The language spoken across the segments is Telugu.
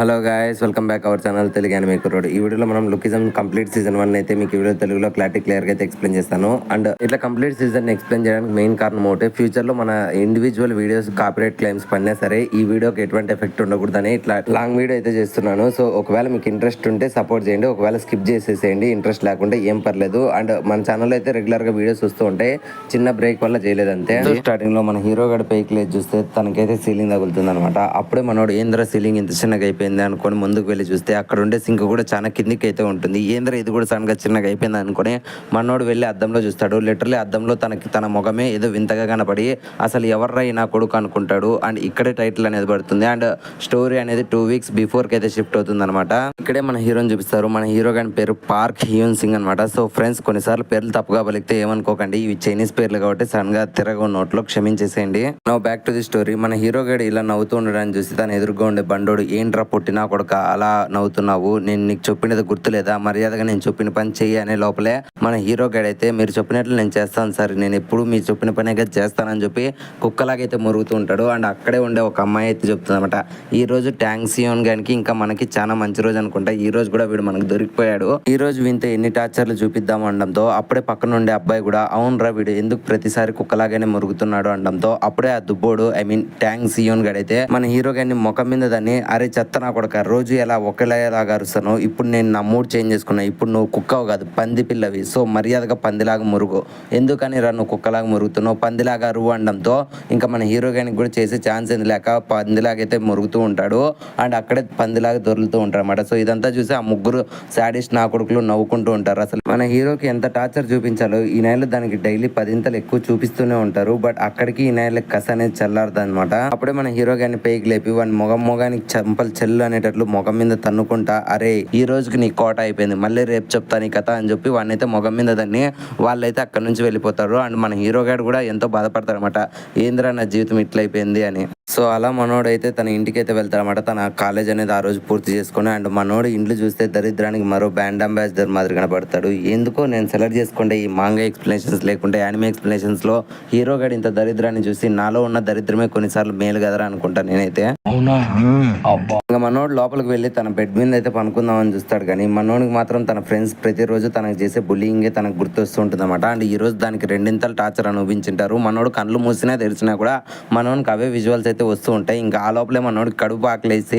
Hello guys, welcome back our channel Telugu anime కుర్రోడు. ఈ వీడియోలో మనం లుకిజం కంప్లీట్ సీజన్ 1 అయితే మీకు వీడియో తెలుగులో క్లియర్గా అయితే ఎక్స్ప్లెయిన్ చేస్తాను. అండ్ ఇట్లా కంప్లీట్ సీజన్ ఎక్స్ప్లెయిన్ చేయడానికి మెయిన్ కారణం ఒకటి, ఫ్యూచర్లో మన ఇండివిజువల్ వీడియోస్ కాపీరైట్ క్లెయిమ్స్ పడినా సరే ఈ వీడియోకి ఎటువంటి ఎఫెక్ట్ ఉండకూడదని ఇట్లా లాంగ్ వీడియో అయితే చేస్తున్నాను. సో ఒకవేళ మీకు ఇంట్రెస్ట్ ఉంటే సపోర్ట్ చేయండి, ఒకవేళ స్కిప్ చేసేసేయండి, ఇంట్రెస్ట్ లేకుంటే ఏం పర్లేదు. అండ్ మన ఛానల్లో అయితే రెగ్యులర్గా వీడియోస్ వస్తూ ఉంటాయి, చిన్న బ్రేక్ వల్ల చేయలేదు అంతే. స్టార్టింగ్ లో మన హీరో గడ పైకి లేచి చూస్తే తనకైతే సీలింగ్ తగులుతుంది అనమాట. అప్పుడే మనోడు ఏంద్ర సీలింగ్ ఇంత చిన్నగా అయిపోయింది అనుకొని ముందుకు వెళ్ళి చూస్తే అక్కడ ఉండే సింక్ కూడా చాలా కిందికి అయితే ఉంటుంది. ఏంద్ర ఇది కూడా సడన్గా చిన్నగా అయిపోయింది అనుకుని మనోడు వెళ్ళి అద్దంలో చూస్తాడు. లిటరలీ అద్దంలో తన ముఖమే ఏదో వింతగా కనపడి అసలు ఎవర్రా నా కొడుకు అనుకుంటాడు. అండ్ ఇక్కడే టైటిల్ అనేది పడుతుంది. అండ్ స్టోరీ అనేది 2 weeks బిఫోర్కి అయితే షిఫ్ట్ అవుతుంది అనమాట. ఇక్కడే మన హీరోని చూపిస్తారు. మన హీరో గారి పేరు పార్క్ హ్యూన్ సింగ్ అనమాట. సో ఫ్రెండ్స్, కొన్నిసార్లు పేర్లు తప్పుగా పలికితే ఏమనుకోకండి, ఇవి చైనీస్ పేర్లు కాబట్టి సడన్ గా తిరగ నోట్లో క్షమించేసేయండి. No back to the story. మన హీరో గడి ఇలా నవ్వుతూ ఉండడాన్ని చూసి తన ఎదురుగా ఉండే బండోడు, ఏంట్రా పుట్టినా కొడుక అలా నవ్వుతున్నావు, నేను నీకు చెప్పినది గుర్తులేదా, మర్యాదగా నేను చెప్పిన పని చెయ్యి అనే లోపలే మన హీరో గడి అయితే మీరు చెప్పినట్లు నేను చేస్తాను సార్, నేను ఎప్పుడు మీరు చెప్పిన పనే చేస్తానని చెప్పి కుక్కలాగైతే మురుగుతూ ఉంటాడు. అండ్ అక్కడే ఉండే ఒక అమ్మాయి అయితే చెప్తుంది అనమాట, ఈ రోజు ట్యాంక్సియోన్ గానికి ఇంకా మనకి చాలా మంచి రోజు అనుకుంటా, ఈ రోజు కూడా వీడు మనకు దొరికిపోయాడు, ఈ రోజు వింత ఎన్ని టార్చర్లు చూపిద్దాం అనడంతో అప్పుడే పక్కన ఉండే అబ్బాయి కూడా అవునరా వీడు ఎందుకు ప్రతిసారి కుక్కలాగానే మురుగుతున్నాడు అనడంతో అప్పుడే ఆ దుబ్బోడు ట్యాంక్సియోన్ గడైతే మన హీరో గారిని ముఖం మీద దాన్ని, అరే చెత్త నా కొడక, రోజు ఎలా ఒకేలాగా అరుస్తాను, ఇప్పుడు నేను నా మూడ్ చేంజ్ చేసుకున్నా, ఇప్పుడు నువ్వు కుక్కవు కాదు పంది పిల్లవి, సో మర్యాదగా పందిలాగా మురుగు, ఎందుకని రా నువ్వు కుక్కలాగా మురుగుతున్నావు, పందిలాగా అరువు అనడంతో ఇంకా మన హీరో గారికి కూడా చేసే ఛాన్స్ ఏంది లేక పందిలాగైతే మురుగుతూ ఉంటాడు. అండ్ అక్కడే పందిలాగా దొరుకుతూ ఉంటారు అనమాట. సో ఇదంతా చూసి ఆ ముగ్గురు సాడిస్ట్ నా కొడుకులు నవ్వుకుంటూ ఉంటారు. అసలు మన హీరోకి ఎంత టార్చర్ చూపించాలో ఈ నెలలో దానికి డైలీ 10 ఎక్కువ చూపిస్తూనే ఉంటారు. బట్ అక్కడికి ఈ నెల కస అనేది చల్లారదు అనమాట. అప్పుడే మన హీరో గారిని పైకి లేపి వాడి మొగానికి చంపలు చెల్లు అనేటట్లు మొగం మీద తన్నుకుంటా, అరే ఈ రోజుకి నీ కోట అయిపోయింది, మళ్ళీ రేపు చెప్తా నీ కథ అని చెప్పి వాడిని అయితే మొగం మీద దాన్ని వాళ్ళైతే అక్కడ నుంచి వెళ్ళిపోతారు. అండ్ మన హీరో గారు కూడా ఎంతో బాధపడతారు అనమాట, ఏంద్రా నా జీవితం ఇట్లయిపోయింది అని. సో అలా మనోడైతే తన ఇంటికి అయితే వెళ్తారనమాట. తన కాలేజ్ అనేది ఆ రోజు పూర్తి చేసుకుని. అండ్ మనోడు ఇంట్లో చూస్తే దరిద్రానికి మరో బ్రాండ్ అంబాసిడర్ మాదిరి కనపడతాడు. ఎందుకో నేను సెలెక్ట్ చేసుకుంటే ఈ మాంగా ఎక్స్ప్లెనేషన్స్ లేకుంటే యానిమే ఎక్స్ప్లెనేషన్స్ లో హీరో గడి ఇంత దరిద్రాన్ని చూసి నాలో ఉన్న దరిద్రమే కొన్నిసార్లు మేలు కదరా అనుకుంటా నేనైతే. ఇంకా మనోడు లోపలికి వెళ్ళి తన బెడ్ మీద అయితే పనుకుందామని చూస్తాడు, కానీ మనోడికి మాత్రం తన ఫ్రెండ్స్ ప్రతిరోజు తనకు చేసే బుల్లింగే తనకు గుర్తొస్తుంటుంది అనమాట. అండ్ ఈ రోజు దానికి 2 టార్చర్ అనుభవించింటారు. మనోడు కళ్ళు మూసినా తెరిచినా కూడా మనోడికి అవే విజువల్స్ అయితే వస్తూ ఉంటాయి. ఇంకా ఆ లోపలే మనోడికి కడుపు ఆకలేసి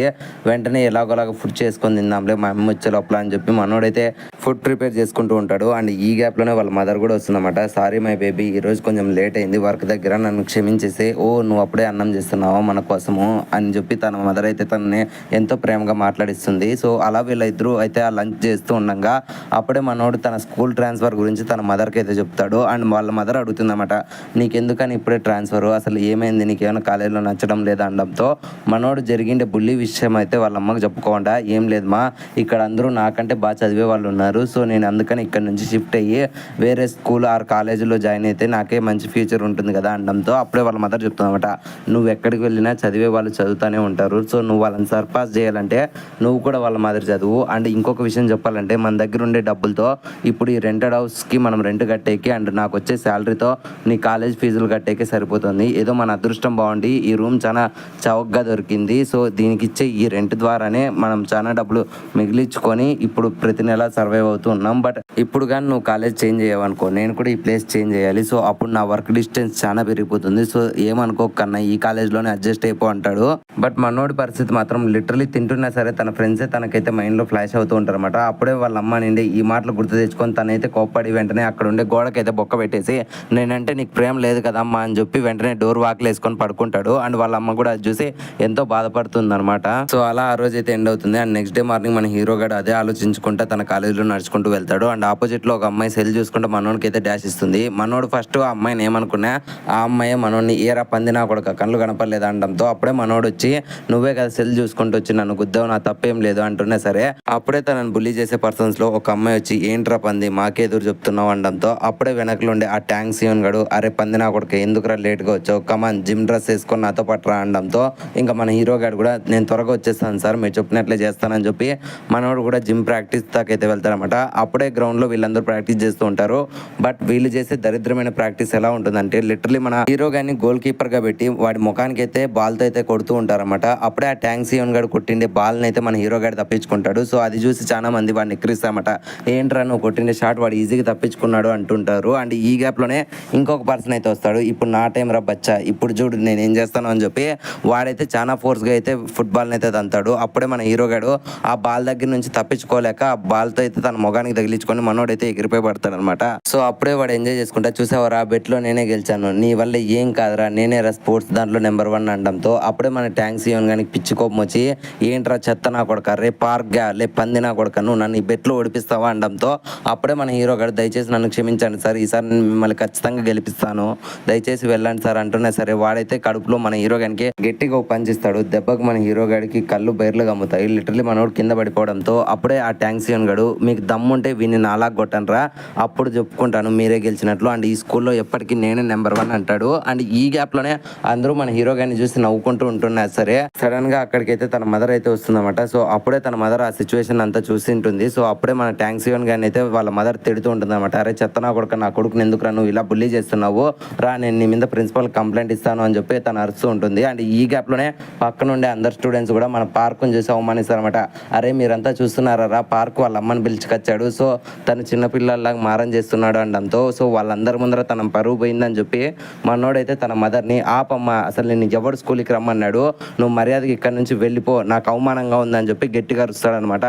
వెంటనే ఎలాగోలాగా ఫుడ్ చేసుకొని తిందాంలే మా అమ్మ వచ్చే లోపల అని చెప్పి మనోడైతే ఫుడ్ ప్రిపేర్ చేసుకుంటూ ఉంటాడు. అండ్ ఈ గ్యాప్ లోనే వాళ్ళ మదర్ కూడా వస్తుందన్నమాట. సారీ మై బేబీ, ఈ రోజు కొంచెం లేట్ అయింది వర్క్ దగ్గర, నన్ను క్షమించేసి, ఓ నువ్వు అప్పుడే అన్నం చేస్తున్నావా మన కోసము అని చెప్పి తన మదర్ అయితే తనని ఎంతో ప్రేమగా మాట్లాడిస్తుంది. సో అలా వీళ్ళిద్దరూ అయితే ఆ లంచ్ చేస్తూ ఉండగా అప్పుడే మనోడు తన స్కూల్ ట్రాన్స్ఫర్ గురించి తన మదర్కి అయితే చెప్తాడు. అండ్ వాళ్ళ మదర్ అడుగుతుందన్నమాట, నీకెందుకని ఇప్పుడే ట్రాన్స్ఫర్, అసలు ఏమైంది, నీకేమైనా కాలేజీలో నచ్చడం లేదా అనడంతో మనోడు జరిగిండే బుల్లి విషయం అయితే వాళ్ళ అమ్మకి చెప్పుకోకుండా, ఏం లేదు మా, ఇక్కడ అందరూ నాకంటే బాగా చదివే వాళ్ళు ఉన్నారు, సో నేను అందుకని ఇక్కడ నుంచి షిఫ్ట్ అయ్యి వేరే స్కూల్ ఆర్ కాలేజీలో జాయిన్ అయితే నాకే మంచి ఫ్యూచర్ ఉంటుంది కదా అనడంతో అప్పుడే వాళ్ళ మదర్ చెప్తుందన్నమాట, నువ్వు ఎక్కడికి వెళ్ళినా చదివే వాళ్ళు చదువుతూనే ఉంటారు, సో నువ్వు వాళ్ళని సర్పాస్ చేయాలంటే నువ్వు కూడా వాళ్ళ మాదిరి చదువు. అండ్ ఇంకొక విషయం చెప్పాలంటే మన దగ్గర ఉండే డబ్బులతో ఇప్పుడు ఈ రెంటెడ్ హౌస్కి మనం రెంట్ కట్టేకి అండ్ నాకు వచ్చే శాలరీతో నీ కాలేజ్ ఫీజులు కట్టేకే సరిపోతుంది. ఏదో మన అదృష్టం బాగుండి ఈ రూమ్ చాలా చౌకగా దొరికింది, సో దీనికి ఇచ్చే ఈ రెంట్ ద్వారానే మనం చాలా డబ్బులు మిగిలించుకొని ఇప్పుడు ప్రతి నెల సర్వైవ్ అవుతూ ఉన్నాం. బట్ ఇప్పుడు కానీ నువ్వు కాలేజ్ చేంజ్ అయ్యావనుకో, నేను కూడా ఈ ప్లేస్ చేంజ్ చేయాలి, సో అప్పుడు నా వర్క్ డిస్టెన్స్ చాలా పెరిగిపోతుంది, సో ఏమనుకోకన్నా ఈ కాలేజ్లోనే అడ్జస్ట్ అయిపో అంటాడు. బట్ మనోడి పరిస్థితి మాత్రం లిటరలీ తింటున్నా సరే తన ఫ్రెండ్సే తనకైతే మైండ్లో ఫ్లాష్ అవుతూ ఉంటారు అనమాట. అప్పుడే వాళ్ళ అమ్మ నుండి ఈ మాటలు గుర్తు తెచ్చుకొని తనైతే కోప్పడి వెంటనే అక్కడ ఉండే గోడకైతే బొక్క పెట్టేసి, నేనంటే నీకు ప్రేమ లేదు కదమ్మా అని చెప్పి వెంటనే డోర్ వాకిలు వేసుకొని పడుకుంటాడు. అండ్ వాళ్ళ అమ్మ కూడా అది చూసి ఎంతో బాధపడుతుంది అనమాట. సో అలా ఆ రోజు అయితే ఎండ్ అవుతుంది. అండ్ నెక్స్ట్ డే మార్నింగ్ మన హీరో గడు అదే ఆలోచించుకుంటా తన కాలేజీలో నడుచుకుంటూ వెళ్తాడు. అండ్ ఆపోజిట్ లో ఒక అమ్మాయి సెల్ చూసుకుంటే మనోడికి అయితే డాష్ ఇస్తుంది. మనోడు ఫస్ట్ ఆ అమ్మాయిని ఏమనుకున్నా, ఆ అమ్మాయి మనోడిని ఏరా పందినా కూడా కళ్ళు కనపడలేదు అనడంతో అప్పుడే మనోడు వచ్చి, నువ్వే కదా సెల్ చూసుకుంటూ వచ్చి నన్ను గుద్దావు, నా తప్పేం లేదు అంటున్నా సరే అప్పుడే తనను బుల్లీ చేసే పర్సన్స్ లో ఒక అమ్మాయి వచ్చి, ఏంట్రా పంది మాకే ఎదురు చెప్తున్నావు అనడంతో అప్పుడే వెనకలు ఉండే ఆ ట్యాంక్సియోన్ గడు, అరే పంది నా కొడుకు ఎందుకురా లేట్గా వచ్చావు, కమాన్ జిమ్ డ్రెస్ వేసుకొని నాతో పట్టరా అనడంతో ఇంకా మన హీరో గారు కూడా నేను త్వరగా వచ్చేస్తాను సార్, మీరు చెప్పినట్లే చేస్తానని చెప్పి మనోడు కూడా జిమ్ ప్రాక్టీస్ దాకా అయితే వెళ్తారనమాట. అప్పుడే గ్రౌండ్లో వీళ్ళందరూ ప్రాక్టీస్ చేస్తూ ఉంటారు. బట్ వీళ్ళు చేసే దరిద్రమైన ప్రాక్టీస్ ఎలా ఉంటుందంటే లిటరలీ మన హీరో గారిని గోల్ కీపర్గా పెట్టి వాడి ముఖానికి అయితే బాల్తో అయితే కొడుతూ ఉంటారన్నమాట. అప్పుడే ఆ ట్యాంక్ సియోన్ గారు కొట్టిండే బాల్ని అయితే మన హీరో గారు తప్పించుకుంటాడు. సో అది చూసి చాలా మంది వాడిని ఎక్కిరిస్తారన్నమాట. ఏంట్రా నువ్వు కొట్టిండే షాట్ వాడు ఈజీగా తప్పించుకున్నాడు అంటుంటారు. అండ్ ఈ గ్యాప్లోనే ఇంకొక పర్సన్ అయితే వస్తాడు. ఇప్పుడు నా టైం రా బచ్చా, ఇప్పుడు చూడు నేను ఏం చేస్తాను అని చెప్పి వాడైతే చాలా ఫోర్స్గా అయితే ఫుట్బాల్ని అయితే తంతాడు. అప్పుడే మన హీరో గారు ఆ బాల్ దగ్గర నుంచి తప్పించుకోలేక ఆ బాల్తో అయితే తన మొగానికి తగిలించుకొని మనోడైతే ఎగిరిపోయి పడతాడు అనమాట. సో అప్పుడే వాడు ఎంజాయ్ చేసుకుంటా, చూసావరా బెట్లో నేనే గెలిచాను, నీ వల్ల ఏం కాదురా, నేనే రా స్పోర్ట్స్ దాంట్లో నెంబర్ 1 అనడంతో అప్పుడే మన ట్యాంక్ సియోన్ గానికి పిచ్చి కోపం వచ్చి ఏంట్రా చెత్త నా కొడక, రే పార్క్గా లే పంది నా కొడక, నువ్వు నన్ను ఈ బెట్లో ఓడిపిస్తావా అనడంతో అప్పుడే మన హీరో గారు దయచేసి నన్ను క్షమించండి సార్, ఈసారి నేను మిమ్మల్ని ఖచ్చితంగా గెలిపిస్తాను, దయచేసి వెళ్ళండి సార్ అంటున్నా సరే వాడైతే కడుపులో మన హీరో గారికి గట్టిగా పంచిస్తాడు. దెబ్బకు మన హీరో గారికి కళ్ళు బైర్లు గమ్ముతాయి. లిటరలీ మనోడు కింద పడిపోవడంతో అప్పుడే ఆ ట్యాంక్ సియోన్ గడు మీకు దమ్ముంటే వీడిని నాలా కొట్టనరా, అప్పుడు చెప్పుకుంటాను మీరే గెలిచినట్లు, అండ్ ఈ స్కూల్లో ఎప్పటికీ నేనే నెంబర్ 1 అంటాడు. అండ్ ఈ గ్యాప్లోనే అందరూ మన హీరో గారిని చూసి నవ్వుకుంటూ ఉంటున్నా సరే సడన్ గా అక్కడికైతే తన మదర్ అయితే వస్తుందన్నమాట. సో అప్పుడే తన మదర్ ఆ సిచ్యువేషన్ అంతా చూసి ఉంటుంది. సో అప్పుడే మన ట్యాంక్ సియోన్ గారిని అయితే వాళ్ళ మదర్ తిడుతూ ఉంటుంది అనమాట. అరే చెత్త నా కొడుకు, నా కొడుకుని ఎందుకురా నువ్వు ఇలా బుల్లీ చేస్తున్నావు, రా నేను నీ మీద ప్రిన్సిపల్ కంప్లైంట్ ఇస్తాను అని చెప్పి తను అరుస్తూ ఉంటుంది. అండ్ ఈ గ్యాప్లోనే పక్కనుండే అందరు స్టూడెంట్స్ కూడా మన పార్కుని చూసి అవమానిస్తారనమాట. అరే మీరంతా చూస్తున్నారా పార్క్ వాళ్ళ అమ్మని పిలుచుకొచ్చాడు, సో తను చిన్నపిల్లల్లాగా మారం చేస్తున్నాడు అనడంతో సో వాళ్ళందరి ముందర తన పరువు పోయిందని చెప్పి మనోడైతే తన మదర్ని ఆపమ్మ, అసలు నేను ఎవడు స్కూల్కి రమ్మన్నాడు, నువ్వు మర్యాదకి ఇక్కడ నుంచి వెళ్ళిపో, నాకు అవమానంగా ఉందని చెప్పి గట్టిగా అరుస్తాడనమాట.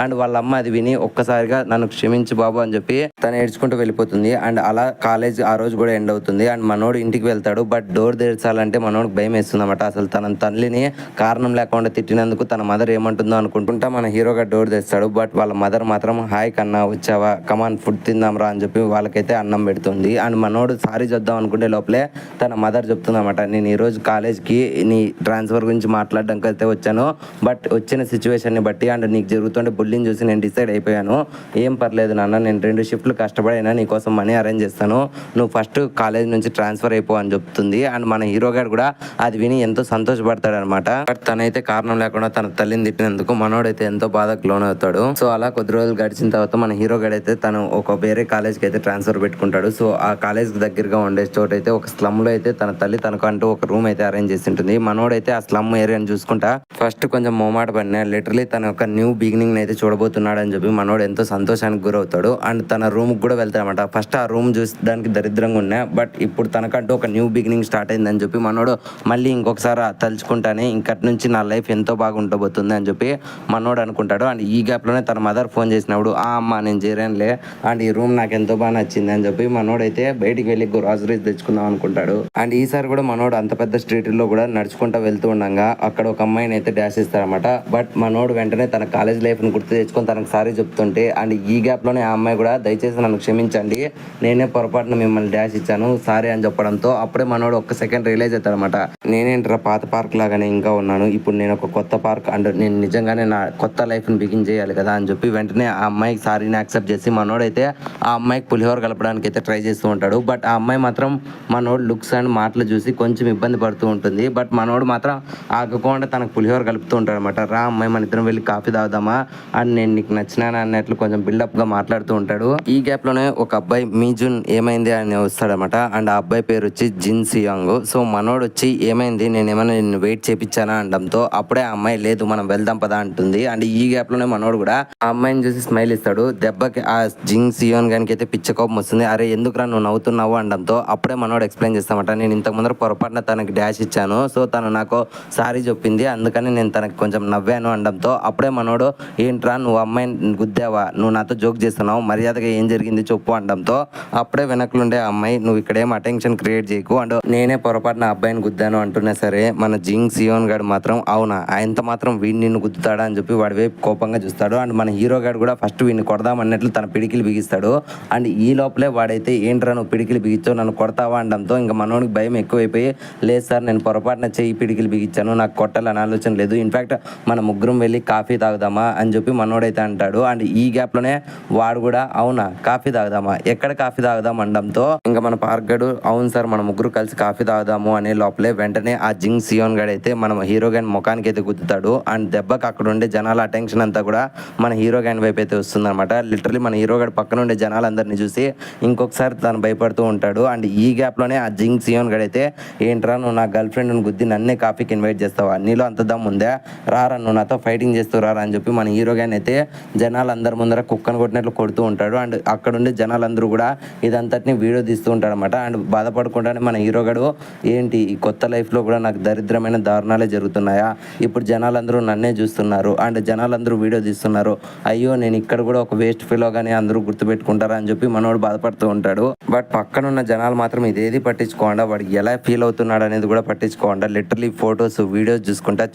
అండ్ వాళ్ళ అమ్మ అది విని ఒక్కసారిగా నన్ను క్షమించు బాబు అని చెప్పి తను ఏడ్చుకుంటూ వెళ్ళిపోతుంది. అండ్ అలా కాలేజ్ ఆ రోజు కూడా ఎండ్ అవుతుంది. అండ్ మనోడు ఇంటికి వెళ్తాడు. బట్ డోర్ తెరచాలంటే మనోడికి భయం వేస్తుంది అనమాట. అసలు తన తల్లిని కారణం లేకుండా తిట్టినందుకు తన మదర్ ఏమంటుందో అనుకుంటుంటా మన హీరోగా డోర్ తెస్తాడు. బట్ వాళ్ళ మదర్ మాత్రం హాయ్ కన్నా వచ్చావా, కమాన్ ఫుడ్ తిందాం రా అని చెప్పి వాళ్ళకైతే అన్నం పెడుతుంది. అండ్ మనోడు సారీ చెప్దాం అనుకుంటే లోపలే తన మదర్ చెప్తుంది అనమాట, నేను ఈరోజు కాలేజ్కి నీ ట్రాన్స్ఫర్ గురించి మాట్లాడడానికి అయితే వచ్చాను, బట్ వచ్చిన సిచ్యువేషన్ని బట్టి అండ్ నీకు జరుగుతుంటే బుల్లిని చూసి నేను డిసైడ్ అయిపోయాను, ఏం పర్లేదు నాన్న, నేను 2 షిఫ్ట్లు కష్టపడైనా నీకోసం మనీ అరేంజ్ చేస్తాను, నువ్వు ఫస్ట్ కాలేజ్ నుంచి ట్రాన్స్ఫర్ అయిపో అని చెప్తుంది. అండ్ మన హీరో గారు కూడా అది విని ఎంతో సంతోషపడతాడు అనమాట. బట్ తనైతే కారణం లేకుండా తన తల్లిని తిట్టినందుకు మనోడైతే ఎంతో బాధకు లోన్ అవుతాడు. సో అలా కొద్ది రోజులు గడిచిన తర్వాత మన హీరో గారు అయితే తను ఒక వేరే కాలేజ్కి అయితే ట్రాన్స్ఫర్ పెట్టుకుంటాడు. సో ఆ కాలేజ్ దగ్గరగా ఉండే చోటు అయితే ఒక స్లమ్ లో అయితే తన తల్లి తనకు అంటూ ఒక రూమ్ అయితే అరేంజ్ చేసి ఉంటుంది. మనోడైతే ఆ స్లమ్ ఏరియాని చూసుకుంటా ఫస్ట్ కొంచెం మొహమాట పడినా లిటరలీ తన ఒక న్యూ బిగినింగ్ అయితే చూడబోతున్నాడు అని చెప్పి మనోడు ఎంతో సంతోషానికి గురవుతాడు. అండ్ తన రూమ్ కూడా వెళ్తాడనమాట. ఫస్ట్ ఆ రూమ్ చూసడానికి దరిద్రంగా ఉన్నా, బట్ ఇప్పుడు తనకంటూ ఒక న్యూ బిగినింగ్ స్టార్ట్ అయిందని చెప్పి మనోడు మళ్ళీ ఇంకొకసారి తలుచుకుంటానే ఇంకటి నుంచి నా లైఫ్ ఎంతో బాగా ఉండబోతుంది అని చెప్పి మనోడు అనుకుంటాడు. అండ్ ఈ గ్యాప్లోనే తన మదర్ ఫోన్ చేసినప్పుడు అమ్మ నేను చేరానులే, అండ్ ఈ రూమ్ నాకు ఎంతో బాగా నచ్చింది అని చెప్పి మనోడైతే బయటికి వెళ్ళి గ్రాసరీస్ తెచ్చుకుందాం అనుకుంటాడు. అండ్ ఈసారి కూడా మనోడు అంత పెద్ద స్ట్రీట్లో కూడా నడుచుకుంటూ వెళ్తూ ఉండగా అక్కడ ఒక అమ్మాయిని అయితే డాష్ ఇస్తారనమాట. బట్ మనోడు వెంటనే తన కాలేజ్ లైఫ్ని గుర్తు తెచ్చుకొని తనకు సారీ చెప్తుంటే అండ్ ఈ గ్యాప్లోనే ఆ అమ్మాయి కూడా దయచేసి నన్ను క్షమించండి, నేనే పొరపాటున మిమ్మల్ని డాష్ ఇచ్చాను సారీ అని చెప్పడంతో అప్పుడే మనోడు ఒక్క సెకండ్ రియలైజ్ అవుతాడనమాట, నేనేంట్రా పాత పార్క్ లాగానే ఇంకా ఉన్నాను, ఇప్పుడు నేను ఒక కొత్త పార్క్ అండ్ నేను నిజంగానే నా కొత్త లైఫ్ని బిగిన్ చేయాలి కదా అని చెప్పి వెంటనే ఆ అమ్మాయికి సారీని యాక్సెప్ట్ చేసి మనోడైతే ఆ అమ్మాయికి పులిహోర కలపడానికి అయితే ట్రై చేస్తూ ఉంటాడు. బట్ ఆ అమ్మాయి మాత్రం మనోడు లుక్స్ అండ్ మాటలు చూసి కొంచెం ఇబ్బంది పడుతూ ఉంటుంది. బట్ మనోడు మాత్రం ఆగకుండా తనకు పులిహోర కలుపుతూ ఉంటాడు అనమాట. రా అమ్మాయి మన ఇద్దరం వెళ్ళి కాఫీ తాగుదామా అని నేను నీకు నచ్చినాను అన్నట్లు కొంచెం బిల్డప్ గా మాట్లాడుతూ ఉంటాడు. ఈ గ్యాప్ లోనే ఒక అబ్బాయి మీజున్ ఏమైంది అని వస్తాడనమాట. అండ్ ఆ అబ్బాయి పేరు వచ్చి జిన్ సియాంగ్. సో మనోడు వచ్చి ఏమైంది, నేను ఏమైనా నిన్ను వెయిట్ చేపించానా అనడంతో అప్పుడే ఆ అమ్మాయి లేదు మనం వెళ్దాం పదా అంటుంది. అండ్ ఈ గ్యాప్ లోనే మనోడు కూడా ఆ అమ్మాయిని చూసి స్మైల్ ఇస్తాడు. దెబ్బకి ఆ జిన్ సియోన్ గానికి అయితే పిచ్చ కోపం వస్తుంది. అరే ఎందుకురా నువ్వు నవ్వుతున్నావు అనడంతో అప్పుడే మనోడు ఎక్స్ప్లెయిన్ చేస్తామట, నేను ఇంతకు ముందర పొరపాటున తనకి డాష్ ఇచ్చాను, సో తను నాకు సారీ చెప్పింది, అందుకని నేను తనకి కొంచెం నవ్వాను అనడంతో అప్పుడే మనోడు ఏంట్రా నువ్వు అమ్మాయిని గుద్దావా, నువ్వు నాతో జోక్ చేస్తున్నావు, మర్యాదగా ఏం జరిగింది చెప్పు అనడంతో అప్పుడే వెనకలుండే అమ్మాయి నువ్వు ఇక్కడేం అటెన్షన్ క్రియేట్ చేయకు అండ్ నేనే పొరపాటున అబ్బాయిని గుద్దాను అంటున్నా సరే మన జింగ్ సియోన్ గారు మాత్రం అవునా ఆయనతో మాత్రం వీడిని నిన్ను గుద్దుతాడా అని చెప్పి వాడి వైపు కోపంగా చూస్తాడు. అండ్ మన హీరో గారు కూడా ఫస్ట్ వీడిని కొడదాం అన్నట్లు తన పిడికిలు బిగిస్తాడు. అండ్ ఈ లోపలే వాడైతే ఏంట్రా నువ్వు పిడికిలు బిగించావు నన్ను కొడతావా అనడంతో ఇంకా మనోడికి భయం ఎక్కువైపోయి లేదు సార్ నేను పొరపాటున చెయ్యి పిడికిలు బిగించాను, నాకు కొట్టాలని ఆలోచన లేదు, ఇన్ఫాక్ట్ మన ముగ్గురం వెళ్ళి కాఫీ తాగుదామా అని చెప్పి మనోడైతే అంటాడు. అండ్ ఈ గ్యాప్లోనే వాడు కూడా అవునా కాఫీ తాగుదామా, ఎక్కడ కాఫీ తాగుదాం అనడంతో ఇంకా మన పార్క్ గడు అవును సార్ మన ముగ్గురు కలిసి కాఫీ తాగుదాము అనే లోపలే వెంటనే ఆ జింగ్ సియోన్ గడ్ అయితే మన హీరో గైన్ ముఖానికి అయితే గుద్దుతాడు. అండ్ దెబ్బకి అక్కడ ఉండే జనాల అటెన్షన్ అంతా కూడా మన హీరో గైన్ వైపు అయితే వస్తుంది అనమాట. లిటరలీ మన హీరో గడ్ పక్కన ఉండే జనాలందరినీ చూసి ఇంకొకసారి తను భయపడుతూ ఉంటాడు. అండ్ ఈ గ్యాప్ లోనే ఆ జింగ్ సియోన్ గడ్ అయితే ఏంట్రా నువ్వు నా గర్ల్ ఫ్రెండ్ గుద్ది నన్నే కాఫీకి ఇన్వైట్ చేస్తావా, నీలో అంత దమ్ ఉందా, రారా నువ్వు నాతో ఫైటింగ్ చేస్తూ రారా అని చెప్పి మన హీరో గైన్ అయితే జనాలందరి ముందర కుక్కను కొట్టినట్లు కొడుతూ ఉంటాడు. అండ్ అక్కడ ఉండే జనాలందరూ కూడా ఇదంతటిని వీడియో తీస్తూ ఉంటారన్నమాట. అండ్ బాధపడకుండానే మన హీరో గడు ఏంటి ఈ కొత్త లైఫ్లో కూడా నాకు దరిద్రమైన దారుణాలే జరుగుతున్నాయా, ఇప్పుడు జనాలందరూ నన్నే చూస్తున్నారు అండ్ జనాలందరూ వీడియో తీస్తున్నారు, అయ్యో నేను ఇక్కడ కూడా ఒక వేస్ట్ ఫీల్ కానీ అందరూ గుర్తుపెట్టుకుంటారా అని చెప్పి మనోడు బాధపడుతూ ఉంటాడు. బట్ పక్కన ఉన్న జనాలు మాత్రం ఇదేది పట్టించుకోకుండా వాడు ఎలా ఫీల్ అవుతున్నాడు అనేది కూడా పట్టించుకోకుండా లిటరలీ ఫొటోస్ వీడియోస్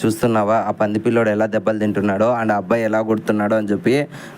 చూస్తున్నావా ఆ పంది పిల్లోడు ఎలా దెబ్బలు తింటున్నాడో అండ్ అబ్బాయి ఎలా కొడుతున్నాడో అని చెప్పి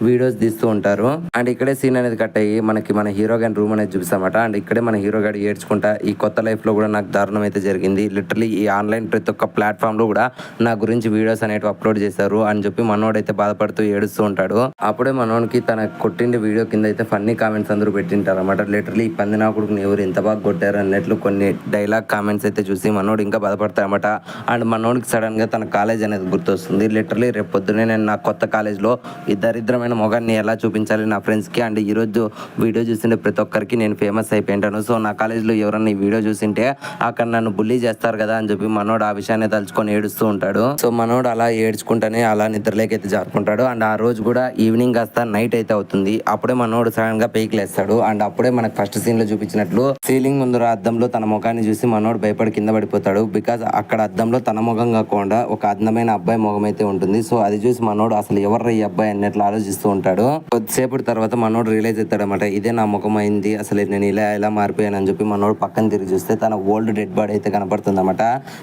వీడియోస్ తీస్తూ ఉంటారు. అండ్ ఇక్కడే సీన్ అనేది కట్ అయ్యి మనకి మన హీరో గారి రూమ్ అనేది చూపిస్తామట. అండ్ ఇక్కడే మన హీరో గారు ఏడ్చుకుంటా ఈ కొత్త లైఫ్ లో కూడా నాకు దారుణం అయితే జరిగింది, లిటరలీ ఈ ఆన్లైన్ ప్రతి ఒక్క ప్లాట్ఫామ్ లో కూడా నా గురించి వీడియోస్ అనేవి అప్లోడ్ చేశారు అని చెప్పి మనోడైతే బాధపడుతూ ఏడుస్తూ ఉంటాడు. అప్పుడే మనోడికి తన కొట్టిండే వీడియో కింద అయితే ఫన్నీ కామెంట్స్ అందరూ పెట్టింటారు అనమాట. లిటరలీ ఈ పంది నా కొడుకుని ఎవరు ఎంత బాగా కొట్టారు అన్నట్లు కొన్ని డైలాగ్ కామెంట్స్ అయితే చూసి మనోడు ఇంకా బాధపడతాయి అనమాట. అండ్ మనోడికి సడన్ గా తన కాలేజ్ అనేది గుర్తొస్తుంది. లిటరలీ రేపు పొద్దునే నేను నా కొత్త కాలేజ్లో ఈ దరిద్రమైన మొగాన్ని ఎలా చూపించాలి నా ఫ్రెండ్స్కి అండ్ ఈరోజు వీడియో చూసింటే ప్రతి ఒక్కరికి నేను ఫేమస్ అయిపోయింటాను. సో నా కాలేజ్లో ఎవరన్నా ఈ వీడియో చూసింటే అక్కడ నన్ను బుల్లీ చేస్తారు కదా అని చెప్పి మనోడు ఆ విషయాన్ని తలుచుకొని ఏడుస్తూ ఉంటాడు. సో మనోడు అలా ఏడ్చుకుంటానే అలా నిద్రలేకైతే జారుకుంటాడు. అండ్ ఆ రోజు కూడా ఈవినింగ్ కాస్త నైట్ అయితే అవుతుంది. అప్పుడే మనోడు సడన్ గా పైకి లేస్తాడు. అండ్ అప్పుడే మనకు ఫస్ట్ సీన్ లో చూపించినట్లు సీలింగ్ ముందు అద్దంలో తన ముఖాన్ని చూసి మనోడు భయపడి కింద పడిపోతాడు. బికాజ్ అక్కడ అద్దంలో తన ముఖం కాకుండా ఒక అందమైన అబ్బాయి ముఖం అయితే ఉంటుంది. సో అది చూసి మనోడు అసలు ఎవర్రా ఈ అబ్బాయి అన్నట్లు ఆలోచిస్తూ ఉంటాడు. కొద్దిసేపటి తర్వాత మనోడు రియలైజ్ అవుతాడు అనమాట, ఇదే నా ముఖం అయింది, అసలు నేను ఇలా మారిపోయాను అని చెప్పి మనోడు పక్కన తిరిగి చూస్తే తన ఓల్డ్ డెడ్ బాడీ అయితే కనపడుతుంది అనమాట.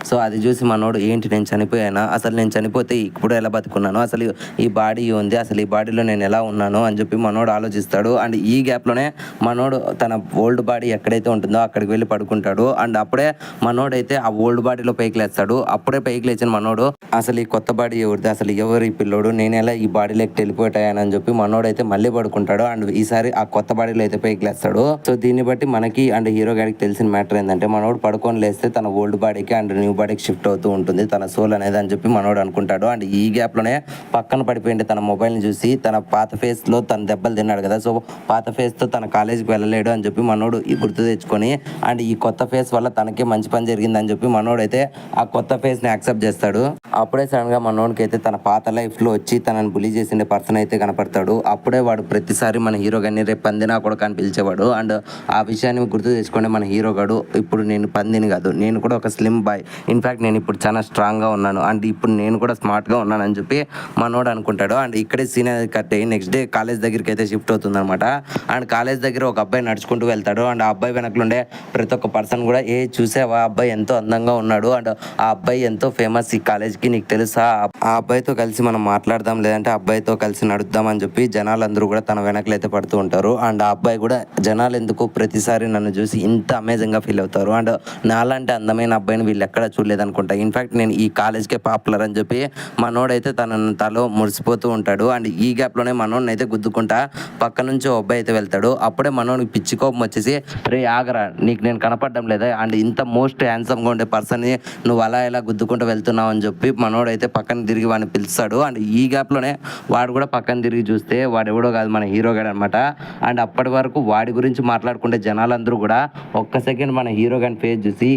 సో అది చూసి మనోడు ఏంటి నేను చనిపోయానా, అసలు నేను చనిపోతే ఇప్పుడు ఎలా బతుకున్నాను, అసలు ఈ బాడీ ఉంది, అసలు ఈ బాడీలో నేను ఎలా ఉన్నాను అని చెప్పి మనోడు ఆలోచిస్తాడు. అండ్ ఈ గ్యాప్ లోనే మనోడు తన ఓల్డ్ బాడీ ఎక్కడైతే ఉంటుందో అక్కడికి వెళ్ళి పడుకుంటాడు. అండ్ అప్పుడే మనోడు అయితే ఆ ఓల్డ్ బాడీలో పైకి లేస్తాడు. అప్పుడే పైకి లేచిన మనోడు అసలు ఈ కొత్త బాడీ ఎవరిది, అసలు ఎవరు ఈ పిల్లోడు, నేను ఎలా ఈ బాడీలోకి వెళ్ళిపోయానని చెప్పి మనోడు అయితే మళ్ళీ పడుకుంటాడు. అండ్ ఈసారి ఆ కొత్త బాడీలో అయితే పైకి లేస్తాడు. సో దీన్ని బట్టి మనకి అండ్ హీరో గారికి తెలిసిన మ్యాటర్ ఏంటంటే మనోడు పడుకొని లేస్తే తన ఓల్డ్ బాడీకి అండ్ న్యూ బాడీకి షిఫ్ట్ అవుతూ ఉంటుంది తన సోల్ అనేది అని చెప్పి మనోడు అనుకుంటాడు. అండ్ ఈ గ్యాప్ లోనే పక్కన పడిపోయింది తన మొబైల్ ని చూసి తన పాత ఫేస్ లో తన దెబ్బలు తిన్నాడు కదా, సో పాత ఫేస్ తో తన కాలేజీకి వెళ్ళలేడు అని చెప్పి మనోడు గుర్తు తెచ్చుకొని అండ్ ఈ కొత్త ఫేస్ వల్ల తనకే మంచి పని జరిగింది అని చెప్పి మనోడు అయితే ఆ కొత్త ఫేస్ ని యాక్సెప్ట్ చేస్తాడు. అప్పుడే సడన్ గా మనోడికి అయితే తన పాత లైఫ్ లో వచ్చి తనని బులీ చేసిన పర్సన్ అయితే కనపడతాడు. అప్పుడే వాడు ప్రతిసారి మన హీరో గారిని రేపు పందినా కూడా కానీ పిలిచేవాడు. అండ్ ఆ విషయాన్ని గుర్తు తెచ్చుకుంటే మన హీరో గాడు ఇప్పుడు నేను పందిని కాదు, నేను కూడా ఒక స్లిమ్ బాయ్, ఇన్ఫాక్ట్ నేను ఇప్పుడు చాలా స్ట్రాంగ్ గా ఉన్నాను అండ్ ఇప్పుడు నేను కూడా స్మార్ట్ గా ఉన్నాను అని చెప్పి మనోడు అనుకుంటాడు. అండ్ ఇక్కడే సీన్ అనేది కట్ అయ్యి నెక్స్ట్ డే కాలేజ్ దగ్గరికి అయితే షిఫ్ట్ అవుతుంది అనమాట. అండ్ కాలేజ్ దగ్గర ఒక అబ్బాయి నడుచుకుంటూ వెళ్తాడు. అండ్ ఆ అబ్బాయి వెనకలుండే ప్రతి ఒక్క పర్సన్ కూడా చూసావా అబ్బాయి ఎంతో అందంగా ఉన్నాడు అండ్ ఆ అబ్బాయి ఎంతో ఫేమస్ ఈ కాలేజ్కి, నీకు తెలుసా, ఆ అబ్బాయితో కలిసి మనం మాట్లాడదాం లేదంటే అబ్బాయితో కలిసి నడుద్దాం అని చెప్పి జనాలందరూ కూడా తన వెనకలైతే పడుతూ ఉంటారు. అండ్ ఆ అబ్బాయి కూడా జనాలు ఎందుకు ప్రతిసారి నన్ను చూసి ఇంత అమేజింగ్ గా ఫీల్ అవుతారు అండ్ నాలాంటి అందమైన అబ్బాయిని వీళ్ళు ఎక్కడ చూడలేదు అనుకుంటా, ఇన్ఫాక్ట్ నేను ఈ కాలేజ్కే పాపులర్ అని చెప్పి మనోడైతే తలో మురిసిపోతూ ఉంటాడు. అండ్ ఈ గ్యాప్ లోనే మనోడిని అయితే గుద్దుకుంటా పక్క నుంచి అబ్బాయి అయితే వెళ్తాడు. అప్పుడే మనోడికి పిచ్చి కోపం వచ్చేసి రే ఆగరా, నీకు నేను కనపడడం లేదా అండ్ ఇంత మోస్ట్ హ్యాండ్సమ్ గా ఉండే పర్సన్ ని నువ్వు అలా ఎలా గుద్దుకుంటూ వెళ్తున్నావు అని చెప్పి మనోడైతే పక్కన తిరిగి వాడిని పిలుస్తాడు. అండ్ ఈ గ్యాప్ లోనే వాడు కూడా పక్కన తిరిగి చూస్తే వాడు ఎవడో కాదు మన హీరో గాడు అనమాట. అండ్ అప్పటి వరకు వాడి గురించి మాట్లాడుకుంటే జనాలందరూ కూడా ఒక్క సెకండ్ మన హీరో గాని ఫేస్ చూసి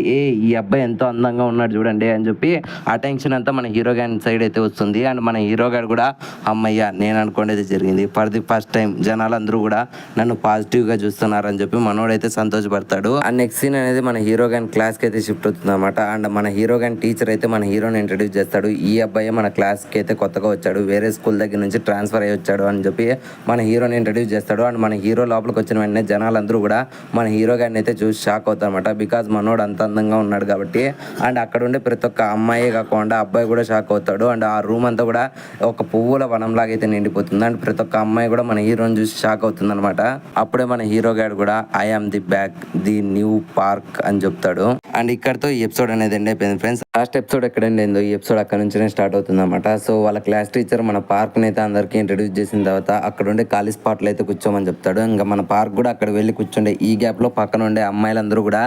ఈ అబ్బాయి ఎంతో అందంగా ఉన్నాడు చూడండి అని చెప్పి అటెన్షన్ అంతా మన హీరో గాని సైడ్ అయితే వస్తుంది. అండ్ మన హీరో గారు కూడా అమ్మయ్య నేను అనుకునేది జరిగింది, ఫర్ ది ఫస్ట్ టైం జనాలందరూ కూడా నన్ను పాజిటివ్ గా చూస్తున్నారని చెప్పి మనోడైతే సంతోషపడతాడు. అండ్ నెక్స్ట్ సీన్ అనేది మన హీరో గాని క్లాస్ కి అయితే షిఫ్ట్ అవుతుంది అనమాట. అండ్ మన హీరో గాని టీచర్ అయితే మన హీరోని ఇంట్రడ్యూస్ చేస్తాడు. ఈ అబ్బాయి మన క్లాస్ కి అయితే కొత్తగా వచ్చాడు, వేరే స్కూల్ దగ్గర నుంచి ట్రాన్స్ఫర్ అయ్యి వచ్చాడు అని చెప్పి మన హీరోని ఇంట్రడ్యూస్ చేస్తాడు. అండ్ మన హీరో లోపలికి వచ్చిన వెంటనే జనాలందరూ కూడా మన హీరో గారిని అయితే చూసి షాక్ అవుతారు అనమాట. బికాజ్ మనోడు అంత అందంగా ఉన్నాడు కాబట్టి. అండ్ అక్కడ ఉండే ప్రతి ఒక్క అమ్మాయి కాకుండా అబ్బాయి కూడా షాక్ అవుతాడు. అండ్ ఆ రూమ్ అంతా కూడా ఒక పువ్వుల వనంలాగా అయితే నిండిపోతుంది. అండ్ ప్రతి ఒక్క అమ్మాయి కూడా మన హీరోని చూసి షాక్ అవుతుంది అనమాట. అప్పుడే మన హీరో గారు కూడా I am the back the new park అని చెప్తాడు. అండ్ ఇక్కడతో ఈ ఎపిసోడ్ అనేది ఎండ్ అయిపోయింది ఫ్రెండ్స్. లాస్ట్ ఎపిసోడ్ ఎక్కడ ఎండ్ అయిందో ఈ ఎపిసోడ్ కూడా అక్కడ నుంచినే స్టార్ట్ అవుతుంది అనమాట. సో వాళ్ళ క్లాస్ టీచర్ మన పార్క్ని అయితే అందరికీ ఇంట్రడ్యూస్ చేసిన తర్వాత అక్కడ ఉండే ఖాళీ స్పాట్లు అయితే కూర్చోమని చెప్తాడు. ఇంకా మన పార్క్ కూడా అక్కడ వెళ్ళి కూర్చుండే ఈ గ్యాప్లో పక్కన ఉండే అమ్మాయిలందరూ కూడా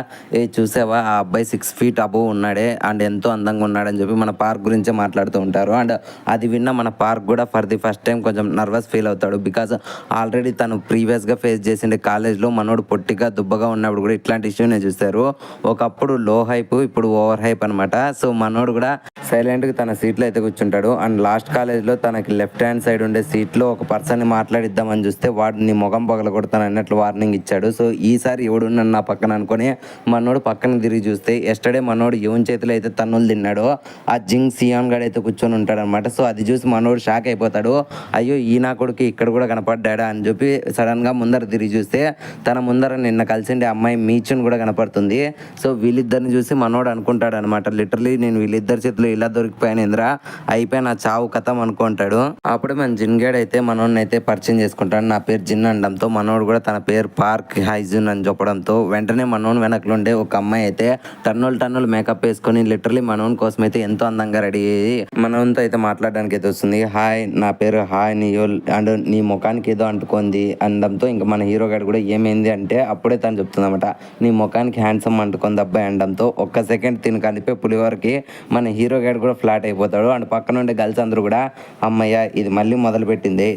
చూసావా ఆ అబ్బాయి 6 feet అబోవ్ ఉన్నాడే అండ్ ఎంతో అందంగా ఉన్నాడని చెప్పి మన పార్క్ గురించే మాట్లాడుతూ ఉంటారు. అండ్ అది విన్న మన పార్క్ కూడా ఫర్ ది ఫస్ట్ టైం కొంచెం నర్వస్ ఫీల్ అవుతాడు. బికాజ్ ఆల్రెడీ తను ప్రీవియస్గా ఫేస్ చేసిండే కాలేజ్లో మనోడు పొట్టిగా దుబ్బగా ఉన్నప్పుడు కూడా ఇట్లాంటి ఇష్యూనే చూస్తారు. ఒకప్పుడు లో హైప్, ఇప్పుడు ఓవర్ హైప్ అనమాట. సో మనోడు కూడా సైలెంట్గా తన సీట్లో అయితే కూర్చుంటాడు. అండ్ లాస్ట్ కాలేజ్లో తనకి లెఫ్ట్ హ్యాండ్ సైడ్ ఉండే సీట్లో ఒక పర్సన్ని మాట్లాడిద్దామని చూస్తే వాడు నీ ముఖం పగల కొడతాను అన్నట్లు వార్నింగ్ ఇచ్చాడు. సో ఈసారి ఎవడున్నాను నా పక్కన అనుకొని మనోడు పక్కన తిరిగి చూస్తే ఎస్టర్డే మనోడు యువన్ చేతిలో అయితే తన్నులు తిన్నాడు. ఆ జింగ్ సియాన్ గడ్ అయితే కూర్చొని ఉంటాడు అనమాట. సో అది చూసి మనోడు షాక్ అయిపోతాడు. అయ్యో ఈ నా కొడుకు ఇక్కడ కూడా కనపడ్డా అని చెప్పి సడన్గా ముందర తిరిగి చూస్తే తన ముందర నిన్న కలిసిండే అమ్మాయి మీచున్ కూడా కనపడుతుంది. సో వీళ్ళిద్దరిని చూసి మనోడు అనుకుంటాడు అనమాట, లిటరలీ నేను వీళ్ళిద్దరి చేతిలో ఇలా దొరికిపోయాను ఇంద్రా, అయిపోయి నా చావు కథం అనుకుంటాడు. అప్పుడే మన జిన్గాడ్ అయితే మనోడిని అయితే పరిచయం చేసుకుంటాడు. నా పేరు జిన్ అనడంతో మనోడు కూడా తన పేరు పార్క్ హైజున్ అని చెప్పడంతో వెంటనే మనోని వెనకలుండే ఒక అమ్మాయి అయితే టన్నులు మేకప్ వేసుకొని లిటరలీ మనోన్ కోసం అయితే ఎంతో అందంగా రెడీ అయ్యి మనోన్తో అయితే మాట్లాడడానికి అయితే వస్తుంది. హాయ్ నా పేరు హాయ్ నియోల్ అండ్ నీ ముఖానికి ఏదో అంటుకుంది అనడంతో ఇంకా మన హీరో గారు కూడా ఏమైంది అంటే అప్పుడే తను చెప్తుంది అనమాట, నీ ముఖానికి హ్యాండ్సమ్ అంటుకుంది అబ్బాయి అనడంతో ఒక్క సెకండ్ తిని కలిపే పులివరకి మన హీరో గారు కూడా ఫ్లాట్ అయిపోతాడు. అండ్ పక్కన ఉండే గర్ల్స్ అందరూ కూడా అమ్మయ్య ఇది మళ్ళీ మొదలు పెట్టింది,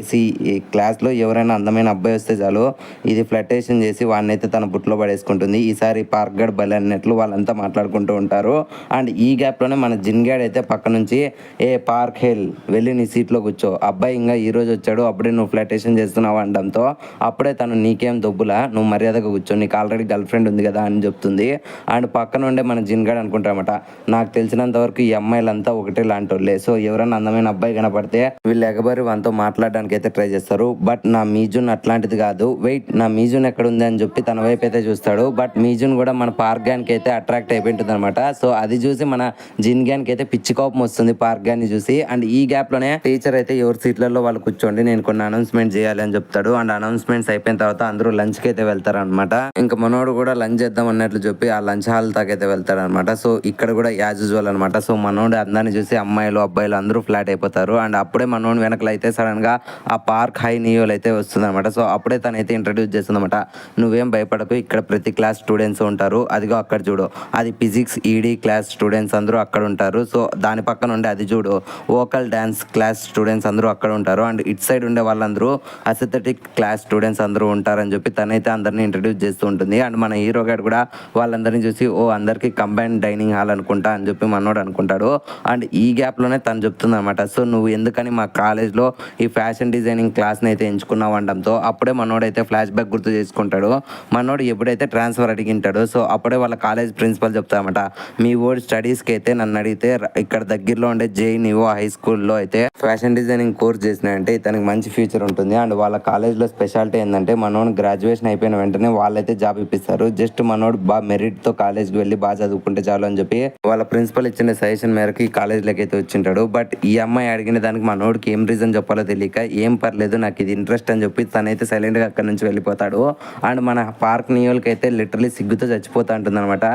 ఈ క్లాస్లో ఎవరైనా అందమైన అబ్బాయి వస్తే చాలు ఇది ఫ్లటేషన్ చేసి వాడిని అయితే తన బుట్లో పడేసుకుంటుంది, ఈసారి పార్క్ గడ్ బలి అన్నట్లు వాళ్ళంతా మాట్లాడుకుంటూ ఉంటారు. అండ్ ఈ గ్యాప్లోనే మన జిన్గాడ్ అయితే పక్క నుంచి ఏ పార్క్ హెల్ వెళ్ళి నీ సీట్లో కూర్చో, అబ్బాయి ఇంకా ఈ రోజు వచ్చాడు అప్పుడే నువ్వు ఫ్లటేషన్ చేస్తున్నావు అనడంతో అప్పుడే తను నీకేం దొబ్బులా నువ్వు మర్యాదగా కూర్చో, నీకు ఆల్రెడీ గర్ల్ ఫ్రెండ్ ఉంది కదా అని చెప్తుంది. అండ్ పక్కన ఉండే మన జిన్గాడ్ అనుకుంటారన్నమాట, నాకు తెలిసినంత వరకు ఈ అమ్మాయిలంతా ఒకటే లాంటి వాళ్ళే, సో ఎవరైనా అందమైన అబ్బాయి కనపడితే వీళ్ళు ఎగబరి వాళ్ళతో మాట్లాడడానికి అయితే ట్రై చేస్తారు. బట్ నా మీజున్ అట్లాంటిది కాదు, వెయిట్ నా మీజున్ ఎక్కడ ఉంది అని చెప్పి తన వైపు అయితే చూస్తాడు. బట్ మీజున్ కూడా మన పార్క్ గ్యాన్కి అయితే అట్రాక్ట్ అయిపోయింటుంది అనమాట. సో అది చూసి మన జిన్ గ్యాన్కి అయితే పిచ్చి కోపం వస్తుంది పార్క్ గ్యాన్ని చూసి. అండ్ ఈ గ్యాప్ లోనే టీచర్ అయితే ఎవరి సీట్లలో వాళ్ళు కూర్చోండి నేను కొన్ని అనౌన్స్మెంట్ చేయాలి అని చెప్తాడు. అండ్ అనౌన్స్మెంట్స్ అయిపోయిన తర్వాత అందరూ లంచ్ కి అయితే వెళ్తారు అనమాట. ఇంకా మనోడు కూడా లంచ్ చేద్దాం అన్నట్లు చెప్పి ఆ లంచ్ హాల్ దాకైతే వెళ్తాడు అనమాట. సో ఇక్కడ కూడా యాజ్ యూజువల్ అనమాట. సో మనోడు అందరిని చూసి అమ్మాయిలు అబ్బాయిలు అందరూ ఫ్లాట్ అయిపోతారు. అండ్ అప్పుడే మనోడు వెనకలు అయితే సడన్ గా ఆ పార్క్ హై నియోల్ అయితే వస్తుంది అనమాట. సో అప్పుడే తనైతే ఇంట్రడ్యూస్ చేస్తుంది అనమాట, నువ్వేం భయపడకు ఇక్కడ ప్రతి క్లాస్ స్టూడెంట్స్ ఉంటారు, అదిగో అక్కడ చూడు అది ఫిజిక్స్ ఈడీ క్లాస్ స్టూడెంట్స్ అందరూ అక్కడ ఉంటారు. సో దాని పక్కన ఉండే అది చూడు వోకల్ డాన్స్ క్లాస్ స్టూడెంట్స్ అందరూ అక్కడ ఉంటారు. అండ్ ఇట్ సైడ్ ఉండే వాళ్ళందరూ అసెథెటిక్ క్లాస్ స్టూడెంట్స్ అందరూ ఉంటారని చెప్పి తనైతే అందరినీ ఇంట్రడ్యూస్ చేస్తూ ఉంటుంది. అండ్ మన హీరో గారు కూడా వాళ్ళందరినీ చూసి ఓ అందరికీ కంబైన్ డైనింగ్ హాల్ అనుకుంటా అని చెప్పి మనోడు అనుకుంటాడు. అండ్ ఈ గ్యాప్లోనే తను చెప్తుంది అనమాట, సో నువ్వు ఎందుకని మా కాలేజ్లో ఈ ఫ్యాషన్ డిజైనింగ్ క్లాస్ని అయితే ఎంచుకున్నావు అనడంతో అప్పుడే మనోడైతే ఫ్లాష్ బ్యాక్ గుర్తు చేసుకుంటాడు. మనోడు ఎప్పుడైతే ట్రాన్స్ఫర్ అడిగింటాడో సో అప్పుడే వాళ్ళ కాలేజ్ ప్రిన్సిపల్ చెప్తామట, మీ ఓల్డ్ స్టడీస్కి అయితే నన్ను అడిగితే ఇక్కడ దగ్గరలో ఉండే జేఎన్‌యూ హై స్కూల్లో అయితే ఫ్యాషన్ డిజైనింగ్ కోర్స్ చేసినాయంటే ఇతనికి మంచి ఫ్యూచర్ ఉంటుంది. అండ్ వాళ్ళ కాలేజ్లో స్పెషాలిటీ ఏంటంటే మనోడు గ్రాడ్యుయేషన్ అయిపోయిన వెంటనే వాళ్ళైతే జాబ్ ఇప్పిస్తారు. జస్ట్ మనోడు బాగా మెరిట్తో కాలేజ్కి వెళ్ళి బాగా చదువుకుంటే చాలు అని చెప్పి వాళ్ళ ప్రిన్సిపల్ ఇచ్చిన సజెషన్ మేరకు ఈ కాలేజ్లోకి అయితే వచ్చింటాడు. బట్ ఈ అమ్మాయి అడిగిన దానికి మనోడికి ఏం రీజన్ చెప్పాలో తెలియక ఏం పర్లేదు నాకు ఇది ఇంట్రెస్ట్ అని చెప్పి తనైతే సైలెంట్గా అక్కడి నుంచి వెళ్ళిపోతాడు. అండ్ మన పార్క్ నియోల్కి అయితే లిటరలీ సిగ్గుతో చచ్చిపోతా ఉంటుంది అనమాట.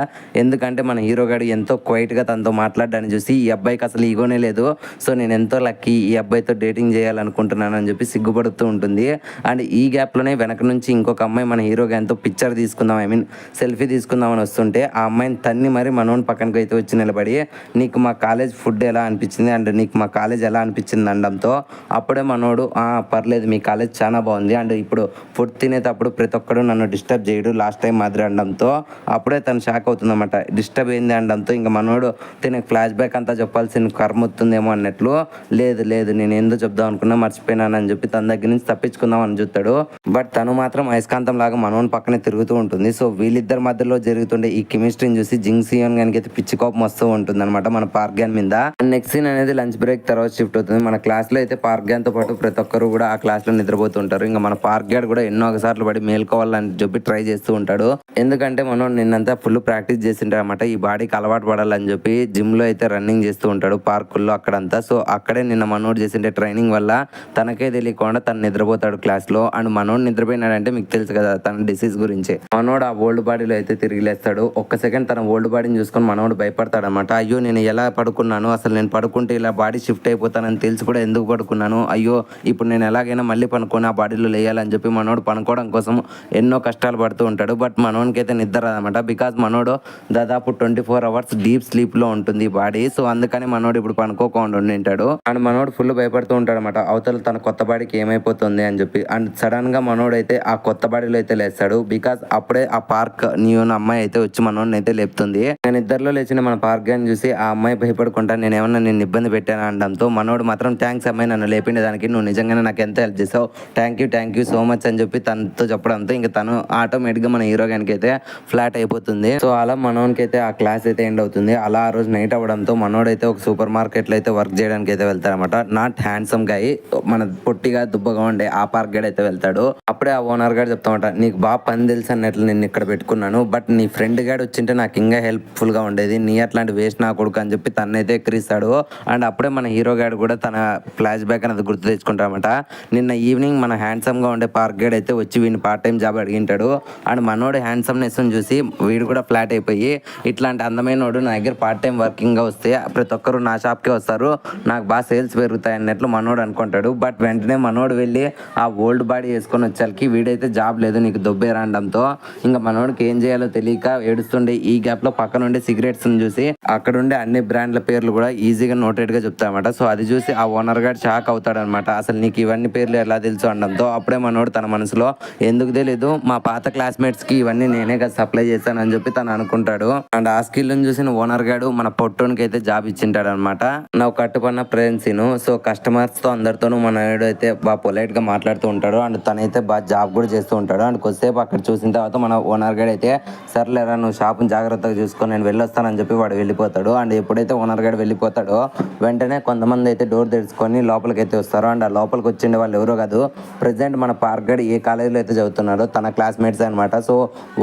ఎందుకంటే మన హీరో గారు ఎంతో క్వైట్గా తనతో మాట్లాడడాన్ని చూసి ఈ అబ్బాయికి అసలు ఈగోనే లేదు, సో నేను ఎంతో లక్కీ ఈ అబ్బాయితో డేటింగ్ చేయాలనుకుంటున్నాను అని చెప్పి సిగ్గుపడుతూ ఉంటుంది. అండ్ ఈ గ్యాప్లోనే వెనక నుంచి ఇంకొక అమ్మాయి మన హీరో గారితో పిక్చర్ తీసుకుందాం సెల్ఫీ తీసుకుందామని వస్తుంటే ఆ అమ్మాయిని తన్ని మరి మనోని పక్కనకి అయితే వచ్చి నిలబడి నీకు మా కాలేజ్ ఫుడ్ ఎలా అనిపించింది అండ్ నీకు మా కాలేజ్ ఎలా అనిపించింది అనడంతో అప్పుడే మనోడు పర్లేదు మీ కాలేజ్ చాలా బాగుంది అండ్ ఇప్పుడు ఫుడ్ తినేటప్పుడు ప్రతి ఒక్కడు నన్ను డిస్టర్బ్ చేయడు లాస్ట్ టైం మాదిరి అనడంతో అప్పుడే తను షాక్ అవుతుంది అనమాట. డిస్టర్బ్ అయింది అనడంతో ఇంకా మనోడు తినకు ఫ్లాష్ బ్యాక్ అంతా చెప్పాల్సిన కర్మ వస్తుందేమో అన్నట్లు లేదు లేదు నేను ఏందో చెప్దాం అనుకున్నా మర్చిపోయినాను అని చెప్పి తన దగ్గర నుంచి తప్పించుకుందాం అని చూస్తాడు. బట్ తను మాత్రం అయస్కాంతం లాగా మనోని పక్కనే తిరుగుతూ ఉంటుంది. సో వీళ్ళిద్దరి మధ్యలో జరుగుతుండే ఈ కెమిస్ట్రీని చూసి జింగ్ సియోన్ గానికి అయితే పిచ్చి కోపం వస్తూ ఉంటుంది అనమాట మన పార్క్ గ్యాన్ మీద. నెక్స్ట్ సీన్ అనేది లంచ్ బ్రేక్ తర్వాత షిఫ్ట్ అవుతుంది. మన క్లాస్ లో అయితే పార్క్ గ్యాన్ తో పాటు ప్రతి ఒక్కరు కూడా ఆ క్లాస్ లో నిద్రపోతుంటారు. ఇంకా మన పార్క్ గ్యాడ్ కూడా ఎన్నో ఒకసార్లు పడి మేల్కోవాలని చెప్పి ట్రై చేస్తూ ఉంటాడు. ఎందుకంటే మనం నిన్నంతా ఫుల్ ప్రాక్టీస్ చేసింటాడు అనమాట, ఈ బాడీకి అలవాటు పడాలని చెప్పి జిమ్ లో అయితే రన్నింగ్ చేస్తూ ఉంటాడు పార్కుల్లో అక్కడంతా. సో అక్కడే నిన్న మనోడు చేసిండే ట్రైనింగ్ వల్ల తనకే తెలియకుండా తను నిద్రపోతాడు క్లాస్ లో. అండ్ మనోడు నిద్రపోయినాడంటే మీకు తెలుసు కదా తన డిసీజ్ గురించి. మనోడు ఆ ఓల్డ్ బాడీలో అయితే తిరిగి లేస్తాడు. ఒక్క సెకండ్ తన ఓల్డ్ బాడీని చూసుకొని మనోడు భయపడతాడు అనమాట. అయ్యో నేను ఎలా పడుకున్నా పడుకున్నాను. అసలు నేను పడుకుంటే ఇలా బాడీ షిఫ్ట్ అయిపోతానని తెలిసి కూడా ఎందుకు పడుకున్నాను, అయ్యో ఇప్పుడు నేను ఎలాగైనా మళ్ళీ పనుకొని ఆ బాడీలో లేయాలని చెప్పి మనోడు పనుకోవడం కోసం ఎన్నో కష్టాలు పడుతూ ఉంటాడు. బట్ మనోడికి అయితే నిద్ర రాదన్నమాట. బికాజ్ మనోడు దాదాపు 24 అవర్స్ డీప్ స్లీప్లో ఉంటుంది ఈ బాడీ. సో అందుకని మనోడు ఇప్పుడు పనుకోకుండా ఉండింటాడు. అండ్ మనోడు ఫుల్ భయపడుతూ ఉంటాడు అనమాట, అవతల తన కొత్త బాడీకి ఏమైపోతుంది అని చెప్పి. అండ్ సడన్ గా మనోడు అయితే ఆ కొత్త బాడీలో అయితే లేస్తాడు. బికాజ్ అప్పుడే ఆ పార్క్ నీవున్న అమ్మాయి అయితే వచ్చి మనోడిని అయితే లేపుతుంది. నేను ఇద్దరిలో లేచిన మన పార్క్ గాని చూసి ఆ అమ్మాయి భయపడుకుంటా నేను ఏమన్నా నిన్ను ఇబ్బంది పెట్టాను అనడంతో మనోడు మాత్రం థ్యాంక్స్ అమ్మాయి, నన్ను లేపిండే దానికి నువ్వు నిజంగానే నాకు ఎంత హెల్ప్ చేసావు, థ్యాంక్ యూ సో మచ్ అని చెప్పి తనతో చెప్పడంతో ఇంకా తను ఆటోమేటిక్ గా మన హీరో గానికి అయితే ఫ్లాట్ అయిపోతుంది. సో అలా మనోనికి అయితే ఆ క్లాస్ అయితే ఎండ్ అవుతుంది. అలా ఆ రోజు నైట్ అవ్వడంతో మనోడైతే ఒక సూపర్ మార్కెట్ లో అయితే వర్క్ చేయడానికి అయితే వెళ్తారనమాట. నాట్ హ్యాండ్సమ్ గాయ్, మన పొట్టిగా దుబ్బగా ఉండే ఆ పార్క్ గడ్ అయితే వెళ్తాడు. అప్పుడే ఆ ఓనర్ గారు చెప్తామంట, నీకు బాగా పని తెలుసు అన్నట్లు నేను ఇక్కడ పెట్టుకున్నాను, బట్ నీ ఫ్రెండ్ గాడు వచ్చింటే నాకు ఇంకా హెల్ప్ఫుల్ గా ఉండేది, నీ అట్లాంటి వేస్ట్ నా కొడుకు అని చెప్పి తనైతే ఎక్కిరిస్తాడు. అండ్ అప్పుడే మన హీరో గాడు కూడా తన ఫ్లాష్ బ్యాక్ అనేది గుర్తు తెచ్చుకుంటారన్నమాట. నిన్న ఈవినింగ్ మన హ్యాండ్సమ్ గా ఉండే పార్క్ గడ్ అయితే వచ్చి వీడిని పార్ట్ టైం జాబ్ అడిగింటాడు. అండ్ మనోడు హ్యాండ్సమ్నెస్ చూసి వీడు కూడా ఫ్లాట్ అయిపోయి, ఇట్లాంటి అందమైన వాడు నా దగ్గర పార్ట్ టైం వర్కింగ్ గా వస్తే ప్రతి ఒక్కరు నా షాప్కే వస్తారు, నాకు బాగా సేల్స్ పెరుగుతాయి అన్నట్లు మనోడు అనుకుంటాడు. బట్ వెంటనే మనోడు వెళ్ళి ఆ ఓల్డ్ బాడీ వేసుకొని వచ్చేసరికి వీడైతే జాబ్ లేదు నీకు దొబ్బేరాండంతో ఇంకా మనోడికి ఏం చేయాలో తెలియక ఏడుస్తుండే. ఈ గ్యాప్ లో పక్కన ఉండే సిగరెట్స్ చూసి అక్కడ ఉండే అన్ని బ్రాండ్ల పేర్లు కూడా ఈజీగా నోటెడ్ గా చెప్తారన్నమాట. సో అది చూసి ఆ ఓనర్ గారు షాక్ అవుతాడనమాట, అసలు నీకు ఇవన్నీ పేర్లు ఎలా తెలుసు అనడంతో అప్పుడే మనోడు తన మనసులో ఎందుకు తెలీదు, మా పాత క్లాస్మేట్స్ కి ఇవన్నీ నేనే కదా సప్లై చేస్తానని చెప్పి తను అనుకుంటాడు. అండ్ ఆ స్కిల్ చూసిన ఓనర్ గాడు మన పొట్టోనికి అయితే జాబ్ ఇచ్చింటాడు అనమాట. నాకు కట్టుకున్న ప్రేన్సీను. సో కస్టమర్స్ తో అందరితోనూ మనోడు అయితే బాగా పొలైట్ గా మాట్లాడుతూ ఉంటాడు. అండ్ తనైతే బాగా జాబ్ కూడా చేస్తూ ఉంటాడు. అండ్ కొద్దిసేపు అక్కడ చూసిన తర్వాత మన ఓనర్ గాడు అయితే సర్లేరా నువ్వు షాప్ని జాగ్రత్తగా చూసుకొని నేను వెళ్ళొస్తానని చెప్పి వాడు వెళ్ళిపోతాడు. అండ్ ఎప్పుడైతే ఓనర్ గాడు వెళ్ళిపోతాడో వెంటనే కొంతమంది అయితే డోర్ తెరుచుకొని లోపలికి అయితే వస్తారు. అండ్ ఆ లోపలికి వచ్చిండే వాళ్ళు ఎవరో కాదు, ప్రెసెంట్ మన పార్క్ గడ్ ఏ కాలేజీలో అయితే చదువుతున్నాడో తన క్లాస్మేట్స్ అనమాట. సో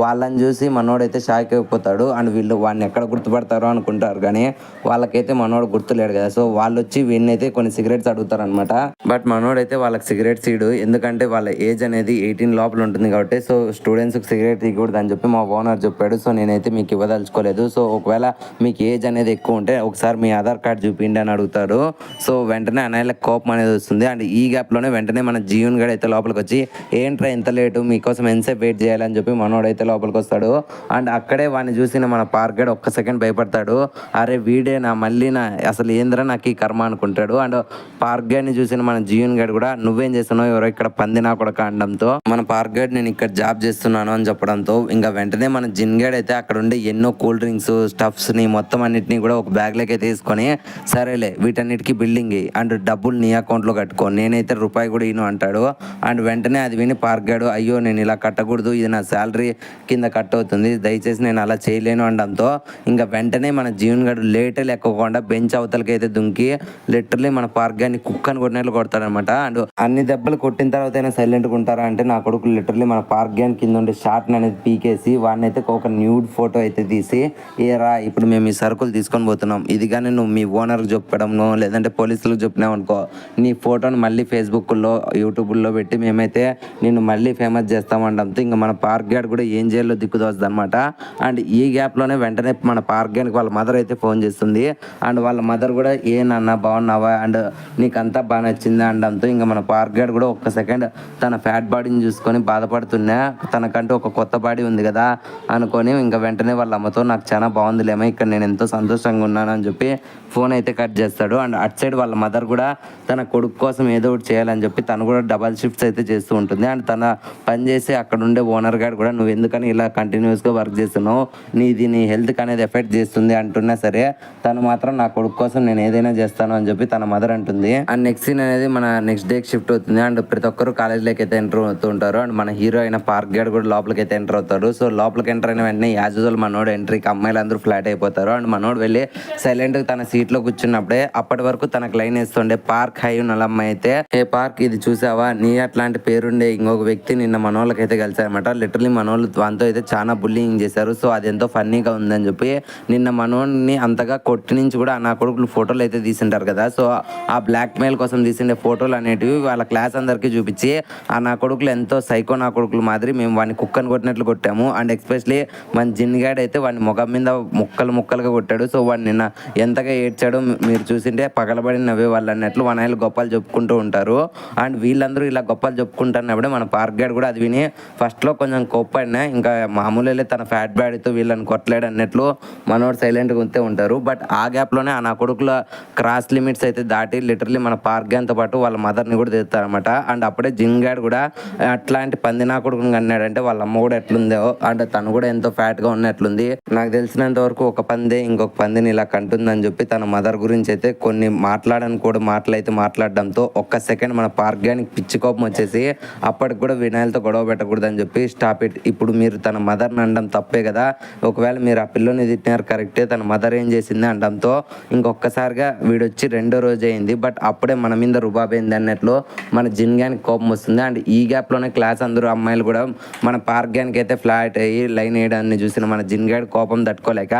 వాళ్ళని చూసి మనోడైతే షాక్ అయిపోతాడు. అండ్ వీళ్ళు వాడిని ఎక్కడ గుర్తుపడతారో అనుకుంటారు కానీ వాళ్ళకైతే మనోడు గుర్తులేడు కదా. సో వాళ్ళు వచ్చి వీడిని అయితే కొన్ని సిగరెట్స్ అడుగుతారు అనమాట. బట్ మనోడైతే వాళ్ళకి సిగరెట్స్ ఇడు, ఎందుకంటే వాళ్ళ ఏజ్ అనేది 18 లోపల ఉంటుంది కాబట్టి. సో స్టూడెంట్స్కి సిగరెట్ ఇవ్వకూడదు అని చెప్పి మా ఓనర్ చెప్పాడు. సో నేనైతే మీకు ఇవ్వదలుచుకోలేదు. సో ఒకవేళ మీకు ఏజ్ అనేది ఎక్కువ ఉంటే ఒకసారి మీ ఆధార్ కార్డ్ చూపిండి అని అడుగుతారు. సో వెంటనే అన్నయ్యలకు కోపం అనేది వస్తుంది. అండ్ ఈ గ్యాప్లోనే వెంటనే మన జీవన్ గడ్ అయితే లోపలికి వచ్చి ఏంట్రా ఇంత లేటు, మీకోసం ఎంతసేపు వెయిట్ చేయాలని చెప్పి మనోడైతే లోపలికి వస్తాడు. అండ్ అక్కడే వాడిని చూసిన మన పార్క్ గడ్ ఒక్క సెకండ్ భయపడతాడు, అరే వీడేనా మళ్ళీ నా అసలు ఏంద్రా నాకు ఈ కర్మ అనుకుంటాడు. అండ్ పార్క్ గడ్ని చూసిన మన జీవన్ గడ్ కూడా నువ్వేం చేస్తున్నావు, ఎవరో ఇక్కడ పంది నా కొడక అనడంతో మన పార్క్ గడ్ నేను ఇక్కడ జాబ్ చేస్తున్నాను అని చెప్పడంతో ఇంకా వెంటనే మన జిన్ గడ్ అయితే అక్కడ ఉండే ఎన్నో కూల్ డ్రింక్స్ స్టఫ్స్ ని మొత్తం అన్నిటిని కూడా ఒక బ్యాగ్ లోకి తీసుకొని సరేలే వీటన్నిటికీ బిల్డింగ్ అండ్ డబ్బులు నీ అకౌంట్ లో కట్టుకో, నేనైతే రూపాయి కూడా ఇను అంటాడు. అండ్ వెంటనే అది విని పార్క్ గడ్ అయ్యో నేను ఇలా కట్టకూడదు, ఇది నా శాలరీ కింద కట్ అవుతుంది, దయచేసి నేను అలా చేయలేను అనడంతో ఇంకా వెంటనే మన జీవన్ గడ్ లేటే లేకోకుండా బెంచ్ అవతలకి అయితే దుంకి లిటరలీ మన పార్క్ గడ్ని కుక్కని కొట్టినట్లు కొడతాడనమాట. అండ్ అన్ని దెబ్బలు కొట్టిన తర్వాత అయినా సైలెంట్గా ఉంటారా అంటే నా కొడుకు లిటరలీ మన పార్క్ గడ్ కింద ఉండే షార్ట్ అనేది పీకేసి వాడిని అయితే ఒక న్యూడ్ ఫోటో అయితే తీసి, ఏరా ఇప్పుడు మేము ఈ సరుకులు తీసుకొని పోతున్నాం, ఇది కానీ నువ్వు మీ ఓనర్కి చెప్పడము లేదంటే పోలీసులకు చెప్పినావు అనుకో, నీ ఫోటోని మళ్ళీ ఫేస్బుక్లో యూట్యూబ్లో పెట్టి మేమైతే నిన్ను మళ్ళీ ఫేమస్ చేస్తామంటంతో ఇంకా మన పార్క్ గడ్ కూడా ఏం చేయాలో దిక్కుదోస్తుంది అనమాట. అండ్ ఈ గ్యాప్లోనే వెంటనే మన పార్క్ గడ్కి వాళ్ళ మదర్ అయితే ఫోన్ చేస్తుంది. అండ్ వాళ్ళ మదర్ కూడా ఏ నాన్న బాగున్నావా అండ్ నీకంతా బాగా నచ్చింది అనడంతో ఇంకా మన పార్క్ గడ్ కూడా ఒక్క సెకండ్ తన ఫ్యాట్ బాడీని చూసుకొని బాధపడుతున్నా, తనకంటూ ఒక కొత్త బాడీ ఉంది కదా అనుకొని ఇంకా వెంటనే వాళ్ళ అమ్మతో నాకు చాలా బాగుందిలేమో ఇక్కడ నేను ఎంతో సంతోషంగా ఉన్నాను అని చెప్పి ఫోన్ అయితే కట్ చేస్తాడు. అండ్ అటు సైడ్ వాళ్ళ మదర్ కూడా తన కొడుకు కోసం ఏదో ఒకటి చేయాలని చెప్పి తను కూడా డబల్ షిఫ్ట్స్ అయితే చేస్తూ ఉంటుంది. అండ్ తన పని చేసి అక్కడ ఉండే ఓనర్ గారు కూడా నువ్వు ఎందుకని ఇలా కంటిన్యూస్గా వర్క్ చేస్తున్నావు, నీ హెల్త్కి అనేది ఎఫెక్ట్ చేస్తుంది అంటున్నా సరే తను మాత్రం నా కొడుకు కోసం నేను ఏదైనా చేస్తాను అని చెప్పి తన మదర్ అంటుంది. అండ్ నెక్స్ట్ సీన్ అనేది మన నెక్స్ట్ డేకి షిఫ్ట్ అవుతుంది. అండ్ ప్రతి ఒక్కరు కాలేజ్లోకి అయితే ఎంటర్ అవుతూ ఉంటారు. అండ్ మన హీరో అయిన పార్క్ గడ్ కూడా లోపలికి అయితే ఎంటర్ అవుతాడు. సో లోపలికి ఎంటర్ అయిన వెంటనే యాజ్ యూజువల్ మనోడు ఎంట్రీకి అమ్మాయిలు అందరూ ఫ్లాట్ అయిపోతారు. అండ్ మనోడు వెళ్ళి సైలెంట్గా తన సీట్లో కూర్చున్నప్పుడే అప్పటి వరకు తనకు లైన్ వేస్తుండే పార్క్ హై ఉన్న అమ్మాయి అయితే, ఏ పార్క్ ఇది చూసావా, నీ అట్లాంటి పేరుండే ఇంకొక వ్యక్తి నిన్న మనోళ్ళకి అయితే కలిసారనమాట. లిటరలీ మనోళ్ళు దాంతో అయితే చాలా బుల్లింగ్ చేశారు. సో అది ఎంతో ఫన్నీగా ఉందని చెప్పి నిన్న మనోడిని అంతగా కొట్టి నుంచి కూడా నా కొడుకులు ఫోటోలు అయితే తీసింటారు కదా. సో ఆ బ్లాక్ మెయిల్ కోసం తీసిండే ఫోటోలు అనేటివి వాళ్ళ క్లాస్ అందరికీ చూపించి ఆ నా కొడుకులు ఎంతో సైకో నా కొడుకులు మాదిరి మేము వాడిని కుక్కని కొట్టినట్లు కొట్టాము. అండ్ ఎస్పెషలీ మన జిన్ గాడ్ అయితే వాడిని ముఖం మీద ముక్కలుగా కొట్టాడు. సో వాడు నిన్న ఎంతగా ఏడ్చాడో మీరు చూసింటే పగలబడి నవ్వే వాళ్ళు అన్నట్లు వనాయిలు గొప్పలు చెప్పుకుంటూ ఉంటారు. అండ్ వీళ్ళందరూ ఇలా గొప్పలు చెప్పుకుంటున్నప్పుడే మన పార్క్ గైడ్ కూడా అది విని ఫస్ట్లో కొంచెం కోప్పడినా ఇంకా మామూలు తన ఫ్యాట్ బాడీతో వీళ్ళని కొట్టలేడు అన్నట్లు మనోడు సైలెంట్గా ఉంటే ఉంటారు. బట్ ఆ గ్యాప్లోనే నా కొడుకుల క్రాస్ లిమిట్స్ అయితే దాటి లిటరలీ మన పార్క్ గైడ్తో పాటు వాళ్ళ మదర్ని కూడా తెస్తారనమాట. అండ్ అప్పుడే జిన్ గాడ్ కూడా అట్లాంటి పంది నా కొడుకుని అన్నాడంటే వాళ్ళ అమ్మ కూడా ఎట్లుందో అండ్ తను కూడా ఎంతో ఫ్యాట్గా ఉన్నట్లుంది. నాకు తెలిసినంత వరకు ఒక పందే ఇంకొక పందిని ఇలా కంటుందని చెప్పి తన మదర్ గురించి అయితే కొన్ని మాట్లాడని కూడా మాటలైతే మాట్లాడడంతో ఒక్క సెకండ్ మన పార్క్ గైడ్కి పిచ్చి కోపం వచ్చేసి అప్పటికి కూడా వినాయలతో గొడవ పెట్టకూడదని చెప్పి స్టాప్ ఇట్. ఇప్పుడు మీరు తన మదర్ని అనడం తప్పే కదా, ఒకవేళ మీరు ఆ పిల్లని తిట్టినారు కరెక్టే, తన మదర్ ఏం చేసింది అనడంతో ఇంకొకసారిగా వీడొచ్చి 2వ రోజు అయింది. బట్ అప్పుడే మన మీద రుబాబైంది అన్నట్లు మన జిన్ గ్యాన్కి కోపం వస్తుంది. అండ్ ఈ గ్యాప్లోనే క్లాస్ అందరూ అమ్మాయిలు కూడా మన పార్క్ గ్యాన్కి అయితే ఫ్లాట్ అయ్యి లైన్ వేయడాన్ని చూసిన మన జిన్ గాడ్ కోపం తట్టుకోలేక,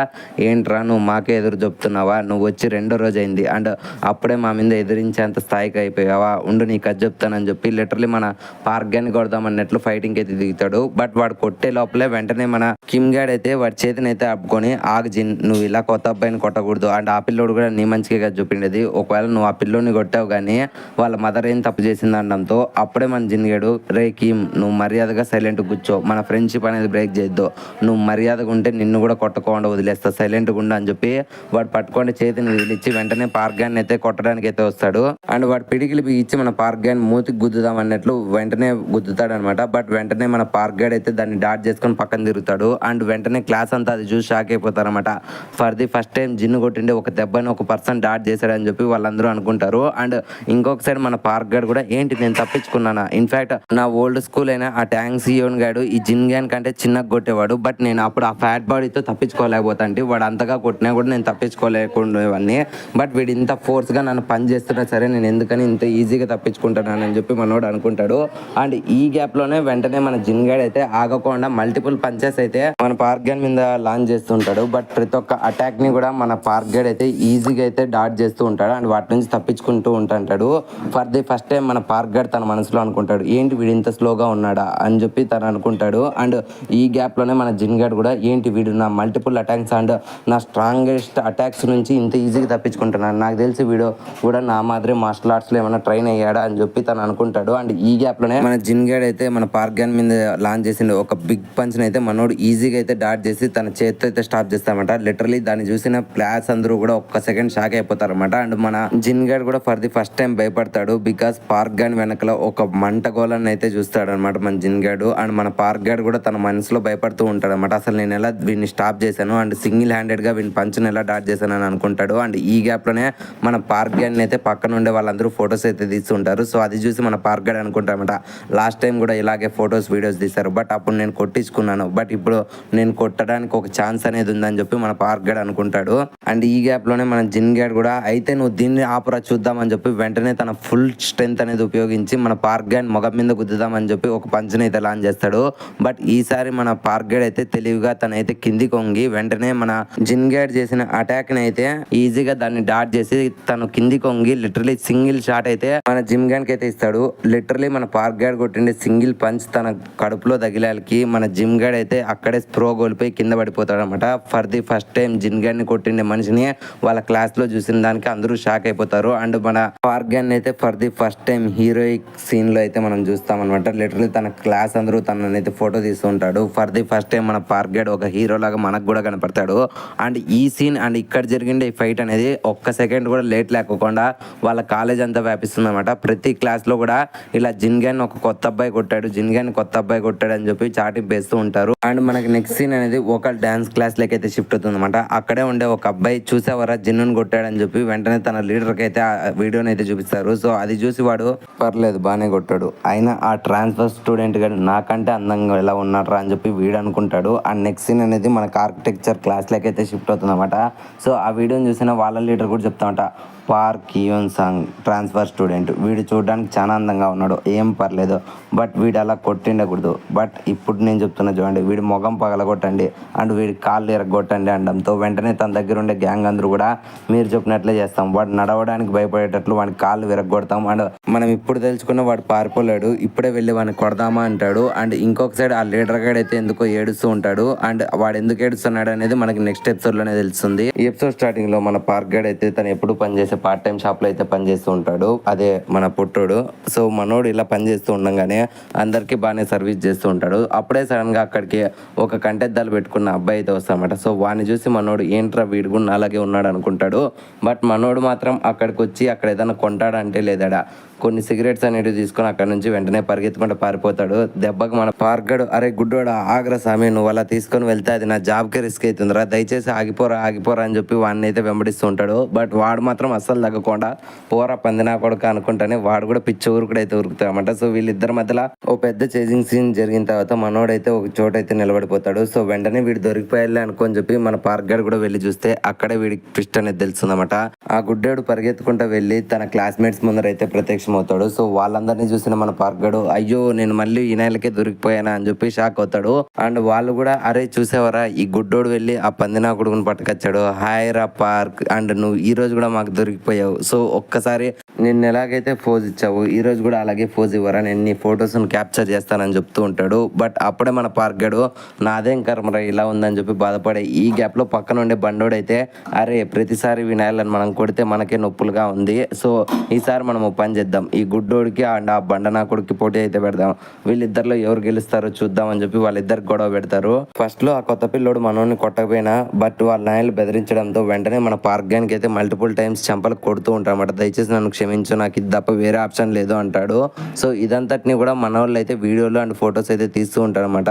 ఏంట్రా నువ్వు మాకే ఎదురు చెప్తున్నావా, నువ్వు వచ్చి 2వ రోజు అయింది అండ్ అప్పుడే మా మీద ఎదిరించేంత స్థాయికి అయిపోయావా, ఉండు నీకు అది చెప్తానని చెప్పి లిటరలీ మన పార్క్ గ్యాన్ కొడదామన్నట్లు ఫైటింగ్ అయితే దిగుతాడు. బట్ వాడు కొట్టే లోపలే వెంటనే మన కిమ్ గాడ్ అయితే వాడి చేతిని అయితే ఆపుకొని, ఆగు జిన్, నువ్వు ఇలా కొత్త అబ్బాయిని కొట్టకూడదు అండ్ ఆ పిల్లోడు కూడా నీ మంచిగా కదా చూపిండేది, ఒకవేళ నువ్వు ఆ పిల్లోని కొట్టావు కానీ వాళ్ళ మదర్ ఏం తప్పు చేసింది అనడంతో అప్పుడే మన జిన్ గాడు, రే కిమ్ నువ్వు మర్యాదగా సైలెంట్గా కూర్చో, మన ఫ్రెండ్షిప్ అనేది బ్రేక్ చేయొద్దు, నువ్వు మర్యాదగా ఉంటే నిన్ను కూడా కొట్టకుండా వదిలేస్తా, సైలెంట్గా ఉండు అని చెప్పి వాడు పట్టుకొని చేతిని వదిలిచ్చి వెంటనే పార్క్ గ్యాన్ అయితే కొట్టడానికి అయితే వస్తాడు. అండ్ వాడు పిడికిలు బిగించి మన పార్క్ గ్యాన్ మూతికి గుద్దుదాం అన్నట్లు వెంటనే గుద్దుతాడు అనమాట. బట్ వెంటనే మన పార్క్ గైడ్ అయితే దాన్ని డాట్ చేసుకొని పక్కన తిరుగుతాడు. అండ్ వెంటనే క్లాస్ అంతా అది చూసి షాక్ అయిపోతారు అనమాట. ఫర్ ది ఫస్ట్ టైం జిన్ను కొట్టిండే ఒక దెబ్బని ఒక పర్సన్ డాట్ చేశాడని చెప్పి వాళ్ళందరూ అనుకుంటారు. అండ్ ఇంకొక సైడ్ మన పార్క్ గైడ్ కూడా ఏంటి నేను తప్పించుకున్నానా, ఇన్ఫాక్ట్ నా ఓల్డ్ స్కూల్ అయినా ఆ ట్యాంక్ సియోన్ గాడు ఈ జిన్ గ్యాన్ కంటే చిన్నగా కొట్టేవాడు, బట్ నేను అప్పుడు ఆ ఫ్యాట్ బాడీతో తప్పించుకోలేకపోతాంటి, వాడు అంతగా కొట్టినా కూడా నేను తప్పించుకోలేకుండేవాడిని. బట్ వీడు ఇంత ఫోర్స్గా నన్ను పని చేస్తున్నా సరే నేను ఎందుకని ఇంత ఈజీగా తప్పించుకుంటున్నానని చెప్పి మనోడు అనుకుంటాడు. అండ్ ఈ గ్యాప్లోనే వెంటనే మన జిన్ గైడ్ అయితే ఆగకుండా మల్టిపుల్ పంచెస్ అయితే మన పార్క్ గైడ్ మీద లాంచ్ చేస్తుంటాడు. బట్ ప్రతి ఒక్క అటాక్ ని కూడా మన పార్క్ గైడ్ అయితే ఈజీగా అయితే డాట్ చేస్తూ ఉంటాడు అండ్ వాటి నుంచి తప్పించుకుంటూ ఉంటాడు. ఫర్ ది ఫస్ట్ టైం మన పార్క్ గైడ్ తన మనసులో అనుకుంటాడు, ఏంటి వీడు ఇంత స్లోగా ఉన్నాడా అని చెప్పి తను అనుకుంటాడు. అండ్ ఈ గ్యాప్ లోనే మన జిన్ గైడ్ కూడా ఏంటి వీడు నా మల్టిపుల్ అటాక్స్ అండ్ నా స్ట్రాంగెస్ట్ అటాక్స్ నుంచి ఇంత ఈజీగా తప్పించుకుంటున్నాడు, నాకు తెలిసి వీడు కూడా నా మాదిరి మార్షల్ ఆర్ట్స్ లో ఏమైనా ట్రైన్ అయ్యాడా అని చెప్పి తను అనుకుంటాడు. అండ్ ఈ గ్యాప్ లోనే మన జిన్ గైడ్ అయితే మన పార్క్ గైడ్ మీద లాంచ్ చేసిండు ఒక బిగ్ పంచ్ అయితే మనోడు ఈజీగా అయితే డాట్ చేసి తన చేతితో అయితే స్టాప్ చేస్తారన్నమాట. లిటరలీ దాన్ని చూసిన ప్లేయర్స్ అందరూ కూడా ఒక్క సెకండ్ షాక్ అయిపోతారన్నమాట. అండ్ మన జిన్ గైడ్ కూడా ఫర్ ది ఫస్ట్ టైం భయపడతాడు, బికాస్ పార్క్ గైడ్ వెనకల ఒక మంట గోళాన్ని అయితే చూస్తాడు అనమాట మన జిన్ గైడ్. అండ్ మన పార్క్ గైడ్ కూడా తన మనసులో భయపడుతూ ఉంటాడు అనమాట, అసలు నేను ఎలా వీడిని స్టాప్ చేశాను అండ్ సింగిల్ హ్యాండెడ్ గా వీని పంచ్ని ఎలా డాట్ చేశాను అని అనుకుంటాడు. అండ్ ఈ గ్యాప్ లోనే మన పార్క్ గైడ్ అయితే పక్కన ఉండే వాళ్ళందరూ ఫొటోస్ అయితే తీస్తుంటారు. సో అది చూసి మన పార్క్ గైడ్ అనుకుంటారన్నమాట, లాస్ట్ టైం కూడా ఇలాగే ఫొటోస్ వీడియోస్ తీశారు, బట్ అప్పుడు నేను కొట్టించుకున్నాను, బట్ ఇప్పుడు నేను కొట్టడానికి ఒక ఛాన్స్ అనేది ఉందని చెప్పి మన పార్క్ గైడ్ అనుకుంటాడు. అండ్ ఈ గ్యాప్ లోనే మన జిన్ గైడ్ కూడా అయితే నువ్వు దీన్ని ఆపరా చూద్దామని చెప్పి వెంటనే తన ఫుల్ స్ట్రెంత్ అనేది ఉపయోగించి మన పార్క్ గైడ్ మొగం మీద గుద్దుదామని చెప్పి ఒక పంచ్ని అయితే లాంచ్ చేస్తాడు. బట్ ఈసారి మన పార్క్ గైడ్ అయితే తెలివిగా తనైతే కింది కొంగి వెంటనే మన జిన్ గైడ్ చేసిన అటాక్ ని అయితే ఈజీగా దాన్ని డాట్ చేసి తను కింది కొంగి లిటరలీ సింగిల్ షాట్ అయితే మన జిమ్ గైడ్ కి అయితే ఇస్తాడు. లిటరలీ మన పార్క్ గైడ్ కొట్టిండే సింగిల్ పంచ్ తన కడుపులో తగిలాలకి మన జిమ్ గైడ్ అయితే అక్కడే స్ప్రో కోల్పోయి కింద పడిపోతాడు అనమాట. For the first time Jin guide ని కొట్టిండే మనిషిని వాళ్ళ క్లాస్ లో చూసిన దానికి అందరూ షాక్ అయిపోతారు. అండ్ మన పార్క్ గైడ్ అయితే for the first time heroic scene లో అయితే మనం చూస్తాం అనమాట. లిటరలీ తన క్లాస్ అందరూ తననైతే ఫోటో తీస్తూ ఉంటాడు. ఫర్ ది ఫస్ట్ టైం మన పార్క్ గైడ్ ఒక హీరో లాగా మనకు కూడా కనపడతాడు. అండ్ ఈ సీన్ అండ్ ఇక్కడ జరిగిండే ఈ ఫైట్ అనేది ఒక్క సెకండ్ కూడా లేట్ లేకుండా వాళ్ళ కాలేజ్ అంతా వ్యాపిస్తుంది అనమాట. ప్రతి క్లాస్ లో కూడా ఇలా జిన్ గ్యాన్ ఒక కొత్త అబ్బాయి కొట్టాడు, జిన్ గ్యాన్ కొత్త అబ్బాయి కొట్టాడు అని చెప్పి చాటింపు వేస్తూ ఉంటారు. అండ్ మనకి నెక్స్ట్ సీన్ అనేది ఒక డాన్స్ క్లాస్ లకి అయితే షిఫ్ట్ అవుతుంది అనమాట. అక్కడే ఉండే ఒక అబ్బాయి చూసేవారా జిన్నుని కొట్టాడని చెప్పి వెంటనే తన లీడర్ కి అయితే ఆ వీడియోని అయితే చూపిస్తారు. సో అది చూసి వాడు పర్లేదు బాగానే కొట్టాడు, అయినా ఆ ట్రాన్స్ఫర్ స్టూడెంట్ గారు నాకంటే అందంగా ఎలా ఉన్నారా అని చెప్పి వీడు అనుకుంటాడు. అండ్ నెక్స్ట్ సీన్ అనేది మనకు ఆర్కిటెక్చర్ క్లాస్ లకి అయితే షిఫ్ట్ అవుతుంది అనమాట. సో ఆ వీడియోని చూసిన వాళ్ళ లీడర్ కూడా చెప్తా ఉంటా, పార్క్ యూన్ సాంగ్ ట్రాన్స్ఫర్ స్టూడెంట్. వీడు చూడడానికి చాలా అందంగా ఉన్నాడు, ఏం పర్లేదు. బట్ వీడు అలా కొట్టిండకూడదు. బట్ ఇప్పుడు నేను చెప్తున్నా చూడండి, వీడి ముఖం పగలగొట్టండి అండ్ వీడి కాళ్ళు ఎరగొట్టండి అనడంతో వెంటనే తన దగ్గర ఉండే గ్యాంగ్ అందరూ కూడా మీరు చెప్పినట్లే చేస్తాం. వాడు నడవడానికి భయపడేటట్లు వాడి కాళ్ళు విరగొడతాం. అండ్ మనం ఇప్పుడు తెలుసుకున్న వాడు పారిపోలేడు, ఇప్పుడే వెళ్ళి వాడిని కొడదామా అంటాడు. అండ్ ఇంకొక సైడ్ ఆ లీడర్ గైడ్ అయితే ఎందుకో ఏడుస్తూ ఉంటాడు. అండ్ వాడు ఎందుకు ఏడుస్తున్నాడు అనేది మనకి నెక్స్ట్ ఎపిసోడ్లోనే తెలుస్తుంది. ఈ ఎపిసోడ్ స్టార్టింగ్లో మన పార్క్ గైడ్ అయితే తను ఎప్పుడు పనిచేసే పార్ట్ టైం షాప్లో అయితే పనిచేస్తూ ఉంటాడు, అదే మన పుట్టోడు. సో మనోడు ఇలా పనిచేస్తూ ఉండగానే అందరికీ బాగానే సర్వీస్ చేస్తూ ఉంటాడు. అప్పుడే సడన్గా అక్కడికి ఒక కంటెద్దాలు పెట్టుకున్న అబ్బాయి అయితే వస్తామట. సో వాడిని చూసి మనోడు ఏంట్రా వీడు కూడా అలాగే ఉన్నాడు అనుకుంటాడు. బట్ మనోడు మాత్రం అక్కడికి వచ్చి అక్కడ ఏదైనా కొంటాడంటే లేదాడా కొన్ని సిగరెట్స్ అనేవి తీసుకొని అక్కడ నుంచి వెంటనే పరిగెత్తుకుంటూ పారిపోతాడు. దెబ్బకి మన పార్గడు అరే గుడ్డోడా ఆగ్రా సామి, నువ్వు అలా తీసుకొని వెళ్తే అది నా జాబ్కే రిస్క్ అవుతుందిరా, దయచేసి ఆగిపోరా అని చెప్పి వాడిని అయితే వెంబడిస్తూ ఉంటాడు. బట్ వాడు మాత్రం అస్సలు తగ్గకుండా పోరా పందినా కొడుక అనుకుంటానే వాడు కూడా పిచ్చి ఊరుకుడు అయితే ఉరుకుతామట. సో వీళ్ళిద్దరి మధ్యలో ఓ పెద్ద చేజింగ్ సీన్ జరిగిన తర్వాత మనోడైతే ఒక చోట అయితే నిలబడిపోతాడు. సో వెంటనే వీడు దొరికిపోయాలి అనుకొని చెప్పి మన పార్గడు కూడా వెళ్ళి చూస్తే అక్కడే వీడికి ట్విస్ట్ అనేది తెలుస్తుందన్నమాట. ఆ గుడ్డోడు పరిగెత్తుకుంటూ వెళ్ళి తన క్లాస్మేట్స్ ముందర అయితే అవుతాడు. సో వాళ్ళందరినీ చూసిన మన పార్గడు అయ్యో నేను మళ్ళీ ఈ నెలకే దొరికిపోయానా అని చెప్పి షాక్ అవుతాడు. అండ్ వాళ్ళు కూడా అరే చూసేవారా ఈ గుడ్డోడు వెళ్ళి ఆ పందినా కొడుకుని పట్టుకొచ్చాడు, హాయ్ రా పార్క్, అండ్ నువ్వు ఈ రోజు కూడా మాకు దొరికిపోయావు. సో ఒక్కసారి నిన్ను ఎలాగైతే ఫోజ్ ఇచ్చావు ఈ రోజు కూడా అలాగే ఫోజ్ ఇవ్వరా, నేను నీ ఫొటోస్ క్యాప్చర్ చేస్తానని చెప్తూ ఉంటాడు. బట్ అప్పుడే మన పార్గడు నాదేం కర్మరా ఇలా ఉందని చెప్పి బాధపడే ఈ గ్యాప్ లో పక్కన ఉండే బండోడైతే అరే ప్రతిసారి వినాయాలని మనం కొడితే మనకే నొప్పులుగా ఉంది, సో ఈసారి మనం పని చేద్దాం, ఈ గుడ్డోడికి అండ్ ఆ బండనాకుడికి పోటీ అయితే పెడదాం, వీళ్ళిద్దరిలో ఎవరు గెలుస్తారో చూద్దాం అని చెప్పి వాళ్ళిద్దరు గొడవ పెడతారు. ఫస్ట్ లో ఆ కొత్త పిల్లోడు మనోని కొట్టకపోయినా బట్ వాళ్ళ నాయలు బెదిరించడంతో వెంటనే మన పార్గానికి అయితే మల్టిపుల్ టైమ్స్ చెంపలు కొడుతూ ఉంటారన్నమాట. దయచేసి నన్ను క్షమించు, నాకు ఇది తప్ప వేరే ఆప్షన్ లేదు అంటాడు. సో ఇదంతటిని కూడా మన వాళ్ళు అయితే వీడియోలు అండ్ ఫొటోస్ అయితే తీస్తూ ఉంటారన్నమాట.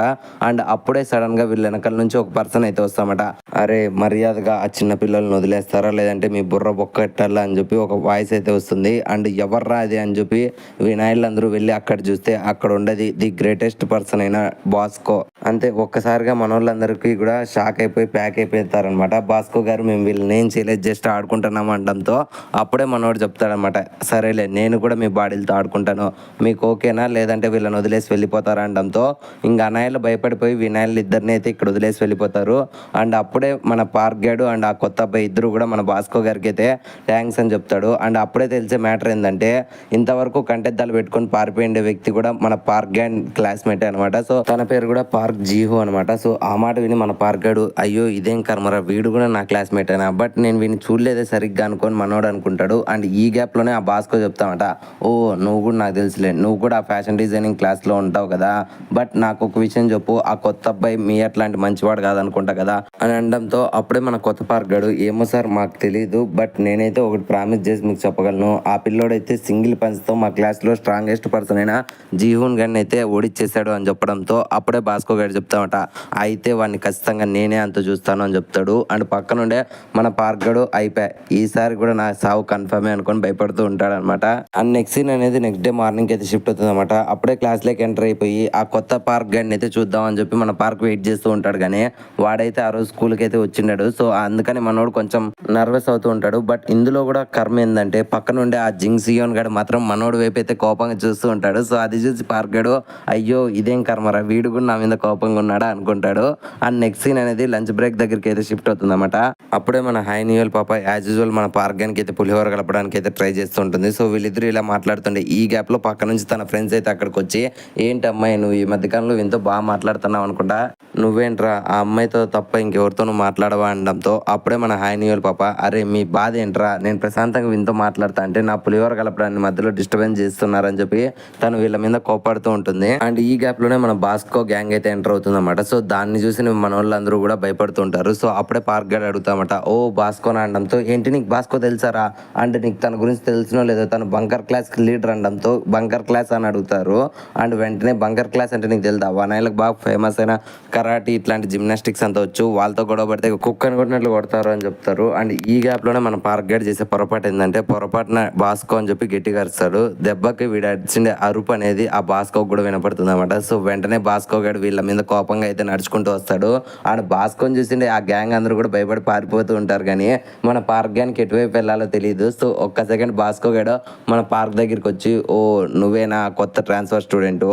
అండ్ అప్పుడే సడన్ గా వీళ్ళ వెనకాల నుంచి ఒక పర్సన్ అయితే వస్తామట. అరే మర్యాదగా ఆ చిన్న పిల్లల్ని వదిలేస్తారా లేదంటే మీ బుర్ర బొక్కట్టాలా అని చెప్పి ఒక వాయిస్ అయితే వస్తుంది. అండ్ ఎవర్రా అది అని చెప్పి వినాయకులందరూ వెళ్ళి అక్కడ చూస్తే అక్కడ ఉండేది ది గ్రేటెస్ట్ పర్సన్ అయిన బాస్కో. అంతే ఒక్కసారిగా మన వాళ్ళందరికీ కూడా షాక్ అయిపోయి ప్యాక్ అయిపోతారనమాట. బాస్కో గారు మేము వీళ్ళని ఏం చేయలేదు జస్ట్ ఆడుకుంటున్నాము అనడంతో అప్పుడే మనోడు చెప్తాడనమాట, సరేలే నేను కూడా మీ బాడీలతో ఆడుకుంటాను, మీకు ఓకేనా లేదంటే వీళ్ళని వదిలేసి వెళ్ళిపోతారా అనడంతో ఇంకా అనాయలు భయపడిపోయి వినాయకులు ఇద్దరిని అయితే ఇక్కడ వదిలేసి వెళ్ళిపోతారు. అండ్ అప్పుడే మన పార్క్ గాడు అండ్ ఆ కొత్త అబ్బాయి ఇద్దరు కూడా మన బాస్కో గారికి అయితే థ్యాంక్స్ అని చెప్తాడు. అండ్ అప్పుడే తెలిసే మ్యాటర్ ఏంటంటే ఇంతవరకు కంటెద్దాలు పెట్టుకొని పారిపోయిండే వ్యక్తి కూడా మన పార్క్ గ్యాంగ్ క్లాస్మేట్ అనమాట. సో తన పేరు కూడా పార్క్ జీహో అనమాట. సో ఆ మాట విని మన పార్క్ గాడు అయ్యో ఇదేం కర్మరా వీడు కూడా నా క్లాస్మేట్ అయినా, బట్ నేను వీడిని చూడలేదే సరిగ్గా అనుకొని మనోడు అనుకుంటాడు. అండ్ ఈ గ్యాప్ లోనే ఆ బాస్కో చెప్తామట, ఓ నువ్వు కూడా నాకు తెలుసులే, నువ్వు కూడా ఆ ఫ్యాషన్ డిజైనింగ్ క్లాస్ లో ఉంటావు కదా, బట్ నాకు ఒక విషయం చెప్పు, ఆ కొత్త అబ్బాయి మీ అట్లాంటి మంచివాడు కాదనుకుంటా కదా అని అనడంతో అప్పుడే మన కొత్త పార్క్ గాడు ఏమో సార్ మాకు తెలియదు, బట్ నేనైతే ఒకటి ప్రామిస్ చేసి మీకు చెప్పగలను, ఆ పిల్లోడైతే సింగిల్ పంచ్తో మా క్లాస్లో స్ట్రాంగెస్ట్ పర్సన్ అయినా జీహూన్ గారిని అయితే ఓడిచ్చేసాడు అని చెప్పడంతో అప్పుడే బాస్కో గారు చెప్తామట, అయితే వాడిని ఖచ్చితంగా నేనే అంత చూస్తాను అని చెప్తాడు. అండ్ పక్కనుండే మన పార్క్ గడు అయిపోయా ఈసారి కూడా నా సావు కన్ఫర్మే అనుకొని భయపడుతూ ఉంటాడు అనమాట. అండ్ నెక్స్ట్ సీన్ అనేది నెక్స్ట్ డే మార్నింగ్ అయితే షిఫ్ట్ అవుతుంది అనమాట. అప్పుడే క్లాస్లోకి ఎంటర్ అయిపోయి ఆ కొత్త పార్క్ గడిని అయితే చూద్దాం అని చెప్పి మన పార్క్ వెయిట్ చేస్తూ ఉంటాడు. కానీ వాడైతే ఆ రోజు స్కూల్కి అయితే వచ్చిండాడు. సో అందుకని మనోడు కొంచెం నర్వస్ అవుతూ ఉంటాడు. బట్ ఇందులో కూడా కర్మ ఏంటంటే పక్కనుండే ఆ జింగ్ సియోన్ గడు మాత్రం మనోడు వైపు అయితే కోపంగా చూస్తూ ఉంటాడు. సో అది చూసి పార్క్ గడు అయ్యో ఇదేం కర్మరా వీడు కూడా నా మీద కోపంగా ఉన్నాడా అనుకుంటాడు. అండ్ నెక్స్ట్ సీన్ అనేది లంచ్ బ్రేక్ దగ్గరికి అయితే షిఫ్ట్ అవుతుంది అనమాట. అప్పుడే మన హై న్యూయల్ పాప యాజ్ యూజువల్ మన పార్క్ గానికి అయితే పులిహోర కలపడానికి అయితే ట్రై చేస్తూ ఉంటుంది. సో వీళ్ళిద్దరు ఇలా మాట్లాడుతుండే ఈ గ్యాప్ లో పక్క నుంచి తన ఫ్రెండ్స్ అయితే అక్కడికి వచ్చి ఏంటి అమ్మాయి నువ్వు ఈ మధ్యకాలంలో ఎంతో బాగా మాట్లాడుతున్నావు అనుకుంటా, నువ్వేంట్రా ఆ అమ్మాయితో తప్ప ఇంకెవరితో నువ్వు మాట్లాడవా అనడంతో అప్పుడే మన హై న్యూయల్ పాప అరే మీ బాధ ఏంట్రా, నేను ప్రశాంతంగా వింతో మాట్లాడతా అంటే నా పులిహోర కలపడాన్ని మధ్యలో డిస్టర్బెన్స్ చేస్తున్నారని చెప్పి తను వీళ్ళ మీద కోపడుతూ ఉంటుంది. అండ్ ఈ గ్యాప్ లోనే మన బాస్కో గ్యాంగ్ అయితే ఎంటర్ అవుతుంది అనమాట. సో దాన్ని చూసి మన వాళ్ళందరూ కూడా భయపడుతుంటారు. సో అప్పుడే పార్క్ గారు అడుగుతామట, ఓ బాస్కో అనడంతో ఏంటి నీకు బాస్కో తెలుసారా అంటే నీకు తన గురించి తెలిసినో లేదో తను బంకర్ క్లాస్ లీడర్ అనడంతో బంకర్ క్లాస్ అని అడుగుతారు. అండ్ వెంటనే బంకర్ క్లాస్ అంటే నీకు తెలుదా వనాయిలకు బాగా ఫేమస్ అయిన కరాటీ ఇట్లాంటి జిమ్నాస్టిక్స్ అంతా వచ్చు, వాళ్ళతో గొడవ పడితే కుక్కని కొట్టినట్లు కొడతారు అని చెప్తారు. అండ్ ఈ గ్యాప్ లోనే మన పార్క్ గైడ్ చేసే పొరపాటు ఏంటంటే పొరపాటున బాస్కో అని చెప్పి గట్టిగా అరుస్తాడు. దెబ్బకి వీడు అరిచిండే అరుపు అనేది ఆ బాస్కో కూడా వినపడుతుంది అనమాట. సో వెంటనే బాస్కో గైడ్ వీళ్ళ మీద కోపంగా అయితే నడుచుకుంటూ వస్తాడు. ఆడ బాస్కోని చూసిండే ఆ గ్యాంగ్ అందరూ కూడా భయపడి పారిపోతూ ఉంటారు. కానీ మన పార్క్ గ్యాంగ్ ఎటువైపు వెళ్ళాలో తెలియదు. సో ఒక్క సెకండ్ బాస్కో గైడ్ మన పార్క్ దగ్గరికి వచ్చి, ఓ నువ్వేనా కొత్త ట్రాన్స్ఫర్ స్టూడెంట్,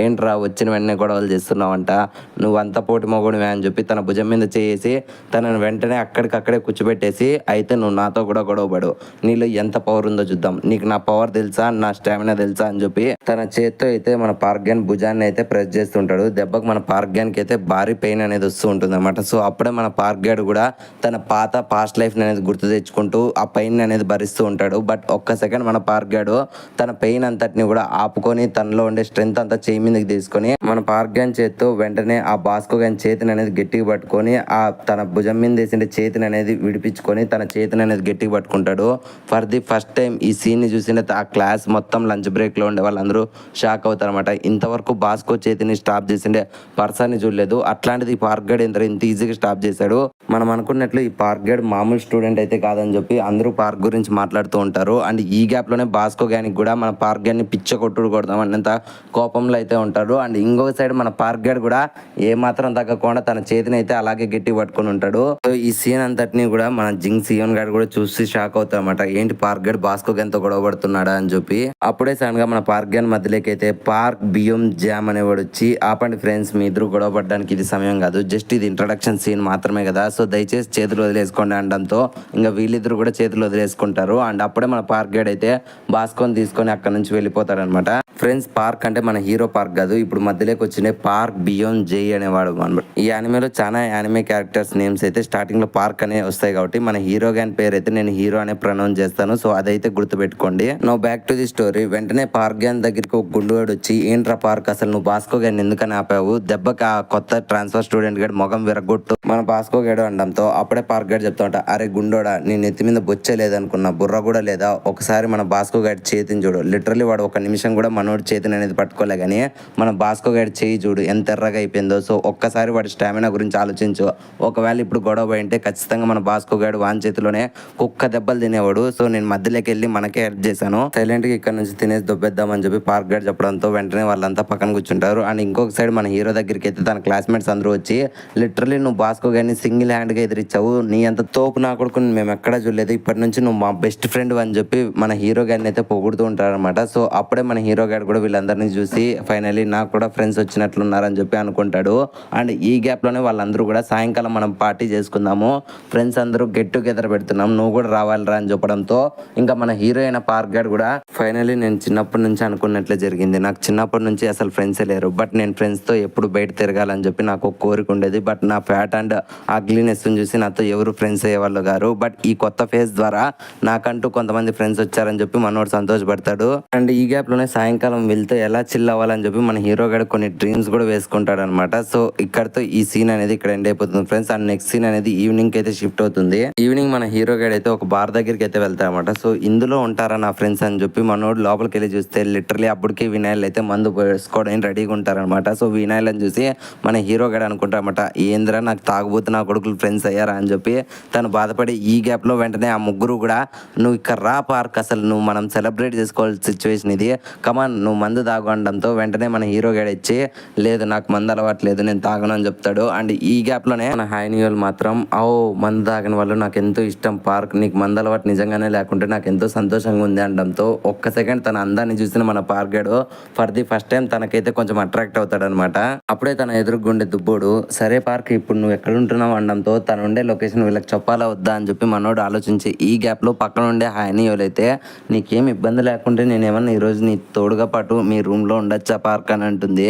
ఏంట్రా వచ్చిన వెంటనే గొడవలు చేస్తున్నావంట, నువ్వు అంత పోటీ మొగుడివే అని చెప్పి తన భుజం మీద చేసి తనను వెంటనే అక్కడికక్కడే కూర్చోబెట్టేసి, అయితే నువ్వు నాతో కూడా గొడవపడు, నీలో ఎంత పవర్ ఉందో చూద్దాం, నీకు నా పవర్ తెలుసా, నా స్టామినా తెలుసా అని చెప్పి తన చేత్తో అయితే మన పార్క్ గ్యాన్ భుజాన్ని అయితే ప్రెస్ చేస్తుంటాడు. దెబ్బకు మన పార్క్ గ్యాన్కి అయితే భారీ పెయిన్ అనేది వస్తూ ఉంటుంది అనమాట. సో అప్పుడే మన పార్క్ గైడ్ కూడా తన పాస్ట్ లైఫ్ అనేది గుర్తు తెచ్చుకుంటూ ఆ పెయిన్ అనేది భరిస్తూ ఉంటాడు. బట్ ఒక్క సెకండ్ మన పార్క్ గైడ్ తన పెయిన్ అంతటిని కూడా ఆపుకొని తనలో ఉండే స్ట్రెంత్ అంతా చేయి మీదకి తీసుకొని మన పార్క్ గ్యాన్ చేత్తో వెంటనే ఆ బాస్కో గ్యాన్ చేతిని అనేది గట్టిగా పట్టుకొని ఆ తన భుజం మీద వేసిన చేతిని అనేది విడిపించుకొని తన చేతిని అనేది గట్టిగా పట్టుకుంటాడు. ఫర్ ది ఫస్ట్ టైం ఈ సీన్ ని చూసిన ఆ క్లాస్ మొత్తం లంచ్ బ్రేక్ లో ఉండే వాళ్ళందరూ షాక్ అవుతారు అనమాట. ఇంతవరకు బాస్కో చేతిని స్టాప్ చేసిండే పర్సన్ ని చూడలేదు, అట్లాంటిది ఈ పార్క్ గైడ్ ఇంత ఈజీగా స్టాప్ చేశాడు. మనం అనుకున్నట్లు ఈ పార్క్ గైడ్ మామూలు స్టూడెంట్ అయితే కాదని చెప్పి అందరూ పార్క్ గురించి మాట్లాడుతూ ఉంటారు. అండ్ ఈ గ్యాప్ లోనే బాస్కో గ్యానికి కూడా మన పార్క్ గైడ్ ని పిచ్చ కొట్టుడు కొడదాం అన్నంత కోపంలో అయితే ఉంటారు. అండ్ ఇంకొక సైడ్ మన పార్క్ గైడ్ కూడా ఏ మాత్రం తగ్గకుండా తన చేతిని అయితే అలాగే గట్టి పట్టుకొని ఉంటాడు. సో ఈ సీన్ అంతటిని కూడా మన జింగ్ సియోన్ గారు కూడా చూసి షాక్ అవుతారు అనమాట. ఏంటి పార్క్ గైడ్ బాస్కో గ్యాన్ తో గొడవ పడుతున్నాడా అని చెప్పి. అప్పుడే సడన్ గా మన పార్క్ గ్యాన్ మధ్యలోకి అయితే పార్క్ బియ్యం జామ్ అనేవాడు వచ్చి, ఆపండి ఫ్రెండ్స్, మీ ఇద్దరు గొడవ పడడానికి ఇది సమయం కాదు, జస్ట్ ఇది ఇంట్రడక్షన్ సీన్ మాత్రమే కదా, సో దయచేసి చేతులు వదిలేసుకోండి అనడంతో ఇంకా వీళ్ళిద్దరు కూడా చేతులు వదిలేసుకుంటారు. అండ్ అప్పుడే మన పార్క్ గైడ్ అయితే బాస్కోని తీసుకొని అక్కడ నుంచి వెళ్ళిపోతాడు అనమాట. ఫ్రెండ్స్ పార్క్ అంటే మన హీరో పార్క్ కాదు, ఇప్పుడు మధ్యలోకి వచ్చిన పార్క్ బియోన్ జై అనేవాడు అనమాట. ఈ యానిమేలో చాలా యానిమే క్యారెక్టర్స్ నేమ్స్ అయితే స్టార్టింగ్ లో పార్క్ అనే వస్తాయి కాబట్టి మన హీరో గాని పేరు అయితే నేను హీరో అనే ప్రొనౌన్స్ చేస్తాను. సో అదైతే గుర్తుపెట్టుకోండి. No back to the story. వెంటనే పార్క్ గ్యాన్ దగ్గరికి ఒక గుండువాడు వచ్చి, ఏంట్రా పార్క్ అసలు నువ్వు బాస్కో గ్యాన్ ఎందుకని ఆపావు, దెబ్బకి ఆ కొత్త ట్రాన్స్ఫర్ స్టూడెంట్ గడు మొగం విరగొట్టు మన బాస్కో గడు అనడంతో అప్పుడే పార్క్ గడు చెప్తా ఉంటా, అరే గుండోడా నీ నెత్తి మీద బొచ్చే లేదనుకున్నా, బుర్ర కూడా లేదా, ఒకసారి మన బాస్కో గడి చేతిని చూడు, లిటరలీ వాడు ఒక నిమిషం కూడా మనోడి చేతిని అనేది పట్టుకోలే, కానీ మన బాస్కో గడి చేయి చూడు ఎంత ఎర్రగా అయిపోయిందో. సో ఒక్కసారి వాడి స్టామినా గురించి ఆలోచించు. ఒకవేళ ఇప్పుడు గొడవ పోయింటే ఖచ్చితంగా మన బాస్కో గడు వాన్ చేతిలోనే కుక్క దెబ్బలు తినేవాడు. సో నేను మధ్యలోకి వెళ్ళి మనకే హెల్ప్ చేశాను, సైలెంట్ గా ఇక్కడ నుంచి తినేసి దొబ్బేద్దామని చెప్పి పార్క్ గైడ్ చెప్పడంతో వెంటనే వాళ్ళంతా పక్కన కూర్చుంటారు. అండ్ ఇంకొక సైడ్ మన హీరో దగ్గరికి అయితే తన క్లాస్మేట్స్ అందరూ వచ్చి, లిటరలీ నువ్వు బాస్కో గారిని సింగిల్ హ్యాండ్ గా ఎదిరించావు, నీ అంత తోపు నా కొడుకు మేము ఎక్కడా చూడలేదు, ఇప్పటి నుంచి నువ్వు మా బెస్ట్ ఫ్రెండ్ అని చెప్పి మన హీరో గారిని అయితే పొగుడుతూ ఉంటారు అనమాట. సో అప్పుడే మన హీరో గారు కూడా వీళ్ళందరినీ చూసి ఫైనలీ నాకు కూడా ఫ్రెండ్స్ వచ్చినట్లున్నారని చెప్పి అనుకుంటాడు. అండ్ ఈ గ్యాప్ లోనే వాళ్ళందరూ కూడా సాయంకాలం మనం పార్టీ చేసుకుందాము, ఫ్రెండ్స్ అందరూ గెట్ టుగెదర్ పెడుతున్నాం, నువ్వు కూడా రావాలిరా అని చెప్పడంతో ఇంకా మన హీరో అయిన పార్క్ గారు కూడా ఫైనలీ నేను చిన్నప్పటి నుంచి అనుకున్నట్లే జరిగింది, నాకు చిన్నప్పటి నుంచి అసలు ఫ్రెండ్సే లేరు, బట్ నేను ఫ్రెండ్స్తో ఎప్పుడు బయట తిరగాలని చెప్పి నాకు ఒక కోరిక ఉండేది, బట్ నా ఫ్యాట్ అండ్ అగ్లీనెస్ చూసి నాతో ఎవరు ఫ్రెండ్స్ అయ్యేవాళ్ళు గారు, బట్ ఈ కొత్త ఫేజ్ ద్వారా నాకంటూ కొంతమంది ఫ్రెండ్స్ వచ్చారని చెప్పి మనోడు సంతోషపడతాడు. అండ్ ఈ గ్యాప్ లోనే సాయంకాలం వెళ్తే ఎలా చిల్ అవ్వాలని చెప్పి మన హీరో గారు కొన్ని డ్రీమ్స్ కూడా వేసుకుంటాడు అనమాట. సో ఇక్కడతో ఈ సీన్ అనేది ఇక్కడ ఎండ్ అయిపోతుంది ఫ్రెండ్స్. అండ్ నెక్స్ట్ సీన్ అనేది ఈవినింగ్ అయితే షిఫ్ట్ అవుతుంది. ఈవినింగ్ మన హీరో గారు అయితే ఒక బార్ దగ్గరికి అయితే వెళ్తారు అనమాట. సో ఇందులో ఉంటారా నా ఫ్రెండ్స్ అని చెప్పి మనోడు లోపలికి వెళ్ళి చూస్తే లిటరలీ అప్పటికే వినాయల్ అయితే మందు వేసుకోవడానికి రెడీగా ఉంటారనమాట. సో వినాయల్ అని చూసి మన హీరో గారు అనుకుంటారన్నమాట, ఏంద్రా నాకు తాగుబోతు నా కొడుకులు ఫ్రెండ్స్ అయ్యారా అని చెప్పి తను బాధపడి ఈ గ్యాప్ లో వెంటనే ఆ ముగ్గురు కూడా, నువ్వు ఇక్కడ రా పార్క్, అసలు నువ్వు మనం సెలబ్రేట్ చేసుకోవాల్సిన సిచ్యువేషన్ ఇది, కమాన్ నువ్వు మందు తాగు అనడంతో వెంటనే మన హీరో గారు ఇచ్చి, లేదు నాకు మందు అలవాట్లేదు నేను తాగను అని చెప్తాడు. అండ్ ఈ గ్యాప్ లోనే మన హైనియోల్ మాత్రం, ఓ మందు తాగిన వాళ్ళు నాకు ఎంతో ఇష్టం పార్క్, నీకు మందు అలవాటు నిజంగానే లేకుంటే నాకు ఎంతో సంతోషంగా ఉంది అనడంతో ఒక్క సెకండ్ తన అందాన్ని చూసిన మన పార్క్ గాడు ఫర్ ది ఫస్ట్ టైం తనకైతే కొంచెం అట్రాక్ట్ అవుతాడు అనమాట. అప్పుడే తన ఎదురుగుండే దుబ్బోడు, సరే పార్క్ ఇప్పుడు నువ్వు ఎక్కడ ఉంటున్నావు అనడంతో తను ఉండే లొకేషన్ వీళ్ళకి చెప్పాలా వద్దా అని చెప్పి మనోడు ఆలోచించి ఈ గ్యాప్ లో పక్కన ఉండే హైనియోల్ అయితే, నీకేం ఇబ్బంది లేకుంటే నేనేమన్నా ఈరోజు నీ తోడుగా పాటు మీ రూమ్ లో ఉండొచ్చా పార్క్ అని అంటుంది.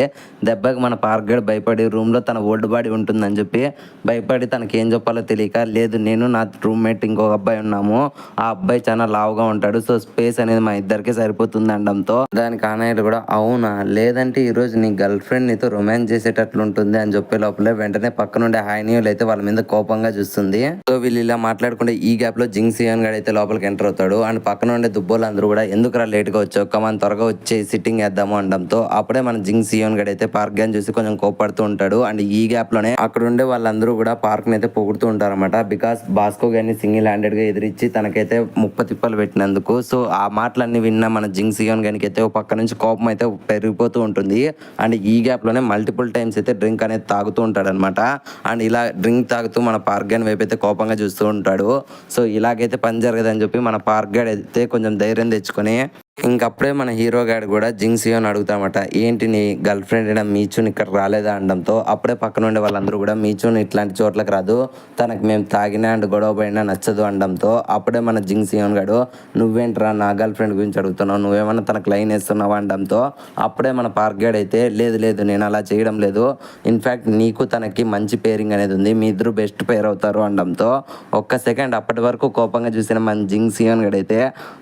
దెబ్బకి మన పార్క్ గడు భయపడి రూమ్ లో తన ఓల్డ్ బాడీ ఉంటుందని చెప్పి భయపడి తనకి ఏం చెప్పాలో తెలియక, లేదు నేను నా రూమ్మేట్ ఇంకొక అబ్బాయి ఉన్నాము, ఆ అబ్బాయి చాలా లావుగా ఉంటాడు, సో స్పేస్ అనేది మా ఇద్దరికి సరిపోతుంది అనడంతో దానికి ఆనయ్యలు కూడా, అవునా లేదంటే ఈరోజు నీ గర్ల్ ఫ్రెండ్ నీతో రొమాన్స్ చేసేటట్లు ఉంటుంది అని చెప్పే లోపలే వెంటనే పక్కనుండే హైనియోల్ అయితే వాళ్ళ మీద కోపంగా చూస్తుంది. సో వీళ్ళు ఇలా మాట్లాడుకుంటే ఈ గ్యాప్ లో జింగ్ సియాన్ గడు అయితే లోపలికి ఎంటర్ అవుతాడు. అండ్ పక్కన ఉండే దుబ్బోలు అందరూ కూడా, ఎందుకురా లేట్ గా వచ్చావు, కమాన్ త్వరగా వచ్చేసి సిట్టింగ్ వేద్దాము అనడంతో అప్పుడే మన జింగ్ సియోన్ గడ్ అయితే పార్క్ గాని చూసి కొంచెం కోపడుతూ ఉంటాడు. అండ్ ఈ గ్యాప్ లోనే అక్కడ ఉండే వాళ్ళందరూ కూడా పార్క్ ని అయితే పొగుడుతూ ఉంటారు అనమాట. బికాస్ బాస్కో గాని సింగిల్ హ్యాండెడ్ గా ఎదిరించి తనకైతే తిప్పలు పెట్టినందుకు. సో ఆ మాటలన్నీ విన్న మన జింగ్ సియోన్ గానికి అయితే ఒక పక్క నుంచి కోపం అయితే పెరిగిపోతూ ఉంటుంది. అండ్ ఈ గ్యాప్ లోనే మల్టిపుల్ టైమ్స్ అయితే డ్రింక్ అనేది తాగుతూ ఉంటాడు అనమాట. అండ్ ఇలా డ్రింక్ తాగుతూ మన పార్క్ గాని వైపు అయితే కోపంగా చూస్తూ ఉంటాడు. సో ఇలాగైతే పని జరగదని చెప్పి మన పార్క్ గాడ్ అయితే కొంచెం ధైర్యం తెచ్చుకొని ఇంకప్పుడే మన హీరో గాడు కూడా జింగ్ సియోన్ అడుగుతామట, ఏంటి నీ గర్ల్ ఫ్రెండ్ అయినా మీచున్ ఇక్కడ రాలేదా అనడంతో అప్పుడే పక్కన ఉండే వాళ్ళందరూ కూడా మీచున్ ఇట్లాంటి చోట్లకు రాదు, తనకు మేము తాగినా అండ్ గొడవ పడినా నచ్చదు అనడంతో అప్పుడే మన జింగ్ సియోన్ గాడు నువ్వేంట్రా నా గర్ల్ ఫ్రెండ్ గురించి అడుగుతున్నావు, నువ్వేమన్నా తనకు లైన్ వేస్తున్నావు అనడంతో అప్పుడే మన పార్క్ గాడ్ అయితే లేదు లేదు నేను అలా చేయడం లేదు, ఇన్ఫ్యాక్ట్ నీకు తనకి మంచి పేరింగ్ అనేది ఉంది, మీ ఇద్దరు బెస్ట్ పేర్ అవుతారు అనడంతో ఒక్క సెకండ్ అప్పటి వరకు కోపంగా చూసిన మన జింగ్ సియోన్ గాడు అయితే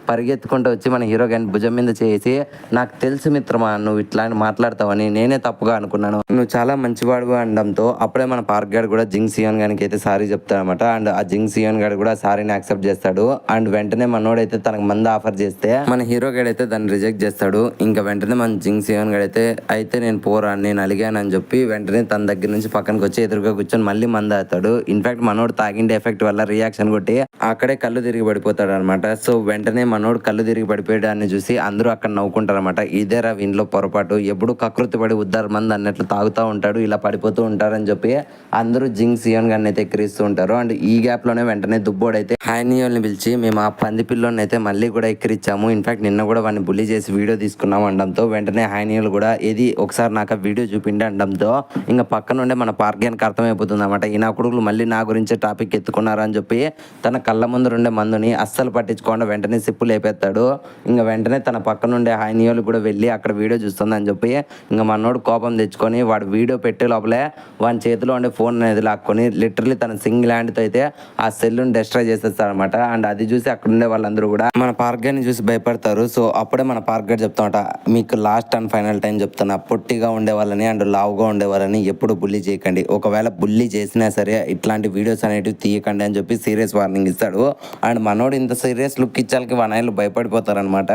పరిగెత్తుకుంటూ వచ్చి మన హీరో గాని భుజం మీద చేసి, నాకు తెలుసు మిత్రమా నువ్వు ఇట్లా మాట్లాడతావని, నేనే తప్పుగా అనుకున్నాను, నువ్వు చాలా మంచివాడు అనడంతో అప్పుడే మన పార్క్ గాడు కూడా జింగ్ సియోన్ గానికి అయితే సారీ చెప్తాడనమాట. అండ్ ఆ జింగ్ సియోన్ గాడు కూడా సారీని యాక్సెప్ట్ చేస్తాడు. అండ్ వెంటనే మనోడైతే తనకు మంది ఆఫర్ చేస్తే మన హీరో గడైతే దాన్ని రిజెక్ట్ చేస్తాడు. ఇంకా వెంటనే మన జింగ్ సియోన్ గడైతే అయితే నేను పోరా నేను అలిగాను అని చెప్పి వెంటనే తన దగ్గర నుంచి పక్కనకి వచ్చి ఎదురుగా కూర్చొని మళ్ళీ మంది అవుతాడు. ఇన్ఫాక్ట్ మనోడు తాగిండే ఎఫెక్ట్ వల్ల రియాక్షన్ కొట్టి అక్కడే కళ్ళు తిరిగి పడిపోతాడు అనమాట. సో వెంటనే మనోడు కళ్ళు తిరిగి పడిపోయాడని చూసి అందరూ అక్కడ నవ్వుకుంటారు అనమాట. ఇదేరా వీనిలో పొరపాటు, ఎప్పుడు కకృతి పడి ఉద్దారు మంది అన్నట్లు తాగుతూ ఉంటాడు, ఇలా పడిపోతూ ఉంటారని చెప్పి అందరూ జింగ్ సియోన్ గారిని అయితే ఎక్కిరిస్తూ ఉంటారు. అండ్ ఈ గ్యాప్ లోనే వెంటనే దుబ్బోడైతే హైనియోల్ని పిలిచి మేము ఆ పంది పిల్లోని అయితే మళ్ళీ కూడా ఎక్కిరిచ్చాము, ఇన్ఫాక్ట్ నిన్న కూడా వాడిని బుల్లి చేసి వీడియో తీసుకున్నాం అనడంతో వెంటనే హైనియోల్ కూడా ఏది ఒకసారి నాకు ఆ వీడియో చూపిండి అనడంతో ఇంకా పక్కన ఉండే మన పార్క్ గానికి అర్థమైపోతుంది అనమాట, ఈ నా కొడుకులు మళ్ళీ నా గురించే టాపిక్ ఎత్తుకున్నారు అని చెప్పి తన కళ్ళ ముందు ఉండే మందుని అస్సలు పట్టించుకోకుండా వెంటనే సిప్పు లేపేస్తాడు. ఇంకా వెంటనే తన పక్కన ఉండే హైనియోలు కూడా వెళ్ళి అక్కడ వీడియో చూస్తుందని చెప్పి ఇంకా మనోడు కోపం తెచ్చుకొని వాడు వీడియో పెట్టే లోపలే వాని చేతిలో ఉండే ఫోన్ అనేది లాక్కొని లిటరలీ తన సింగిల్ హ్యాండ్తో అయితే ఆ సెల్లుని డిస్ట్రాయ్ చేసేస్తాడు అనమాట. అండ్ అది చూసి అక్కడ ఉండే వాళ్ళందరూ కూడా మన పార్క్ గారిని చూసి భయపడతారు. సో అప్పుడే మన పార్క్ గారు చెప్తామట, మీకు లాస్ట్ అండ్ ఫైనల్ టైం చెప్తున్నా, పొట్టిగా ఉండే వాళ్ళని అండ్ లావుగా ఉండే వాళ్ళని ఎప్పుడు బుల్లి చేయకండి, ఒకవేళ బుల్లి చేసినా సరే ఇట్లాంటి వీడియోస్ అనేటివి తీయకండి అని చెప్పి సీరియస్ వార్నింగ్ ఇస్తాడు. అండ్ మనోడు ఇంత సీరియస్ లుక్ ఇచ్చాలకి వనాయిలు భయపడిపోతారనమాట.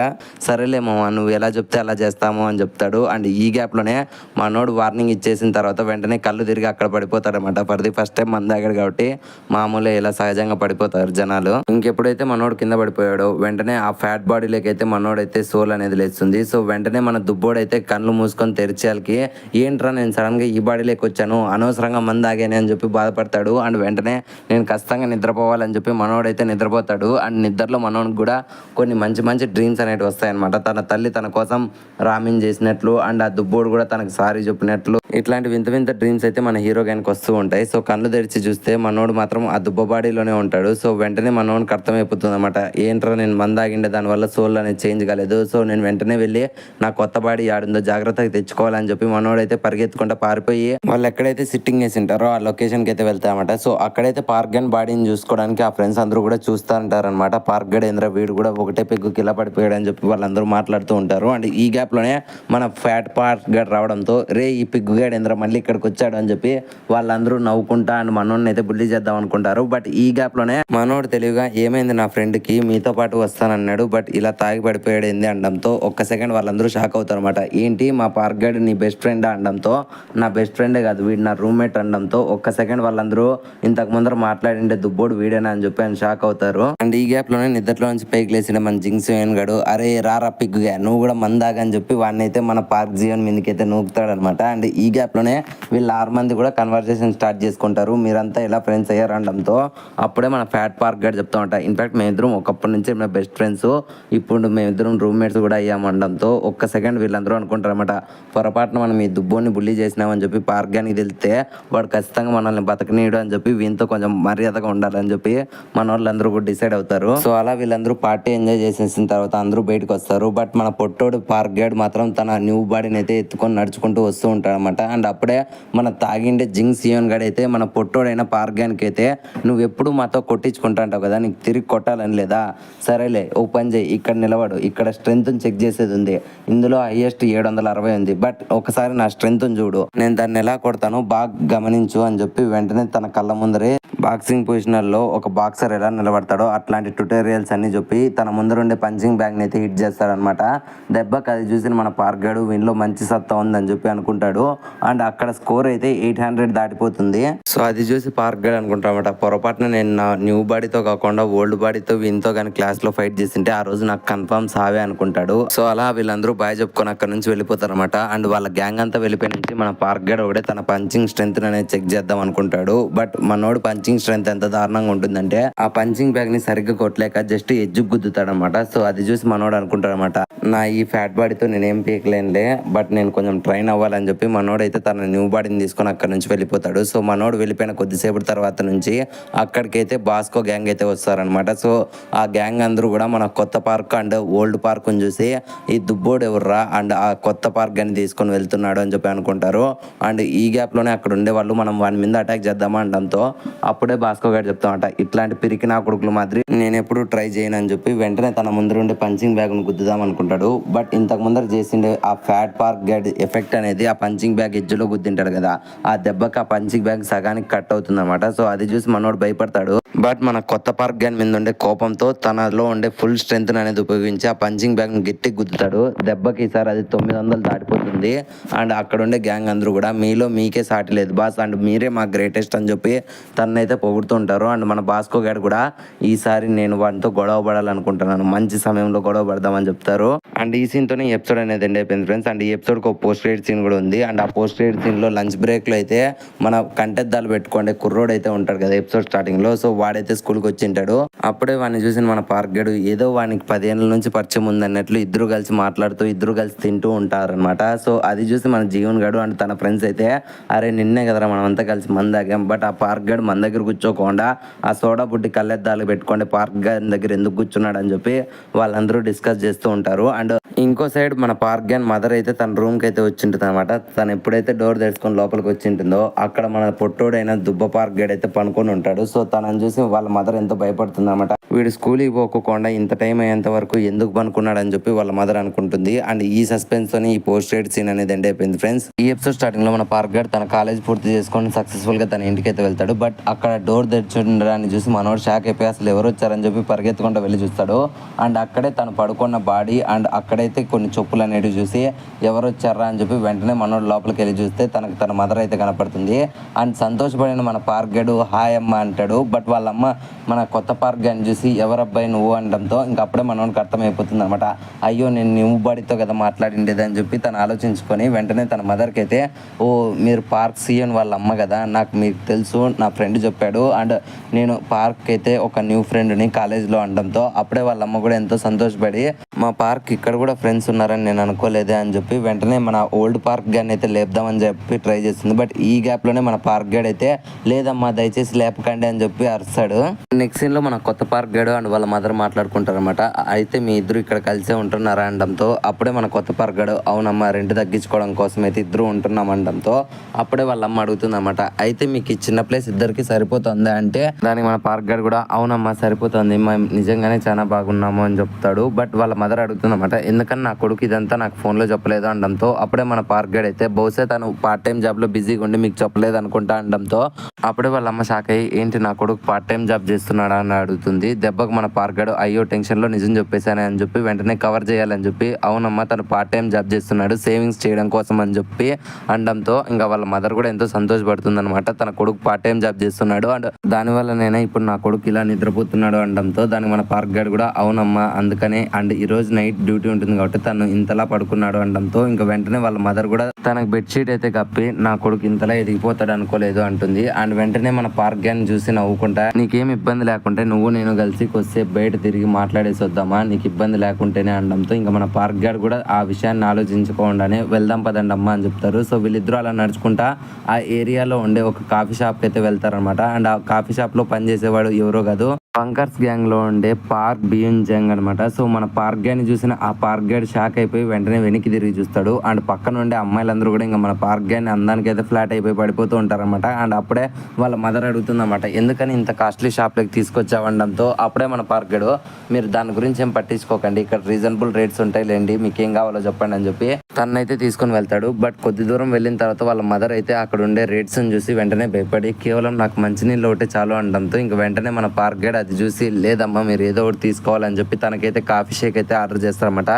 సరేలేమో నువ్వు ఎలా చెప్తే అలా చేస్తాము అని చెప్తాడు. అండ్ ఈ గ్యాప్లోనే మనోడు వార్నింగ్ ఇచ్చేసిన తర్వాత వెంటనే కళ్ళు తిరిగి అక్కడ పడిపోతాడనమాట. ఫర్ ఫస్ట్ టైం మంది ఆగాడు కాబట్టి మామూలుగా ఇలా సహజంగా పడిపోతారు జనాలు. ఇంకెప్పుడైతే మనోడు కింద పడిపోయాడో వెంటనే ఆ ఫ్యాట్ బాడీలోకి అయితే మనోడైతే సోల్ అనేది లేస్తుంది. సో వెంటనే మన దుబ్బోడైతే కళ్ళు మూసుకొని తెరిచేయాలకి ఏంట్రా నేను సడన్ గా ఈ బాడీలోకి వచ్చాను, అనవసరంగా మంది ఆగానే అని చెప్పి బాధపడతాడు. అండ్ వెంటనే నేను ఖచ్చితంగా నిద్రపోవాలని చెప్పి మనోడైతే నిద్రపోతాడు. అండ్ నిద్రలో మనోడికి కూడా కొన్ని మంచి మంచి డ్రీమ్స్ అనేవి వస్తాయన్నమాట. తన తల్లి తన కోసం రామిన్ చేసినట్లు అండ్ ఆ దుబ్బోడు కూడా తనకు సారీ చెప్పినట్లు ఇట్లాంటి వింత వింత డ్రీమ్స్ అయితే మన హీరో గానికి వస్తూ ఉంటాయి. సో కళ్ళు తెరిచి చూస్తే మనోడు మాత్రం ఆ దుబ్బ బాడీలోనే ఉంటాడు. సో వెంటనే మనోడికి అర్థమైపోతుంది అనమాట, ఏంట్రా నేను మందాగిండే దానివల్ల సోల్ అనేది చేంజ్ కాలేదు, సో నేను వెంటనే వెళ్ళి నా కొత్త బాడీ ఆడుందో జాగ్రత్తగా తెచ్చుకోవాలని చెప్పి మనోడైతే పరిగెత్తుకుంటా పారిపోయి వాళ్ళు ఎక్కడైతే సిట్టింగ్ వేసి ఉంటారో ఆ లొకేషన్కి అయితే వెళ్తామట. సో అక్కడైతే పార్క్ గన్ బాడీని చూసుకోవడానికి ఆ ఫ్రెండ్స్ అందరూ కూడా చూస్తూ ఉంటారనమాట. పార్క్ గడ్ ఏంద్ర వీడు కూడా ఒకటే పెగ్గుకి ఇలా పడిపోయాడు అని చెప్పి వాళ్ళందరూ మాట్లాడుతూ ఉంటారు. అండ్ ఈ గ్యాప్ లోనే మన ఫ్యాట్ పార్క్ గడ్ రావడంతో రే ఈ పిగ్గు గడ్ ఏంద్ర మళ్ళీ ఇక్కడికి వచ్చాడు అని చెప్పి వాళ్ళందరూ నవ్వుకుంటా అండ్ మనోడిని అయితే బుల్లి చేద్దాం అనుకుంటారు. బట్ ఈ గ్యాప్ లోనే మనోడు తెలివిగా ఏమైంది నా ఫ్రెండ్ కి మీతో పాటు వస్తానన్నాడు బట్ ఇలా తాగి పడిపోయాడు ఏంది అనడంతో ఒక్క సెకండ్ వాళ్ళందరూ షాక్ అవుతారు అనమాట. ఏంటి మా పార్క్ గడ్ నీ బెస్ట్ ఫ్రెండ్ అనడంతో నా బెస్ట్ ఫ్రెండే కాదు వీడు నా రూమ్మేట్ అనడంతో ఒక్క సెకండ్ వాళ్ళందరూ ఇంతకు ముందర మాట్లాడిండే దుబ్బోడు వీడేనా అని చెప్పి ఆయన షాక్ అవుతారు. అండ్ ఈ గ్యాప్ లోనే నిద్రలో నుంచి పైకి లేచిన మన జింగ్ సియోన్ గడు అరే రారా పిగ్గుగా నువ్వు కూడా మందాగా అని చెప్పి వాడిని అయితే మన పార్క్ జియోన్ మీదకైతే నూకుతాడు అనమాట. అండ్ ఈ గ్యాప్ లోనే వీళ్ళు 6 మంది కూడా కన్వర్సేషన్ స్టార్ట్ చేసుకుంటారు, మీరంతా ఎలా ఫ్రెండ్స్ అయ్యారు అనడంతో అప్పుడే మన ఫ్యాట్ పార్క్ గడ్ చెప్తా ఉంటా, ఇన్ఫాక్ట్ మేమిద్దరం ఒకప్పటి నుంచి మన బెస్ట్ ఫ్రెండ్స్, ఇప్పుడు మేమిద్దరం రూమ్మేట్స్ కూడా అయ్యామనడంతో ఒక్క సెకండ్ వీళ్ళందరూ అనుకుంటారు అనమాట, పొరపాటున మనం ఈ దుబ్బోని బుల్లి చేసినామని చెప్పి పార్క్ గానికి తెలిస్తే వాడు ఖచ్చితంగా మనల్ని బతకనీయడు అని చెప్పి వీంతో కొంచెం మర్యాదగా ఉండాలని చెప్పి మన వాళ్ళందరూ కూడా డిసైడ్ అవుతారు. సో అలా వీళ్ళందరూ పార్టీ ఎంజాయ్ చేసేసిన తర్వాత అందరూ బయటకు వస్తారు. బట్ మన పొట్టోడు పార్క్ గడ్ మాత్రం తన న్యూ బాడీని అయితే ఎత్తుకొని నడుచుకుంటూ వస్తూ ఉంటాడు అనమాట. అండ్ అప్పుడే మన తాగిండే జింగ్ సియోన్ గడ్ అయితే మన పొట్టోడైన పార్క్ గానికి అయితే నువ్వు ఎప్పుడు మాతో కొట్టించుకుంటా అంటావు కదా, నీకు తిరిగి కొట్టాలని లేదా, సరేలే ఓ పని చేయి ఇక్కడ నిలబడు, ఇక్కడ స్ట్రెంత్ చెక్ చేసేది ఉంది, ఇందులో హైయెస్ట్ 760 ఉంది, బట్ ఒకసారి నా స్ట్రెంత్ చూడు, నేను దాన్ని ఎలా కొడతాను బాగా గమనించు అని చెప్పి వెంటనే తన కళ్ళ ముందరే బాక్సింగ్ పొజిషనర్లో ఒక బాక్సర్ ఎలా నిలబడతాడో అట్లాంటి ట్యుటోరియల్స్ అన్ని చెప్పి తన ముందరుండే పంచింగ్ బ్యాగ్ని అయితే హిట్ చేస్తాడనమాట. దెబ్బకి అది చూసిన మన పార్క్ గాడు వీనిలో మంచి సత్తా ఉందని చెప్పి అనుకుంటాడు. అండ్ అక్కడ స్కోర్ అయితే 800 దాటిపోతుంది. సో అది చూసి పార్క్ గాడు అనుకుంటాడనమాట, పొరపాటున నేను నా న్యూ బాడీతో కాకుండా ఓల్డ్ బాడీతో వీనితో కానీ క్లాస్లో ఫైట్ చేసింటే ఆ రోజు నాకు కన్ఫర్మ్ సావే అనుకుంటాడు. సో అలా వీళ్ళందరూ బాయ్ చెప్పుకొని అక్కడ నుంచి వెళ్ళిపోతారనమాట. అండ్ వాళ్ళ గ్యాంగ్ అంతా వెళ్ళిపోయి నుంచి మన పార్క్ గాడు ఒకటే తన పంచింగ్ స్ట్రెంత్ అనేది చెక్ చేద్దాం అనుకుంటాడు. బట్ మనోడు పంచింగ్ స్ట్రెంత్ ఎంత దారుణంగా ఉంటుందంటే ఆ పంచింగ్ బ్యాగ్ ని సరిగ్గా కొట్టలేక జస్ట్ ఎడ్జు గుద్దుతాడు అనమాట. సో అది చూసి మనోడు అనుకుంటాడు అనమాట, నా ఈ ఫ్యాట్ బాడీతో నేనేం పీకలేనులే, బట్ నేను కొంచెం ట్రైన్ అవ్వాలని చెప్పి మనోడు అయితే తన న్యూ బాడీని తీసుకొని అక్కడ నుంచి వెళ్ళిపోతాడు. సో మనోడు వెళ్ళిపోయిన కొద్దిసేపటి తర్వాత నుంచి అక్కడికైతే బాస్కో గ్యాంగ్ అయితే వస్తారనమాట. సో ఆ గ్యాంగ్ అందరూ కూడా మన కొత్త పార్క్ అండ్ ఓల్డ్ పార్క్ చూసి ఈ దుబ్బోడు ఎవర్రా అండ్ ఆ కొత్త పార్క్ అని తీసుకొని వెళ్తున్నాడు అని చెప్పి అనుకుంటారు. అండ్ ఈ గ్యాప్ లోనే అక్కడ ఉండే వాళ్ళు మనం వాని మీద అటాక్ చేద్దామా అనడంతో అప్పుడే బాస్కో గారు చెప్తామంట, ఇట్లాంటి పిరికి నా కొడుకులు మాదిరి నేను ఎప్పుడు ట్రై చేయను అని చెప్పి వెంటనే తన ముందర ఉండే పంచింగ్ బ్యాగ్ ను గుద్దుదాం అనుకుంటాడు. బట్ ఇంతకు ముందర చేసిండే ఆ ఫ్యాట్ పార్క్ గైడ్ ఎఫెక్ట్ అనేది ఆ పంచింగ్ బ్యాగ్ ఎడ్జ్లో గుద్దింటాడు కదా, ఆ దెబ్బకి ఆ పంచింగ్ బ్యాగ్ సగానికి కట్ అవుతుంది అనమాట. సో అది చూసి మనోడు భయపడతాడు. బట్ మన కొత్త పార్క్ గైడ్ మీద ఉండే కోపంతో తనలో ఉండే ఫుల్ స్ట్రెంత్ అనేది ఉపయోగించి ఆ పంచింగ్ బ్యాగ్ ని గట్టి గుద్దుతాడు. దెబ్బకి ఈసారి అది 900 దాటిపోతుంది. అండ్ అక్కడ ఉండే గ్యాంగ్ అందరూ కూడా మీలో మీకే సాటి లేదు బాస్ అండ్ మీరే మా గ్రేటెస్ట్ అని చెప్పి తనైతే పొగుడుతూ ఉంటారు. అండ్ మన బాస్కో గారు కూడా ఈసారి నేను వాటితో గొడవ పడాలనుకుంటున్నాను, మంచి సమయంలో గొడవ పడదామని చెప్తారు. అండ్ ఈ సీన్ తోనే ఎపిసోడ్ అనేది ఎండ్ అయిపోయింది ఫ్రెండ్స్. అండ్ ఈ ఎపిసోడ్ కి ఒక పోస్ట్ క్రెడిట్ సీన్ కూడా ఉంది. అండ్ ఆ పోస్ట్ క్రెడిట్ సీన్ లో లంచ్ బ్రేక్ లో అయితే మన కంటెద్దాలు పెట్టుకోండి కుర్రోడు అయితే ఉంటాడు కదా ఎపిసోడ్ స్టార్టింగ్ లో, సో వాడైతే స్కూల్ కి వచ్చింటాడు. అప్పుడే వాడిని చూసిన మన పార్క్ గడు ఏదో వానికి 10 ఏళ్ళ నుంచి పరిచయం ఉందన్నట్లు ఇద్దరు కలిసి మాట్లాడుతూ ఇద్దరు కలిసి తింటూ ఉంటారనమాట. సో అది చూసి మన జీవన్ గడు అండ్ తన ఫ్రెండ్స్ అయితే అరే నిన్నే కదరా మనం అంతా కలిసి మందాగాం, బట్ ఆ పార్క్ గడు మన దగ్గర కూర్చోకుండా ఆ సోడా బుడ్డి కళ్ళెద్దాలు పెట్టుకోండి పార్క్ గడి దగ్గర ఎందుకు కూర్చున్నాడు అని చెప్పి వాళ్ళందరూ డిస్కస్ చేస్తూ ఉంటారు. అండ్ ఇంకో సైడ్ మన పార్క్ గన్ మదర్ అయితే తన రూమ్ కి అయితే వచ్చింటుంది అనమాట. తను ఎప్పుడైతే డోర్ తెరుచుకొని లోపలికి వచ్చింటుందో అక్కడ మన పొట్టోడైన దుబ్బ పార్క్ గడ్ అయితే పనుకొని ఉంటాడు. సో తనని చూసి వాళ్ళ మదర్ ఎంతో భయపడుతుంది అనమాట. వీడు స్కూల్కి పోకుండా ఇంత టైం అయ్యేంత వరకు ఎందుకు పనుకున్నాడు అని చెప్పి వాళ్ళ మదర్ అనుకుంటుంది. అండ్ ఈ సస్పెన్స్ తోని ఈ పోస్ట్ క్రెడిట్ సీన్ అనేది ఎండ్ అయిపోయింది ఫ్రెండ్స్. ఈ ఎపిసోడ్ స్టార్టింగ్ లో మన పార్క్ గడ్ తన కాలేజ్ పూర్తి చేసుకొని సక్సెస్ఫుల్ గా తన ఇంటికి అయితే వెళ్తాడు. బట్ అక్కడ డోర్ తెరిచిండని చూసి మనోడు షాక్ అయిపోయి అసలు ఎవరు వచ్చారని చెప్పి పరిగెత్తుకుంటూ వెళ్ళి చూస్తాడు. అండ్ అక్కడే తను పడుకున్న బాడీ అండ్ అక్కడైతే కొన్ని చెప్పులు అనేవి చూసి ఎవరు వచ్చారా అని చెప్పి వెంటనే మనోడు లోపలికి వెళ్ళి చూస్తే తనకు తన మదర్ అయితే కనపడుతుంది. అండ్ సంతోషపడిన మన పార్క్ గడు హాయ్ అమ్మ అంటాడు. బట్ వాళ్ళమ్మ మన కొత్త పార్క్ గని చూసి ఎవరబ్బాయి నువ్వు అనడంతో ఇంకా అప్పుడే మనోడికి అర్థమైపోతుంది అనమాట, అయ్యో నేను నువ్వు బాడీతో కదా మాట్లాడిండేది అని చెప్పి తను ఆలోచించుకొని వెంటనే తన మదర్కి అయితే ఓ మీరు పార్క్ సీఎన్ వాళ్ళ అమ్మ కదా, నాకు మీకు తెలుసు నా ఫ్రెండ్ చెప్పాడు అండ్ నేను పార్క్ అయితే ఒక న్యూ ఫ్రెండ్ని కాలేజ్లో అనడంతో అప్పుడే వాళ్ళ అమ్మ కూడా ఎంతో సంతోషపడి మా పార్క్ ఇక్కడ కూడా ఫ్రెండ్స్ ఉన్నారని నేను అనుకోలేదే అని చెప్పి వెంటనే మన ఓల్డ్ పార్క్ గని అయితే లేపుదామని చెప్పి ట్రై చేస్తుంది. బట్ ఈ గ్యాప్లోనే మన పార్క్ గడ్ అయితే లేదమ్మా దయచేసి లేపకండి అని చెప్పి అరుస్తాడు. నెక్స్ట్ సీన్ లో మన కొత్త పార్క్ గడు అండ్ వాళ్ళ మదర్ మాట్లాడుకుంటారు అనమాట. అయితే మీ ఇద్దరు ఇక్కడ కలిసే ఉంటున్నారా అనడంతో అప్పుడే మన కొత్త పార్క్ గడు అవునమ్మా రెంట్ తగ్గించుకోవడం కోసం అయితే ఇద్దరు ఉంటున్నాం అనడంతో అప్పుడే వాళ్ళ అమ్మ అడుగుతుంది అనమాట, అయితే మీకు ఈ చిన్న ప్లేస్ ఇద్దరికి సరిపోతుందా అంటే దానికి మన పార్క్ గడు కూడా అవునమ్మా సరిపోతుంది నిజంగానే చాలా బాగున్నాము అని చెప్తాడు. బట్ వాళ్ళ మదర్ అడుగుతుంది అనమాట, ఎందుకని నా కొడుకు ఇదంతా నాకు ఫోన్ లో చెప్పలేదు అనడంతో అప్పుడే మన పార్క్ గడ్ అయితే బహుశా తను పార్ట్ టైం జాబ్ లో బిజీగా ఉండి మీకు చెప్పలేదు అనుకుంటా అనడంతో అప్పుడే వాళ్ళ అమ్మ షాక్ అయ్యి ఏంటి నా కొడుకు పార్ట్ టైం జాబ్ చేస్తున్నాడా అని అడుగుతుంది. దెబ్బకు మన పార్క్ గడు అయ్యో టెన్షన్ లో నిజం చెప్పేశానే అని చెప్పి వెంటనే కవర్ చేయాలని చెప్పి అవునమ్మా తను పార్ట్ టైం జాబ్ చేస్తున్నాడు సేవింగ్స్ చేయడం కోసం అని చెప్పి అనడంతో ఇంకా వాళ్ళ మదర్ కూడా ఎంతో సంతోషపడుతుంది అనమాట, తన కొడుకు పార్ట్ టైం జాబ్ చేస్తున్నాడు అండ్ దానివల్ల నేనే ఇప్పుడు నా కొడుకు ఇలా నిద్రపోతున్నాడు అనడంతో దానికి మన పార్క్ గడ్ కూడా అవునమ్మా అందుకనే అండ్ ఈ రోజు నైట్ డ్యూటీ ఉంటుంది కాబట్టి తను ఇంతలా పడుకున్నాడు అనడంతో ఇంకా వెంటనే వాళ్ళ మదర్ కూడా తనకు బెడ్షీట్ అయితే కప్పి నా కొడుకు ఇంతలా ఎదిగిపోతాడు అనుకోలేదు అంటుంది. అండ్ వెంటనే మన పార్క్ గ్యాన్ చూసి నవ్వుకుంటా నీకేం ఇబ్బంది లేకుంటే నువ్వు నేను కలిసి కొద్దిసేపు బయట తిరిగి మాట్లాడేసి వద్దామా నీకు ఇబ్బంది లేకుంటేనే అనడంతో ఇంకా మన పార్క్ గార్డ్ కూడా ఆ విషయాన్ని ఆలోచించుకోకుండానే వెళ్దాం పదండి అమ్మా అని చెప్తారు. సో వీళ్ళిద్దరూ అలా నడుచుకుంటా ఆ ఏరియాలో ఉండే ఒక కాఫీ షాప్కి అయితే వెళ్తారనమాట. అండ్ ఆ కాఫీ షాప్లో పనిచేసేవాడు ఎవరో కాదు పంకర్స్ గ్యాంగ్ లో ఉండే పార్క్ బియన్ జంగ్ అనమాట. సో మన పార్క్ గ్యాంగ్ చూసిన ఆ పార్క్ గైడ్ షాక్ అయిపోయి వెంటనే వెనక్కి తిరిగి చూస్తాడు. అండ్ పక్కన ఉండే అమ్మాయిలందరూ కూడా ఇంకా మన పార్క్ గ్యాంగ్ అందానికి అయితే ఫ్లాట్ అయిపోయి పడిపోతూ ఉంటారనమాట. అండ్ అప్పుడే వాళ్ళ మదర్ అడుగుతుందన్నమాట, ఎందుకని ఇంత కాస్ట్లీ షాప్లోకి తీసుకొచ్చావడంతో అప్పుడే మన పార్క్ గైడ్, మీరు దాని గురించి ఏం పట్టించుకోకండి, ఇక్కడ రీజనబుల్ రేట్స్ ఉంటాయి లేండి, మీకు ఏం కావాలో చెప్పండి అని చెప్పి తనైతే తీసుకొని వెళ్తాడు. బట్ కొద్ది దూరం వెళ్ళిన తర్వాత వాళ్ళ మదర్ అయితే అక్కడ ఉండే రేట్స్ చూసి వెంటనే భయపడి కేవలం నాకు మంచినీళ్ళు ఒకటే చాలు అనడంతో ఇంక వెంటనే మన పార్క్ గైడ్ అది చూసి, లేదమ్మా మీరు ఏదో ఒకటి తీసుకోవాలని చెప్పి తనకైతే కాఫీ షేక్ అయితే ఆర్డర్ చేస్తారన్నమాట.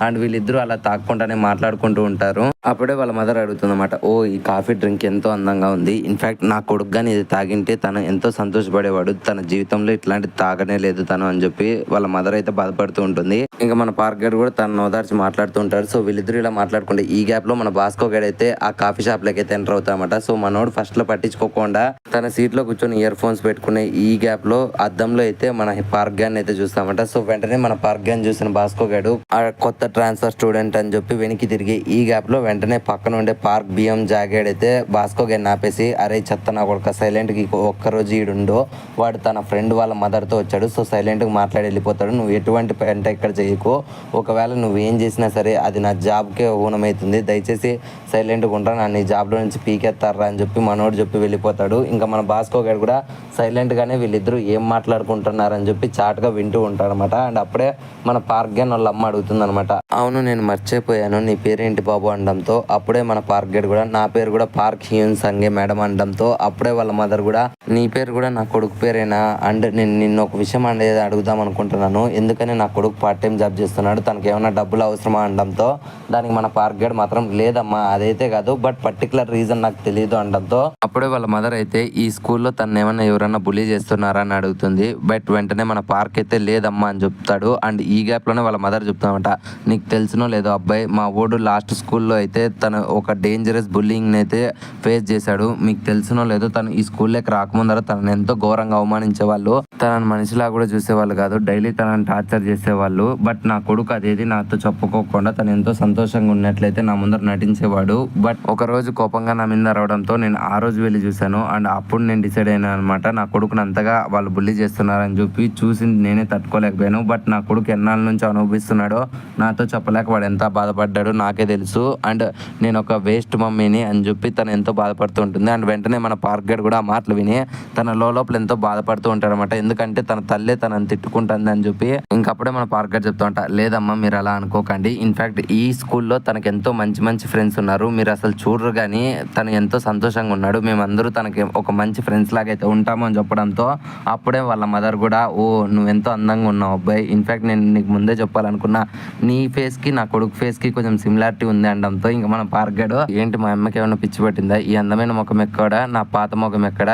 అండ్ వీళ్ళిద్దరూ అలా తాక్కుండానే మాట్లాడుకుంటూ ఉంటారు. అప్పుడే వాళ్ళ మదర్ అడుగుతుందన్నమాట, ఓ ఈ కాఫీ డ్రింక్ ఎంతో అందంగా ఉంది, ఇన్ఫాక్ట్ నా కొడుకు కానీ ఇది తాగింటే తను ఎంతో సంతోషపడేవాడు, తన జీవితంలో ఇట్లాంటి తాగనే లేదు తను అని చెప్పి వాళ్ళ మదర్ అయితే బాధపడుతూ ఉంటుంది. ఇంకా మన పార్క్ గైడ్ కూడా తన ఓదార్చి మాట్లాడుతూ ఉంటారు. సో వీళ్ళిద్దరు ఇలా మాట్లాడుకుంటే ఈ గ్యాప్ లో మన బాస్కో గైడ్ అయితే ఆ కాఫీ షాప్ లోకి అయితే ఎంటర్ అవుతామట. సో మనోడు ఫస్ట్ లో పట్టించుకోకుండా తన సీట్ లో కూర్చొని ఇయర్ ఫోన్స్ పెట్టుకునే ఈ గ్యాప్ లో అద్దంలో అయితే మన పార్క్ గ్యాన్ అయితే చూస్తామట. సో వెంటనే మన పార్క్ గ్యాన్ చూసిన బాస్కో గైడ్ ఆ కొత్త ట్రాన్స్ఫర్ స్టూడెంట్ అని చెప్పి వెనక్కి తిరిగి ఈ గ్యాప్ లో వెంటనే పక్కన ఉండే పార్క్ బిఎం జాగేడ్ అయితే బాస్కో గైడ్ ఆపేసి, అరే చెత్త నా కొడుక సైలెంట్ కి ఒక్కరోజు ఈడుండో, వాడు తన ఫ్రెండ్ వాళ్ళ మదర్ తో వచ్చాడు, సో సైలెంట్ గా మాట్లాడి వెళ్ళిపోతాడు, నువ్వు ఎటువంటి పెంట ఇక్కడ చేయకు, ఒకవేళ నువ్వేం చేసినా సరే అది నా జాబ్కే ఊనమవుతుంది, దయచేసి సైలెంట్గా ఉంటా, నన్ను ఈ జాబ్లో నుంచి పీకెత్తారా అని చెప్పి మనోడు చెప్పి వెళ్ళిపోతాడు. ఇంకా మన బాస్కో గైడ్ కూడా సైలెంట్గానే వీళ్ళిద్దరూ ఏం మాట్లాడుకుంటున్నారని చెప్పి చాటుగా వింటూ ఉంటాడు అనమాట. అండ్ అప్పుడే మన పార్క్ గైడ్ వాళ్ళ అమ్మ అడుగుతుంది అనమాట, అవును నేను మర్చిపోయాను నీ పేరేంటి బాబు అనడంతో అప్పుడే మన పార్క్ గైడ్ కూడా నా పేరు కూడా పార్క్ హ్యూన్ సంగే మేడం అనడంతో అప్పుడే వాళ్ళ మదర్ కూడా నీ పేరు కూడా నా కొడుకు పేరేనా, అండ్ నేను నిన్న ఒక విషయం అనేది అడుగుదాం అనుకుంటున్నాను, ఎందుకని నా కొడుకు పార్ట్ టైం జాబ్ చేస్తున్నాడు, తనకి ఏమైనా డబ్బులు అవసరమా అనడంతో దానికి మన పార్క్ గైడ్ మాత్రం లేదమ్మా అదైతే కాదు, బట్ పర్టికులర్ రీజన్ నాకు తెలియదు అనడంతో అప్పుడే వాళ్ళ మదర్ అయితే ఈ స్కూల్లో తను ఏమన్నా ఎవరన్నా బులీ చేస్తున్నారా అని అడుగుతుంది. బట్ వెంటనే మన పార్క్ అయితే లేదమ్మా అని చెప్తాడు. అండ్ ఈ గ్యాప్ లోనే వాళ్ళ మదర్ చెప్తామంట, నీకు తెలిసినో లేదో అబ్బాయి, మా ఓడు లాస్ట్ స్కూల్లో అయితే తను ఒక డేంజరస్ బుల్లింగ్ అయితే ఫేస్ చేశాడు, మీకు తెలిసినో లేదో తను ఈ స్కూల్లోకి రాకముందర తనని ఎంతో ఘోరంగా అవమానించేవాళ్ళు, తనని మనిషిలా కూడా చూసేవాళ్ళు కాదు, డైలీ తనని టార్చర్ చేసేవాళ్ళు. బట్ నా కొడుకు అదేది నాతో చెప్పుకోకుండా తను ఎంతో సంతోషంగా ఉన్నట్లయితే నా ముందర నటించేవాడు. బట్ ఒక రోజు కోపంగా నా మీద రావడంతో నేను ఆ రోజు వెళ్ళి చూశాను. అండ్ అప్పుడు నేను డిసైడ్ అయినా అనమాట, నా కొడుకుని అంతగా వాళ్ళు బుల్లి చేస్తున్నారని చెప్పి చూసి నేనే తట్టుకోలేకపోయాను. బట్ నా కొడుకు ఎన్నాళ్ళ నుంచి అనుభవిస్తున్నాడో నాతో చెప్పలేక వాడు ఎంత బాధపడ్డాడో నాకే తెలుసు. అండ్ నేను ఒక వేస్ట్ మమ్మీని అని చెప్పి తను ఎంతో బాధపడుతూ ఉంటుంది. అండ్ వెంటనే మన పార్క్ గైడ్ కూడా ఆ మాటలు విని తన లోపల ఎంతో బాధపడుతూ ఉంటాడు అనమాట, ఎందుకంటే తన తల్లే తనని తిట్టుకుంటుంది అని చెప్పి. ఇంకప్పుడే మన పార్క్ గైడ్ చెప్తూ ఉంటా, లేదమ్మా మీరు అలా అనుకోకండి, ఇన్ఫాక్ట్ ఈ స్కూల్లో తనకి ఎంతో మంచి మంచి ఫ్రెండ్స్ ఉన్నారు, మీరు అసలు చూడరు కానీ తను ఎంతో సంతోషంగా ఉన్నాడు, మేమందరూ తనకి ఒక మంచి ఫ్రెండ్స్ లాగా అయితే ఉంటాము అని చెప్పడంతో అప్పుడే వాళ్ళ మదర్ కూడా, ఓ నువ్వు ఎంతో అందంగా ఉన్నావు అబ్బాయి, ఇన్ఫాక్ట్ నేను నీకు ముందే చెప్పాలనుకున్నా, నీ ఫేస్కి నా కొడుకు ఫేస్కి కొంచెం సిమిలారిటీ ఉంది అనడంతో ఇంకా మన పార్క్ గైడ్, ఏంటి మా అమ్మకి ఏమైనా పిచ్చి పట్టిందా, ఈ అందమైన ముఖం ఎక్కడ నా పాత ముఖం ఎక్కడ,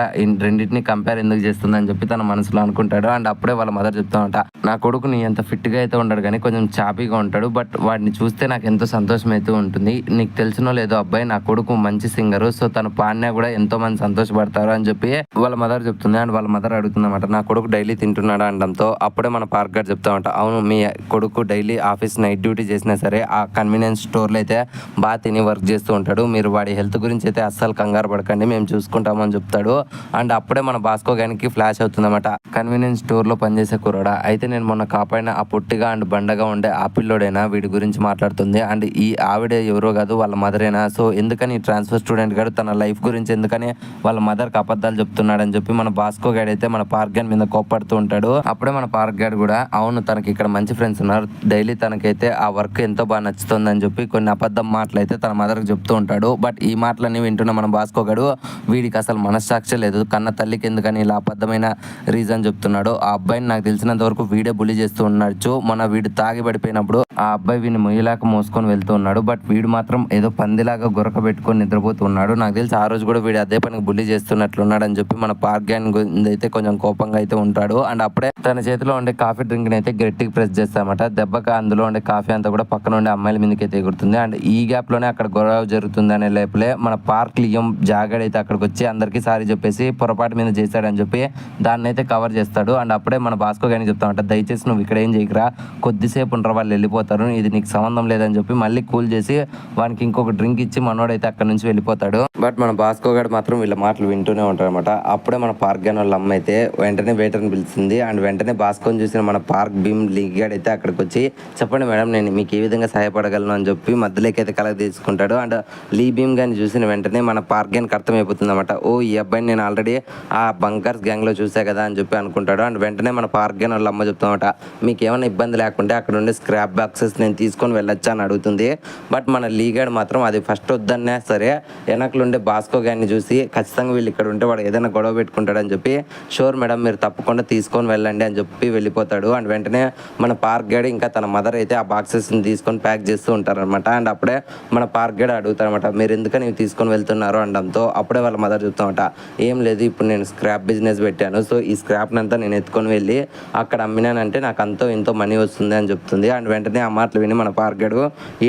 రెండింటిని కంపేర్ ఎందుకు చేస్తుందని చెప్పి తన మనసులో అనుకుంటాడు. అండ్ అప్పుడే వాళ్ళ మదర్ చెప్తా ఉంటా, నా కొడుకు నీ ఎంత ఫిట్గా అయితే ఉంటాడు కానీ కొంచెం చాపీగా ఉంటాడు, బట్ వాడిని చూస్తే నాకు ఎంతో సంతోషం అయితే ఉంటుంది, నీకు తెలిసినో లేదో అబ్బాయి నా కొడుకు మంచి సింగరు, సో తను పాడినా కూడా ఎంతో మంది సంతోషపడతారు అని చెప్పి వాళ్ళ మదర్ చెప్తుంది. అండ్ వాళ్ళ మదర్ అడుగుతుందన్నమాట, నా కొడుకు డైలీ తింటున్నాడా అనడంతో అప్పుడే మన పార్క్ గైడ్ చెప్తామంట, అవును మీ కొడుకు డైలీ ఆఫీస్ నైట్ డ్యూటీ చేసినా సరే ఆ కన్వీనియన్స్ స్టోర్లో అయితే బాగా తిని వర్క్ చేస్తూ ఉంటాడు, మీరు వాడి హెల్త్ గురించి అయితే అస్సలు కంగారు పడకండి, మేము చూసుకుంటామని చెప్తాడు. అండ్ అప్పుడే మన బాస్కో గానికి ఫ్లాష్ అవుతుందన్నమాట, కన్వీనియన్స్ స్టోర్లో పనిచేసే కుర్రాడా, అయితే నేను మొన్న కాపాడిన ఆ పొట్టిగా అండ్ బండగా ఉండే ఆ పిల్లోడైనా వీడి గురించి మాట్లాడుతుంది, అండ్ ఈ ఆవిడ ఎవరో కాదు వాళ్ళ మదరేనా, సో ఎందుకని ట్రాన్స్ఫర్ స్టూడెంట్ గారు తన లైఫ్ గురించి ఎందుకని వాళ్ళ మదర్కి అబద్ధాలు చెప్తున్నాడని చెప్పి మన బాస్కో గైడ్ అయితే మన పార్క్ గైడ్ మీద కోప్పడుతూ ఉంటాడు. అప్పుడే మన పార్క్ గైడ్ కూడా, అవును తనకి ఇక్కడ మంచి ఫ్రెండ్స్ ఉన్నారు, డైలీ తనకైతే ఆ వర్క్ ఎంతో బాగా నచ్చుతుంది అని చెప్పి కొన్ని అబద్ధం మాటలు అయితే తన మదర్కి చెప్తూ ఉంటాడు. బట్ ఈ మాటలన్నీ వింటున్న మన బాస్కో గైడ్, వీడికి అసలు మనస్సాక్షి లేదు, కన్న తల్లికి ఎందుకని ఇలా అబద్ధమైన రీజన్ చెప్తున్నాడు, ఆ అబ్బాయిని నాకు తెలిసినంత వరకు వీడే బుల్లి చేస్తూ ఉన్నాడు, మన వీడు తాగి పడిపోయినప్పుడు ఆ అబ్బాయి వీడిని మొయ్యలాక మోసుకొని వెళ్తూ ఉన్నాడు, బట్ వీడు మాత్రం ఏదో పందిలాగా గురక పెట్టుకొని నిద్రపోతూ ఉన్నాడు, నాకు తెలిసి ఆ రోజు కూడా వీడు అదే పనికి బుల్లి చేస్తున్నట్లున్నాడు అని చెప్పి మన పార్క్ గ్యాంగ్ అయితే కొంచెం కోపంగా అయితే ఉంటాడు. అండ్ అప్పుడే తన చేతిలో ఉండే కాఫీ డ్రింక్ అయితే గట్టిగా ప్రెస్ చేస్తామట, దెబ్బక అందులో ఉండే కాఫీ అంతా కూడా పక్కన ఉండే అమ్మాయిల మీదకి అయితే ఎగురుతుంది. అండ్ ఈ గ్యాప్ లోనే అక్కడ గొడవ జరుగుతుంది అనే లేపలే మన పార్క్ లియం జాగడ్ అయితే అక్కడికి వచ్చి అందరికి సారీ చెప్పేసి పొరపాటు మీద చేశాడని చెప్పి దాన్ని అయితే కవర్ చేస్తాడు. అండ్ అప్పుడే మన భాస్కో గారిని చెప్తామంట, దయచేసి నువ్వు ఇక్కడ ఏం చేయకురా, కొద్దిసేపు ఉండరు, వాళ్ళు వెళ్ళిపోతారు, ఇది నీకు సంబంధం లేదని చెప్పి మళ్ళీ కూల్ చేసి వానికి ఇంకొక డ్రింక్ ఇచ్చి మనోడైతే అక్కడ నుంచి వెళ్ళిపోతాడు. బట్ మన భాస్కో గారు మాత్రం వీళ్ళ మాటలు వింటూనే ఉంటారు అనమాట. అప్పుడే మన పార్క్ గాని వాళ్ళ అమ్మ అయితే వెంటనే వెయిటర్ని పిలిచింది. అండ్ వెంటనే భాస్కోని చూసిన మన పార్క్ భీమ్ లీగాడ్ అయితే అక్కడికి వచ్చి, చెప్పండి మేడం నేను మీకు ఏ విధంగా సహాయపడగలను అని చెప్పి మధ్యలోకి అయితే కలగ తీసుకుంటాడు. అండ్ లీ భీమ్ గారిని చూసిన వెంటనే మన పార్క్ గానికి అర్థమైపోతుంది అనమాట, ఓ ఈ అబ్బాయిని నేను ఆల్రెడీ ఆ బంకర్స్ గ్యాంగ్ లో చూసా కదా అని చెప్పి అనుకుంటాడు. అండ్ వెంటనే మన పార్క్ గాని వాళ్ళ అమ్మ చెప్తామట, మీకు ఏమైనా ఇబ్బంది లేకుంటే అక్కడ ఉండే స్క్రాప్ బాక్సెస్ నేను తీసుకొని వెళ్ళొచ్చా అని అడుగుతుంది. బట్ మన లీగాడ్ మాత్రం అది ఫస్ట్ వద్దన్నా సరే వెనకలుండే భాస్కో గారిని చూసి ఖచ్చితంగా వీళ్ళు ఇక్కడ ఉంటే వాడు ఏదైనా గొడవ పెట్టుకుంటాడని చెప్పి, షూర్ మేడం మీరు తప్పకుండా తీసుకొని వెళ్ళండి అని చెప్పి వెళ్ళిపోతాడు. అండ్ వెంటనే మన పార్క్ గైడ్ ఇంకా తన మదర్ అయితే ఆ బాక్సెస్ని తీసుకొని ప్యాక్ చేస్తూ ఉంటారనమాట. అండ్ అప్పుడే మన పార్క్ గైడ్ అడుగుతారనమాట, మీరు ఎందుకని ఇవి తీసుకొని వెళ్తున్నారు అనడంతో అప్పుడే వాళ్ళ మదర్ చెప్తామట, ఏం లేదు ఇప్పుడు నేను స్క్రాప్ బిజినెస్ పెట్టాను, సో ఈ స్క్రాప్ని అంతా నేను ఎత్తుకొని వెళ్ళి అక్కడ అమ్మినానంటే నాకు అంతో ఎంతో మనీ వస్తుంది అని చెప్తుంది. అండ్ వెంటనే ఆ మాటలు విని మన పార్క్ గైడ్,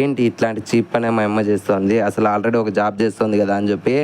ఏంటి ఇట్లాంటి చీప్ పనే మా అమ్మ చేస్తుంది, అసలు ఆల్రెడీ ఒక జాబ్ చేస్తుంది కదా అని చెప్పి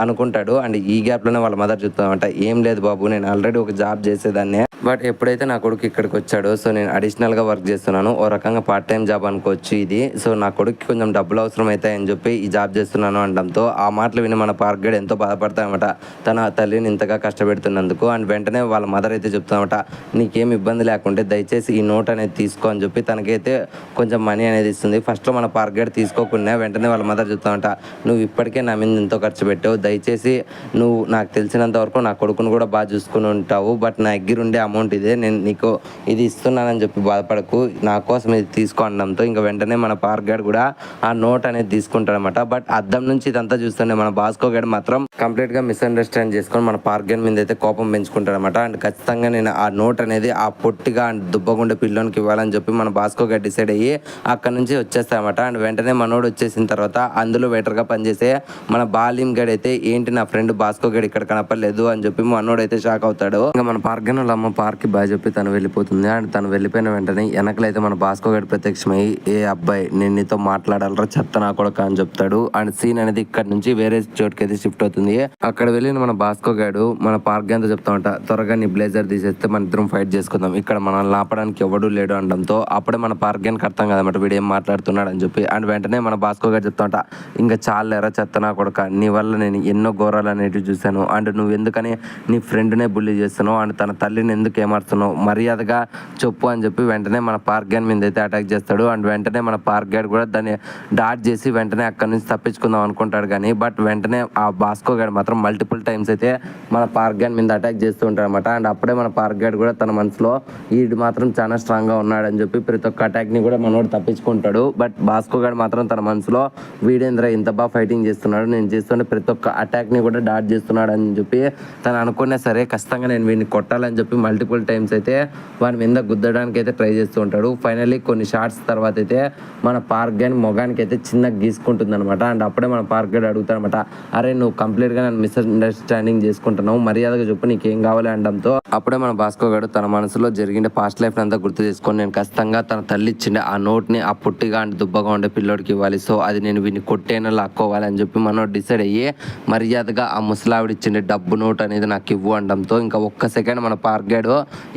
అనుకుంటాడు. అండ్ ఈ గ్యాప్లోనే వాళ్ళ మదర్ చెప్తామంట, ఏం లేదు బాబు నేను ఆల్రెడీ ఒక జాబ్ చేసేదాన్ని, బట్ ఎప్పుడైతే నా కొడుకు ఇక్కడికి వచ్చాడో సో నేను అడిషనల్గా వర్క్ చేస్తున్నాను, ఓ రకంగా పార్ట్ టైం జాబ్ అనుకోవచ్చు ఇది, సో నా కొడుకు కొంచెం డబ్బులు అవసరం అవుతాయని చెప్పి ఈ జాబ్ చేస్తున్నాను అనడంతో ఆ మాటలు విని మన పార్క్ గైడ్ ఎంతో బాధపడతామట తన తల్లిని ఇంతగా కష్టపెడుతున్నందుకు. అండ్ వెంటనే వాళ్ళ మదర్ అయితే చెప్తామట, నీకేం ఇబ్బంది లేకుంటే దయచేసి ఈ నోట్ అనేది తీసుకో అని చెప్పి తనకైతే కొంచెం మనీ అనేది ఇస్తుంది. ఫస్ట్లో మన పార్క్ గైడ్ తీసుకోకుండా వెంటనే వాళ్ళ మదర్ చెప్తామట, నువ్వు ఇప్పటికే నా మీద ఎంతో ఖర్చు పెట్టావు, దయచేసి నువ్వు నాకు తెలిసినంత వరకు నా కొడుకును కూడా బాగా చూసుకుని ఉంటావు, బట్ నా దగ్గర ఉండే అమౌంట్ ఇదే, నేను నీకు ఇది ఇస్తున్నానని చెప్పి బాధపడకు, నా కోసం ఇది తీసుకో అనడంతో ఇంకా వెంటనే మన పార్క్ గైడ్ కూడా ఆ నోట్ అనేది తీసుకుంటాడనమాట. బట్ అద్దం నుంచి ఇదంతా చూస్తుండే మన భాస్కో గైడ్ మాత్రం కంప్లీట్గా మిస్అండర్స్టాండ్ చేసుకొని మన పార్క్ గైడ్ మీద అయితే కోపం పెంచుకుంటాడనమాట. అండ్ ఖచ్చితంగా నేను ఆ నోట్ అనేది ఆ పొట్టిగా అండ్ దుబ్బగుండే పిల్లోనికి ఇవ్వాలని చెప్పి మన భాస్కో గైడ్ డిసైడ్ అయ్యి అక్కడ నుంచి వచ్చేస్తామట. అండ్ వెంటనే మనోడు వచ్చేసిన తర్వాత అందులో వెయిటర్గా పనిచేసే మన బాలీం గైడ్ అయితే, ఏంటి నా ఫ్రెండ్ భాస్కో గైడ్ ఇక్కడ కనపడలేదు అని చెప్పి మనోడు అయితే షాక్ అవుతాడు. ఇంకా మన పార్క్ గైడ్ వాళ్ళ అమ్మ పార్క్ కి బాగా చెప్పి తను వెళ్ళిపోతుంది. అండ్ తను వెళ్ళిపోయిన వెంటనే వెనకలైతే మన భాస్కో గైడ్ ప్రత్యక్షమై, ఏ అబ్బాయి నేను నీతో మాట్లాడాలరా చెత్త నా కొడుకు అని చెప్తాడు. అండ్ సీన్ అనేది ఇక్కడ నుంచి వేరే చోటుకి అయితే షిఫ్ట్ అవుతుంది. అక్కడ వెళ్ళిన మన భాస్కో గైడ్ మన పార్క్ గైడ్ చెప్తామంట, త్వరగా నీ బ్లేజర్ తీసేస్తే మన ఇద్దరం ఫైట్ చేసుకుందాం, ఇక్కడ మనల్ని ఆపడానికి ఎవడూ లేడు అనడంతో అప్పుడే మన పార్క్ గైడ్కి అర్థం కదన్నమాట వీడు ఏం మాట్లాడుతున్నాడు అని చెప్పి. అండ్ వెంటనే మన భాస్కో గైడ్ చెప్తామంట, ఇంకా చాలేరా చెత్త నా కొడుక, నీ వల్ల నేను ఎన్నో ఘోరాలు అనేటివి చూశాను, అండ్ నువ్వు ఎందుకని నీ ఫ్రెండ్నే బుల్లి చేస్తున్నావు, అండ్ తన తల్లిని ఎందుకు ఏమాడుతున్నావు, మర్యాదగా చెప్పు అని చెప్పి వెంటనే మన పార్క్ గైడ్ మీద అయితే అటాక్ చేస్తాడు. అండ్ వెంటనే మన పార్క్ గైడ్ కూడా దాన్ని డాట్ చేసి వెంటనే అక్కడ నుంచి తప్పించుకుందాం అనుకుంటాడు కానీ బట్ వెంటనే ఆ భాస్కో గైడ్ మాత్రం మల్టిపుల్ టైమ్స్ అయితే మన పార్క్ గైడ్ మీద అటాక్ చేస్తూ ఉంటాడు అనమాట. అండ్ అప్పుడే మన పార్క్ గైడ్ కూడా తన మనసులో వీడు మాత్రం చాలా స్ట్రాంగ్గా ఉన్నాడని చెప్పి ప్రతి ఒక్క అటాక్ని కూడా మనోడు తప్పించుకుంటాడు. బట్ భాస్కో గైడ్ మాత్రం తన మనసులో వీడేంద్ర ఇంత బాగా ఫైటింగ్ చేస్తున్నాడు, నేను చేస్తుంటే ప్రతి ఒక్క అటాక్ని కూడా డాట్ చేస్తున్నాడు అని చెప్పి తను అనుకున్నా సరే ఖచ్చితంగా నేను వీడిని కొట్టాలని చెప్పి మల్టిపుల్ టైమ్స్ అయితే వాని మీద గుద్దడానికి అయితే ట్రై చేస్తూ ఉంటాడు. ఫైనల్లీ కొన్ని షార్ట్స్ తర్వాత అయితే మన పార్క్ గైడ్ మొగానికి అయితే చిన్నగా గీసుకుంటుంది అనమాట. అండ్ అప్పుడే మన పార్క్ గైడ్ అడుగుతాడనమాట, అరే నువ్వు కంప్లీట్గా నన్ను మిస్అండర్స్టాండింగ్ చేసుకుంటున్నావు, మర్యాదగా చెప్పు నీకేం కావాలి అనడంతో అప్పుడే మన భాస్కో గైడ్ తన మనసులో జరిగిన పాస్ట్ లైఫ్ అంతా గుర్తు చేసుకొని, నేను ఖచ్చితంగా తన తల్లి ఇచ్చిండే ఆ నోట్ని ఆ పుట్టిగా అండ్ దుబ్బగా ఉండే పిల్లోడికి ఇవ్వాలి, సో అది నేను వీడిని కొట్టేనా లాక్కోవాలి అని చెప్పి మనోడు డిసైడ్ అయ్యి మర్యాదగా ఆ ముసలావిడ ఇచ్చిండే డబ్బు నోట్ అనేది నాకు ఇవ్వు అనడంతో ఇంకా ఒక్క సెకండ్ మన పార్క్ గైడ్,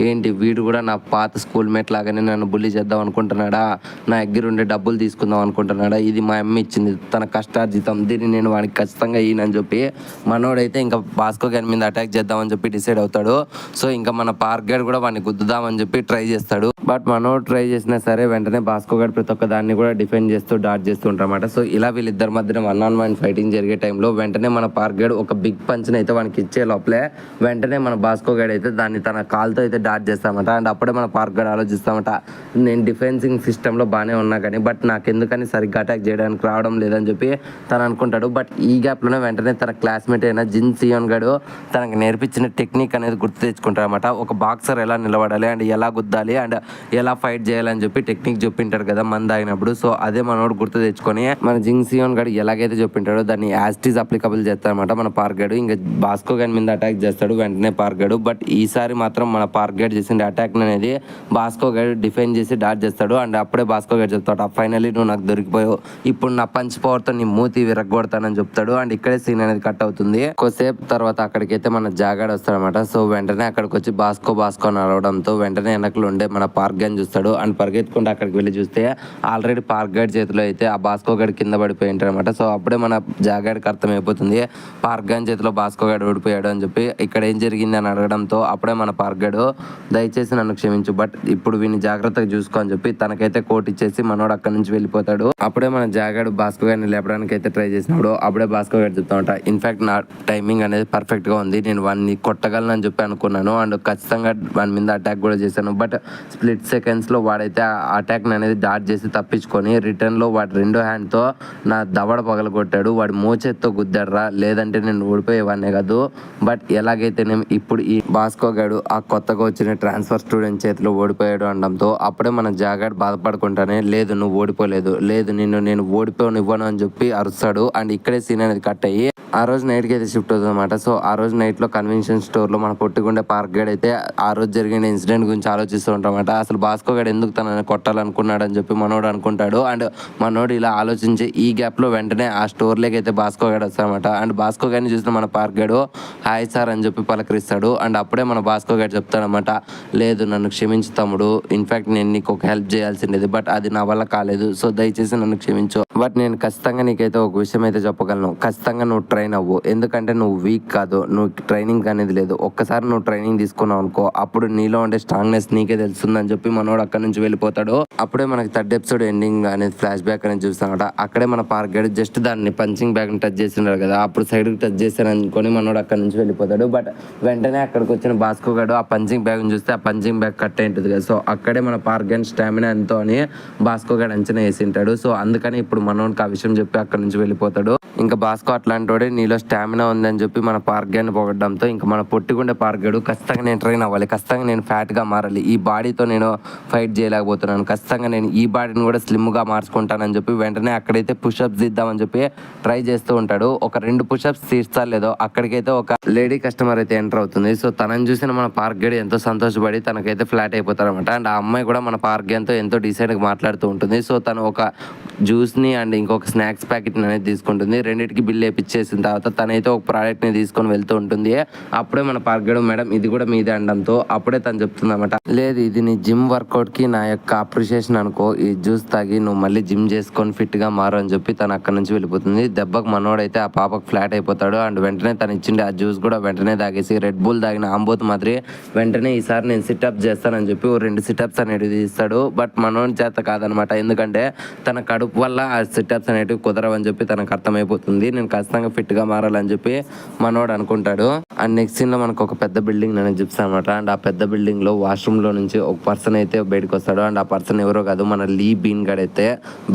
ఏంటి వీడు కూడా నా పాత స్కూల్ మేట్ లాగానే నన్ను బుల్లి చేద్దాం అనుకుంటున్నాడా, నా దగ్గర ఉండే డబ్బులు తీసుకుందాం అనుకుంటున్నాడా, ఇది మా అమ్మ ఇచ్చింది తన కష్టార్జితం, దీన్ని నేను వాడికి ఖచ్చితంగా ఈయనని చెప్పి మనోడైతే ఇంకా భాస్కో గైడ్ మీద అటాక్ చేద్దామని చెప్పి డిసైడ్ అవుతాడు. సో ఇంకా మన పార్క్ గైడ్ కూడా వాడిని గుద్దుదామని చెప్పి ట్రై చేస్తాడు. బట్ మనోడు ట్రై చేసినా సరే వెంటనే భాస్కో గైడ్ ప్రతి ఒక్క దాన్ని కూడా డిఫెండ్ చేస్తూ డాట్ చేస్తూ ఉంటారన్నమాట. సో ఇలా వీళ్ళిద్దరి మధ్యన 1-on-1 ఫైటింగ్ జరిగే టైంలో వెంటనే మన పార్క్ గైడ్ ఒక బిగ్ పంచ్ని అయితే వానికి ఇచ్చే లోపలే వెంటనే మన భాస్కో గైడ్ అయితే దాన్ని తన కాల్తో అయితే డాట్ చేస్తామట. అండ్ అప్పుడే మన పార్క్ గైడ్ ఆలోచిస్తామట, నేను డిఫెన్సింగ్ సిస్టంలో బాగానే ఉన్నా కానీ బట్ నాకు ఎందుకని సరిగ్గా అటాక్ చేయడానికి రావడం లేదని చెప్పి తను అనుకుంటాడు. బట్ ఈ గ్యాప్లోనే వెంటనే తన క్లాస్మేట్ అయిన జిన్ సియోన్ గడు తనకు నేర్పించిన టెక్నిక్ అనేది గుర్తు తెచ్చుకుంటాడు అనమాట. ఒక బాక్సర్ ఎలా నిలబడాలి అండ్ ఎలా గుద్దాలి అండ్ ఎలా ఫైట్ చేయాలని చెప్పి టెక్నిక్ చెప్పింటాడు కదా మంది తాగినప్పుడు. సో అదే మనోడు గుర్తు తెచ్చుకొని మన జింగ్ సియోన్ గడు ఎలాగైతే చెప్పింటాడో దాన్ని యాస్టీజ్ అప్లికబుల్ చేస్తాడనమాట మన పార్క్ గైడ్. ఇంకా భాస్కో గైడ్ మీద అటాక్ చేస్తాడు వెంటనే పార్క్ గైడ్. బట్ ఈసారి మాత్రం మన పార్క్ గైడ్ చేసిన అటాక్ అనేది భాస్కో గైడ్ డిఫెండ్ చేసి డాట్ చేస్తాడు. అండ్ అప్పుడే భాస్కో గైడ్ చెప్తాడు, ఫైనల్లీ నువ్వు నాకు దొరికిపోయావు, ఇప్పుడు నా పంచ్ పవర్తో నీ మూతి విరగొడతానని చెప్తాడు. అండ్ ఇక్కడే సీన్ అనేది కట్ అవుతుంది. కొద్దిసేపు తర్వాత అక్కడికైతే మన జాగాడ్ వస్తాడనమాట. సో వెంటనే అక్కడికి వచ్చి బాస్కో అని అరవడంతో వెంటనే వెనకలు ఉండే మన పార్క్ గైడ్ చూస్తాడు. అండ్ పరిగెత్తుకుంటే అక్కడికి వెళ్ళి చూస్తే ఆల్రెడీ పార్క్ గైడ్ చేతిలో అయితే ఆ బాస్కో గైడ్ కింద పడిపోయి ఉంటాడు అనమాట. సో అప్పుడే మన జాగాడికి అర్థమైపోతుంది పార్క్ గైడ్ చేతిలో బాస్కో గైడ్ ఓడిపోయాడు అని చెప్పి. ఇక్కడ ఏం జరిగింది అని అడగడంతో అప్పుడే మన పార్క్ గైడ్ దయచేసి నన్ను క్షమించు, బట్ ఇప్పుడు వీని జాగ్రత్తగా చూసుకో అని చెప్పి తనకైతే కోట్ ఇచ్చేసి మనోడు అక్కడి నుంచి వెళ్ళిపోతాడు. అప్పుడే మన జాగాడు బాస్కో గైడ్ని లేపడానికి అయితే ట్రై చేసినప్పుడు అప్పుడే బాస్కో గైడ్ చెప్తా ఉంటా, ఇన్ఫాక్ట్ నా టైమింగ్ అనేది పర్ఫెక్ట్ గా ఉంది, నేను వాడిని కొట్టగలను అని చెప్పి అనుకున్నాను అండ్ ఖచ్చితంగా వాని మీద అటాక్ కూడా చేశాను. బట్ స్ప్లిట్ సెకండ్స్ లో వాడైతే ఆ అటాక్ అనేది డాట్ చేసి తప్పించుకొని రిటర్న్ లో వాడి రెండో హ్యాండ్ తో నా దవడ పగలగొట్టాడు. వాడి మోచేత్తో గుద్దాడురా, లేదంటే నేను ఓడిపోయేవాడినే కాదు. బట్ ఎలాగైతే నేను ఇప్పుడు ఈ బాస్కో గాడు ఆ కొత్తగా వచ్చిన ట్రాన్స్ఫర్ స్టూడెంట్ చేతిలో ఓడిపోయాడు అనడంతో అప్పుడే మన జాగాడ్ బాధపడుకుంటానే, లేదు నువ్వు ఓడిపోలేదు, లేదు నేను ఓడిపోనివ్వను అని చెప్పి అరుస్తాడు. అండ్ ఇక్కడే సీన్ అనేది కట్ అయ్యి ఆ రోజు నైట్కి అయితే షిఫ్ట్ అవుతుంది అనమాట. సో ఆ రోజు నైట్లో కన్వెన్షన్ స్టోర్లో మన పొట్టుకుండే పార్క్ గైడ్ అయితే ఆ రోజు జరిగిన ఇన్సిడెంట్ గురించి ఆలోచిస్తూ ఉంటామన్నమాట. అసలు బాస్కో గైడ్ ఎందుకు తనని కొట్టాలనుకున్నాడు అని చెప్పి మనోడు అనుకుంటాడు. అండ్ మనోడు ఇలా ఆలోచించి ఈ గ్యాప్లో వెంటనే ఆ స్టోర్లోకి అయితే బాస్కో గైడ్ వస్తాడనమాట. అండ్ బాస్కో గైడ్ని చూసిన మన పార్క్ గైడ్ హాయ్ సార్ అని చెప్పి పలకరిస్తాడు. అండ్ అప్పుడే మన బాస్కో గైడ్ చెప్తాడనమాట, లేదు నన్ను క్షమించు తమ్ముడు, ఇన్ఫాక్ట్ నేను నీకు ఒక హెల్ప్ చేయాల్సిండేది, బట్ అది నా వల్ల కాలేదు, సో దయచేసి నన్ను క్షమించు. బట్ నేను ఖచ్చితంగా నీకైతే ఒక విషయం అయితే చెప్పగలను, ఖచ్చితంగా నువ్వు ట్రైన్ అవ్వు, ఎందుకంటే నువ్వు వీక్ కాదు, నువ్వు ట్రైనింగ్ అనేది లేదు, ఒక్కసారి నువ్వు ట్రైనింగ్ తీసుకున్నావు అనుకో అప్పుడు నీలో ఉండే స్ట్రాంగ్నెస్ నీకే తెలుస్తుందని చెప్పి మనోడు అక్కడి నుంచి వెళ్ళిపోతాడు. అప్పుడే మనకి థర్డ్ ఎపిసోడ్ ఎండింగ్ అనేది ఫ్లాష్ బ్యాక్ అనేది చూస్తామట. అక్కడే మన పార్క్ గైడ్ జస్ట్ దాన్ని పంచింగ్ బ్యాగ్ ని టచ్ చేసినారు కదా, అప్పుడు సైడ్ కి టచ్ చేశాను అనుకొని మనోడు అక్కడి నుంచి వెళ్ళిపోతాడు. బట్ వెంటనే అక్కడికి వచ్చిన బాస్కో గైడ్ ఆ పంచింగ్ బ్యాగ్ ని చూస్తే ఆ పంచింగ్ బ్యాగ్ కట్ అయి ఉంటుంది కదా. సో అక్కడే మన పార్క్ గైడ్ స్టామినా ఎంతో అని బాస్కో గైడ్ అంచనా వేసి ఉంటాడు. సో అందుకని ఇప్పుడు మనోడికి ఆ విషయం చెప్పి అక్కడి నుంచి వెళ్ళిపోతాడు. ఇంకా బాస్కో అట్లాంటి నీలో స్టామినా ఉందని చెప్పి మన పార్క్ గైడ్ని పొగడంతో ఇంకా మన పొట్టిగుండే పార్క్ గైడ్ ఖచ్చితంగా నేను ట్రైన్ అవ్వాలి, ఖచ్చితంగా నేను ఫ్యాట్ గా మారాలి, ఈ బాడీతో నేను ఫైట్ చేయలేకపోతున్నాను, ఖచ్చితంగా నేను ఈ బాడీని కూడా స్లిమ్ గా మార్చుకుంటానని చెప్పి వెంటనే అక్కడైతే పుషప్స్ దిద్దామని చెప్పి ట్రై చేస్తూ ఉంటాడు. ఒక 2 పుషప్స్ తీస్తా లేదో అక్కడికైతే ఒక లేడీ కస్టమర్ అయితే ఎంటర్ అవుతుంది. సో తనని చూసిన మన పార్క్ గైడ్ ఎంతో సంతోషపడి తనకైతే ఫ్లాట్ అయిపోతారు అనమాట. అండ్ ఆ అమ్మాయి కూడా మన పార్క్ గైడ్తో ఎంతో డిసైడ్ గా మాట్లాడుతూ ఉంటుంది. సో తను ఒక జ్యూస్ ని అండ్ ఇంకొక స్నాక్స్ ప్యాకెట్ అనేది తీసుకుంటుంది. రెండింటికి బిల్ వేపించేసిన తర్వాత తనైతే ఒక ప్రోడక్ట్ ని తీసుకొని వెళ్తూ ఉంటుంది. అప్పుడే మన పార్క్ గైడ్ మేడం ఇది కూడా మీదే అనడంతో అప్పుడే తను చెప్తుంది అనమాట, లేదు ఇది నీ జిమ్ వర్కౌట్ కి నా యొక్క అప్రిషియేషన్ అనుకో, ఈ జ్యూస్ తాగి నువ్వు మళ్ళీ జిమ్ చేసుకొని ఫిట్ గా మారు అని చెప్పి తను అక్కడ నుంచి వెళ్ళిపోతుంది. దెబ్బకు మనోడైతే ఆ పాపకు ఫ్లాట్ అయిపోతాడు. అండ్ వెంటనే తను ఇచ్చిండే ఆ జ్యూస్ కూడా వెంటనే తాగేసి రెడ్ బుల్ తాగిన ఆంబోత్ మాదిరి వెంటనే ఈసారి నేను సిట్అప్ చేస్తానని చెప్పి 2 సిట్అప్స్ అనేవి ఇస్తాడు. బట్ మనోడి చేత కాదనమాట, ఎందుకంటే తన కడుపు వల్ల ఆ సిట్అప్స్ అనేటివి కుదరవని చెప్పి తనకు అర్థమైపోతుంది. నేను ఖచ్చితంగా ఫిట్ గా మారాలని చెప్పి మనోడు అనుకుంటాడు. అండ్ నెక్స్ట్ సీన్ లో మనకు ఒక పెద్ద బిల్డింగ్ అనేది చూపిస్తాం అనమాట. అండ్ ఆ పెద్ద బిల్డింగ్ లో వాష్రూమ్ లో నుంచి ఒక పర్సన్ అయితే బయటకు వస్తాడు. అండ్ ఆ పర్సన్ ఎవరో కాదు, మన లీ బీన్ గడ్ అయితే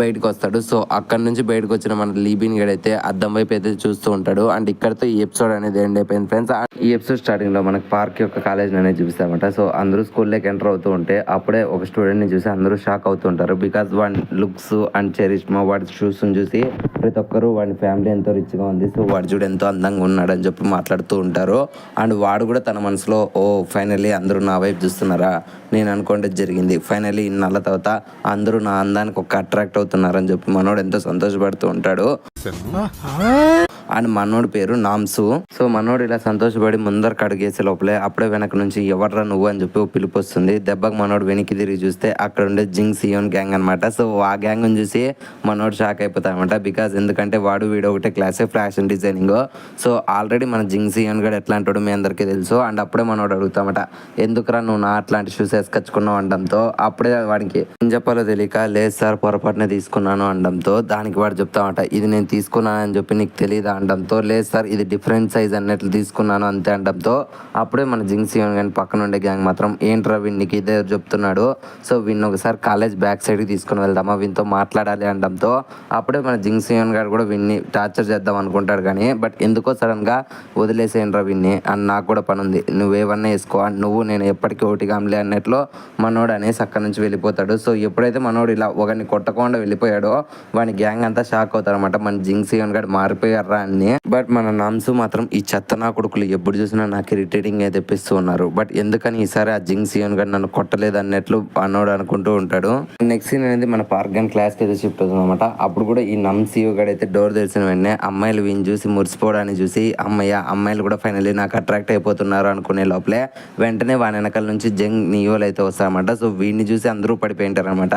బయటకు వస్తాడు. సో అక్కడ నుంచి బయటకు వచ్చిన మన లీ బీన్ గడ్ అయితే అద్దం వైపు అయితే చూస్తూ ఉంటాడు. అండ్ ఇక్కడతో ఈ ఎపిసోడ్ అనేది ఎండ్ అయిపోయింది ఫ్రెండ్స్. ఈ ఎపిసోడ్ స్టార్టింగ్ లో మనకి పార్క్ యొక్క కాలేజ్ అనేది చూపిస్తామన్నమాట. సో అందరూ స్కూల్లోకి ఎంటర్ అవుతూ ఉంటే అప్పుడే ఒక స్టూడెంట్ ని చూసి అందరూ షాక్ అవుతూ ఉంటారు. బికాస్ వాడి లుక్స్ అండ్ చెరిష్మా, వాడి షూస్ చూసి ప్రతి ఒక్కరు వాడి ఫ్యామిలీ ఎంతో రిచ్ గా ఉంది, సో వాడు చూడు ఎంతో అందంగా ఉన్నాడు అని చెప్పి మాట్లాడుతూ ఉంటారు. అండ్ వాడు కూడా తన మనసులో ఓ ఫైనల్లీ అందరూ నా వైపు చూస్తున్నారా, నేను అనుకుంటే జరిగింది, ఫైనల్లీ ఇన్నాళ్ళ తర్వాత అందరూ నా అందానికి ఒక అట్రాక్ట్ అవుతున్నారని చెప్పి మనోడు ఎంతో సంతోషపడుతూ ఉంటాడు. అండ్ మనోడి పేరు నామ్సు. సో మనోడు ఇలా సంతోషపడి ముందరకు అడుగేసే లోపలే అప్పుడే వెనక నుంచి ఎవర్రా నువ్వు అని చెప్పి పిలుపు వస్తుంది. దెబ్బకు మనోడు వెనక్కి తిరిగి చూస్తే అక్కడ ఉండే జింగ్ సియోన్ గ్యాంగ్ అనమాట. సో ఆ గ్యాంగ్ చూసి మనోడు షాక్ అయిపోతాయి అనమాట. బికాస్ ఎందుకంటే వాడు వీడు ఒకటే క్లాసే ఫ్యాషన్ డిజైనింగ్. సో ఆల్రెడీ మన జింగ్ సియోన్ గడ్ ఎట్లాంటి మీ అందరికీ తెలుసు. అండ్ అప్పుడే మనోడు అడుగుతామట, ఎందుకురా నువ్వు నా అట్లాంటి షూస్ వేసుకొచ్చుకున్నావు అనడంతో అప్పుడే వాడికి ఏం చెప్పాలో తెలియక లేదు సార్ పొరపాటునే తీసుకున్నాను అనడంతో దానికి వాడు చెప్తామట, ఇది నేను తీసుకున్నానని చెప్పి నీకు తెలియదా అనడంతో లేదు సార్ ఇది డిఫరెంట్ సైజ్ అన్నట్లు తీసుకున్నాను అంతే అనడంతో అప్పుడే మన జింగ్ సియోన్ గడ్ పక్కన ఉండే గ్యాంగ్ మాత్రం ఏంట్రా వీనికి ఇదే చెప్తున్నాడు, సో వీడిని ఒకసారి కాలేజ్ బ్యాక్ సైడ్కి తీసుకుని వెళ్దామా, వీనితో మాట్లాడాలి అనడంతో అప్పుడే మన జింగ్ సియోన్ గారు కూడా వీన్ని టార్చర్ చేద్దాం అనుకుంటాడు. కానీ బట్ ఎందుకో సడన్ గా వదిలేసేయండిరా వీన్ని అని నాకు కూడా పని ఉంది, నువ్వేవన్నా వేసుకో, నువ్వు నేను ఎప్పటికీ ఒకటిగాంలే అన్నట్లు మనోడు అనేసి అక్కడ నుంచి వెళ్ళిపోతాడు. సో ఎప్పుడైతే మనోడు ఇలా ఒకరిని కొట్టకుండా వెళ్ళిపోయాడో వాని గ్యాంగ్ అంతా షాక్ అవుతారు అనమాట. మన జింగ్ సియోన్ గారు మారిపోయారా దాన్ని. బట్ మన నమ్సు మాత్రం ఈ చెత్తనా కొడుకులు ఎప్పుడు చూసినా నాకు ఇరిటేటింగ్ అయితే తెప్పిస్తూ ఉన్నారు. బట్ ఎందుకని ఈసారి ఆ జింగ్ సియోన్ గారు నన్ను కొట్టలేదు అన్నట్లు అన్నోడు అనుకుంటూ ఉంటాడు. నెక్స్ట్ సీన్ అనేది మన పార్గన్ క్లాస్కి అయితే షిఫ్ట్ అవుతుంది అనమాట. అప్పుడు కూడా ఈ సియో గడు అయితే డోర్ తెరిచిన వెంటనే అమ్మాయిలు వీని చూసి మురిసిపోవడాన్ని చూసి అమ్మాయిలు కూడా ఫైనల్లీ నాకు అట్రాక్ట్ అయిపోతున్నారు అనుకునే లోపలే వెంటనే వాని వెనకాల నుంచి జంగ్ నియోలు అయితే వస్తారన్నమాట. సో వీడిని చూసి అందరూ పడిపోయింటారు అనమాట.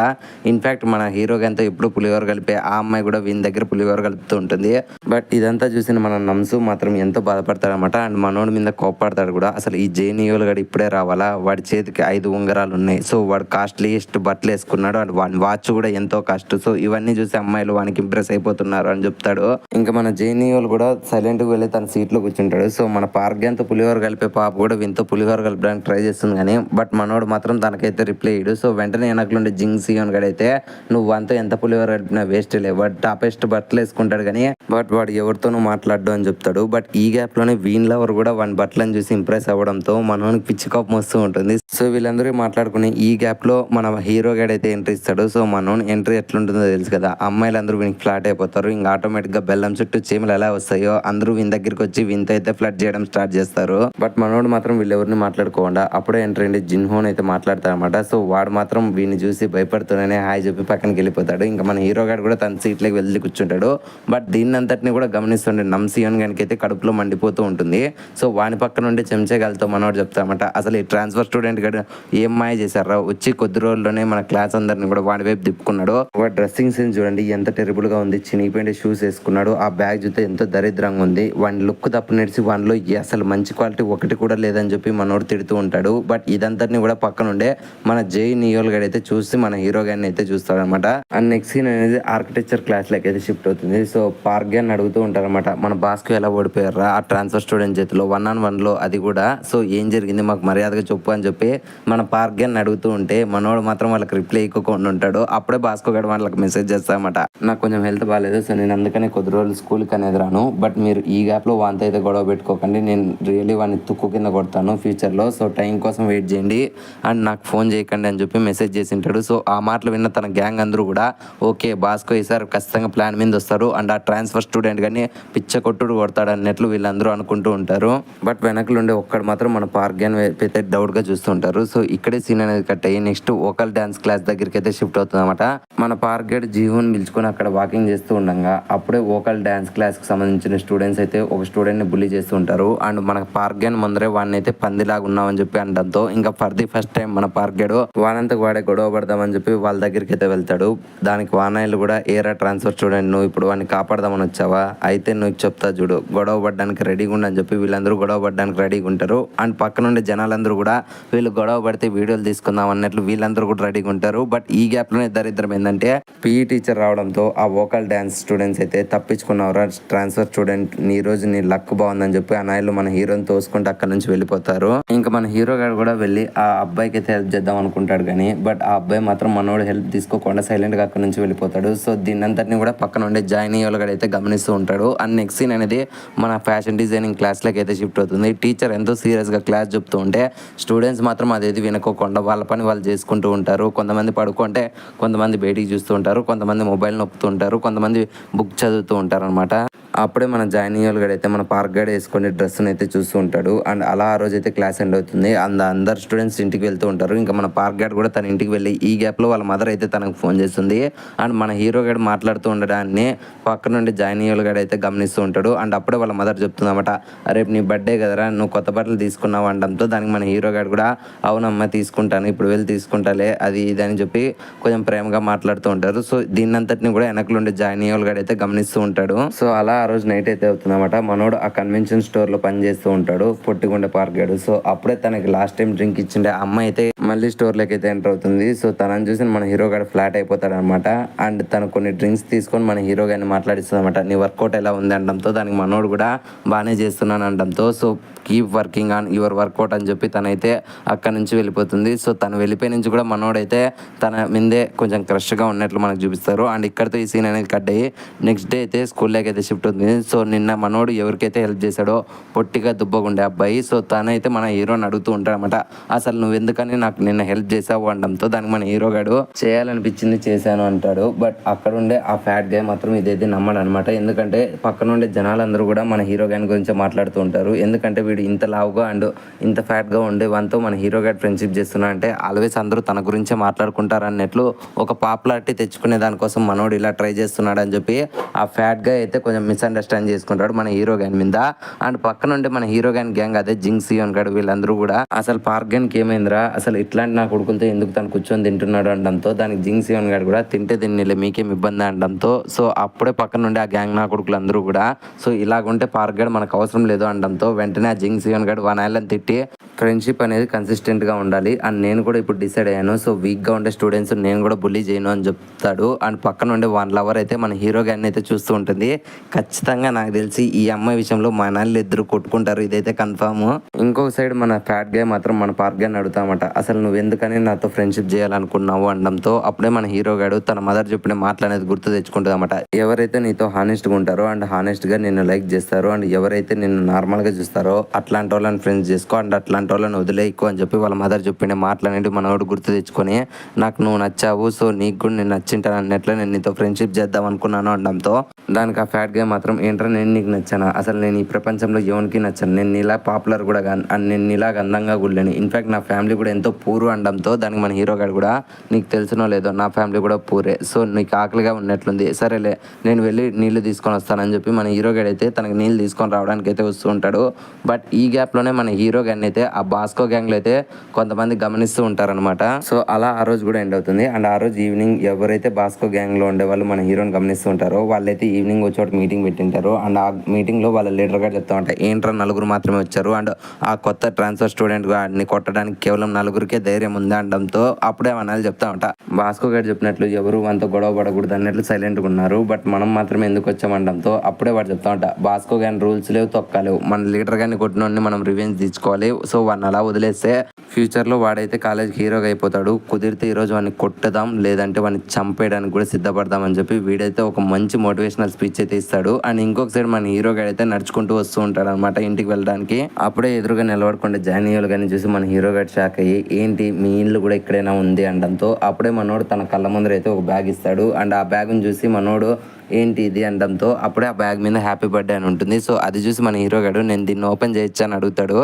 ఇన్ఫాక్ట్ మన హీరోకి అంతా ఎప్పుడు పులిహోర కలిపే ఆ అమ్మాయి కూడా వీని దగ్గర పులిహోర కలుపుతూ ఉంటుంది. బట్ ఇదంతా చూసిన మన నమ్సు మాత్రం ఎంతో బాధపడతాడు అనమాట. అండ్ మనోడి మీద కోప్పడతాడు కూడా. అసలు ఈ జే నియోలు గడు ఇప్పుడే రావాలా, వాడి చేతికి 5 ఉంగరాలు ఉన్నాయి, సో వాడు కాస్ట్లీయెస్ట్ బట్టలు వేసుకున్నాడు, అండ్ వాడి వాచ్ కూడా ఎంతో కాస్ట్, సో ఇవన్నీ చూసి అమ్మాయిలు వానికి ఇంప్రెస్ అయిపోతున్నారు అని చెప్తాడు. ఇంకా మన జే నియోలు కూడా సైలెంట్ గా వెళ్ళి తన సీట్ లో కూర్చుంటాడు. సో మన పార్గ్యంతో పులిహోర కలిపే పాప కూడా వింతో పులిహోర కలపడానికి ట్రై చేస్తుంది కానీ బట్ మనోడు మాత్రం తనకైతే రిప్లై ఇయ్యడు. సో వెంటనే వెనకలుండి జింగ్ సియోన్ గడైతే నువ్వు అంతా ఎంత పులిహోర కలిపినా వేస్ట్ లే, వాడు టాపెస్ట్ బట్టలు వేసుకుంటాడు కానీ బట్ వాడు ఎవరితోనూ మాట్లాడు అని చెప్తాడు. బట్ ఈ గ్యాప్ లోనే వీన్ లవర్ కూడా వాడి బట్టలను చూసి ఇంప్రెస్ అవ్వడంతో మనోనికి పిచ్చి కోపం వస్తూ ఉంటుంది. సో వీళ్ళందరూ మాట్లాడుకుని ఈ గ్యాప్ లో మన హీరో గడ్ అయితే ఎంట్రీ ఇస్తాడు. సో మనోని ఎంట్రీ ఎట్లుంటుందో తెలుసు కదా, అమ్మాయిలందరూ వీనికి ఫ్లాట్ అయిపోతారు. ఇంకా ఆటోమేటిక్ గా బెల్లం చుట్టూ చీమలు ఎలా వస్తాయో అందరూ వీని దగ్గరికి వచ్చి వీంతో అయితే ఫ్లడ్ చేయడం స్టార్ట్ చేస్తారు. బట్ మనోడు మాత్రం వీళ్ళెవరిని మాట్లాడుకోకుండా అప్పుడే ఎంట్రీ అండి జిన్హోన్ అయితే మాట్లాడతారు అనమాట. సో వాడు మాత్రం వీడిని చూసి భయపడుతూనే హాయ్ చెప్పి పక్కనకి వెళ్ళిపోతాడు. ఇంకా మన హీరో గారు కూడా తన సీట్లోకి వెళ్ళి కూర్చుంటాడు. బట్ దీన్ని అంతటిని కూడా గమనిస్తుండే సియోన్ గనికి అయితే కడుపులో మండిపోతూ ఉంటుంది. సో వాని పక్క నుండి చెంచగలతో మనోడు చెప్తారన్నమాట, అసలు ఈ ట్రాన్స్ఫర్ స్టూడెంట్ గడు ఏం మాయ చేశారా, వచ్చి కొద్ది రోజుల్లోనే మన క్లాస్ అందరిని కూడా వాడి వైపు తిప్పుకున్నాడు. వాడు డ్రెస్సింగ్ సెన్స్ చూడండి ఎంత టెరిబుల్ గా ఉంది, చినిగిపోయిన షూస్ వేసుకున్నాడు, ఆ బ్యాగ్ చూస్తే ఎంతో దరిద్రంగా ఉంది, వాడి లుక్ తప్పు నేర్చి వాడిలో అసలు మంచి క్వాలిటీ ఒకటి కూడా లేదని చెప్పి మనోడు తిడుతూ ఉంటాడు. బట్ ఇదంతటిని కూడా పక్కనుండే మన జై నియోల్ గడ్ అయితే చూసి మన హీరో గారిని అయితే చూస్తాడు అనమాట. అండ్ నెక్స్ట్ సీన్ అనేది ఆర్కిటెక్చర్ క్లాస్ లకి అయితే షిఫ్ట్ అవుతుంది. సో పార్క్ గారిని అడుగుతూ ఉంటారన్నమాట, మన బాస్కు ఎలా ఓడిపోయారా ఆ ట్రాన్స్ఫర్ స్టూడెంట్ చేతిలో 1-on-1 లో, అది కూడా సో ఏం జరిగింది మాకు మర్యాదగా చెప్పు అని చెప్పి మన పార్క్ గారిని అడుగుతూ ఉంటే మనోడు మాత్రం వాళ్ళకి రిప్లై ఇవ్వకుండా ఉంటాడు. అప్పుడే బాస్కో గడు వాళ్ళకి మెసేజ్ చేస్తామట, నాకు కొంచెం హెల్త్ బాగాలేదు, సో నేను అందుకనే కొద్ది రోజులు స్కూల్కి అనేది రాను, బట్ మీరు ఈ గ్యాప్ లో వాంత అయితే గొడవ పెట్టుకోకండి, నేను రియల్లీ వాడిని తుక్కు కింద కొడతాను ఫ్యూచర్ లో, సో టైం కోసం వెయిట్ చేయండి అండ్ నాకు ఫోన్ చేయకండి అని చెప్పి మెసేజ్ చేసి ఉంటాడు. సో ఆ మాటలు విన్న తన గ్యాంగ్ అందరూ కూడా ఓకే బాస్కో ఈసారి ఖచ్చితంగా ప్లాన్ మీద వస్తారు అండ్ ఆ ట్రాన్స్ఫర్ స్టూడెంట్ కానీ పిచ్చ కొట్టుడు కొడతాడు అన్నట్లు వీళ్ళందరూ అనుకుంటూ ఉంటారు. బట్ వెనకలుండే ఒక్కడు మాత్రం మన పార్క్ గ్యాన్ అయితే డౌట్ గా చూస్తూ ఉంటారు. సో ఇక్కడే సీన్ అనేది కట్ అయ్యి నెక్స్ట్ వోకల్ డాన్స్ క్లాస్ దగ్గరికి అయితే షిఫ్ట్ అవుతుంది అనమాట. మన పార్క్ గేట్ జీవన్ పిలుచుకొని అక్కడ వాకింగ్ చేస్తూ ఉండగా అప్పుడే వోకల్ డాన్స్ క్లాస్ కి సంబంధించిన స్టూడెంట్స్ అయితే ఒక స్టూడెంట్ ని బుల్లీ చేస్తూ ఉంటారు. అండ్ మన పార్క్ గేన్ ముందరే వాడిని అయితే పందిలాగా ఉన్నామని చెప్పి అనడంతో ఇంకా ఫర్ ది ఫస్ట్ టైం మన పార్క్ గేడు వానంతకు వాడే గొడవ పడదామని చెప్పి వాళ్ళ దగ్గరికి అయితే వెళ్తాడు. దానికి వానాయిలు కూడా ఏరా ట్రాన్స్ఫర్ స్టూడెంట్ నువ్వు ఇప్పుడు వాడిని కాపాడదామని వచ్చావా, అయితే నువ్వు చెప్తా చూడు, గొడవ పడడానికి రెడీగా ఉండని చెప్పి వీళ్ళందరూ గొడవ పడడానికి రెడీగా ఉంటారు. అండ్ పక్క నుండి జనాలందరూ కూడా వీళ్ళు గొడవ పడితే వీడియోలు తీసుకుందాం అన్నట్లు వీళ్ళందరూ కూడా రెడీగా ఉంటారు. బట్ ఈ గ్యాప్ లోనే దరిద్రం ఏంటంటే పీఈ టీచర్ రావడంతో ఆ వోకల్ డాన్స్ స్టూడెంట్స్ అయితే తప్పించుకున్నవరా ట్రాన్స్ఫర్ స్టూడెంట్ నీ రోజు నీ లక్ బాగుందని చెప్పి ఆ నాయలు మన హీరోని తోసుకుంటూ అక్కడ నుంచి వెళ్ళిపోతారు. ఇంకా మన హీరో గారు కూడా వెళ్ళి ఆ అబ్బాయికి అయితే హెల్ప్ చేద్దాం అనుకుంటాడు కానీ బట్ ఆ అబ్బాయి మాత్రం మనోడు హెల్ప్ తీసుకోకుండా సైలెంట్ గా అక్కడ నుంచి వెళ్ళిపోతాడు. సో దీని అంతటిని కూడా పక్కన ఉండే జాయిన్ అయ్యే వాళ్ళు అయితే గమనిస్తూ ఉంటాడు. అండ్ నెక్స్ట్ సీన్ అనేది మన ఫ్యాషన్ డిజైనింగ్ క్లాస్ లకి అయితే షిఫ్ట్ అవుతుంది. టీచర్ ఎంతో సీరియస్ గా క్లాస్ చెప్తూ ఉంటే స్టూడెంట్స్ మాత్రం అదేది వినుకోకుండా వాళ్ళ పని వాళ్ళు చేసుకుంటూ ఉంటారు. కొంతమంది పడుకుంటే కొంతమంది బయటికి చూస్తూ ఉంటారు, కొంతమంది మొబైల్ నొప్పుతూ ఉంటారు, కొంతమంది బుక్ చదువుతూ ఉంటారు అనమాట. అప్పుడే మన జాయిన్ అయ్యే అయితే మన పార్క్ గైడ్ వేసుకునే డ్రెస్ అయితే చూస్తూ ఉంటాడు. అండ్ అలా ఆ రోజు అయితే క్లాస్ ఎండ్ అవుతుంది. అండ్ అందరు స్టూడెంట్స్ ఇంటికి వెళ్తూ ఉంటారు. ఇంకా మన పార్క్ గైడ్ కూడా తన ఇంటికి వెళ్ళి ఈ గ్యాప్ లో వాళ్ళ మదర్ అయితే తనకు ఫోన్ చేస్తుంది. అండ్ మన హీరో గైడ్ మాట్లాడుతూ ఉండడాన్ని పక్క నుండి జాయిన్ అయ్యే గైడ్ అయితే గమనిస్తూ ఉంటాడు. అండ్ అప్పుడే వాళ్ళ మదర్ చెప్తుందన్నమాట, రేపు నీ బర్త్డే కదరా నువ్వు కొత్త బట్టలు తీసుకున్నావు అనడంతో దానికి మన హీరో గైడ్ కూడా అవునమ్మా తీసుకుంటాను ఇప్పుడు వెళ్ళి తీసుకుంటాలే అది ఇది అని చెప్పి కొంచెం ప్రేమగా మాట్లాడుతూ ఉంటారు. సో దీన్నంతటిని కూడా వెనకలుండి జాయిన్ అయ్యే గైడ్ అయితే గమనిస్తూ ఉంటాడు. సో అలా ఆ రోజు నైట్ అయితే అవుతుందన్నమాట. మనోడు ఆ కన్వెన్షన్ స్టోర్ లో పని చేస్తూ ఉంటాడు పొట్టిగుండే పార్క్ గైడ్. సో అప్పుడే తనకి లాస్ట్ టైం డ్రింక్ ఇచ్చిండే అమ్మాయి అయితే మళ్ళీ స్టోర్ లోకి అయితే ఎంటర్ అవుతుంది. సో తనని చూసి మన హీరో గారు ఫ్లాట్ అయిపోతాడు అనమాట. అండ్ తను కొన్ని డ్రింక్స్ తీసుకొని మన హీరో గారిని మాట్లాడిస్తుంది అనమాట, నీ వర్కౌట్ ఎలా ఉంది అనడంతో దానికి మనోడు కూడా బాగానే చేస్తున్నాను అనడంతో so keep working on your workout అని చెప్పి తనైతే అక్కడ నుంచి వెళ్ళిపోతుంది. సో తను వెళ్ళిపోయి నుంచి కూడా మనోడైతే తన మీదే కొంచెం క్రష్గా ఉన్నట్లు మనకు చూపిస్తారు. అండ్ ఇక్కడితో ఈ సీన్ అనేది కట్ అయ్యి నెక్స్ట్ డే అయితే స్కూల్లోకి అయితే షిఫ్ట్ ఉంటుంది. సో నిన్న మనోడు ఎవరికైతే హెల్ప్ చేశాడో పొట్టిగా దుబ్బగుండే అబ్బాయి, సో తనైతే మన హీరోని అడుగుతూ ఉంటాడనమాట, అసలు నువ్వు ఎందుకని నాకు నిన్న హెల్ప్ చేసావు అనడంతో దానికి మన హీరో గాడు చేయాలనిపించింది చేశాను అంటాడు. బట్ అక్కడ ఉండే ఆ ఫ్యాట్ గా మాత్రం ఇదైతే నమ్మడు అనమాట. ఎందుకంటే పక్కన ఉండే జనాలందరూ కూడా మన హీరో గాని గురించి మాట్లాడుతూ ఉంటారు. ఎందుకంటే వీడు ఇంత లావుగా అండ్ ఇంత ఫ్యాట్ గా ఉండే వానితో మన హీరో గారు ఫ్రెండ్షిప్ చేస్తున్నా అంటే ఆల్వేస్ అందరూ తన గురించే మాట్లాడుకుంటారు అన్నట్లు ఒక పాపులారిటీ తెచ్చుకునే దానికోసం మనోడు ఇలా ట్రై చేస్తున్నాడు అని చెప్పి ఆ ఫ్యాట్ గా అయితే కొంచెం మిస్అండర్స్టాండ్ చేసుకుంటాడు మన హీరో గాని మీద. అండ్ పక్కన ఉండే మన హీరో గాని గ్యాంగ్ అదే జింగ్ సియోన్ గాడు వీళ్ళందరూ కూడా అసలు పార్క్ గానికి ఏమైందిరా, అసలు ఇట్లాంటి నా కొడుకులతో ఎందుకు తను కూర్చొని తింటున్నాడు అనడంతో దానికి జింగ్ సియోన్ గాడు కూడా తింటే తిన్నిలే మీకేం ఇబ్బంది అనడంతో సో అప్పుడే పక్కన ఉండే ఆ గ్యాంగ్ నా కొడుకులు అందరూ కూడా సో ఇలాగుంటే పార్క్ గడ్ మనకు అవసరం లేదు అనడంతో వెంటనే ఆ జింగ్ సియోన్ గడ్ వన్ ఐలాండ్ తిట్టి ఫ్రెండ్షిప్ అనేది కన్సిస్టెంట్ గా ఉండాలి అండ్ నేను కూడా ఇప్పుడు డిసైడ్ అయ్యాను, సో వీక్ గా ఉండే స్టూడెంట్స్ నేను కూడా బుల్లీ చేయను అని చెప్తాడు. అండ్ పక్కన ఉండే వన్ లవర్ అయితే మన హీరో గారిని అయితే చూస్తూ ఉంటుంది. ఖచ్చితంగా నాకు తెలిసి ఈ అమ్మాయి విషయంలో మా నాన్నలు ఇద్దరు కొట్టుకుంటారు, ఇదైతే కన్ఫామ్. ఇంకొక సైడ్ మన ఫ్యాట్ గా మాత్రం మన పార్క్ గారిని అడుగుతామట, అసలు నువ్వు ఎందుకని నాతో ఫ్రెండ్షిప్ చేయాలనుకున్నావు అనడంతో అప్పుడే మన హీరో గారు తన మదర్ చెప్పిన మాటలు అనేది గుర్తు తెచ్చుకుంటుందన్నమాట. ఎవరైతే నీతో హానెస్ట్ గా ఉంటారో అండ్ హానెస్ట్ గా నిన్ను లైక్ చేస్తారో అండ్ ఎవరైతే నిన్ను నార్మల్ గా చూస్తారో అట్లాంటి వాళ్ళని ఫ్రెండ్స్ చేసుకో అండ్ అట్లాంటి వాళ్ళని వదిలేయకు అని చెప్పి వాళ్ళ మదర్ చెప్పిన మాటలు అనేది మనోడు గుర్తు తెచ్చుకొని నాకు నువ్వు నచ్చావు, సో నీకు కూడా నేను నచ్చింటాను అన్నట్లు నేను నీతో ఫ్రెండ్షిప్ చేద్దాం అనుకున్నాను అనడంతో దానికి ఆ ఫ్యాట్ గా మాత్రం ఏంట్రా నేను నీకు నచ్చానా, అసలు నేను ఈ ప్రపంచంలో ఎవరికి నచ్చాను, నేను ఇలా పాపులర్ కూడా అండ్ నేను ఇలా అందంగా గుళ్ళని, ఇన్ఫాక్ట్ నా ఫ్యామిలీ కూడా ఎంతో పూరు అనడంతో దానికి మన హీరో గారు కూడా నీకు తెలిసినో లేదో నా ఫ్యామిలీ కూడా పూరే, సో నీకు ఆకలిగా ఉన్నట్లుంది, సరేలే నేను వెళ్ళి నీళ్లు తీసుకొని వస్తానని చెప్పి మన హీరో గారు అయితే తనకి నీళ్ళు తీసుకొని రావడానికి అయితే వస్తూ ఉంటాడు. బట్ ఈ గ్యాప్ లోనే మన హీరో గారిని అయితే ఆ బాస్కో గ్యాంగ్ లో అయితే కొంతమంది గమనిస్తూ ఉంటారనమాట. సో అలా ఆ రోజు కూడా ఎండ్ అవుతుంది. అండ్ ఆ రోజు ఈవినింగ్ ఎవరైతే బాస్కో గ్యాంగ్ లో ఉండే వాళ్ళు మన హీరోని గమనిస్తూ ఉంటారో వాళ్ళైతే ఈవినింగ్ వచ్చి మీటింగ్ పెట్టింటారు. అండ్ ఆ మీటింగ్ లో వాళ్ళ లీడర్ గారు చెప్తా ఉంటారు, ఏంట్రా నలుగురు మాత్రమే వచ్చారు అండ్ ఆ కొత్త ట్రాన్స్ఫర్ స్టూడెంట్ గారిని కొట్టడానికి కేవలం నలుగురికే ధైర్యం ఉంది అనడంతో అప్పుడే అనాలి చెప్తా ఉంటా, బాస్కో గారు చెప్పినట్లు ఎవరు మనతో గొడవ పడకూడదు అన్నట్లు సైలెంట్ గా ఉన్నారు, బట్ మనం మాత్రమే ఎందుకు వచ్చామండంతో అప్పుడే వాడు చెప్తా ఉంటా, బాస్కో గారి రూల్స్ లేవు తొక్కలేవు, మన లీడర్ గారిని కొట్టినోడిని మనం రివెంజ్ తీసుకోవాలి, సో వాడిని అలా వదిలేస్తే ఫ్యూచర్ లో వాడైతే కాలేజ్ హీరోగా అయిపోతాడు, కుదిరితే ఈ రోజు వాడిని కొట్టదాం లేదంటే వాడిని చంపేయడానికి కూడా సిద్ధపడదాం అని చెప్పి వీడైతే ఒక మంచి మోటివేషనల్ స్పీచ్ అయితే ఇస్తాడు. అండ్ ఇంకొక సైడ్ మన హీరో గారు అయితే నడుచుకుంటూ వస్తూ ఉంటాడు అనమాట ఇంటికి వెళ్ళడానికి. అప్పుడే ఎదురుగా నిలబడకుండా జానియోలు కానీ చూసి మన హీరో గారు షాక్ అయ్యి ఏంటి మీ ఇల్లు కూడా ఇక్కడైనా ఉంది అనడంతో అప్పుడే మనోడు తన కళ్ళ ముందర అయితే ఒక బ్యాగ్ ఇస్తాడు. అండ్ ఆ బ్యాగ్ని చూసి మనోడు ఏంటి ఇది అనడంతో అప్పుడే ఆ బ్యాగ్ మీద హ్యాపీ బర్త్డే అని ఉంటుంది. సో అది చూసి మన హీరో గారు నేను దీన్ని ఓపెన్ చేయొచ్చు అని అడుగుతాడు.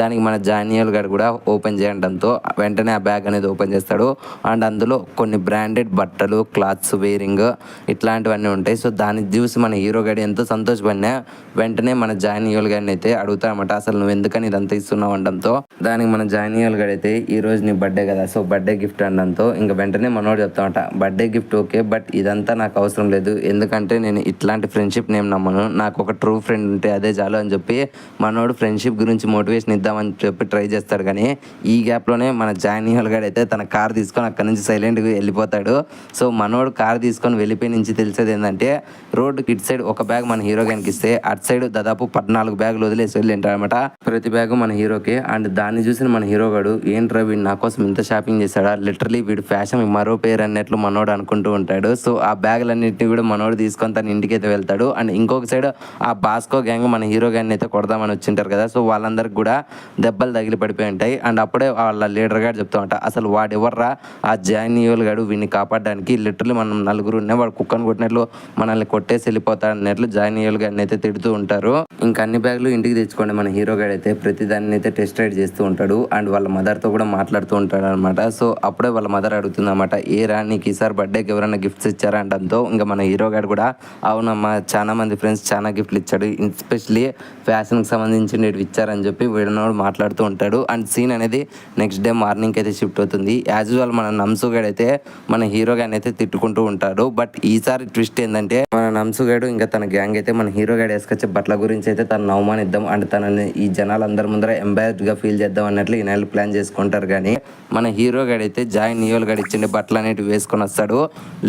దానికి మన జానియల్ గారు కూడా ఓపెన్ చేయడంతో వెంటనే ఆ బ్యాగ్ అనేది ఓపెన్ చేస్తాడు. అండ్ అందులో కొన్ని బ్రాండెడ్ బట్టలు, క్లాత్స్, వేరింగ్ ఇట్లాంటివన్నీ ఉంటాయి. సో దాన్ని చూసి మన హీరో గారు ఎంతో సంతోషపడినా వెంటనే మన జానియల్ గారిని అయితే అడుగుతారన్నమాట, అసలు నువ్వు ఎందుకని ఇదంతా ఇస్తున్నావు అనడంతో దానికి మన జానియల్ గారు అయితే ఈ రోజు నీ బర్త్డే కదా, సో బర్త్డే గిఫ్ట్ అనడంతో ఇంకా వెంటనే మనోడు చెప్తామట, బర్త్డే గిఫ్ట్ ఓకే బట్ ఇదంతా నాకు అవసరం లేదు, ఎందుకంటే నేను ఇట్లాంటి ఫ్రెండ్షిప్ నేను నమ్మను, నాకు ఒక ట్రూ ఫ్రెండ్ ఉంటే అదే చాలు అని చెప్పి మనోడు ఫ్రెండ్షిప్ గురించి మోటివేషన్ ఇద్దామని చెప్పి ట్రై చేస్తాడు. కానీ ఈ గ్యాప్లోనే మన జానియల్ గారు అయితే తన కార్ తీసుకొని అక్కడ నుంచి సైలెంట్గా వెళ్ళిపోతాడు. సో మనోడు కార్ తీసుకొని వెళ్ళిపోయి నుంచి తెలిసేది ఏంటంటే రోడ్డుకి ఇటు సైడ్ ఒక బ్యాగ్ మన హీరో గారికి ఇస్తే అటు సైడ్ దాదాపు 14 బ్యాగులు వదిలేసి వెళ్ళింటారనమాట, ప్రతి బ్యాగు మన హీరోకి. అండ్ దాన్ని చూసిన మన హీరో గారు ఏంట్రా వీడు నా కోసం ఇంత షాపింగ్ చేశాడా, లిటరలీ వీడు ఫ్యాషన్ మరో పేరు అన్నట్లు మనోడు అనుకుంటూ ఉంటాడు. సో ఆ బ్యాగులన్నింటినీ కూడా మనోడు తీసుకొని తన ఇంటికి అయితే వెళ్తాడు. అండ్ ఇంకొక సైడ్ ఆ బాస్కో గ్యాంగ్ మన హీరో గారిని అయితే కొడదామని వచ్చింటారు కదా, సో వాళ్ళందరికి కూడా దెబ్బలు తగిలి పడిపోయి ఉంటాయి. అండ్ అప్పుడే వాళ్ళ లీడర్ గారు చెప్తా ఉంటా, అసలు వాడు ఎవర్రా ఆ జానియోల్ గాడు వీడిని కాపాడడానికి, లిటరలీ మనం నలుగురు ఉన్న వాడు కుక్కను కొట్టినట్లు మనల్ని కొట్టేసి వెళ్ళిపోతాడు అన్నట్లు జానియోల్ గారిని అయితే తిడుతూ ఉంటారు. ఇంకా అన్ని బ్యాగులు ఇంటికి తెచ్చుకోండి మన హీరో గారు అయితే ప్రతి దాన్ని అయితే టెస్ట్ రైడ్ చేస్తూ ఉంటాడు. అండ్ వాళ్ళ మదర్తో కూడా మాట్లాడుతూ ఉంటాడు అనమాట. సో అప్పుడే వాళ్ళ మదర్ అడుగుతుంది అనమాట, ఏ రా నీకు ఈసారి బర్త్డేకి ఎవరైనా గిఫ్ట్స్ ఇచ్చారా అంటంతో ఇంకా మన హీరో గారు కూడా అవునమ్మా చాలా మంది ఫ్రెండ్స్ చాలా గిఫ్ట్లు ఇచ్చాడు, ఎస్పెషలీ ఫ్యాషన్కి సంబంధించి నేటి ఇచ్చారని చెప్పి వీడినోడు మాట్లాడుతూ ఉంటాడు. అండ్ సీన్ అనేది నెక్స్ట్ డే మార్నింగ్ అయితే షిఫ్ట్ అవుతుంది. యాజ్ యూజువల్ మన నంసుగాడు అయితే మన హీరో గారిని అయితే తిట్టుకుంటూ ఉంటాడు. బట్ ఈసారి ట్విస్ట్ ఏంటంటే మన నంసుగాడు ఇంకా తన గ్యాంగ్ అయితే మన హీరో గారు వేసుకొచ్చే బట్టల గురించి అయితే తను అవమానిద్దాం అండ్ తనని ఈ జనాలందరి ముందర ఎంబారస్డ్గా ఫీల్ చేద్దాం అన్నట్లు ఈ నెలలు ప్లాన్ చేసుకుంటారు. కానీ మన హీరో గారు అయితే నియోల్ గారు ఇచ్చిండే బట్టలు అనేవి వేసుకొని వస్తాడు.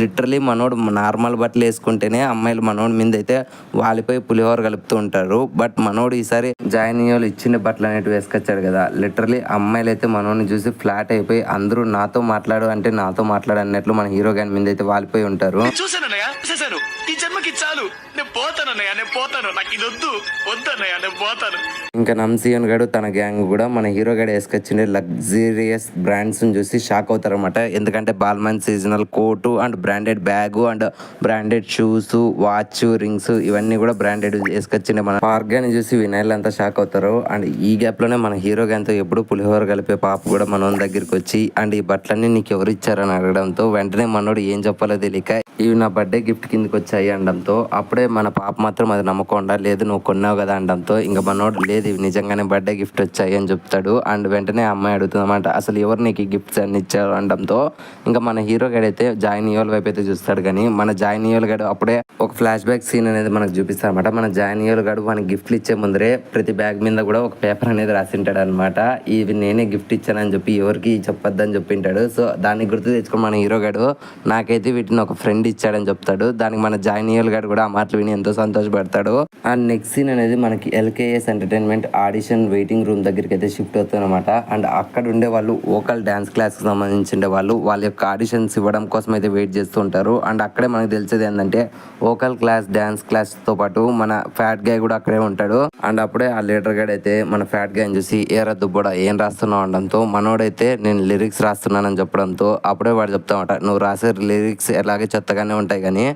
లిటరలీ మనోడు నార్మల్ బట్టలు వేసుకుంటేనే అమ్మాయిలు మనోడి మీద అయితే వాలిపోయి పులిహోర కలుపుతూ ఉంటారు. బట్ మనోడు ఈసారి నియోల్ ఇచ్చిన బట్టలు అనేవి వేసుకొచ్చాడు కదా, లిటరలీ అమ్మాయిలు అయితే మనోడిని చూసి ఫ్లాట్ అయిపోయి అందరూ నాతో మాట్లాడు అంటే నాతో మాట్లాడు అన్నట్లు మన హీరో గారి మీద అయితే వాలిపోయి ఉంటారు. ఇంకా నమ్సియన్ గడు తన గ్యాంగ్ కూడా మన హీరో గడు వేసుకొచ్చిన లగ్జరియస్ బ్రాండ్స్ చూసి షాక్ అవుతారు అనమాట. ఎందుకంటే Balmain seasonal coat and branded bag and branded shoes, watch, rings ఇవన్నీ కూడా బ్రాండెడ్ వేసుకొచ్చిండే. మన పార్గాని చూసి వినాయలు అంతా షాక్ అవుతారు. అండ్ ఈ గ్యాప్ లోనే మన హీరో గాంతో ఎప్పుడు పులిహోర కలిపే పాప కూడా మన దగ్గరికి వచ్చి అండ్ ఈ బట్టలన్నీ నీకు ఎవరు ఇచ్చారని అడగడంతో వెంటనే మనోడు ఏం చెప్పాలో తెలియక ఇవి నా బర్త్డే గిఫ్ట్ కిందకి వచ్చాయి అనడంతో అప్పుడే మన పాప మాత్రం అది నమ్మకుండా లేదు నువ్వు కొన్నావు కదా అనడంతో ఇంకా మనోడు లేదు ఇవి నిజంగానే బర్త్డే గిఫ్ట్ వచ్చాయి అని చెప్తాడు. అండ్ వెంటనే అమ్మాయి అడుగుతుంది అన్నమాట అసలు ఎవరు నీకు గిఫ్ట్స్ అన్ని ఇచ్చారు అనడంతో ఇంకా మన హీరో గడు అయితే జాయ్ నియోల్ వైపు అయితే చూస్తాడు. కానీ మన జాయ్ నియోల్ గడు అప్పుడే ఒక ఫ్లాష్ బ్యాక్ సీన్ అనేది మనకు చూపిస్తాడు అనమాట. మన జాయ్ నియోల్ గడు మనకి గిఫ్ట్లు ఇచ్చే ముందరే ప్రతి బ్యాగ్ మీద కూడా ఒక పేపర్ అనేది రాసింటాడు అనమాట. ఇవి నేనే గిఫ్ట్ ఇచ్చానని చెప్పి ఎవరికి చెప్పొద్దని చెప్పింటాడు. సో దాన్ని గుర్తు తెచ్చుకుని మన హీరో గడు నాకైతే వీటిని ఒక ఫ్రెండ్ ఇచ్చాడని చెప్తాడు. దానికి మన జాయ్ నియోల్ గడు కూడా ఆ మాటలు విని ఎంతో సంతోషపడతాడు. అండ్ నెక్స్ట్ సీన్ అనేది మనకి LKS entertainment audition waiting room దగ్గరికి అయితే షిఫ్ట్ అవుతుంది అనమాట. అండ్ అక్కడ ఉండే వాళ్ళు వోకల్ డాన్స్ క్లాస్ కి సంబంధించిన వాళ్ళు వాళ్ళ యొక్క ఆడిషన్స్ ఇవ్వడం కోసం అయితే వెయిట్ చేస్తూ ఉంటారు. అండ్ అక్కడే మనకు తెలిసేది ఏంటంటే వోకల్ క్లాస్ డాన్స్ క్లాస్ తో పాటు మన ఫ్యాట్ గాయ్ కూడా అక్కడే ఉంటాడు. అండ్ అప్పుడే ఆ లీడర్ గడ్ అయితే మన ఫ్యాట్ గాయ్ చూసి ఏ రద్దు కూడా ఏం రాస్తున్నావు అనడంతో మనోడైతే నేను లిరిక్స్ రాస్తున్నానని చెప్పడంతో అప్పుడే వాడు చెప్తామట నువ్వు రాసే లిరిక్స్ ఎలాగే చెత్తగానే ఉంటాయి కానీ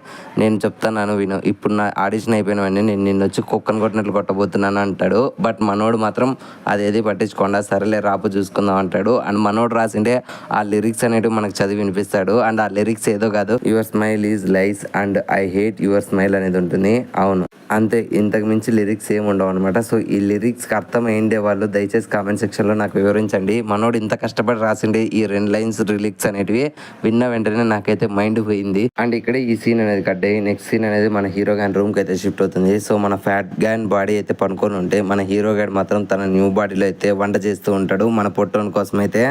నేను చెప్తాను విను, ఇప్పుడు నా ఆడిషన్ అయిపోయినవన్నీ నేను నిన్ను వచ్చి కుక్కను కొట్టినట్లు కొట్టబోతున్నాను అంటాడు. బట్ మనోడు మాత్రం అదేది పట్టించుకోండా సరేలే రాపు చూసుకుందాం అంటాడు. అండ్ మనోడు రాసిండే ఆ లిరిక్స్ అనేవి మనకు చదివి వినిపిస్తాడు. అండ్ ఆ లిరిక్స్ ఏదో కాదు your smile is lies and I hate your smile అనేది ఉంటుంది. అవును అంతే, ఇంతకు మించి లిరిక్స్ ఏమి ఉండవు అనమాట. సో ఈ లిరిక్స్కి అర్థం ఏంటి వాళ్ళు దయచేసి కామెంట్ సెక్షన్లో నాకు వివరించండి. మనోడు ఇంత కష్టపడి రాసిండే ఈ 2 లైన్స్ లిరిక్స్ అనేటివి విన్న వెంటనే నాకైతే మైండ్ పోయింది. అండ్ ఇక్కడ ఈ సీన్ అనేది కట్ అయ్యి నెక్స్ట్ సీన్ అనేది మన హీరో గాన్ రూమ్కి అయితే షిఫ్ట్ అవుతుంది. సో మన ఫ్యాట్ గాన్ బాడీ అయితే పనుకొని ఉంటే మన హీరో గాడ్ మాత్రం తన న్యూ బాడీలో అయితే వంట చేస్తూ ఉంటాడు మన పొట్టోని కోసం అయితే.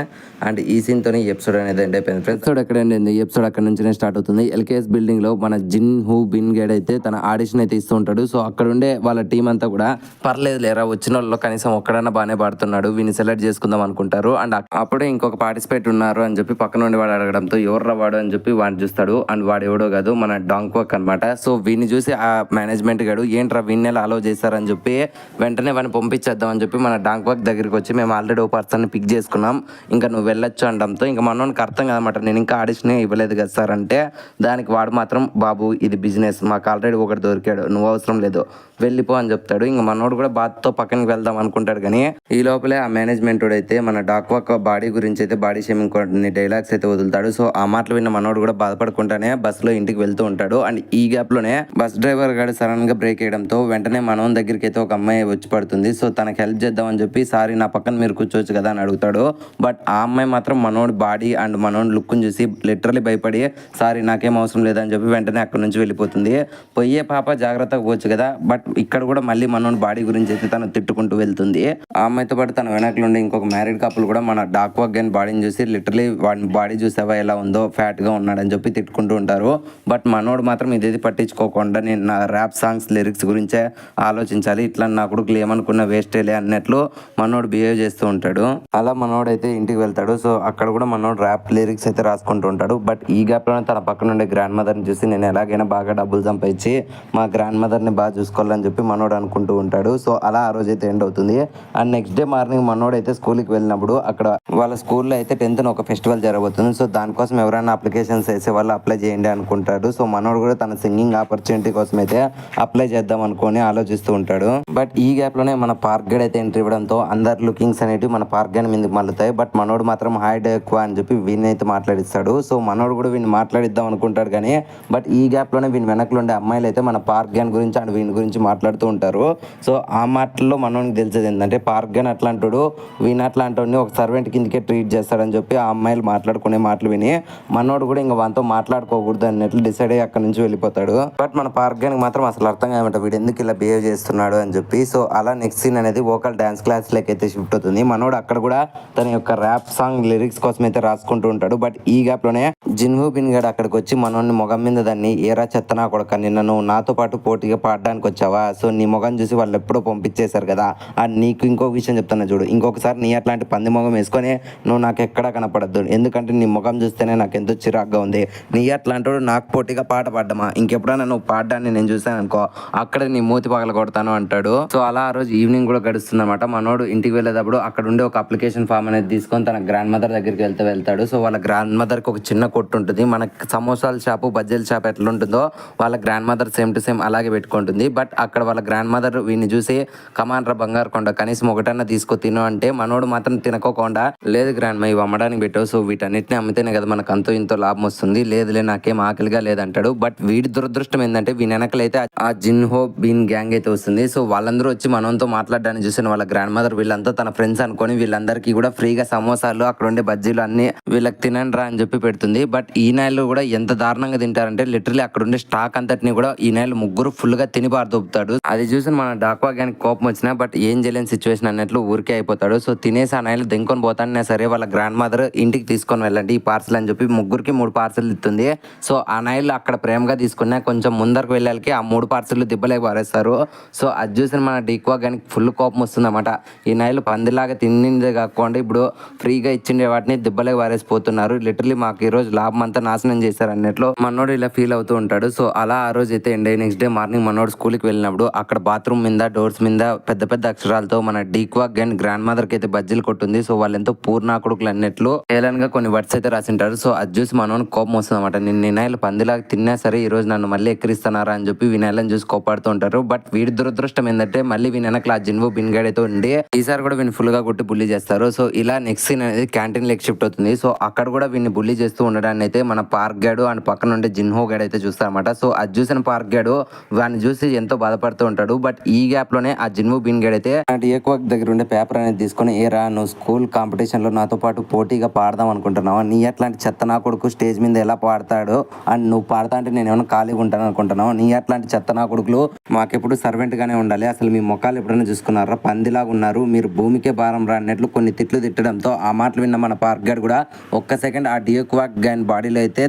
అండ్ ఈ సీన్ తోనే ఎపిసోడ్ అనేది ఎండ్ అయిపోయింది. ఎపిసోడ్ ఎక్కడ ఎండ్ ఎపిసోడ్ అక్కడ నుంచి స్టార్ట్ అవుతుంది. ఎల్కేఎస్ బిల్డింగ్ లో మన జిన్ హూ బిన్ గేడ్ అయితే తన ఆడిషన్ అయితే ఇస్తూ ఉంటాడు. సో అక్కడ ఉండే వాళ్ళ టీం అంతా కూడా పర్లేదు లేరా వచ్చిన వాళ్ళు కనీసం ఒక్కడన్నా బాగానే పాడుతున్నాడు వీని సెలెక్ట్ చేసుకుందాం అనుకుంటారు. అండ్ అప్పుడే ఇంకొక పార్టిసిపేట్ ఉన్నారు అని చెప్పి పక్కన ఉండి వాడు అడగడంతో ఎవర్రా వాడు అని చెప్పి వాడిని చూస్తాడు. అండ్ వాడు ఎవడో కాదు మన డాంక్వర్క్ అనమాట. సో వీని చూసి ఆ మేనేజ్మెంట్ గాడు ఏంట్రా వీన్ని అలౌ చేశారని చెప్పి వెంటనే వాడిని పంపించేద్దాం అని చెప్పి మన డాంక్వర్క్ దగ్గరికి వచ్చి మేము ఆల్రెడీ ఓ పర్సన్ పిక్ చేసుకున్నాం ఇంకా నువ్వు వెళ్ళొచ్చు అనడంతో ఇంకా మనోనికి అర్థం కదనమాట నేను ఇంకా ఆడిషన్ ఇవ్వలేదు కదా సార్ అంటే దానికి వాడు మాత్రం బాబు ఇది బిజినెస్ మాకు ఆల్రెడీ ఒకటి దొరికాడు నువ్వు అవసరం లేదు వెళ్ళిపో అని చెప్తాడు. ఇంకా మనోడు కూడా బాత్తో పక్కనకి వెళ్దాం అనుకుంటాడు. కానీ ఈ లోపలే ఆ మేనేజ్మెంట్ అయితే మన డాక్వాక్ బాడీ గురించి అయితే బాడీ షేమింగ్ కొన్ని డైలాగ్స్ అయితే వదులుతాడు. సో ఆ మాటలు విన్న మనోడు కూడా బాధపడుకుంటానే బస్సులో ఇంటికి వెళ్తూ ఉంటాడు. అండ్ ఈ గ్యాప్ లోనే బస్ డ్రైవర్ గారు సడన్ గా బ్రేక్ వేయడంతో వెంటనే మనోన్ దగ్గరికి అయితే ఒక అమ్మాయి వచ్చి పడుతుంది. సో తనకి హెల్ప్ చేద్దాం అని చెప్పి సారీ నా పక్కన మీరు కూర్చోవచ్చు కదా అని అడుగుతాడు. బట్ ఆ అమ్మాయి మాత్రం మనోడి బాడీ అండ్ మనోడి లుక్ చూసి లిటరలీ భయపడి సారీ నాకేం అవసరం లేదని చెప్పి వెంటనే అక్కడ నుంచి వెళ్ళిపోతుంది. పోయే పాప జాగ్రత్తగా పోవచ్చు కదా. బట్ ఇక్కడ కూడా మళ్ళీ మనోని బాడీ గురించి అయితే తను తిట్టుకుంటూ వెళ్తుంది. ఆ అమ్మాయితో పాటు తన వెనకలు ఉండే ఇంకొక మ్యారీడ్ కపుల్ కూడా మన డాక్వాక్ గన్ బాడీని చూసి లిటరలీ వాడి బాడీ చూసావా ఎలా ఉందో ఫ్యాట్ గా ఉన్నాడని చెప్పి తిట్టుకుంటూ ఉంటారు. బట్ మనోడు మాత్రం ఇదేది పట్టించుకోకుండా నేను నా ర్యాప్ సాంగ్స్ లిరిక్స్ గురించే ఆలోచించాలి ఇట్లా నా కొడుకులు ఏమనుకున్న వేస్టేలే అన్నట్లు మనోడు బిహేవ్ చేస్తూ ఉంటాడు. అలా మనోడు అయితే ఇంటికి వెళ్తాడు. సో అక్కడ కూడా మనోడు ర్యాప్ లిరిక్స్ అయితే రాసుకుంటూ ఉంటాడు. బట్ ఈ గ్యాప్ లోనే తన పక్కన ఉండే గ్రాండ్ మదర్ని చూసి నేను ఎలాగైనా బాగా డబ్బులు సంపాదించి మా గ్రాండ్ మదర్ని బాగా చూసుకోవాలని చెప్పి మనోడు అనుకుంటూ ఉంటాడు. సో అలా ఆ రోజు అయితే ఎండ్ అవుతుంది. అండ్ నెక్స్ట్ డే మార్నింగ్ మనోడు అయితే స్కూల్కి వెళ్ళినప్పుడు అక్కడ వాళ్ళ స్కూల్లో అయితే 10th ఒక ఫెస్టివల్ జరగబోతుంది. సో దానికోసం ఎవరైనా అప్లికేషన్స్ వేసే వాళ్ళు అప్లై చేయండి అనుకుంటాడు. సో మనోడు కూడా తన సింగింగ్ ఆపర్చునిటీ కోసం అయితే అప్లై చేద్దాం అనుకొని ఆలోచిస్తూ ఉంటాడు. బట్ ఈ గ్యాప్ లోనే మన పార్క్ గడ్ అయితే ఎంట్రీ ఇవ్వడంతో అందరు లుకింగ్స్ అనేవి మన పార్క్ గడ్ మీదకి మళ్ళుతాయి. బట్ మనోడు మాత్రం హైడ్ ఎక్కువ అని చెప్పి వీని అయితే మాట్లాడిస్తాడు. సో మనోడు కూడా వీని మాట్లాడిద్దాం అనుకుంటాడు కానీ బట్ ఈ గ్యాప్ లోనే వీని వెనకలు ఉండే అమ్మాయిలు అయితే మన పార్క్ గన్ గురించి అండ్ వీని గురించి మాట్లాడుతూ ఉంటారు. సో ఆ మాటల్లో మనోనికి తెలిసేది ఏంటంటే పార్క్ గన్ అట్లాంటాడు వీని అట్లాంటి ఒక సర్వెంట్ కిందకే ట్రీట్ చేస్తాడని చెప్పి ఆ అమ్మాయిలు మాట్లాడుకునే మాటలు విని మనోడు కూడా ఇంకా వాటితో మాట్లాడుకోకూడదు అన్నట్లు డిసైడ్ అయ్యి అక్కడ నుంచి వెళ్ళిపోతాడు. బట్ మన పార్క్ గన్ మాత్రం అసలు అర్థం కాదన్నమాట వీడు ఎందుకు ఇలా బిహేవ్ చేస్తున్నాడు అని చెప్పి. సో అలా నెక్స్ట్ సీన్ అనేది వోకల్ డాన్స్ క్లాస్ లెక్క అయితే షిఫ్ట్ అవుతుంది. మనోడు అక్కడ కూడా తన యొక్క ర్యాప్ సాంగ్ లిరిక్స్ కోసం అయితే రాసుకుంటూ ఉంటాడు. బట్ ఈ గ్యాప్ లోనే జిన్హూ బిన్ గడ్ అక్కడికి వచ్చి మనోడిని మొగం మీద దాన్ని ఏరా చెత్తనా కొడక నిన్న నువ్వు నాతో పాటు పోటీగా పాడడానికి వచ్చావా? సో నీ మొఖం చూసి వాళ్ళు ఎప్పుడో పంపించేశారు కదా. అండ్ నీకు ఇంకో విషయం చెప్తున్నా చూడు, ఇంకొకసారి నీ అట్లాంటి పంది మొఖం వేసుకొని నువ్వు నాకు ఎక్కడా కనపడద్దు. ఎందుకంటే నీ ముఖం చూస్తేనే నాకు ఎంతో చిరాగ్గా ఉంది. నీ అట్లాంటి నాకు పోటీగా పాట పాడమా, ఇంకెప్పుడైనా నువ్వు పాడడాన్ని నేను చూసాను అనుకో అక్కడే నీ మూతి పగల కొడతాను అంటాడు. సో అలా ఆ రోజు ఈవినింగ్ కూడా గడుస్తుంది అనమాట. మనోడు ఇంటికి వెళ్ళేటప్పుడు అక్కడ ఉండే ఒక అప్లికేషన్ ఫామ్ అనేది తీసుకొని తన గ్రాండ్ మదర్ దగ్గరికి వెళ్తాడు. సో వాళ్ళ గ్రాండ్ మదర్కి ఒక చిన్న కొట్టు ఉంటుంది. మనకి సమోసాల షాపు బజ్జీల షాప్ ఎట్లా ఉంటుందో వాళ్ళ grand mother same to same అలాగే పెట్టుకుంటుంది. బట్ అక్కడ వాళ్ళ గ్రాండ్ మదర్ వీడిని చూసి కమాన్ రా బంగారు కొండ కనీసం ఒకటన్నా తీసుకో తిను అంటే మనోడు మాత్రం తినకోకుండా లేదు గ్రాండ్ మా ఇవి అమ్మడానికి పెట్టావు, సో వీటన్నిటిని అమ్మితేనే కదా మనకు అంతో ఇంతో లాభం వస్తుంది, లేదులే నాకేం ఆకలిగా లేదంటాడు. బట్ వీడి దురదృష్టం ఏంటంటే వీని వెనకలైతే ఆ జిన్హో బీన్ గ్యాంగ్ అయితే వస్తుంది. సో వాళ్ళందరూ వచ్చి మనతో మాట్లాడడానికి చూసిన వాళ్ళ గ్రాండ్ మదర్ వీళ్ళంతా తన ఫ్రెండ్స్ అనుకొని వీళ్ళందరికీ కూడా ఫ్రీగా సమోసాలు అక్కడ ఉండే బజ్జీలు అన్ని వీళ్ళకి తినండి రా అని చెప్పి పెడుతుంది. బట్ ఈ నెలలో కూడా ఎంత దారుణంగా తింటారంటే లిటరలీ అక్కడ ఉండే స్టాక్ అంతటిని కూడా ఈ నెల ముగ్గురు ఫుల్ గా తిని పారదొప్పుతాడు. అది చూసి మన డాక్వా గ్యాంగ్ కోపం వచ్చినా బట్ ఏం చేయలేని సిచ్యువేషన్ అన్నట్లు ఊరికే అయిపోతాడు. సో తినేసి ఆ నెల దెంకొని పోతానే సరే వాళ్ళ గ్రాండ్ మదర్ ఇంటికి తీసుకొని వెళ్ళండి ఈ పార్సల్ అని చెప్పి ముగ్గురికి 3 పార్సల్ ఇస్తుంది. సో ఆ నైల్ అక్కడ ప్రేమగా తీసుకున్నా కొంచెం ముందరకు వెళ్ళాలికి ఆ 3 పార్సల్ దిబ్బలేక పారేస్తారు. సో అది చూసిన మన డీక్వా కానీ ఫుల్ కోపం వస్తుంది అన్నమాట. ఈ నైల్ పందిలాగా తిండిందే కాకుండా ఇప్పుడు ఫ్రీగా ఇచ్చిండే వాటిని దిబ్బలేక పారేసిపోతున్నారు. లిటరలీ మాకు ఈ రోజు లాభం అంతా నాశనం చేశారు అన్నట్లు మనోడు ఇలా ఫీల్ అవుతూ ఉంటాడు. సో అలా ఆ రోజు అయితే నెక్స్ట్ డే మార్నింగ్ మనోడు స్కూల్కి వెళ్ళినప్పుడు అక్కడ బాత్రూమ్ మీద డోర్స్ మీద పెద్ద పెద్ద అక్షరాలతో మన డీక్వా అండ్ గ్రాండ్ మదర్ కి అయితే బజ్జీలు కొట్టుంది. సో వాళ్ళు ఎంతో పూర్ణ కొడుకులు అన్నట్లు ఏలన్ గా కొన్ని వర్డ్స్ అయితే రాసింటారు. సో అది చూసి మనోని కోపం వస్తుంది అనమాట. నేను నిన్నైలు పందిలాగా తిన్నా సరే ఈ రోజు నన్ను మళ్ళీ ఎక్కిరిస్తున్నారా అని చెప్పి వినయాలని చూసి కోపాడుతూ ఉంటారు. బట్ వీడి దురదృష్టం ఏంటంటే మళ్ళీ వీని వెనకల ఆ జిన్వో బిన్గాడ్ అయితే ఉండి ఈసారి కూడా వీని ఫుల్ గా కొట్టి బుల్లి చేస్తారు. సో ఇలా నెక్స్ట్ సీన్ అనేది క్యాంటీన్ లెక్ షిఫ్ట్ అవుతుంది. సో అక్కడ కూడా వీడిని బుల్లి చేస్తూ ఉండడాన్ని అయితే మన పార్క్ గాడు అండ్ పక్కన ఉండే జిన్హో గాడ్ అయితే చూస్తారన్నమాట. సో అది చూసిన పార్క్ గాడు వాడిని చూసి ఎంతో బాధపడుతూ ఉంటాడు. బట్ ఈ గ్యాప్ లోనే ఆ జిన్వో బిన్ గాడ్ అయితే ఏక్వాక్ దగ్గర ఉండే పేపర్ అనేది తీసుకొని ఏరా నువ్వు స్కూల్ కాంపిటీషన్ లో నాతో పాటు పోటీగా పాడదాం అనుకుంటున్నావా, నీ అట్లాంటి చెత్త నా కొడుకు స్టేజ్ మీద ఎలా పాడతాడు అండ్ నువ్వు పాడతా అంటే నేను ఏమైనా ఖాళీగా ఉంటాను అనుకుంటున్నావు, నీ అట్లాంటి చెత్త నా కొడుకులు మాకెప్పుడు సర్వెంట్ గానే ఉండాలి, అసలు మీ ముఖాలు ఎప్పుడైనా చూసుకున్నారా, పందిలాగా ఉన్నారు, మీరు భూమికే భారం రా అన్నట్లు కొన్ని తిట్లు తిట్టడంతో ఆ మాటలు విన్న మన పార్క్ గాడ్ కూడా ఒక్క సెకండ్ ఆ డియోక్వాక్ గ్యాన్ బాడీలో అయితే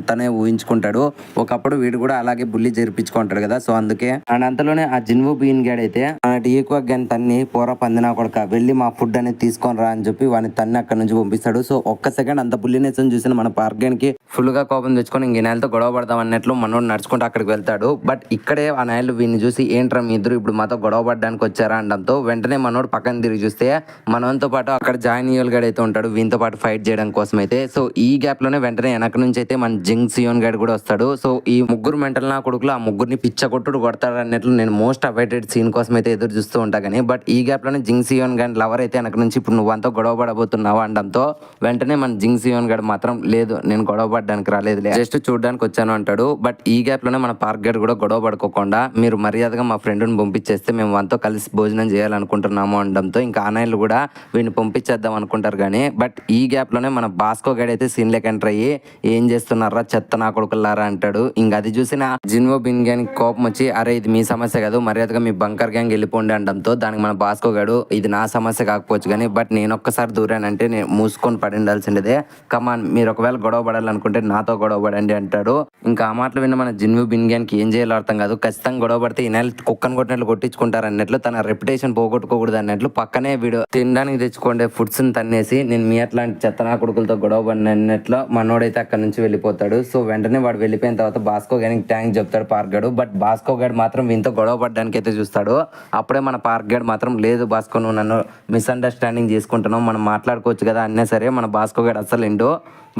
తనే ఊహించుకుంటాడు. ఒకప్పుడు వీడు కూడా అలాగే బుల్లి జరిపించుకుంటాడు కదా. సో అందుకే అండ్ అంతలోనే ఆ జిన్వో బీన్ గాడ్ అయితే డియోక్వాక్ గ్యాన్ తన్ని పోరా పందినా కొడక వెళ్ళి మా ఫుడ్ అనేది తీసుకొని రా అని చెప్పి వాడిని తన్ని అక్కడ నుంచి పంపిస్తాడు. సో ఒక్క సెకండ్ అంత బుల్లినెస్ చూసిన మన పార్క్ గ్యాన్ కి ఫుల్ గా కోపం తెచ్చుకొని ఇంక నేలతో గొడవ పడదాం అన్నట్లు మనోడు నడుచుకుంటూ అక్కడికి వెళ్తాడు. బట్ ఇక్కడే ఆ నేలు వీడిని చూసి ఏంట్రా మీ ఇద్దరు ఇప్పుడు మాతో గొడవ పడడానికి వచ్చారా అనడంతో వెంటనే మనోడు పక్కన తిరిగి చూస్తే మనతో పాటు అక్కడ జాయిన్ యూల్ గడ్ అయితే ఉంటాడు వీనితో పాటు ఫైట్ చేయడం కోసం అయితే. సో ఈ గ్యాప్ లోనే వెంటనే వెనక నుంచి అయితే మన జింగ్ సియోన్ గడ్ కూడా వస్తాడు. సో ఈ ముగ్గురు మెంటల్ నా కొడుకులు ఆ ముగ్గురిని పిచ్చ కొట్టుడు కొడతాడు అన్నట్లు నేను మోస్ట్ అవైటెడ్ సీన్ కోసం అయితే ఎదురు చూస్తూ ఉంటా కానీ బట్ ఈ గ్యాప్ లోనే జింగ్ సియోన్ గడ్ లవర్ అయితే వెనక నుంచి ఇప్పుడు నువ్వు అంతా గొడవ పడబోతున్నావు అనడంతో వెంటనే మన జింగ్ సియోన్ గడ్ మాత్రం లేదు నేను గొడవ పడడానికి రాలేదులే జస్ట్ చూడడానికి వచ్చాను అంటాడు. బట్ ఈ గ్యాప్ లోనే మన పార్క్ గడ్ కూడా గొడవ పడుకోకుండా మీరు మర్యాదగా మా ఫ్రెండ్ని పంపించేస్తే మేము wanతో కలిసి భోజనం చేయాలనుకుంటున్నాము అనడంతో ఇంకా ఆనాయిలు కూడా వీడిని పంపించేద్దాం అనుకుంటారు కానీ బట్ ఈ గ్యాప్ లోనే మన బాస్కో గడ్ అయితే సీన్ లెక్క ఎంటర్ అయ్యి ఏం చేస్తున్నారా చెత్త నా కొడుకులారా అంటాడు. ఇంకా అది చూసిన జిన్వో బిన్ గ్యాంగ్ కోపం వచ్చి అరే ఇది మీ సమస్య కాదు మర్యాదగా మీ బంకర్ గ్యాంగ్ వెళ్ళిపోండి అనడంతో దానికి మన బాస్కో గడు ఇది నా సమస్య కాకపోవచ్చు కానీ బట్ నేను ఒక్కసారి దూరానంటే నేను మూసుకొని పడి ఉండాల్సిందే, కమాన్ మీరు ఒకవేళ గొడవ పడాలనుకుంటే నాతో గొడవ పడండి అంటాడు. ఇంకా ఆ మాటలు విన్న మన జిన్వో బిన్ గ్యాంగ్ కి ఏం చేయాలో అర్థం కాదు. ఖచ్చితంగా గొడవ పడితే ఈ నెల కుక్కను కొట్టినట్లు కొట్టించుకుంటారు అన్నట్లు తన రెప్యుటేషన్ పోగొట్టుకోకూడదు అన్నట్లు పక్కనే వీడు తినడానికి తెచ్చుకోండి ఫుడ్స్ ని తన్నేసి నేను మీ అట్లాంటి చెత్తనా కొడుకులతో గొడవ పడినట్లు మనోడైతే అక్కడ నుంచి వెళ్ళిపోతాడు. సో వెంటనే వాడు వెళ్ళిపోయిన తర్వాత బాస్కో గారికి థ్యాంక్స్ చెప్తాడు పార్క్ గడు. బట్ బాస్కో గడ్ మాత్రం వీంతో గొడవ పడడానికి అయితే చూస్తాడు. అప్పుడే మన పార్క్ గడ్ మాత్రం లేదు బాస్కో నువ్వు నన్ను మిస్అండర్స్టాండింగ్ చేసుకుంటున్నావు మనం మాట్లాడుకోవచ్చు కదా అన్నా సరే మన బాస్కో గడ్ అసలు ఏంటో.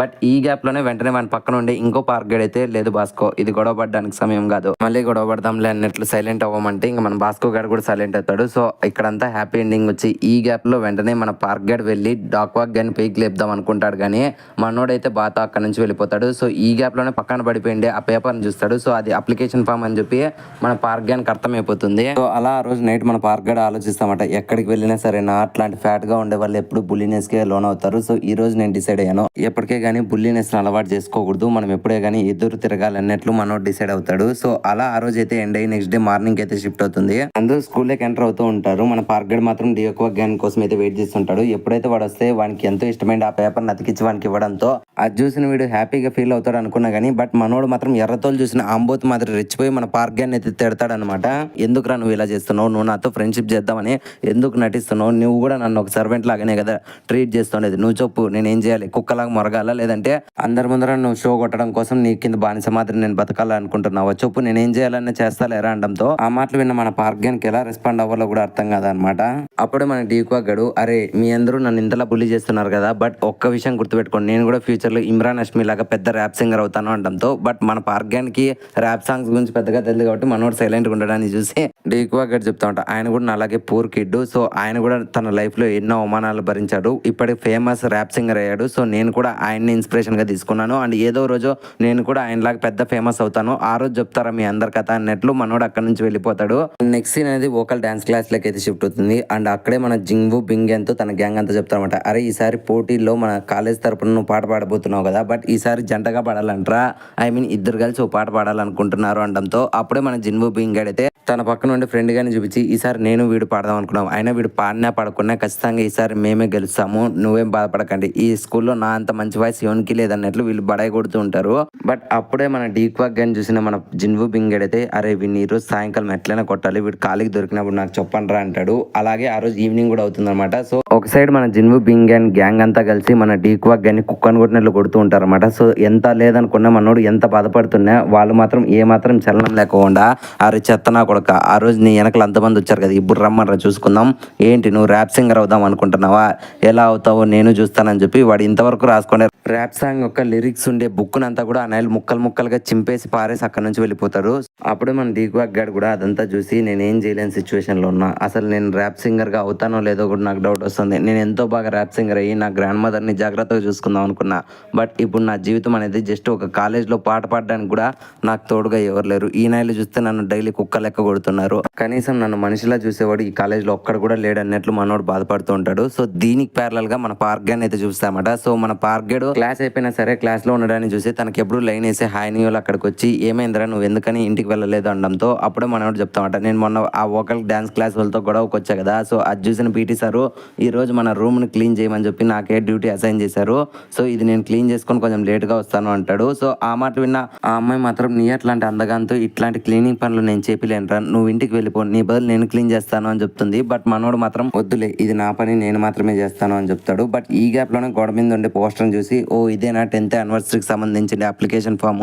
బట్ ఈ గ్యాప్ లోనే వెంటనే మన పక్కన ఉండే ఇంకో పార్క్ గడ్ అయితే లేదు బాస్కో ఇది గొడవ పడడానికి సమయం కాదు మళ్ళీ గొడవ పడదాంలే అన్నట్లు సైలెంట్ అవ్వమంటే ఇంకా మన బాస్కో గడ్ కూడా సైలెంట్ అవుతాడు. సో ఇక్కడంతా హ్యాపీ ఎండింగ్ వచ్చి ఈ గ్యాప్ లో వెంటనే మన పార్క్ గడ్ వెళ్ళి డాక్వాక్ గాని పైకి లేపుదాం అనుకుంటాడు కానీ మనోడైతే బాతో అక్కడ నుంచి వెళ్ళిపోతాడు. సో ఈ గ్యాప్ లోనే పక్కన పడిపోయింది ఆ పేపర్ ని చూస్తాడు. సో అది అప్లికేషన్ ఫామ్ అని చెప్పి మన పార్క్ గానికి అర్థమైపోతుంది. సో అలా ఆ రోజు నైట్ మన పార్క్ గడ్ ఆలోచిస్తామట ఎక్కడికి వెళ్ళినా సరే నా అట్లాంటి ఫ్యాట్ గా ఉండే వాళ్ళు ఎప్పుడు బుల్లినెస్ కే లోన్ అవుతారు. సో ఈ రోజు నేను డిసైడ్ అయ్యాను ఎప్పటికే కానీ బుల్లినెస్ అలవాటు చేసుకోకూడదు మనం ఎప్పుడే కానీ ఎదురు తిరగాలన్నట్లు మనోడు డిసైడ్ అవుతాడు. సో అలా ఆ రోజు అయితే ఎండ్ అయ్యి నెక్స్ట్ డే మార్నింగ్ అయితే షిఫ్ట్ అవుతుంది. అందరూ స్కూల్లోకి ఎంటర్ అవుతూ ఉంటారు. మన పార్క్ గడ్ మాత్రం డియోక్వాక్ గ్యాంగ్ కోసం అయితే వెయిట్ చేస్తుంటాడు. ఎప్పుడైతే వాడు వస్తే వానికి ఎంతో ఇష్టమైన ఆ పేపర్ అతికించి వానికి ఇవ్వడంతో అది చూసిన వీడు హ్యాపీగా ఫీల్ అవుతాడు అనుకున్నా కానీ బట్ మనోడు మాత్రం ఎర్రతోలు చూసిన ఆంబోత్ మాత్రం రెచ్చిపోయి మన పార్క్ గ్యాంగ్ గారిని అయితే తిడతాడనమాట. ఎందుకురా నువ్వు ఇలా చేస్తున్నావు, నువ్వు నాతో ఫ్రెండ్షిప్ చేద్దామని ఎందుకు నటిస్తున్నావు, నువ్వు కూడా నన్ను ఒక సర్వెంట్ లాగానే కదా ట్రీట్ చేస్తుండేది, నువ్వు చెప్పు నేనేం చేయాలి, కుక్కలాగా మొరగాల లేదంటే అందరి ముందర నువ్వు షో కొట్టడం కోసం నీ కింద బానిస మాత్రం నేను బతకాలనుకుంటున్నావు, చెప్పు నేనేం చేయాలని చేస్తాలేరా అనడంతో ఆ మాటలు విన్న మన పార్గ్యాన్కి ఎలా రెస్పాండ్ అవ్వాలో కూడా అర్థం కాదనమాట. అప్పుడే మన డీక్వా గడు, అరే మీ అందరూ నన్ను ఇంతలా బుల్లి చేస్తున్నారు కదా, బట్ ఒక్క విషయం గుర్తుపెట్టుకోండి, నేను కూడా ఫ్యూచర్ లో ఇమ్రాన్ హష్మి లాగా పెద్ద ర్యాప్ సింగర్ అవుతాను అనడంతో బట్ మన పార్గ్యాన్కి ర్యాప్ సాంగ్స్ గురించి పెద్దగా తెలియదు కాబట్టి మనోడు సైలెంట్ గా ఉండడాన్ని చూసి డీక్వా గడు చెప్తా ఉంటా, ఆయన కూడా అలాగే పూర్ కిడ్, సో ఆయన కూడా తన లైఫ్ లో ఎన్నో అవమానాలు భరించాడు, ఇప్పటికి ఫేమస్ ర్యాప్ సింగర్ అయ్యాడు, సో నేను కూడా ఆయన్ని ఇన్స్పిరేషన్ గా తీసుకున్నాను అండ్ ఏదో రోజు నేను కూడా ఆయనలాగా పెద్ద ఫేమస్ అవుతాను, ఆ రోజు చెప్తారా మీ అందరి కథ అన్నట్లు మనోడు అక్కడ నుంచి వెళ్ళిపోతాడు. నెక్స్ట్ సీన్ అనేది వోకల్ డాన్స్ క్లాస్ లకి అయితే షిఫ్ట్ అవుతుంది అండ్ అక్కడే మన జింగు బింగ్ తో తన గ్యాంగ్ అంతా చెప్తారన్నమాట, అరే ఈసారి పోటీల్లో మన కాలేజ్ తరపున నువ్వు పాట పాడబోతున్నావు కదా, బట్ ఈసారి జంటగా పాడాలంటారా, ఐ మీన్ ఇద్దరు కలిసి ఓ పాట పాడాలనుకుంటున్నారు అనడంతో అప్పుడే మన జిన్వు బింగ్ అయితే తన పక్కన ఉండే ఫ్రెండ్ గాని చూపించి, ఈసారి నేను వీడు పాడదాం అనుకున్నాం, అయినా వీడు పాడినా పాడకున్నా ఖచ్చితంగా ఈసారి మేమే గెలుస్తాము, నువ్వేం బాధపడకండి, ఈ స్కూల్లో నా అంత మంచి వాయిస్ ఎవరికి లేదన్నట్లు వీళ్ళు బడాయి కొడుతూ ఉంటారు. బట్ అప్పుడే మన డీక్వాక్ గాని చూసిన మన జిన్వు బింగ్ అయితే, అరే వీడిని ఈ రోజు సాయంకాలం ఎట్లయినా కొట్టాలి, వీడు కాలికి దొరికినప్పుడు నాకు చెప్పండిరా అంటాడు. అలాగే ఆ రోజు ఈవినింగ్ కూడా అవుతుంది అనమాట. సో ఒక సైడ్ మన జిన్వు బింగ్ అండ్ గ్యాంగ్ అంతా కలిసి మన డీక్వాక్ గాని కుక్కను కొట్టినట్లు కొడుతూ ఉంటారు అనమాట. సో ఎంత లేదనుకున్నా మనోడు ఎంత బాధపడుతున్నా వాళ్ళు మాత్రం ఏ మాత్రం చలనం లేకుండా, అరే చెత్త నా కొడక, ఆ రోజు నీ వెనకలు అంతమంది వచ్చారు కదా, ఇప్పుడు రమ్మన్రా చూసుకుందాం, ఏంటి నువ్వు ర్యాప్ సింగర్ అవుదాం అనుకుంటున్నావా, ఎలా అవుతావో నేను చూస్తానని చెప్పి వాడు ఇంతవరకు రాసుకునే ర్యాప్ సాంగ్ యొక్క లిరిక్స్ ఉండే బుక్ అంతా కూడా ఆ నైల్ ముక్కలు ముక్కలుగా చింపేసి పారేసి అక్కడ నుంచి వెళ్ళిపోతారు. అప్పుడే మన డీక్వాక్ గాడు కూడా అదంతా చూసి నేను ఏం చేయలేని సిచ్యువేషన్ లో ఉన్నా, అసలు నేను ర్యాప్ సింగర్ గా అవుతానో లేదో కూడా నాకు డౌట్ వస్తుంది, నేను ఎంతో బాగా ర్యాప్ సింగర్ అయ్యి నా గ్రాండ్ మదర్ ని జాగ్రత్తగా చూసుకుందాం అనుకున్నా, బట్ ఇప్పుడు నా జీవితం అనేది జస్ట్ ఒక కాలేజ్ లో పాట పాడడానికి కూడా నాకు తోడుగా ఎవరు లేరు, ఈ నైలు చూస్తే నన్ను డైలీ కుక్క లెక్క కొడుతున్నారు, కనీసం నన్ను మనిషిలా చూసేవాడు ఈ కాలేజ్ లో ఒక్కడ కూడా లేడు అన్నట్లు మనోడు బాధపడుతూ ఉంటాడు. సో దీనికి ప్యారలల్ గా మన పార్గ్యాన్ అయితే చూస్తామట. సో మన పార్గ్యాడు క్లాస్ అయిపోయినా సరే క్లాస్ లో ఉండడాన్ని చూసి తనకి ఎప్పుడు లైన్ వేసే హాయ్ నీళ్ళు అక్కడికి వచ్చి, ఏమైందిరా నువ్వు ఎందుకని ఇంటికి వెళ్ళలేదు అనడంతో అప్పుడే మనోడు చెప్తామట, నేను మొన్న ఆ వోకల్ డాన్స్ క్లాస్ వాళ్ళతో గొడవకి వచ్చా కదా, సో అది చూసిన పీటీ సారు ఈ రోజు మన రూమ్ ని క్లీన్ చేయమని చెప్పి నాకే డ్యూటీ అసైన్ చేశారు, సో ఇది నేను క్లీన్ చేసుకొని కొంచెం లేట్ గా వస్తాను అంటాడు. సో ఆ మాట విన్న ఆ అమ్మాయి మాత్రం, నీ అట్లాంటి అందగాంతో ఇట్లాంటి క్లీనింగ్ పనులు నేను చేపిలేనురా, నువ్వు ఇంటికి వెళ్ళిపో, నీ బదులు నేను క్లీన్ చేస్తాను అని చెప్తుంది. బట్ మనోడు మాత్రం వద్దులే ఇది నా పని నేను మాత్రమే చేస్తాను అని చెప్తాడు. బట్ ఈ గ్యాప్ లోనే గోడ మీద ఉండే పోస్టర్ చూసి, ఓ ఇదేనా 10th యానివర్సరీకి సంబంధించిన అప్లికేషన్ ఫామ్,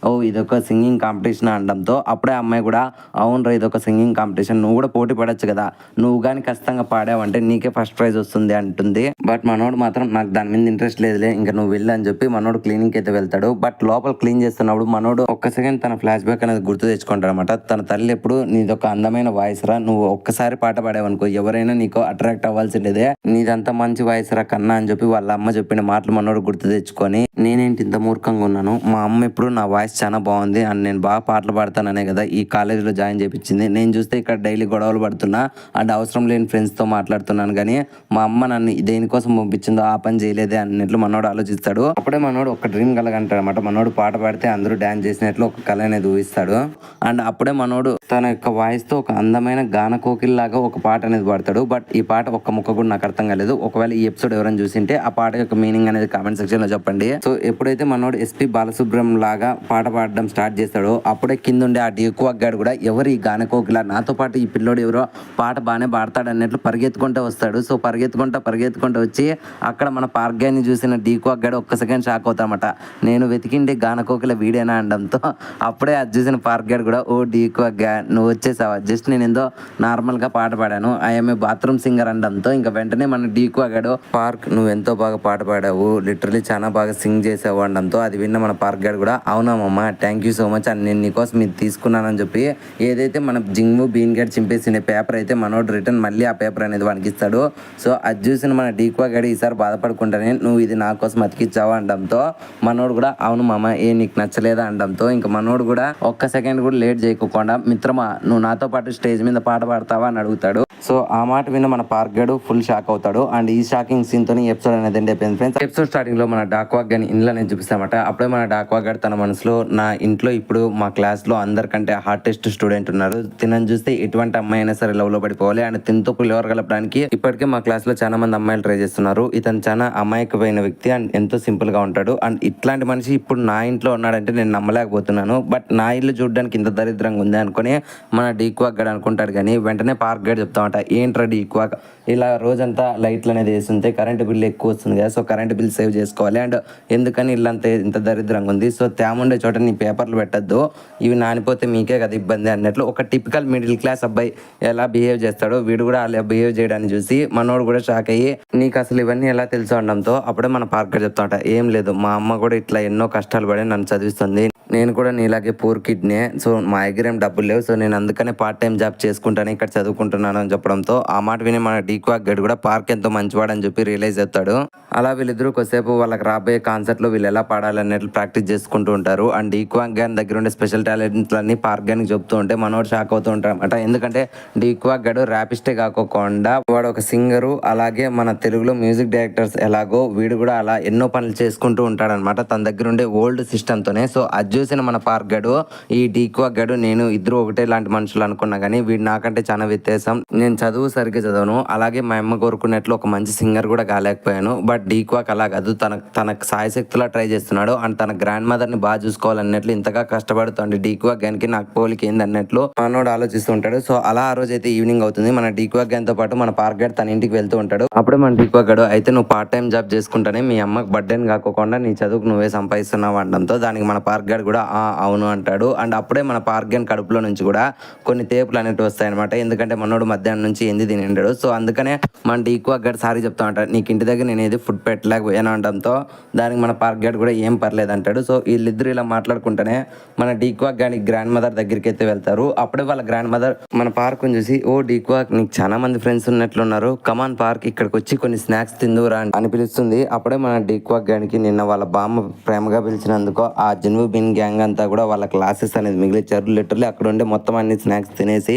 ఓ ఇదొక సింగింగ్ కాంపిటీషన్ అనడంతో అప్పుడే అమ్మాయి కూడా, అవునరా ఇదొక సింగింగ్ కాంపిటీషన్, నువ్వు కూడా పోటీ పడొచ్చు కదా, నువ్వు కానీ ఖచ్చితంగా పాడావంటే నీకే ఫస్ట్ ప్రైజ్ వస్తుంది అంటుంది. బట్ మనోడు మాత్రం నాకు దాని మీద ఇంట్రెస్ట్ లేదులే, ఇంకా నువ్వు వెళ్ళి అని చెప్పి మనోడు క్లీనింగ్ అయితే వెళ్తాడు. బట్ లోపల క్లీన్ చేస్తున్నప్పుడు మనోడు ఒక్క సెకండ్ తన ఫ్లాష్ బ్యాక్ అనేది గుర్తు తెచ్చుకుంటాడు అనమాట. తన తల్లి ఎప్పుడు నీదొక అందమైన వాయిస్ రా, నువ్వు ఒక్కసారి పాట పాడావనుకో ఎవరైనా నీకు అట్రాక్ట్ అవ్వాల్సిందేదే, నీదంతా మంచి వాయిస్ రా కన్నా అని చెప్పి వాళ్ళ అమ్మ చెప్పిన మాటలు మనోడు గుర్తు తెచ్చుకొని, నేనేంటి ఇంత మూర్ఖంగా ఉన్నాను, మా అమ్మ ఎప్పుడు నా వాయిస్ చాలా బాగుంది అండ్ నేను బాగా పాటలు పాడతాననే కదా ఈ కాలేజీలో జాయిన్ చేయించింది, నేను చూస్తే ఇక్కడ డైలీ గొడవలు పడుతున్నా అండ్ అవసరం లేని ఫ్రెండ్స్తో మాట్లాడుతున్నాను కానీ మా అమ్మ నన్ను దేనికోసం పంపించిందో ఆ పని చేయలేదే అన్నట్లు మనోడు ఆలోచిస్తాడు. అప్పుడే మనోడు ఒక డ్రీమ్ కలగంటాడు అనమాట. మనోడు పాట పాడితే అందరూ డాన్స్ చేసినట్లు ఒక కళ అనేది ఊహిస్తాడు అండ్ అప్పుడే మనోడు తన యొక్క వాయిస్ తో ఒక అందమైన గాన కోకిల్ లాగా ఒక పాట అనేది పాడతాడు. బట్ ఈ పాట ఒక్క ముక్క కూడా నాకు అర్థం కాలేదు. ఒకవేళ ఈ ఎపిసోడ్ ఎవరైనా చూసింటే ఆ పాట యొక్క మీనింగ్ అనేది కామెంట్ సెక్షన్ లో చెప్పండి. సో ఎప్పుడైతే మనోడు ఎస్పీ బాలసుబ్రహ్మణ్యం లాగా పాట పాడడం స్టార్ట్ చేస్తాడో అప్పుడే కింద ఉండే ఆ డీక్వాక్ గాడు కూడా, ఎవరు ఈ గాన కోకిల, నాతో పాటు ఈ పిల్లోడు ఎవరో పాట బాగానే పాడతాడు అన్నట్లు పరిగెత్తుకుంటూ వస్తాడు. సో పరిగెత్తుకుంటూ వచ్చి అక్కడ మన పార్గ్యాన్ని చూసిన డీక్వాక్ గాడు ఒక్క సెకండ్ షాక్ అవుతామట, నేను వెతికిండే గాన కోకిల వీడేనా అనడంతో అప్పుడే అది చూసిన పార్గ్యాడు కూడా, ఓ డీక్వాక్ గా నువ్వు వచ్చేసావా, జస్ట్ నేను ఏందో నార్మల్ గా పాట పాడాను, ఐఎమ్ ఏ బాత్రూమ్ సింగర్ అనడంతో ఇంకా వెంటనే మన డీక్వాక్ గాడు, పార్క్ నువ్వు ఎంతో బాగా పాట పాడావు, లిటరలీ చాలా బాగా సింగ్ చేసావు అనడంతో అది విన్న మన పార్క్ గాడు కూడా, అవునామమ్మ థ్యాంక్ యూ సో మచ్ అని నేను నీకోసం ఇది తీసుకున్నానని చెప్పి ఏదైతే మన జింగు బీన్ గడ్ చింపేసిన పేపర్ అయితే మనోడు రిటర్న్ మళ్ళీ ఆ పేపర్ అనేది వణికిస్తాడు. సో అది చూసిన మన డీక్వాక్ గాడు ఈసారి బాధపడుకుంటానే, నువ్వు ఇది నా కోసం అతికిచ్చావు అనడంతో మనోడు కూడా, అవును మామ నీకు నచ్చలేదా అనడంతో ఇంకా మనోడు కూడా ఒక్క సెకండ్ కూడా లేట్ చేయకుండా, మిత్రమా నువ్వు నాతో పాటు స్టేజ్ మీద పాట పాడతావా అని అడుగుతాడు. సో ఆ మాట విన్న మన పార్క్ గడు ఫుల్ షాక్ అవుతాడు అండ్ ఈ షాకింగ్ సీన్ తో ఎపిసోడ్ అనేది ఎండ్ అయిపోయింది ఫ్రెండ్స్. ఎపిసోడ్ స్టార్టింగ్ లో మన మన డాక్వాక్ గాని ఇంట్లో నేను చూపిస్తామట. అప్పుడే మన డాక్వాక్ గాడు తన మనసులో నా ఇంట్లో ఇప్పుడు మా క్లాస్లో అందరికంటే హార్టెస్ట్ స్టూడెంట్ ఉన్నారు, తినని చూస్తే ఎటువంటి అమ్మాయి అయినా సరే లవ్ లో పడిపోవాలి అండ్ తినతో పులిహోర కలపడానికి ఇప్పటికే మా క్లాస్ లో చాలా మంది అమ్మాయిలు ట్రై చేస్తున్నారు. ఇతను చాలా అమాయకమైన వ్యక్తి అండ్ ఎంతో సింపుల్ గా ఉంటాడు అండ్ ఇట్లాంటి మనిషి ఇప్పుడు నా ఇంట్లో ఉన్నాడంటే నేను నమ్మలేకపోతున్నాను. బట్ నా ఇల్లు చూడడానికి ఇంత దరిద్రంగా ఉంది అనుకుని మన డీక్వాక్ గడ్ అనుకుంటాడు. కానీ వెంటనే పార్క్ గడ్ చెప్తామంట, ఏంట్రా డీక్వాక్ ఇలా రోజంతా లైట్లు అనేది వేస్తుంటే కరెంట్ బిల్ ఎక్కువ వస్తుంది కదా, సో కరెంట్ బిల్ సేవ్ చేసుకోవాలి అండ్ ఎందుకని ఇల్లంతా ఇంత దరిద్రంగా ఉంది, సో తేముండే చోట నీ పేపర్లు పెట్టద్దు, ఇవి నానిపోతే మీకే కదా ఇబ్బంది అన్నట్లు ఒక టిపికల్ మిడిల్ క్లాస్ అబ్బాయి ఎలా బిహేవ్ చేస్తాడో వీడు కూడా అలా బిహేవ్ చేయడాన్ని చూసి మనోడు కూడా షాక్ అయ్యి నీకు అసలు ఇవన్నీ ఎలా తెలుసు అనడంతో అప్పుడే మన పార్క్ గడ్ చెప్తామంట, ఏం లేదు మా అమ్మ కూడా ఇట్లా ఎన్నో కష్టాలు పడి నన్ను చదివిస్తుంది, నేను కూడా నీలాగే పూర్ కిడ్నే, సో మా దగ్గర ఏం డబ్బులు లేవు, సో నేను అందుకనే పార్ట్ టైం జాబ్ చేసుకుంటాను ఇక్కడ చదువుకుంటున్నాను అని చెప్పడంతో ఆ మాట విని మన డీక్వాక్ గడ్ కూడా పార్క్ ఎంతో మంచివాడని చెప్పి రియలైజ్ అవుతాడు. అలా వీళ్ళిద్దరూ కొద్దిసేపు వాళ్ళకి రాబోయే కాన్సర్ట్ లో వీళ్ళు ఎలా పాడాలన్నట్లు ప్రాక్టీస్ చేసుకుంటూ ఉంటారు అండ్ డీక్వాక్ గారి దగ్గర ఉండే స్పెషల్ టాలెంట్లన్నీ పార్క్ గారికి చెప్తూ ఉంటే మనోడు షాక్ అవుతూ ఉంటాడు అనమాట. ఎందుకంటే డీక్వాక్ గడు ర్యాపిస్టే కాకోకుండా వాడు ఒక సింగరు, అలాగే మన తెలుగులో మ్యూజిక్ డైరెక్టర్స్ ఎలాగో వీడు కూడా అలా ఎన్నో పనులు చేసుకుంటూ ఉంటాడనమాట తన దగ్గర ఉండే ఓల్డ్ సిస్టమ్ తోనే. సో అది చూసిన మన పార్క్ గడు ఈ డీక్వాక్ గడు నేను ఇద్దరు ఒకటే లాంటి మనుషులు అనుకున్నా కానీ వీడు నాకంటే చాలా వ్యత్యాసం, నేను చదువు సరిగ్గా చదవను, అలాగే మా అమ్మ కోరుకున్నట్లు ఒక మంచి సింగర్ కూడా కాలేకపోయాను, బట్ డీక్వాక్ అలా కాదు, తన సాయశక్తిలా ట్రై చేస్తున్నాడు అండ్ తన గ్రాండ్ మదర్ ని బాగా చూసుకోవాలన్నట్లు ఇంతగా కష్టపడుతుంది డీక్వాక్ గానికి నాకు పోలికి ఏంది అన్నట్లు మనోడు ఆలోచిస్తూ ఉంటాడు. సో అలా ఆ రోజు అయితే ఈవినింగ్ అవుతుంది, మన డీక్వాక్ గారితో పాటు మన పార్క్ గడ్ తన ఇంటికి వెళ్తూ ఉంటాడు. అప్పుడే మన డీక్వాక్ గడు అయితే నువ్వు పార్ట్ టైం జాబ్ చేసుకుంటానే మీ అమ్మకి బర్త్డేని కాకోకుండా నీ చదువుకు నువ్వే సంపాదిస్తున్నావు అనడంతో దానికి మన పార్క్ గడ్ కూడా అవును అంటాడు అండ్ అప్పుడే మన పార్క్ గన్ కడుపులో నుంచి కూడా కొన్ని తేపులు అనేవి వస్తాయన్నమాట. ఎందుకంటే మనోడు మధ్యాహ్నం నుంచి ఎంది తినిండాడు, సో అందుకనే మన డీక్వాక్ గడ్ సారీ చెప్తా ఉంటాడు, నీకు ఇంటి దగ్గర నేను ఏది ఫుడ్ పెట్టలేకపోయాను అనడంతో దానికి మన పార్క్ గడ్ కూడా ఏం పర్లేదు అంటాడు. సో వీళ్ళిద్దరు ఇలా మాట్లాడుకుంటేనే మన డీక్వాక్ గాని గ్రాండ్ మదర్ దగ్గరికి అయితే వెళ్తారు. అప్పుడే వాళ్ళ గ్రాండ్ మదర్ మన పార్క్ చూసి, ఓ డీక్వాక్ నీకు చాలా మంది ఫ్రెండ్స్ ఉన్నట్లున్నారు, కమాన్ పార్క్ ఇక్కడికి వచ్చి కొన్ని స్నాక్స్ తిందురా అని పిలుస్తుంది. అప్పుడే మన డీక్వాక్ గానికి నిన్న వాళ్ళ బామ్మ ప్రేమగా పిలిచినందుకు ఆ జిన్వు బిన్ గ్యాంగ్ అంతా కూడా వాళ్ళ క్లాసెస్ అనేది మిగిలిచ్చారు. లిటరల్లీ అక్కడ ఉండే మొత్తం అన్ని స్నాక్స్ తినేసి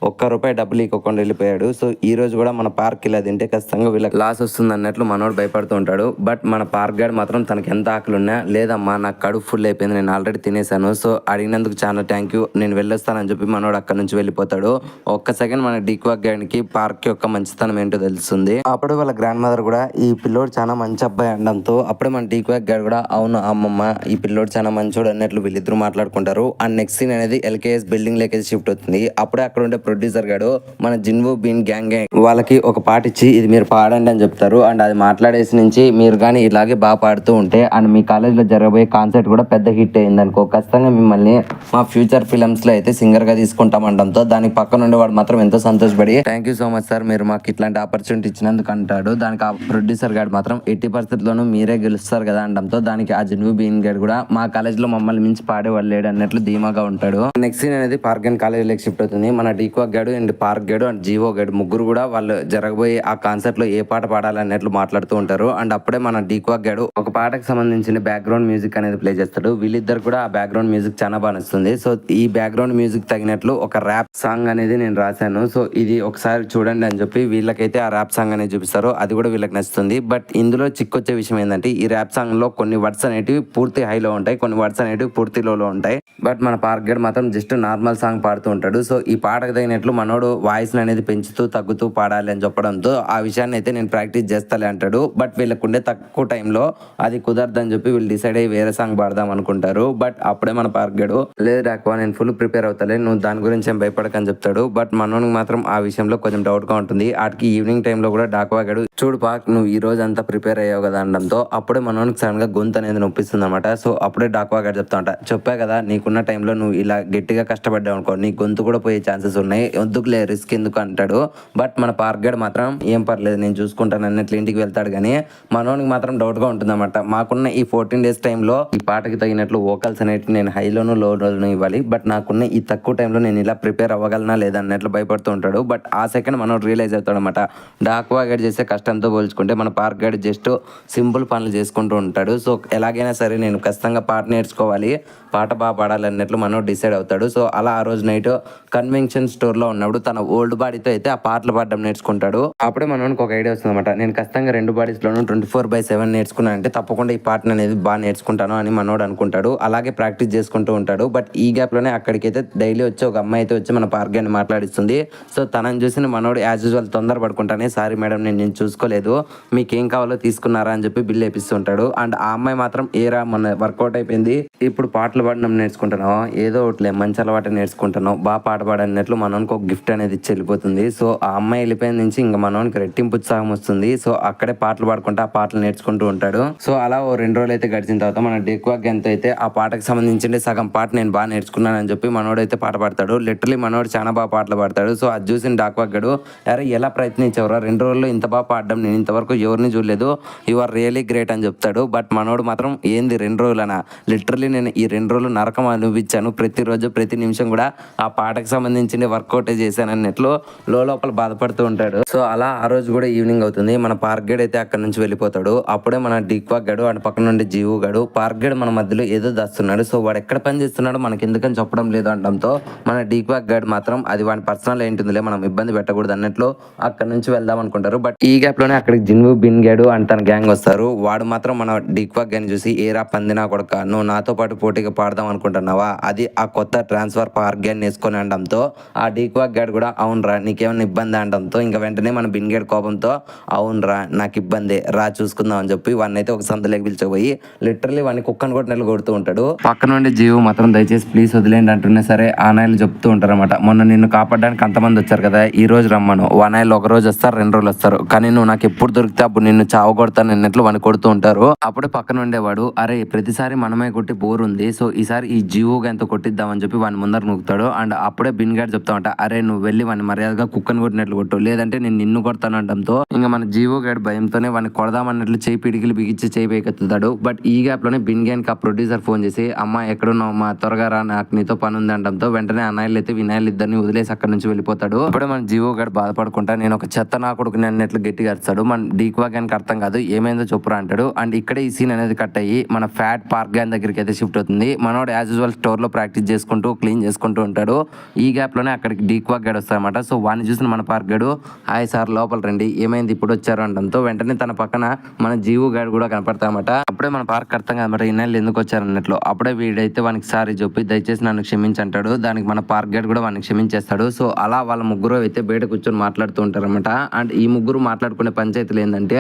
₹1 డబ్బులు ఇవ్వకుండా వెళ్ళిపోయాడు. సో ఈ రోజు కూడా మన పార్క్ ఇలా తింటే ఖచ్చితంగా వీళ్ళకి లాస్ వస్తుంది అన్నట్లు మనోడు భయపడుతూ ఉంటాడు. బట్ మన పార్క్ గైడ్ మాత్రం తనకి ఎంత ఆకలి ఉన్నా, లేదమ్మా నాకు కడుపు ఫుల్ అయిపోయింది, నేను ఆల్రెడీ తినేసాను, సో అడిగినందుకు చాలా థ్యాంక్ యూ, నేను వెళ్ళొస్తానని చెప్పి మనోడు అక్కడ నుంచి వెళ్ళిపోతాడు. ఒక్క సెకండ్ మన డీక్వాక్ గైడ్కి పార్క్ యొక్క మంచితనం ఏంటో తెలుస్తుంది. అప్పుడు వాళ్ళ గ్రాండ్ మదర్ కూడా ఈ పిల్లోడు చాలా మంచి అబ్బాయి అనడంతో అప్పుడే మన డీక్వాక్ గైడ్ కూడా అవును అమ్మమ్మ ఈ పిల్లోడు చాలా మంచోడు అన్నట్లు వీళ్ళిద్దరు మాట్లాడుకుంటారు. అండ్ నెక్స్ట్ సీన్ అనేది ఎల్కేఎస్ బిల్డింగ్ లేక షిఫ్ట్ అవుతుంది. అప్పుడే అక్కడ ఉండే ప్రొడ్యూసర్ గాడు మన జిన్వు బీన్ గ్యాంగ్ వాళ్ళకి ఒక పాట ఇచ్చి ఇది మీరు పాడండి అని చెప్తారు అండ్ అది మాట్లాడేసి నుంచి మీరు కానీ ఇలాగే బాగా పాడుతూ ఉంటే అండ్ మీ కాలేజ్లో జరగబోయే కాన్సర్ట్ కూడా పెద్ద హిట్ అయింది అనుకో, ఖచ్చితంగా మిమ్మల్ని మా ఫ్యూచర్ ఫిల్మ్స్ లో అయితే సింగర్ గా తీసుకుంటామంటంతో దానికి పక్కన ఉండేవాడు మాత్రం ఎంతో సంతోషపడి thank you so much sir మీరు మాకు ఇట్లాంటి ఆపర్చునిటీ ఇచ్చినందుకు అంటాడు. దానికి ఆ ప్రొడ్యూసర్ గాడు మాత్రం 80% మీరే గెలుస్తారు కదా అనడంతో దానికి ఆ జిన్వు బీన్ గాడు కూడా మా కాలేజ్ లో మమ్మల్ని మించి పాడేవాళ్ళు లేడు అన్నట్లు ధీమాగా ఉంటాడు. నెక్స్ట్ సీన్ అనేది పార్క్ అండ్ కాలేజ్ లోకి షిఫ్ట్ అవుతుంది. మన డీక్వాక్ గాడు అండ్ పార్క్ గాడు అండ్ జీవో గాడు ముగ్గురు కూడా వాళ్ళు జరగబోయే ఆ కాన్సర్ట్ లో ఏ పాట పాడాలన్నట్లు మాట్లాడుతూ ఉంటారు. అండ్ అప్పుడే మన డీక్వాక్ గాడు ఒక పాటకు సంబంధించిన బ్యాక్గ్రౌండ్ మ్యూజిక్ అనేది ప్లే చేస్తాడు. వీళ్ళిద్దరు కూడా ఆ బ్యాక్గ్రౌండ్ మ్యూజిక్ చాలా బాగా నచ్చుతుంది. సో ఈ బ్యాక్గ్రౌండ్ మ్యూజిక్ తగినట్లు ఒక ర్యాప్ సాంగ్ అనేది నేను రాశాను, సో ఇది ఒకసారి చూడండి అని చెప్పి వీళ్ళకైతే ఆ ర్యాప్ సాంగ్ అనేది చూపిస్తారు. అది కూడా వీళ్ళకి నచ్చుతుంది. బట్ ఇందులో చిక్కొచ్చే విషయం ఏంటంటే ఈ ర్యాప్ సాంగ్ లో కొన్ని వర్డ్స్ అనేటివి పూర్తి హైలో ఉంటాయి, కొన్ని వర్డ్స్ అనేటివి పూర్తి లోలో ఉంటాయి. బట్ మన పార్క్ గడ్ మాత్రం జస్ట్ నార్మల్ సాంగ్ పాడుతూ ఉంటాడు. సో ఈ పాటకు తగినట్లు మనోడు వాయిస్ అనేది పెంచుతూ తగ్గుతూ పాడాలి అని చెప్పడంతో ఆ విషయాన్ని అయితే నేను ప్రాక్టీస్ చేస్తాలే అంటాడు. బట్ వీళ్ళకుండే తక్కువ టైంలో అది కుదరదని చెప్పి వీళ్ళు డిసైడ్ అయ్యి వేరే సాంగ్ పాడదాం అనుకుంటారు. బట్ అప్పుడే మన పార్క్ గడు లేదు రాకవా నేను ఫుల్ ప్రిపేర్ అవుతాలే, నువ్వు దాని గురించి ఏం భయపడకని చెప్తాడు. బట్ మనోనికి మాత్రం ఆ విషయంలో కొంచెం డౌట్ గా ఉంటుంది. ఆడికి ఈవినింగ్ టైంలో కూడా డాక్వా గడు చూడు పార్క్ నువ్వు ఈ రోజు అంతా ప్రిపేర్ అయ్యావు కదా అనడంతో అప్పుడే మనోనికి సడన్ గా గొంతు అనేది నొప్పిస్తుంది అనమాట. సో అప్పుడే డాక్వా గడు చెప్తా ఉంటా, చెప్పా కదా నీకున్న టైంలో నువ్వు ఇలా గట్టిగా కష్టపడ్డావు అనుకో నీ గొంతు కూడా పోయే ఛాన్సెస్ ఉన్నాయి, ఎందుకులే రిస్క్ ఎందుకు అంటాడు. బట్ మన పార్క్ గడ్ మాత్రం ఏం పర్లేదు నేను చూసుకుంటాను అన్నట్లు ఇంటికి వెళ్తాడు. కానీ మనోనికి మాత్రం డౌట్ గా ఉంటుంది అనమాట. మాకున్న ఈ 14 days టైంలో ఈ పాటకి తగినట్లు వోకల్స్ అనేవి నేను హైలోను లోను ఇవ్వాలి, బట్ నాకున్న ఈ తక్కువ టైంలో నేను ఇలా ప్రిపేర్ అవ్వగలనా లేదా అన్నట్లు భయపడుతూ ఉంటాడు. బట్ ఆ సెకండ్ మనం రియలైజ్ అవుతాడు అనమాట. డాక్వా గడ్ చేసే కష్టంతో పోల్చుకుంటే మన పార్క్ గడ్ జస్ట్ సింపుల్ పనులు చేసుకుంటూ ఉంటాడు. సో ఎలాగైనా సరే నేను ఖచ్చితంగా పాట నేర్చుకోవాలి పాడాలి, పాట బాగా పాడాలి అన్నట్లు మనోడు డిసైడ్ అవుతాడు. సో అలా ఆ రోజు నైట్ కన్వెన్షన్ స్టోర్లో ఉన్నప్పుడు తన ఓల్డ్ బాడీతో అయితే ఆ పాటలు పాడడం నేర్చుకుంటాడు. అప్పుడే మనోనికి ఒక ఐడియా వస్తుంది అనమాట. నేను ఖచ్చితంగా 2 బాడీస్లోనూ 24/7 నేర్చుకున్నాను అంటే తప్పకుండా ఈ పాటను అనేది బాగా నేర్చుకుంటాను అని మనోడు అనుకుంటాడు. అలాగే ప్రాక్టీస్ చేసుకుంటూ ఉంటాడు. బట్ ఈ గ్యాప్లోనే అక్కడికైతే డైలీ వచ్చి ఒక అమ్మాయి అయితే వచ్చి మన పార్క్ గారిని మాట్లాడిస్తుంది. సో తనని చూసిన మనోడు యాజ్ యూజువల్ తొందర పడుకుంటానే, సారీ మేడం నేను చూసుకోలేదు, మీకేం కావాలో తీసుకున్నారా అని చెప్పి బిల్ వేపిస్తుంటాడు. అండ్ ఆ అమ్మాయి మాత్రం ఏరా మొన్న వర్కౌట్ అయిపోయింది, ఇప్పుడు పాటలు పాడడం నేర్చుకుంటున్నావు, ఏదో ఒకటిలే మంచి అలవాటు నేర్చుకుంటున్నావు, బాగా పాట పాడన్నట్లు మనోనికి ఒక గిఫ్ట్ అనేది ఇచ్చి వెళ్ళిపోతుంది. సో ఆ అమ్మాయి వెళ్ళిపోయిన నుంచి ఇంకా మనోనికి రెట్టింపు ఉత్సాహం వస్తుంది. సో అక్కడే పాటలు పాడుకుంటూ ఆ పాటలు నేర్చుకుంటూ ఉంటాడు. సో అలా ఓ 2 రోజులు అయితే గడిచిన తర్వాత మన డెక్వాక్ గంత అయితే ఆ పాటకు సంబంధించిన సగం పాట నేను బాగా నేర్చుకున్నాను అని చెప్పి మనోడు అయితే పాట పాడతాడు. లిటరలీ మనోడు చాలా బాగా పాటలు పాడతాడు. సో అది చూసిన డాక్వాక్ గడు, అరే ఎలా ప్రయత్నించావురా, 2 రోజుల్లో ఇంత బాగా పాడడం నేను ఇంతవరకు ఎవరిని చూడలేదు, యు ఆర్ రియలీ గ్రేట్ అని చెప్తాడు. బట్ మనోడు మాత్రం ఏంది 2 రోజులనా, లిటరలీ నేను ఈ 2 రోజులు నరకం అనిపించాను, ప్రతిరోజు ప్రతి నిమిషం కూడా ఆ పాటకు సంబంధించిన వర్కౌట్ చేశాను అన్నట్లు లోపల బాధపడుతూ ఉంటాడు. సో అలా ఆ రోజు కూడా ఈవినింగ్ అవుతుంది. మన పార్క్ గేడ్ అయితే అక్కడ నుంచి వెళ్ళిపోతాడు. అప్పుడే మన డీక్వాక్ గడు అండ్ పక్కన నుండి జీవు గడు పార్క్ గేడ్ మన మధ్యలో ఏదో దాస్తున్నాడు. సో వాడు ఎక్కడ పని చేస్తున్నాడో మనకి ఎందుకని చెప్పడం లేదు అనడంతో మన డీక్వాక్ గడ్ మాత్రం అది వాడి పర్సనల్ ఏంటిందిలే, మనం ఇబ్బంది పెట్టకూడదు అన్నట్లు అక్కడ నుంచి వెళ్దాం అనుకుంటారు. బట్ ఈ గ్యాప్ లోనే అక్కడికి జిన్వు బిన్ గేడు అండ్ తన గ్యాంగ్ వస్తారు. వాడు మాత్రం మన డీక్వాక్ గని చూసి, ఏరా పందినా కొడక, నువ్వు నాతో పాటు పోటీగా పాడదాం అనుకుంటున్నావా, అది ఆ కొత్త ట్రాన్స్ఫర్ పార్క్ గ్యాన్ వేసుకొని అనడంతో ఆ డీక్వాక్ గడ్ కూడా అవునరా నీకేమైనా ఇబ్బంది అనడంతో ఇంకా వెంటనే మన బిన్ గేడ్ కోపంతో, అవునరా నాకు ఇబ్బంది రా చూసుకుందాం అని చెప్పి వాడిని అయితే ఒక సందులోకి పిలిచిపోయి లిటరలీ వాడిని కుక్కను కొట్టినట్లు కొడుతూ ఉంటాడు. పక్క నుండి జీవు మాత్రం దయచేసి ప్లీజ్ వదిలేండి అంటున్నా సరే ఆనాయలు చెప్తూ ఉంటారు అనమాట, మొన్న నిన్ను కాపాడడానికి అంతమంది వచ్చారు కదా, ఈ రోజు రమ్మను, వానాయలు ఒక రోజు వస్తారు 2 రోజులు వస్తారు, కానీ నువ్వు నాకు ఎప్పుడు దొరికితే అప్పుడు నిన్ను చావు కొడతాను అన్నట్లు వాడిని కొడుతూ ఉంటారు. అప్పుడే పక్కన ఉండేవాడు, అరే ప్రతిసారి మనమే కొట్టి బోర్ ఉంది, సో ఈసారి ఈ జీవు గంతో కొట్టిద్దామని చెప్పి వాడిని ముందర నూకుతాడు. అండ్ అప్పుడే బిన్ గారు చెప్తా ఉంటా, అరే నువ్వు వెళ్ళి వాడిని మర్యాదగా కుక్కను కొట్టినట్లు కొట్టు, లేదంటే నేను నిన్ను కొడతాను అనడంతో ఇంకా మన జీవో గడ్ భయంతోనే వాడిని కొడదామన్నట్లు చేయి పిడికిలు బిగించి చేయి పైకెత్తుతాడు. బట్ ఈ గ్యాప్ లోనే బిన్ గ్యాన్ కి ఆ ప్రొడ్యూసర్ ఫోన్ చేసి, అమ్మ ఎక్కడున్నావు మా త్వరగా రా, నాకు నీతో పని ఉంది అనడంతో వెంటనే అన్నయ్యలు అయితే వినాయలు ఇద్దరిని వదిలేసి అక్కడ నుంచి వెళ్ళిపోతాడు. అప్పుడే మన జీవో గడ్ బాధపడుకుంటా, నేను ఒక చెత్త నా కొడుకుని అన్నట్లు గట్టిగా అరుస్తాడు. మన డీక్వా గ్యాన్ కి అర్థం కాదు, ఏమైందో చెప్పురా అంటాడు. అండ్ ఇక్కడే ఈ సీన్ అనేది కట్ అయ్యి మన ఫ్యాట్ పార్క్ గ్యాన్ దగ్గరికి అయితే షిఫ్ట్ అవుతుంది. మనోడు యాజ్ యూజువల్ స్టోర్ లో ప్రాక్టీస్ చేసుకుంటూ క్లీన్ చేసుకుంటూ ఉంటాడు. ఈ గ్యాప్ లోనే అక్కడికి డీక్వా గడ్ వస్తారన్నమాట. సో వాడిని చూసిన మన పార్క్ గడు, హాయ్ సార్ లోపల రండి, ఏమైంది ఇప్పుడు వచ్చారు అనడంతో వెంటనే తన పక్కన మన జీవు గడ్ కూడా కనపడతామట. అప్పుడే మన పార్క్ అర్థం కాదన్నమాట, ఇన్నాళ్ళు ఎందుకు వచ్చారు అన్నట్లు. అప్పుడే వీడైతే వానికి సారీ చెప్పి దయచేసి నన్ను క్షమించి అంటాడు. దానికి మన పార్క్ గడ్ కూడా వాడిని క్షమించేస్తాడు. సో అలా వాళ్ళ ముగ్గురు అయితే బయట కూర్చొని మాట్లాడుతూ ఉంటారన్నమాట. అండ్ ఈ ముగ్గురు మాట్లాడుకునే పంచాయతీలు ఏంటంటే,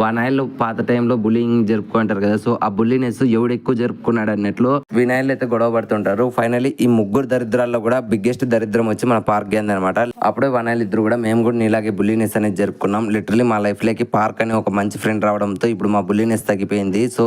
వానాయిలు పాత టైంలో బుల్లింగ్ జరుపుకుంటారు కదా, సో ఆ బుల్లినెస్ ఎవడు ఎక్కువ జరుపుకున్నాడు అన్నట్లు వినాయలు అయితే గొడవ పడుతుంటారు. ఫైనలీ ఈ ముగ్గురు దరిద్రాల్లో కూడా బిగ్గెస్ట్ దరిద్రం వచ్చి మన పార్క్ గ్యాంగ్ అనమాట. అప్పుడే వానాయిలు ఇద్దరు కూడా, మేము కూడా నీలాగే బుల్లినెస్ అనేది జరుపుకున్నాం, లిటరలీ మా లైఫ్ లోకి పార్క్ అని ఒక మంచి ఫ్రెండ్ రావడంతో ఇప్పుడు మా బుల్లినెస్ తగ్గిపోయింది, సో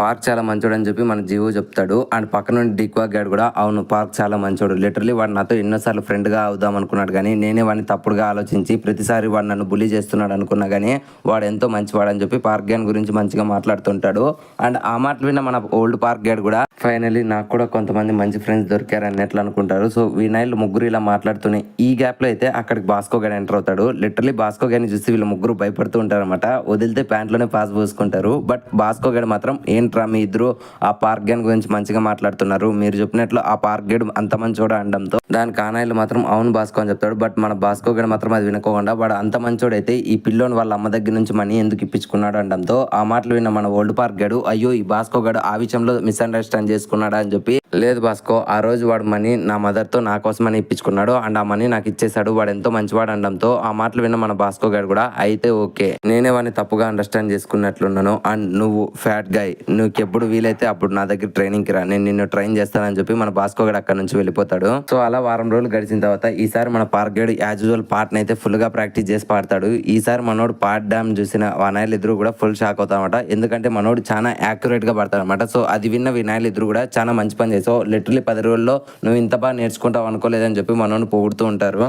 పార్క్ చాలా మంచోడు అని చెప్పి మన జీవో చెప్తాడు. అండ్ పక్క నుండి డీక్వా గడ్ కూడా, అవును పార్క్ చాలా మంచోడు, లిటరలీ వాడు నాతో ఎన్నోసార్లు ఫ్రెండ్ గా అవుదాం అనుకున్నాడు, కానీ నేనే వాడిని తప్పుడుగా ఆలోచించి ప్రతిసారి వాడు నన్ను బుల్లి చేస్తున్నాడు అనుకున్నా కానీ వాడు ఎంతో మంచివాడు అని చెప్పి పార్క్ గ్యాంగ్ గురించి మంచిగా మాట్లాడుతుంటాడు. అండ్ ఆ మాటలు విన్న మన ఓల్డ్ పార్క్ గడ్ కూడా, ఫైనలీ నాకు కూడా కొంతమంది మంచి ఫ్రెండ్స్ దొరికారు అన్నట్లు అనుకుంటారు. సో వీనాయిలు ముగ్గురు ఇలా మాట్లాడుతూనే ఈ గ్యాప్ లో అయితే అక్కడికి బాస్కో గడ్ ఎంటర్ అవుతాడు. లిటరలీ బాస్కో గడ్ని చూసి వీళ్ళు ముగ్గురు భయపడుతూ ఉంటారు అనమాట. వదిలితే ప్యాంట్లోనే పాస్ పోసుకుంటారు. బట్ బాస్కో గడ్ మాత్రం, ఏంట్రా మీ ఇద్దరు ఆ పార్క్ గడ్ గురించి మంచిగా మాట్లాడుతున్నారు, మీరు చెప్పినట్లు ఆ పార్క్ గడ్ అంత మంచోడు అనడంతో దానికి ఆనాయిలు మాత్రం అవును బాస్కో అని చెప్తాడు. బట్ మన బాస్కో గడ్ మాత్రం అది వినుకోకుండా, వాడు అంత మంచోడైతే ఈ పిల్లోని వాళ్ళ అమ్మ దగ్గర నుంచి మనీ ఎందుకు ఇప్పించుకున్నాడు అనడంతో ఆ మాటలు విన్న మన ఓల్డ్ పార్క్ గడ్, అయ్యో ఈ బాస్కో గడ్ ఆ విషయంలో మిస్అండర్స్టాండ్ చేసుకున్నాడా అని చెప్పి, లేదు బాస్కో ఆ రోజు వాడు మనీ నా మదర్తో నా కోసమని ఇప్పించుకున్నాడు అండ్ ఆ మనీ నాకు ఇచ్చేసాడు, వాడు ఎంతో మంచివాడు అనడంతో ఆ మాటలు విన్న మన బాస్కో గడ్ కూడా, అయితే ఓకే నేనే వాడిని తప్పుగా అండర్స్టాండ్ చేసుకున్నట్లున్నాను, అండ్ నువ్వు ఫ్యాట్ గాయ్, నువ్వు ఎప్పుడు వీలైతే అప్పుడు నా దగ్గర ట్రైనింగ్కి రా, నేను నిన్ను ట్రైన్ చేస్తానని చెప్పి మన బాస్కో గడ్ అక్కడ నుంచి వెళ్ళిపోతాడు. సో అలా వారం రోజులు గడిచిన తర్వాత ఈసారి మన పార్క్ గడ్ యాజ్ యూజువల్ పాటను అయితే ఫుల్ గా ప్రాక్టీస్ చేసి పాడతాడు. ఈసారి మనోడు పాడడం చూసిన వానాయిలు ఇద్దరు కూడా ఫుల్ షాక్ అవుతారన్నమాట. ఎందుకంటే మనోడు చాలా యాక్యురేట్ గా పాడతాడు అనమాట. సో అది విన్న వినాయలు ఇద్దరు కూడా చాలా మంచి పని చేసావు, లిటరలీ 10 రోజుల్లో నువ్వు ఇంత బాగా నేర్చుకుంటావు అనుకోలేదని చెప్పి మనోడు పొగుడుతూ ఉంటారు.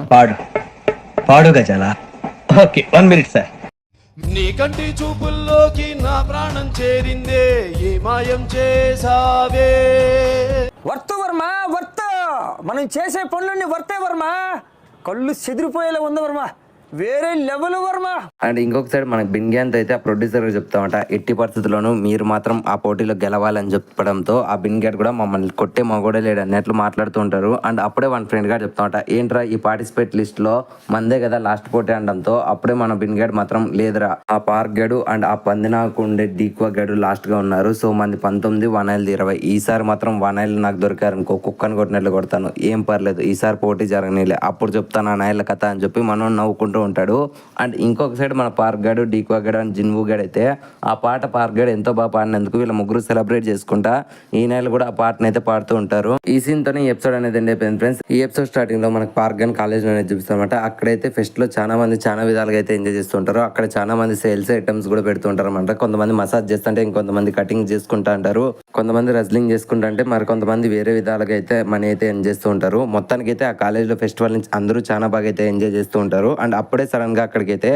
పాడు గజాలా. Okay 1 minute sir. నీ కంటి చూపుల్లోకి నా ప్రాణం చేరిందే, ఏ మాయం చేసావే. వర్త్ వర్మ వర్త్, మనం చేసే పనులన్నీ వర్తే వర్మ, కళ్ళు చెదిరిపోయేలా ఉంది వర్మ. వేరే లెవెల్ వర్మ. అండ్ ఇంకొక సైడ్ మనకి బిన్గ్యాంత్ అయితే ఆ ప్రొడ్యూసర్ చెప్తామంట, ఎట్టి పరిస్థితుల్లోనూ మీరు మాత్రం ఆ పోటీలో గెలవాలని చెప్పడంతో ఆ బిన్గ్యాట్ కూడా మమ్మల్ని కొట్టే మగోడే లేడు అన్నట్లు మాట్లాడుతూ ఉంటారు. అండ్ అప్పుడే వన్ ఫ్రెండ్ గా చెప్తామంట, ఏంట్రా ఈ పార్టిసిపేట్ లిస్ట్ లో మందే కదా లాస్ట్ పోటీ అనడంతో అప్పుడే మన బిన్గ్యాట్ మాత్రం లేదురా, ఆ పార్క్ గడు అండ్ ఆ పందినాకు ఉండే డీక్వా గడు లాస్ట్ గా ఉన్నారు. సో మంది 19 వనాయిలు 20. ఈసారి మాత్రం వనాయిలు నాకు దొరికారు అనుకో, కుక్కను కొట్టినట్లు కొడతాను, ఏం పర్లేదు ఈసారి పోటీ జరగనీలే, అప్పుడు చెప్తాను ఆ నాయల కథ అని చెప్పి మనం నవ్వుకుంటూ ఉంటాడు. అండ్ ఇంకొక సైడ్ మన పార్క్ గడు, డీక్వా గడు అండ్ జిన్వు గడు అయితే ఆ పాట పార్క్ గడు ఎంతో బాగా పాడినందుకు వీళ్ళ ముగ్గురు సెలబ్రేట్ చేసుకుంటా ఈ నెల కూడా ఆ పాటను అయితే పాడుతూ ఉంటారు. ఈ సీన్ తోనే ఈ ఎపిసోడ్ అనేది ఎండ్ అయిపోయింది ఫ్రెండ్స్. ఈ ఎపిసోడ్ స్టార్టింగ్ లో మనకి పార్క్ గన్ కాలేజ్ లో చూపిస్తారన్నమాట. అక్కడైతే ఫెస్ట్ లో చాలా మంది చాలా విధాలుగా అయితే ఎంజాయ్ చేస్తుంటారు. అక్కడ చాలా మంది సేల్స్ ఐటమ్స్ కూడా పెడుతుంటారు అనమాట. కొంతమంది మసాజ్ చేస్తుంటే ఇంకొంతమంది కటింగ్ చేసుకుంటా అంటారు, కొంతమంది రెజ్లింగ్ చేసుకుంటా అంటే మరి కొంతమంది వేరే విధాలుగా అయితే మనీ అయితే ఎంజాయ్ చేస్తూ ఉంటారు. మొత్తానికి అయితే ఆ కాలేజ్ లో ఫెస్టివల్ నుంచి అందరూ చాలా బాగా అయితే ఎంజాయ్ చేస్తూ ఉంటారు. అండ్ అప్పుడే సడన్ గా అక్కడికైతే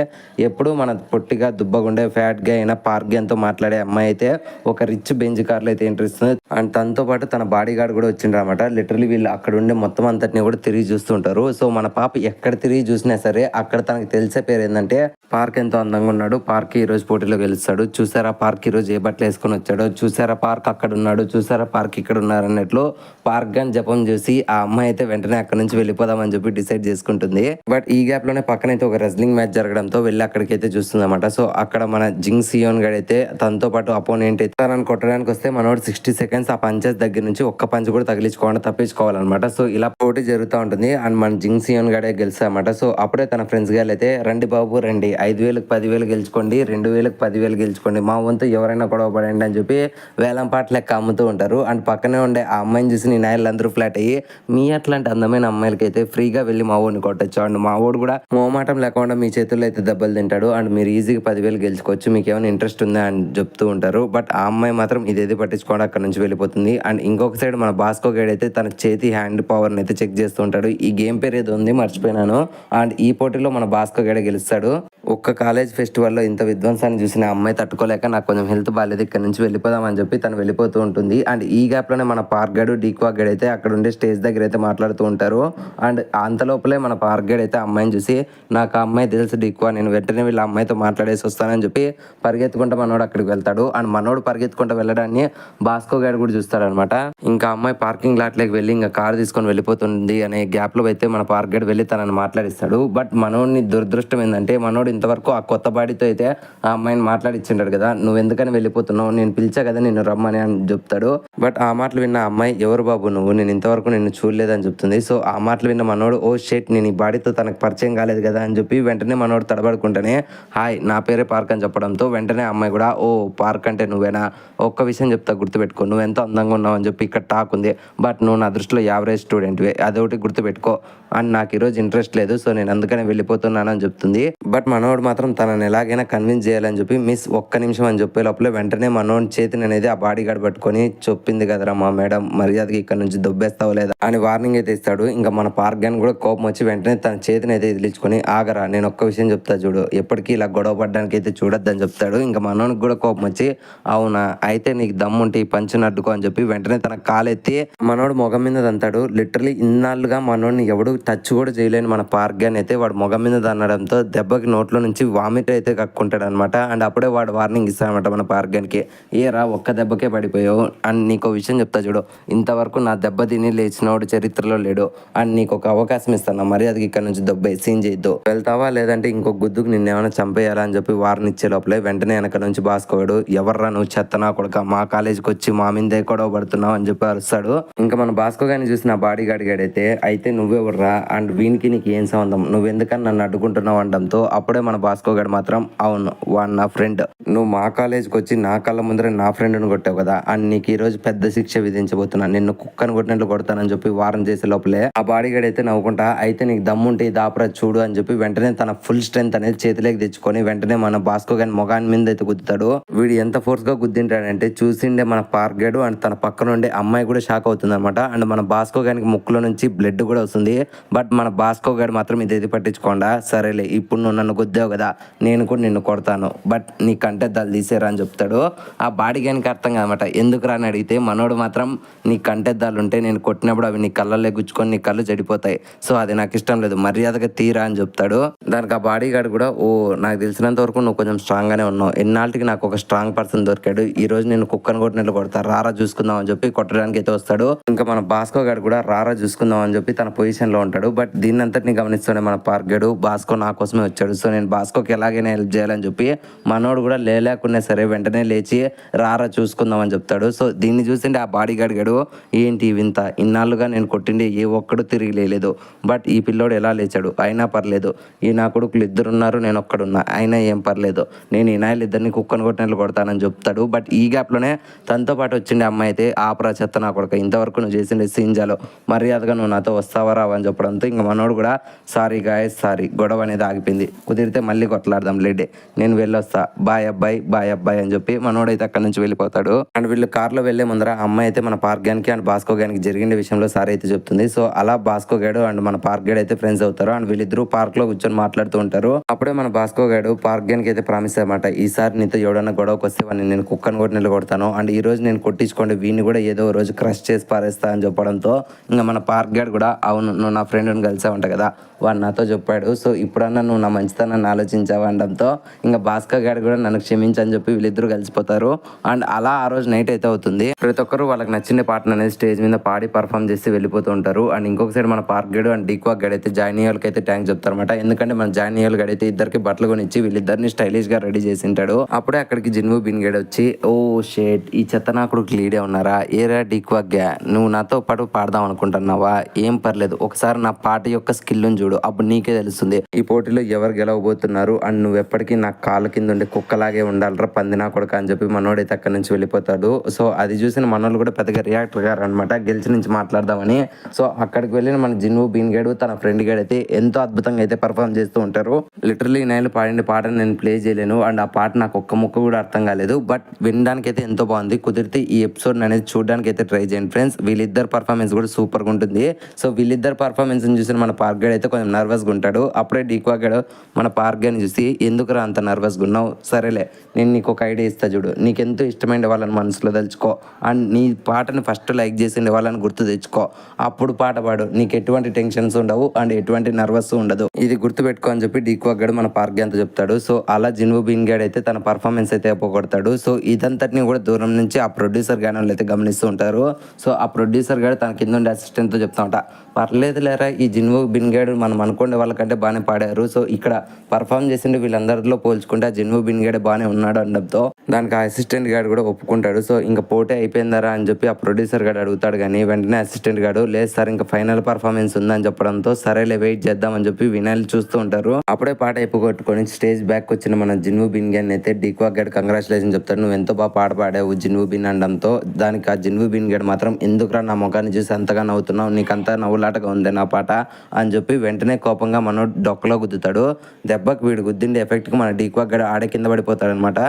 ఎప్పుడు మన పొట్టిగా దుబ్బగుండే ఫ్యాట్ గా అయినా పార్క్ గన్తో మాట్లాడే అమ్మాయి అయితే ఒక రిచ్ బెంజ్ కార్లో అయితే ఎంట్రీ ఇస్తుంది. అండ్ తనతో పాటు తన బాడీ గార్డ్ కూడా వచ్చిండ్రు అనమాట. లిటరలీ వీళ్ళు అక్కడ ఉండే మొత్తం అంతటిని కూడా తిరిగి చూస్తుంటారు. సో మన పాప ఎక్కడ తిరిగి చూసినా సరే అక్కడ తనకు తెలిసే పేరు ఏంటంటే పార్క్ ఎంతో అందంగా ఉన్నాడు, పార్క్ ఈ రోజు పోటీలో గెలుస్తాడు, చూసారా పార్క్ ఈ రోజు ఏ బట్టలు వేసుకొని వచ్చాడో, చూసారా పార్క్ అక్కడ ఉన్నాడు, చూసారా పార్క్ ఇక్కడ ఉన్నారు అన్నట్లు పార్క్ గన్ జపం చేసి ఆ అమ్మాయి అయితే వెంటనే అక్కడ నుంచి వెళ్ళిపోదామని చెప్పి డిసైడ్ చేసుకుంటుంది. బట్ ఈ గ్యాప్ లోనే పక్కనైతే ఒక రెజ్లింగ్ మ్యాచ్ జరగడంతో వెళ్ళి అక్కడికి అయితే చూస్తుంది అనమాట. సో అక్కడ మన జింగ్ సియోన్ గడ్ అయితే తనతో పాటు అపోనెంట్ అయితే తనని కొట్టడానికి వస్తే మనోడు 60 సెకండ్స్ ఆ పంచెస్ దగ్గర నుంచి ఒక్క పంచ్ కూడా తగిలించుకోకుండా తప్పించుకోవాలన్నమాట. సో ఇలా పోటీ జరుగుతూ ఉంటుంది. అండ్ మన జింగ్ సియోన్ గడే గెలుస్తా అనమాట. సో అప్పుడే తన ఫ్రెండ్స్ గారు అయితే రండి బాబు రండి, 5,000కి 10,000 గెలుచుకోండి, 2,000కి 10,000 గెలుచుకోండి, మా వంతు ఎవరైనా గొడవ పడండి అని చెప్పి వేలం పాట లెక్క అమ్ముతూ ఉంటారు. అండ్ పక్కనే ఉండే ఆ అమ్మాయిని చూసి నీ నాయలు అందరూ ఫ్లాట్ అయ్యి మీ అట్లాంటి అందమైన అమ్మాయిలకి అయితే ఫ్రీగా వెళ్ళి మా ఊడిని కొట్టచ్చు. అండ్ మా ఊడు కూడా మోమాటం లేకుండా మీ చేతుల్లో అయితే దెబ్బలు తింటాడు అండ్ మీరు ఈజీగా 10,000 గెలుచుకోవచ్చు, మీకు ఏమైనా ఇంట్రెస్ట్ ఉందా అని చెప్తూ ఉంటారు. బట్ ఆ అమ్మాయి మాత్రం ఇదేది పట్టించుకోవడం అక్కడ నుంచి వెళ్ళిపోతుంది. అండ్ ఇంకొక సైడ్ మన బాస్కో గైడ్ అయితే తన చేతి హ్యాండ్ పవర్ని అయితే చెక్ చేస్తూ ఉంటాడు. ఈ గేమ్ పేరు ఏదో ఉంది మర్చిపోయినాను. అండ్ ఈ పోటీలో మన బాస్కో గైడ్ గెలుస్తాడు. ఒక్క కాలేజ్ ఫెస్టివల్లో ఇంత విధ్వంసాన్ని చూసిన అమ్మాయి తట్టుకోలేక నాకు కొంచెం హెల్త్ బాగాలేదు, ఇక్కడ నుంచి వెళ్ళిపోదామని చెప్పి తను వెళ్ళిపోతూ ఉంటుంది. అండ్ ఈ గ్యాప్ లోనే మన పార్క్ గడు, డీక్వా గడ్ అయితే అక్కడ ఉండే స్టేజ్ దగ్గర అయితే మాట్లాడుతూ ఉంటారు. అండ్ అంతలోపలే మన పార్క్ గడ్ అయితే అమ్మాయిని చూసి నాకు ఆ అమ్మాయి తెలుసు డీక్వా, నేను వెంటనే వీళ్ళ అమ్మాయితో మాట్లాడేసి వస్తానని చెప్పి పరిగెత్తుకుంటా మనోడు అక్కడికి వెళ్తాడు. అండ్ మనోడు పరిగెత్తుకుంటూ వెళ్ళడాన్ని బాస్కో గైడ్ కూడా చూస్తాడు అనమాట. ఇంకా అమ్మాయి పార్కింగ్ లాట్ లోకి వెళ్ళి ఇంకా కార్ తీసుకొని వెళ్ళిపోతుంది అనే గ్యాప్ లో అయితే మన పార్క్ గైడ్ వెళ్ళి తనని మాట్లాడిస్తాడు. బట్ మనోడిని దురదృష్టం ఏంటంటే మనోడు ఇంతవరకు ఆ కొత్త బాడీతో అయితే ఆ అమ్మాయిని మాట్లాడిచ్చింటాడు కదా, నువ్వు ఎందుకని వెళ్ళిపోతున్నావు, నేను పిలిచా కదా నిన్ను రమ్మని అని చెప్తాడు. బట్ ఆ మాటలు విన్న అమ్మాయి ఎవరు బాబు నువ్వు, నేను ఇంతవరకు నిన్ను చూడలేదని చెప్తుంది. సో ఆ మాటలు విన్న మనోడు ఓ షేట్ నేను ఈ బాడీతో తనకు పరిచయం కాలేదు కదా అని చెప్పి వెంటనే మనోడు తడబడుకుంటేనే హాయ్ నా పేరే పార్క్ అని చెప్పడంతో వెంటనే అమ్మాయి కూడా ఓ పార్క్ అంటే నువ్వేనా, ఒక్క విషయం చెప్తా గుర్తుపెట్టుకో, నువ్వు ఎంతో అందంగా ఉన్నావు అని చెప్పి ఇక్కడ టాక్ ఉంది, బట్ నువ్వు నా దృష్టిలో యావరేజ్ స్టూడెంట్వే, అదొకటి గుర్తుపెట్టుకో అండ్ నాకు ఈరోజు ఇంట్రెస్ట్ లేదు, సో నేను అందుకనే వెళ్ళిపోతున్నాను అని చెప్తుంది. బట్ మనోడు మాత్రం తనని ఎలాగైనా కన్విన్స్ చేయాలని చెప్పి మిస్ ఒక్క నిమిషం అని చెప్పే లోపల వెంటనే మనోడి చేతిని అనేది ఆ బాడీ గార్డ్ పట్టుకొని చెప్పింది కదరా మా మేడం మర్యాదకి ఇక్కడ నుంచి దొబ్బేస్తావు లేదా అని వార్నింగ్ అయితే ఇస్తాడు. ఇంకా మన పార్క్ గన్ కూడా కోపం వచ్చి వెంటనే తన చేతిని అయితే ఇదిలించుకొని ఆగరా నేను ఒక్క విషయం చెప్తా చూడు, ఎప్పటికీ ఇలా గొడవ పడడానికి అయితే చూడొద్దని చెప్తాడు. ఇంకా మనోడికి కూడా కోపం వచ్చి అవునా అయితే నీకు దమ్ముంటే ఈ పంచుని అడ్డుకో అని చెప్పి వెంటనే తన కాలెత్తి మనోడు మొగం మీద దంతాడు. లిటరలీ ఇన్నాళ్ళుగా మనోడిని ఎవడు టచ్ కూడా చేయలేని మన పార్క్ గన్ అయితే వాడు మొగం మీద దన్నడంతో దెబ్బకి నోట్లో నుంచి వామిట్ అయితే కక్కుంటాడు అనమాట. అండ్ అప్పుడే వాడు వార్నింగ్ ఇస్తాడనమాట మన పార్క్ గన్కి, ఏరా ఒక్క దెబ్బకే పడిపోయావు అండ్ నీకు విషయం చెప్తా చూడు, ఇంతవరకు నా దెబ్బ తిని లేచినోడు చరిత్రలో లేడు అండ్ నీకు ఒక అవకాశం ఇస్తాను, మర్యాదకి ఇక్కడ నుంచి దెబ్బ సీన్ చేయొద్దు, వెళ్తావా లేదంటే ఇంకొక గుద్దుకు నిన్నేమైనా చంపేయాలా అని చెప్పి వార్ని ఇచ్చే లోపలే వెంటనే వెనక నుంచి బాసుకోవాడు, ఎవర్రా నువ్వు చెత్తనా కొడుక మా కాలేజీకి వచ్చి మా మీదే గొడవ పడుతున్నావు అని చెప్పి అరుస్తాడు. ఇంకా మన బాస్కో గారిని చూసిన బాడీ గార్డ్ గడైతే అయితే నువ్వెవర్రా అండ్ వీనికి నీకు ఏం సంబంధం, నువ్వు ఎందుకని నన్ను అడ్డుకుంటున్నావు అనడంతో అప్పుడే మన బాస్కో గారు మాత్రం అవును వాడు నా ఫ్రెండ్, నువ్వు మా కాలేజ్కి వచ్చి నా కళ్ళ ముందరే నా ఫ్రెండ్ని కొట్టావు కదా అండ్ నీకు ఈ రోజు పెద్ద శిక్ష విధించబోతున్నా, నిన్ను కుక్కను కొట్టినట్లు కొడతానని చెప్పి వారం చేసే లోపలే ఆ బాడీ గార్డ్ అయితే నవ్వుకుంటా అయితే నీకు దమ్ముంటే ఇది ఆపరా చూడు అని చెప్పి వెంటనే తన ఫుల్ స్ట్రెంత్ అనేది చేతిలోకి తెచ్చుకొని వెంటనే మన బాస్కో గారి మొగాని మీద అయితే గుద్దుతాడు. వీడు ఎంత ఫోర్స్ గా గుద్దింటాడంటే చూసిండే మన పార్క్ గడు అండ్ తన పక్కన ఉండే అమ్మాయి కూడా షాక్ అవుతుంది అనమాట. అండ్ మన బాస్కో గారికి ముక్కులో నుంచి బ్లడ్ కూడా వస్తుంది. బట్ మన బాస్కో గారు మాత్రం ఇదేది పట్టించుకోండా సరేలే ఇప్పుడు నువ్వు నన్ను గుద్దావు కదా నేను కూడా నిన్ను కొడతాను, బట్ నీ కంటెద్దాలు తీసేరా అని చెప్తాడు. ఆ బాడీ గానికి అర్థం కాదన్నమాట. ఎందుకురా అని అడిగితే మనోడు మాత్రం నీ కంటెద్దాలు ఉంటే నేను కొట్టినప్పుడు అవి నీ కళ్ళల్లో గుచ్చుకొని నీ కళ్ళు చెడిపోతాయి, సో అది నాకు ఇష్టం లేదు, మర్యాదగా తీరా అని చెప్తాడు. దానికి ఆ బాడీ గార్డ్ కూడా ఓ నాకు తెలిసినంత వరకు నువ్వు కొంచెం స్ట్రాంగ్గానే ఉన్నావు, ఎన్నాళ్ళకి నాకు ఒక స్ట్రాంగ్ పర్సన్ దొరికాడు, ఈ రోజు నేను కుక్కను కొట్టినట్లు కొడతా, రారా చూసుకుందాం అని చెప్పి కొట్టడానికి అయితే వస్తాడు. ఇంకా మన భాస్కో గారు కూడా రారా చూసుకుందాం అని చెప్పి తన పొజిషన్ లో ఉంటాడు. బట్ దీన్ని అంతటిని గమనిస్తాడు మన పార్క్ గడు, భాస్కో నా కోసమే వచ్చాడు, సో నేను భాస్కోకి ఎలాగైనా హెల్ప్ చేయాలని చెప్పి మనోడు కూడా లేకున్నా సరే వెంటనే లేచి రారా చూసుకుందాం అని చెప్తాడు. సో దీన్ని చూసిండే ఆ బాడీ గార్డ్ గడు ఏంటి వింత, ఇన్నాళ్ళుగా నేను కొట్టిండి ఏ ఒక్కడు తిరిగి లేదు, బట్ ఈ పిల్లోడు ఎలా లేచాడు, అయినా పర్లేదు, ఈ నా కొడుకులు ఇద్దరున్నారు నేను ఒక్కడున్నా, అయినా ఏం పర్లేదు, నేను ఈ నాయలు ఇద్దరిని కుక్కను కొట్టినట్లు కొడతానని చెప్తాడు. బట్ ఈ గ్యాప్లోనే తనతో పాటు వచ్చిండే అమ్మాయి అయితే ఆపరా చెత్త నా కొడుకు, ఇంతవరకు నువ్వు చేసిండే సీన్జాలో మర్యాదగా నువ్వు నాతో వస్తావా రావా అని చెప్పడంతో ఇంకా మనోడు కూడా సారీ గాయస్ సారీ, గొడవ అనేది ఆగిపోయింది, కుదిరితే మళ్ళీ కొట్లాడదాం లేడే, నేను వెళ్ళొస్తా, బాయ్ అబ్బాయి అని చెప్పి మనోడైతే అక్కడి నుంచి వెళ్ళిపోతాడు. అండ్ వీళ్ళు కార్లో వెళ్లే ముందర అమ్మాయి అయితే మన పార్క్ గానికి అండ్ భాస్కో గానికి జరిగిన విషయంలో సారీ అయితే చెప్తుంది. సో అలా భాస్కో గాడు అండ్ మన పార్క్ గేడ్ అయితే ఫ్రెండ్స్ అవుతారు అండ్ వీళ్ళిద్దరూ పార్క్ లో కూర్చొని మాట్లాడుతూ ఉంటారు. అప్పుడే మన భాస్కో గాడు పార్క్ గానికి అయితే ప్రామిస్ అనమాట, ఈసారి నీతో ఎవడన్నా గొడవకు వస్తే వాడిని నేను కుక్కను కొట్టినట్లు కొడతాను, అండ్ ఈ రోజు నేను కొట్టించుకోండి వీడిని కూడా ఏదో రోజు క్రష్ చేసి పారేస్తా అని చెప్పడంతో ఇంకా మన పార్క్ గాడు కూడా అవును నువ్వు నా ఫ్రెండ్ని కలిసావంట కదా, వాడు నాతో చెప్పాడు, సో ఇప్పుడన్నా నువ్వు నా మంచితనాన్ని ఆలోచించావు అనడంతో ఇంకా భాస్కర్ గారు కూడా నన్ను క్షమించని చెప్పి వీళ్ళిద్దరూ కలిసిపోతారు. అండ్ అలా ఆ రోజు నైట్ అయితే అవుతుంది. ప్రతి ఒక్కరు వాళ్ళకి నచ్చిన పాటను అనేది స్టేజ్ మీద పాడి పర్ఫామ్ చేసి వెళ్ళిపోతూ ఉంటారు. అండ్ ఇంకొక సైడ్ మన పార్క్ గడు అండ్ డీక్వాక్ గడ్ అయితే జాయిన్ అయ్యేకి అయితే థ్యాంక్స్ చెప్తారన్నమాట. ఎందుకంటే మన జాయిన్ అయ్యే గడ్ అయితే ఇద్దరికి బట్టలు కొనిచ్చి వీళ్ళిద్దరిని స్టైలిష్ గా రెడీ చేసి ఉంటాడు. అప్పుడే అక్కడికి జిన్వు బిన్ గడ్ వచ్చి ఓ షేట్ ఈ చెత్తనాకుడు లీడే ఉన్నారా, ఏరా డీక్వాక్ గా నువ్వు నాతో పాటు పాడదాం అనుకుంటున్నావా, ఏం పర్లేదు ఒకసారి నా పాట యొక్క స్కిల్ చూడు, అప్పుడు నీకే తెలుస్తుంది ఈ పోటీలో ఎవరు గెలవబోతున్నారు, అండ్ నువ్వు ఎప్పటికీ నా కాళ్ళ కింద ఉండే కుక్కలాగే ఉండాలరా పందినా కొడుక అని చెప్పి మనోడైతే అక్కడి నుంచి వెళ్ళిపోతాడు. సో అది చూసిన మనోళ్ళు కూడా పెద్దగా రియాక్ట్ గారు అనమాట గెలిచి నుంచి మాట్లాడదామని. సో అక్కడికి వెళ్ళిన మన జిన్వు బీన్ గేడు తన ఫ్రెండ్ గేడ్ అయితే ఎంతో అద్భుతంగా అయితే పర్ఫామ్ చేస్తూ ఉంటారు. లిటరలీ నేను పాడిన పాటను నేను ప్లే చేయలేను అండ్ ఆ పాట నాకు ఒక్క ముక్క కూడా అర్థం కాలేదు, బట్ వినడానికి అయితే ఎంతో బాగుంది. కుదిరితే ఈ ఎపిసోడ్ అనేది చూడడానికి అయితే ట్రై చేయండి ఫ్రెండ్స్. వీళ్ళిద్దరు పర్ఫార్మెన్స్ కూడా సూపర్గా ఉంటుంది. సో వీళ్ళిద్దరు పర్ఫార్మెన్స్ చూసిన మన పార్క్ గేడ్ అయితే కొంచెం నర్వస్గా ఉంటాడు. అప్పుడే డీక్వాక్ గడ్ మన పార్క్ గేడ్ని చూసి ఎందుకురా అంత నర్వస్గా ఉన్నావు, సరేలే నేను నీకు ఒక ఐడియా ఇస్తా చూడు, నీకెంతో ఇష్టమైన వాళ్ళని మనసులో తలుచుకో అండ్ నీ పాటని ఫస్ట్ లైక్ చేసిండే వాళ్ళని గుర్తు తెచ్చుకో, అప్పుడు పాట పాడు, నీకు ఎటువంటి టెన్షన్స్ ఉండవు అండ్ ఎటువంటి నర్వస్ ఉండదు, ఇది గుర్తు పెట్టుకో అని చెప్పి డీక్వాక్ గడ్ మన పార్క్ అంతా చెప్తాడు. సో అలా జిన్వు బిన్ గడ్ అయితే తన పర్ఫార్మెన్స్ అయితే పోగొడతాడు. సో ఇదంతటిని కూడా దూరం నుంచి ఆ ప్రొడ్యూసర్ గాని వాళ్ళు అయితే గమనిస్తూ ఉంటారు. సో ఆ ప్రొడ్యూసర్ గారు తన కింద ఉండే అసిస్టెంట్తో చెప్తా ఉంటా, పర్లేదు లేరా ఈ జిన్వు బిన్ గడ్ మనం అనుకునే వాళ్ళకంటే బాగానే పాడారు, సో ఇక్కడ పర్ఫామ్ చేసిండే వీళ్ళందరిలో పోల్చుకుంటే ఆ జిన్వు బిన్ గడ్ బాగానే ఉన్నాడు అనడంతో దానికి ఆ అసిస్టెంట్ గార్డ్ కూడా ఒప్పుకుంటాడు. సో ఇంకా పోటీ అయిపోయిందారా అని చెప్పి ఆ ప్రొడ్యూసర్ గారు అడుగుతాడు, కానీ వెంటనే అసిస్టెంట్ గారు లేదు సార్ ఇంకా ఫైనల్ పర్ఫార్మెన్స్ ఉందని చెప్పడంతో సరేలే వెయిట్ చేద్దామని చెప్పి వినాయలు చూస్తూ ఉంటారు. అప్పుడే పాట అయిపోగొట్టుకొని స్టేజ్ బ్యాక్ వచ్చిన మన జిన్వు బిన్ గడ్ అయితే డీక్వాక్ గడ్ కంగ్రాచులేషన్ చెప్తాడు, నువ్వు ఎంతో బాగా పాట పాడావు జిన్వు బిన్ అనడంతో దానికి ఆ జిన్వు బిన్ గడ్ మాత్రం ఎందుకురా నా ముఖాన్ని చూసి అంతగా నవ్వుతున్నావు, నీకంతా నవ్వులాటగా ఉంది నా పాట అని చెప్పి వెంటనే కోపంగా మనోడు డొక్కలో గుద్దుతాడు. దెబ్బకి వీడు గుద్దిండే ఎఫెక్ట్కి మన డీక్వాక్ గడ్ ఆడే కింద పడిపోతాడు అనమాట.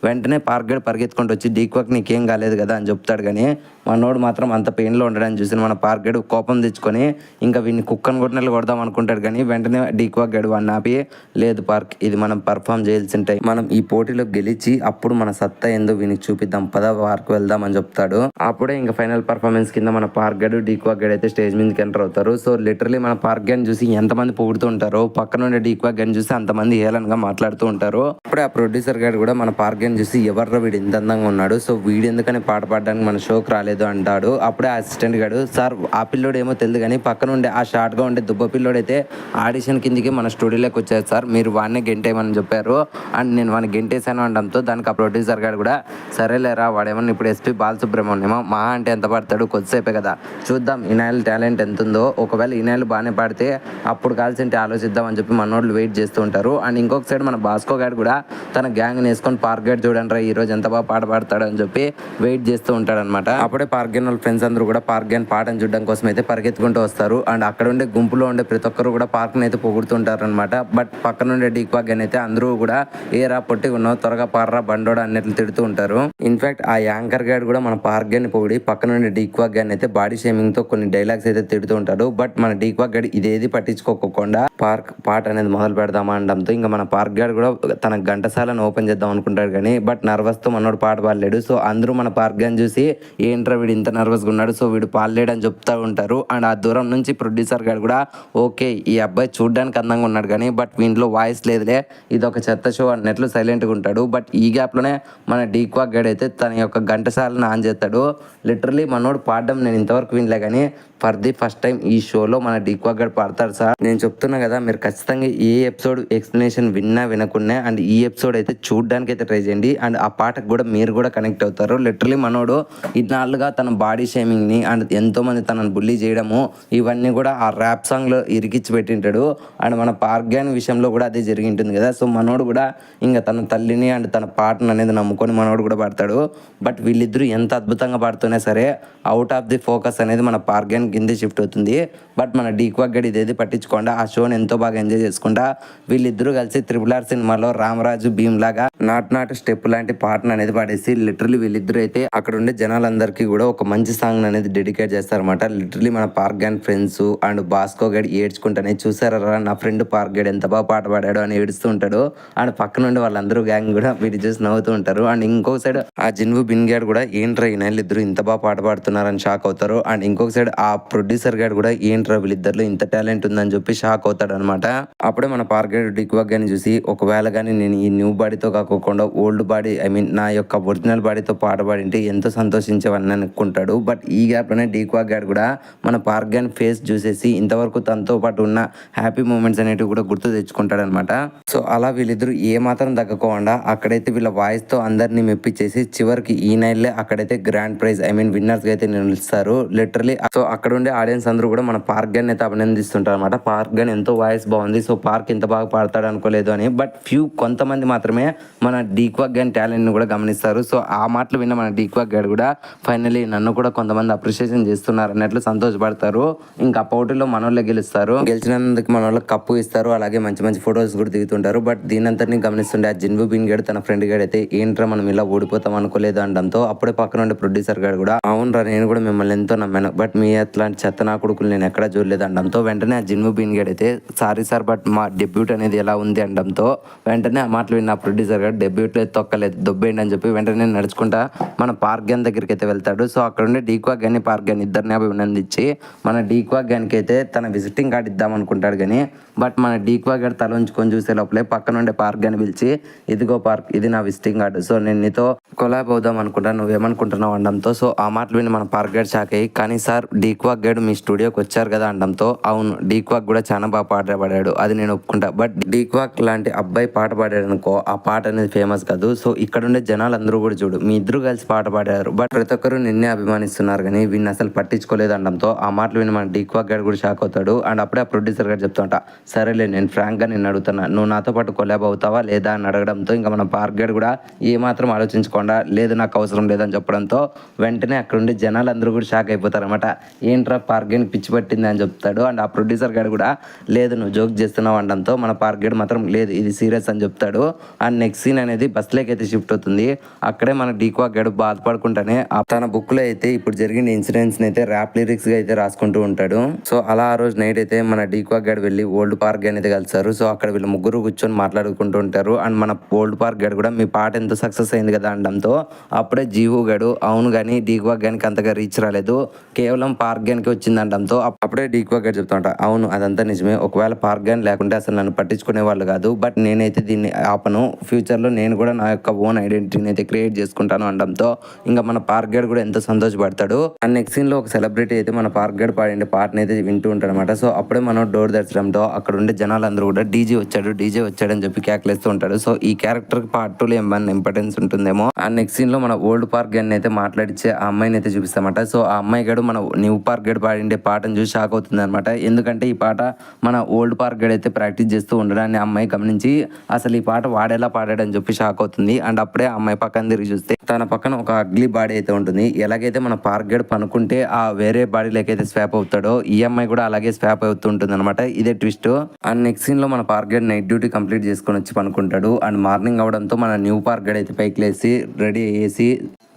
వెంటనే పార్క్ గడ్ పరిగెత్తుకుంటూ వచ్చి డీక్వాక్ నీకేం కాలేదు కదా అని చెప్తాడు, కానీ మనోడు మాత్రం అంత పెయిన్లో ఉండడానికి చూసి మన పార్క్ గడ్ కోపం తెచ్చుకొని ఇంకా వీడిని కుక్కను కొట్టినట్లు కొడదాం అనుకుంటాడు, కానీ వెంటనే డీక్వాక్ గడ్ వాడిని ఆపి లేదు పార్క్ ఇది మనం పర్ఫామ్ చేయాల్సి ఉంటాయి, మనం ఈ పోటీలో గెలిచి అప్పుడు మన సత్తా ఏందో వీనికి చూపిద్దాం పద పార్క్ వెళ్దాం అని చెప్తాడు. అప్పుడే ఇంకా ఫైనల్ పర్ఫార్మెన్స్ కింద మన పార్క్ గడ్ డీక్వాక్ గడ్ అయితే స్టేజ్ మీదకి ఎంటర్ అవుతారు. సో లిటరలీ మన పార్క్ గడ్ చూసి ఎంతమంది పొగుడుతూ ఉంటారో పక్కన ఉండే డీక్వాక్ గడ్ చూసి అంతమంది హేళనగా మాట్లాడుతూ ఉంటారు. అప్పుడే ఆ ప్రొడ్యూసర్ గారు కూడా మన పార్క్ గడ్ చూసి ఎవర్రా వీడు ఇంత అందంగా ఉన్నాడు, సో వీడు ఎందుకని పాట పాడడానికి మన షోకి రాలేదు అంటాడు. అప్పుడే అసిస్టెంట్ గారు సార్ ఆ పిల్లోడు ఏమో తెలియదు కానీ పక్కన ఉండే ఆ షార్ట్ గా ఉండే దుబ్బ పిల్లోడు అయితే ఆడిషన్ కిందికి మన స్టూడియోలోకి వచ్చారు సార్, మీరు వాడినే గెంటేయమని చెప్పారు అండ్ నేను వాడిని గెంటేసాను అనడంతో దానికి ఆ ప్రొడ్యూసర్ గారు కూడా సరేలేరా వాడేమన్నా ఇప్పుడు ఎస్పీ బాలసుబ్రహ్మణ్యమో మహా అంటే ఎంత పడతాడు కొద్దిసేపే కదా చూద్దాం ఇనాయల్ టాలెంట్ ఎంత ఉందో, ఒకవేళ ఇనాయల్ బాగానే పాడితే అప్పుడు కాల్సింటే ఆలోచిద్దాం అని చెప్పి మనోళ్ళు వెయిట్ చేస్తూ ఉంటారు. అండ్ ఇంకొక సైడ్ మన భాస్కో గారు కూడా తన గ్యాంగ్ వేసుకొని పార్క్ గడ్ చూడండి రా ఈ రోజు ఎంత బాగా పాట పాడతాడు అని చెప్పి వెయిట్ చేస్తూ ఉంటాడు అనమాట. అప్పుడే పార్క్ గన్ వాళ్ళ ఫ్రెండ్స్ అందరూ కూడా పార్క్ గన్ పాటను చూడడం కోసం అయితే పరిగెత్తుకుంటూ వస్తారు అండ్ అక్కడ ఉండే గుంపులో ఉండే ప్రతి ఒక్కరు కూడా పార్క్ అయితే పొగుడుతుంటారు అనమాట. బట్ పక్కన ఉండే డీక్వాక్ గన్ అయితే అందరూ కూడా ఏరా పొట్టి ఉన్నావు త్వరగా పాడరా బండోడా అన్నట్లు తిడుతూ ఉంటారు. ఇన్ఫాక్ట్ ఆ యాంకర్ గార్డ్ కూడా మన పార్క్ గన్ పొగిడి పక్కన ఉండే డీక్వాక్ గన్ అయితే బాడీ షేమింగ్ తో కొన్ని డైలాగ్స్ అయితే తిడుతూ ఉంటారు. ఉంటాడు. బట్ మన డీక్వాక్ గడి ఇదేది పట్టించుకోకుండా పార్క్ పాట అనేది మొదలు పెడదామా అనడంతో ఇంకా మన పార్క్ గడి కూడా తన ఘంటసాలను ఓపెన్ చేద్దాం అనుకుంటాడు కానీ బట్ నర్వస్ తో మనోడు పాట పాడలేడు. సో అందరూ మన పార్క్ గని చూసి ఏంట్రా వీడు ఇంత నర్వస్ గా ఉన్నాడు, సో వీడు పాడలేడు అని చెప్తా ఉంటారు. అండ్ ఆ దూరం నుంచి ప్రొడ్యూసర్ గారు కూడా ఓకే ఈ అబ్బాయి చూడడానికి అందంగా ఉన్నాడు కానీ బట్ వీటిలో వాయిస్ లేదులే, ఇది ఒక చెత్త షో అన్నట్లు సైలెంట్ గా ఉంటాడు. బట్ ఈ గ్యాప్ లోనే మన డీక్వాక్ గడి అయితే తన యొక్క ఘంటసాలను ఆన్ చేస్తాడు. లిటరలీ మనోడు పాడడం నేను ఇంతవరకు వినలే కానీ ఫర్ ది ఫస్ట్ టైం ఈ షోలో మన డీక్వాక్ గడి పాడతాడు సార్. నేను చెప్తున్నా కదా, మీరు ఖచ్చితంగా ఏ ఎపిసోడ్ ఎక్స్ప్లెనేషన్ విన్నా వినకున్నా అండ్ ఈ ఎపిసోడ్ అయితే చూడడానికి అయితే ట్రై చేయండి. అండ్ ఆ పాటకు కూడా మీరు కూడా కనెక్ట్ అవుతారు. లిటరలీ మనోడు ఇన్నాళ్ళుగా తన బాడీ షేమింగ్ ని అండ్ ఎంతో మంది తనను బుల్లీ చేయడము ఇవన్నీ కూడా ఆ ర్యాప్ సాంగ్ లో ఇరికిచ్చి పెట్టింటాడు. అండ్ మన పార్క్ గ్యాంగ్ విషయంలో కూడా అదే జరిగి ఉంటుంది కదా. సో మనోడు కూడా ఇంకా తన తల్లిని అండ్ తన పాటను అనేది నమ్ముకొని మనోడు కూడా పాడతాడు. బట్ వీళ్ళిద్దరూ ఎంత అద్భుతంగా పాడుతున్నా సరే అవుట్ ఆఫ్ ది ఫోకస్ అనేది మన పార్క్ గ్యాంగ్ కింద షిఫ్ట్ అవుతుంది. బట్ మన డీక్వాక్ గడి ఇదేది పట్టించుకోండా ఆ షోని ఎంతో బాగా ఎంజాయ్ చేసుకుంటా వీళ్ళిద్దరూ కలిసి RRR సినిమాలో రామరాజు భీమ్ లాగా నాట్ స్టెప్ లాంటి పాటను అనేది పాడేసి లిటరలీ వీళ్ళిద్దరూ అయితే అక్కడ ఉండే జనాలందరికీ కూడా ఒక మంచి సాంగ్ అనేది డెడికేట్ చేస్తారన్నమాట. లిటరలీ మన park gang friends and Bosco గడి ఏడ్చుకుంటానే చూసారా నా ఫ్రెండ్ పార్క్ గడి ఎంత బాగా పాట పాడాడు అని ఏడుస్తూ ఉంటాడు. అండ్ పక్క నుండి వాళ్ళందరూ గ్యాంగ్ కూడా వీటి చూసి నవ్వుతూ ఉంటారు. అండ్ ఇంకొక సైడ్ ఆ జిన్వు బిన్ గాడు కూడా ఏంట్రా ఈ నెలలు ఇద్దరు ఇంత బాగా పాట పాడుతున్నారని షాక్ అవుతారు. అండ్ ఇంకొక సైడ్ ఆ ప్రొడ్యూసర్ గాడు కూడా ఏంట్రా వీళ్ళిద్దరిలో ఇంత టాలెంట్ ఉందని చెప్పి షాక్ అవుతాడు అనమాట. అప్పుడే మన పార్క్ గడి డీక్వాక్ గాని చూసి ఒకవేళ కానీ నేను ఈ న్యూ బాడీతో కాకుండా ఓల్డ్ బాడీ నా యొక్క ఒరిజినల్ బాడీతో పాట పాడింటే ఎంతో సంతోషించేవని అనుకుంటాడు. బట్ ఈ గ్యాప్ లోనే డీక్వాక్ గాడు కూడా మన పార్క్ గాని ఫేస్ చూసేసి ఇంతవరకు తనతో పాటు ఉన్న హ్యాపీ మూమెంట్స్ అనేటివి కూడా గుర్తు తెచ్చుకుంటాడు అనమాట. సో అలా వీళ్ళిద్దరు ఏ మాత్రం తగ్గకుండా అక్కడైతే వీళ్ళ వాయిస్ తో అందరినీ మెప్పించేసి చివరికి ఈ నైట్లే అక్కడైతే గ్రాండ్ ప్రైజ్ విన్నర్స్ గా అయితే నిలుస్తారు లిటరలీ. సో అక్కడ ఉండే ఆడియన్స్ అందరూ కూడా మన పార్క్ గన్ అయితే అభినందిస్తుంటారు అనమాట. పార్క్ గన్ ఎంతో వాయిస్ బాగుంది, సో పార్క్ ఇంత బాగా పాడతాడు అనుకోలేదు అని. బట్ కొంతమంది మాత్రమే మన డీక్వాక్ గన్ టాలెంట్ ని కూడా గమనిస్తారు. సో ఆ మాటలు విన్న మన డీక్వాక్ గడ్ కూడా ఫైనలీ నన్ను కూడా కొంతమంది అప్రిషియేషన్ చేస్తున్నారు అన్నట్లు సంతోషపడతారు. ఇంకా పోటీలో మనోళ్ళే గెలుస్తారు, గెలిచినందుకు మన వాళ్ళకి కప్పు ఇస్తారు, అలాగే మంచి మంచి ఫొటోస్ కూడా దిగుతుంటారు. బట్ దీనంతటిని గమనిస్తుండే ఆ జిన్వు బిన్ గడ్ తన ఫ్రెండ్ గడ్ అయితే ఏంట్రా మనం ఇలా ఓడిపోతాం అనుకోలేదు అనడంతో అప్పుడే పక్కన ఉండే ప్రొడ్యూసర్ గడ్ కూడా అవునరా నేను కూడా మిమ్మల్ని ఎంతో నమ్మాను, బట్ మీ అట్లాంటి చెత్త నా కొడుకులు నేను ఎక్కడా చూడలేదు అనడంతో వెంటనే ఆ జిన్వు బిన్ గడ్ అయితే సారీ సార్ బట్ మా డెబ్యూట్ అనేది ఎలా ఉంది అనడంతో వెంటనే ఆ మాటలు విన్న ప్రొడ్యూసర్ గడ్ డెబ్యూట్ లేదు తొక్కలేదు దొబ్బేయండి అని చెప్పి వెంటనే నడుచుకుంటా మన పార్క్ గన్ దగ్గరికి అయితే వెళ్తాడు. సో అక్కడ ఉండే డీక్వాక్ గన్ పార్క్ గన్ ఇద్దరిని అభినందించి మన డీక్వాక్ గన్కి అయితే తన విజిటింగ్ కార్డ్ ఇద్దాం అనుకుంటాడు కానీ బట్ మన డీక్వాక్ గడ్ తల ఉంచుకొని చూసే లోపలే పక్కన ఉండే పార్క్ గన్ పిలిచి ఇదిగో పార్క్ ఇది నా విజిటింగ్ కార్డు, సో నేను నీతో కొలాబ్ అవుదాం అనుకుంటా నువ్వేమనుకుంటున్నావు అనడంతో సో ఆ మాటలు విని మన పార్క్ గడ్ షాక్ అయ్యి కానీ సార్ డీక్వాక్ గడ్ మీ స్టూడియోకి వచ్చారు కదా అనడంతో అవును డీక్వాక్ కూడా చాలా బాగా పాట పాడాడు అది నేను ఒప్పుకుంటా, బట్ డీక్వాక్ లాంటి అబ్బాయి పాట పాడాడు అనుకో ఆ పాట అనేది ఫేమస్ కాదు. సో ఇక్కడ ఉండే జనాలందరూ కూడా చూడు మీ ఇద్దరు కలిసి పాట పాడారు బట్ ప్రతి ఒక్కరు నిన్నే అభిమానిస్తున్నారు కానీ వీడిని అసలు పట్టించుకోలేదు అనడంతో ఆ మాటలు విని మన డీక్వాక్ గడ్ కూడా షాక్ అవుతాడు. అండ్ అప్పుడే ఆ ప్రొడ్యూసర్ గారు చెప్తుంట సరేలే నేను ఫ్రాంక్ గా నిన్ను అడుగుతున్నా నువ్వు నాతో పాటు కొలాబ్ అవుతావా లేదా అని అడగడంతో ఇంకా మన పార్క్ గడ్ కూడా ఏ మాత్రం ఆలోచించకుండా లేదు నాకు అవసరం లేదని చెప్పడంతో వెంటనే అక్కడ ఉండే జనాలందరూ కూడా షాక్ అయిపోతారు అనమాట. ఏంట్రా పార్క్ గడ్ పిచ్చి పట్టింది అని చెప్తాడు. అండ్ ఆ ప్రొడ్యూసర్ గారు కూడా లేదు నువ్వు జోక్ చేస్తున్నావు అనడంతో మన పార్క్ గడ్ మాత్రం లేదు ఇది సీరియస్ అని చెప్తాడు. అండ్ నెక్స్ట్ సీన్ అనేది బస్ లోకి అయితే షిఫ్ట్ అవుతుంది. అక్కడే మన డీక్వాక్ గడ్ బాధపడుకుంటానే తన బుక్ లో అయితే ఇప్పుడు జరిగిన ఇన్సిడెంట్స్ అయితే ర్యాప్ లిరిక్స్ గా అయితే రాసుకుంటూ ఉంటాడు. సో అలా ఆ రోజు నైట్ అయితే మన డీక్వాక్ గడ్ వెళ్ళి ఓల్డ్ పార్క్ గన్ అయితే కలిసారు. సో అక్కడ వీళ్ళు ముగ్గురు కూర్చొని మాట్లాడుకుంటూ ఉంటారు. అండ్ మన ఓల్డ్ పార్క్ గడ్ కూడా మీ పాట ఎంత సక్సెస్ అయింది కదా అనడంతో అప్పుడే జీవు గడు అవును కానీ డీక్వాక్ గన్ కి అంతగా రీచ్ రాలేదు కేవలం పార్క్ గన్ కి వచ్చింది అనడంతో అప్పుడే డీక్వాక్ గడ్ చెప్తుంటా అవును అదంతా నిజమే ఒకవేళ పార్క్ గన్ లేకుంటే అసలు నన్ను పట్టించుకునే వాళ్ళు కాదు, బట్ నేనైతే దీన్ని ఆపను, ఫ్యూచర్ లో నేను కూడా నా యొక్క ఓన్ ఐడెంటిటీని అయితే క్రియేట్ చేసుకుంటాను అనడంతో ఇంకా మన పార్క్ గడ్ కూడా ఎంతో సంతోషపడతాడు. అండ్ నెక్స్ట్ సీన్ లో ఒక సెలబ్రిటీ అయితే మన పార్క్ గడ్ పాడే పాటని అయితే వింటూ ఉంటాడు అనమాట. సో అప్పుడే మనం డోర్ తెరచడంతో అక్కడ ఉండే జనాలందరూ కూడా డీజే వచ్చాడు అని చెప్పి కేకలేస్తూ ఉంటాడు. సో ఈ క్యారెక్టర్ కి పార్ట్ 2 లో ఏమన్నా ఇంపార్టెన్స్ ఉంటుందేమో. అండ్ నెక్స్ట్ సీన్ లో మన ఓల్డ్ పార్క్ గన్ అయితే మాట్లాడిచ్చే ఆ అమ్మాయిని అయితే చూపిస్తామట. సో ఆ అమ్మాయి గడు మన న్యూ పార్క్ గడ్ పాడిండే పాటను చూసి షాక్ అవుతుంది అనమాట. ఎందుకంటే ఈ పాట మన ఓల్డ్ పార్క్ గడ్ అయితే ప్రాక్టీస్ చేస్తూ ఉండడాన్ని అమ్మాయి గమనించి అసలు ఈ పాట వాడేలా పాడాడని చెప్పి షాక్ అవుతుంది. అండ్ అప్పుడే ఆ అమ్మాయి పక్కన తిరిగి చూస్తే తన పక్కన ఒక అగ్లీ బాడీ అయితే ఉంటుంది. ఎలాగైతే మన పార్క్ గడ్ పనుకుంటే ఆ వేరే బాడీలోకి అయితే స్వాప్ అవుతాడో ఈ అమ్మాయి కూడా అలాగే స్వాప్ అవుతూ ఉంటుంది అనమాట. ఇదే ట్విస్ట్. అండ్ నెక్స్ట్ సీన్ లో మన పార్క్ గడ్ నైట్ డ్యూటీ కంప్లీట్ చేసుకొని వచ్చి పనుకుంటాడు. అండ్ మార్నింగ్ అవడంతో మన న్యూ పార్క్ గడ్ అయితే పైకి లేసి రెడీ అయ్యేసి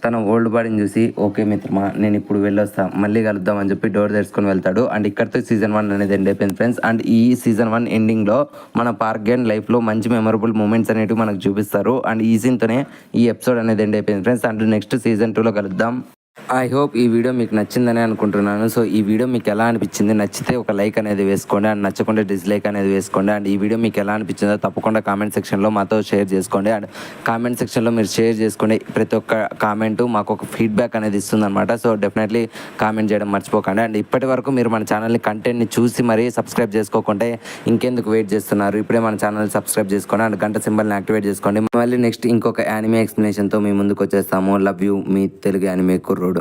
తన ఓల్డ్ బాడీని చూసి ఓకే మిత్రమా నేను ఇప్పుడు వెళ్ళొస్తా మళ్ళీ కలుద్దాం అని చెప్పి డోర్ తెరుచుకొని వెళ్తాడు. అండ్ ఇక్కడితో సీజన్ 1 అనేది ఎండ్ అయిపోయింది ఫ్రెండ్స్. అండ్ ఈ సీజన్ 1 ఎండింగ్లో మన పార్క్ గేమ్ లైఫ్లో మంచి మెమరబుల్ మూమెంట్స్ అనేవి మనకు చూపిస్తారు. అండ్ ఈ సీన్తోనే ఈ ఎపిసోడ్ అనేది ఎండ్ అయిపోయింది ఫ్రెండ్స్. అండ్ నెక్స్ట్ సీజన్ 2లో కలుద్దాం. ఐ హోప్ ఈ వీడియో మీకు నచ్చిందని అనుకుంటున్నాను. సో ఈ వీడియో మీకు ఎలా అనిపించింది, నచ్చితే ఒక లైక్ అనేది వేసుకోండి, అండ్ నచ్చకుంటే డిస్లైక్ అనేది వేసుకోండి. అండ్ ఈ వీడియో మీకు ఎలా అనిపించిందో తప్పకుండా కామెంట్ సెక్షన్లో మాతో షేర్ చేసుకోండి. అండ్ కామెంట్ సెక్షన్లో మీరు షేర్ చేసుకోండి. ప్రతి ఒక్క కామెంటు మాకు ఒక ఫీడ్బ్యాక్ అనేది ఇస్తుంది అనమాట. సో డెఫినెట్లీ కామెంట్ చేయడం మర్చిపోకండి. అండ్ ఇప్పటి వరకు మీరు మన ఛానల్ని కంటెంట్ని చూసి మరీ సబ్స్క్రైబ్ చేసుకోకుంటే ఇంకెందుకు వెయిట్ చేస్తున్నారు, ఇప్పుడే మన ఛానల్ సబ్స్క్రైబ్ చేసుకోండి అండ్ గంట సింబల్ని యాక్టివేట్ చేసుకోండి. మళ్ళీ నెక్స్ట్ ఇంకొక యానిమే ఎక్స్ప్లెనేషన్తో మీ ముందుకు వచ్చేస్తాము. Love you, me Telugu anime కుర్రోడు.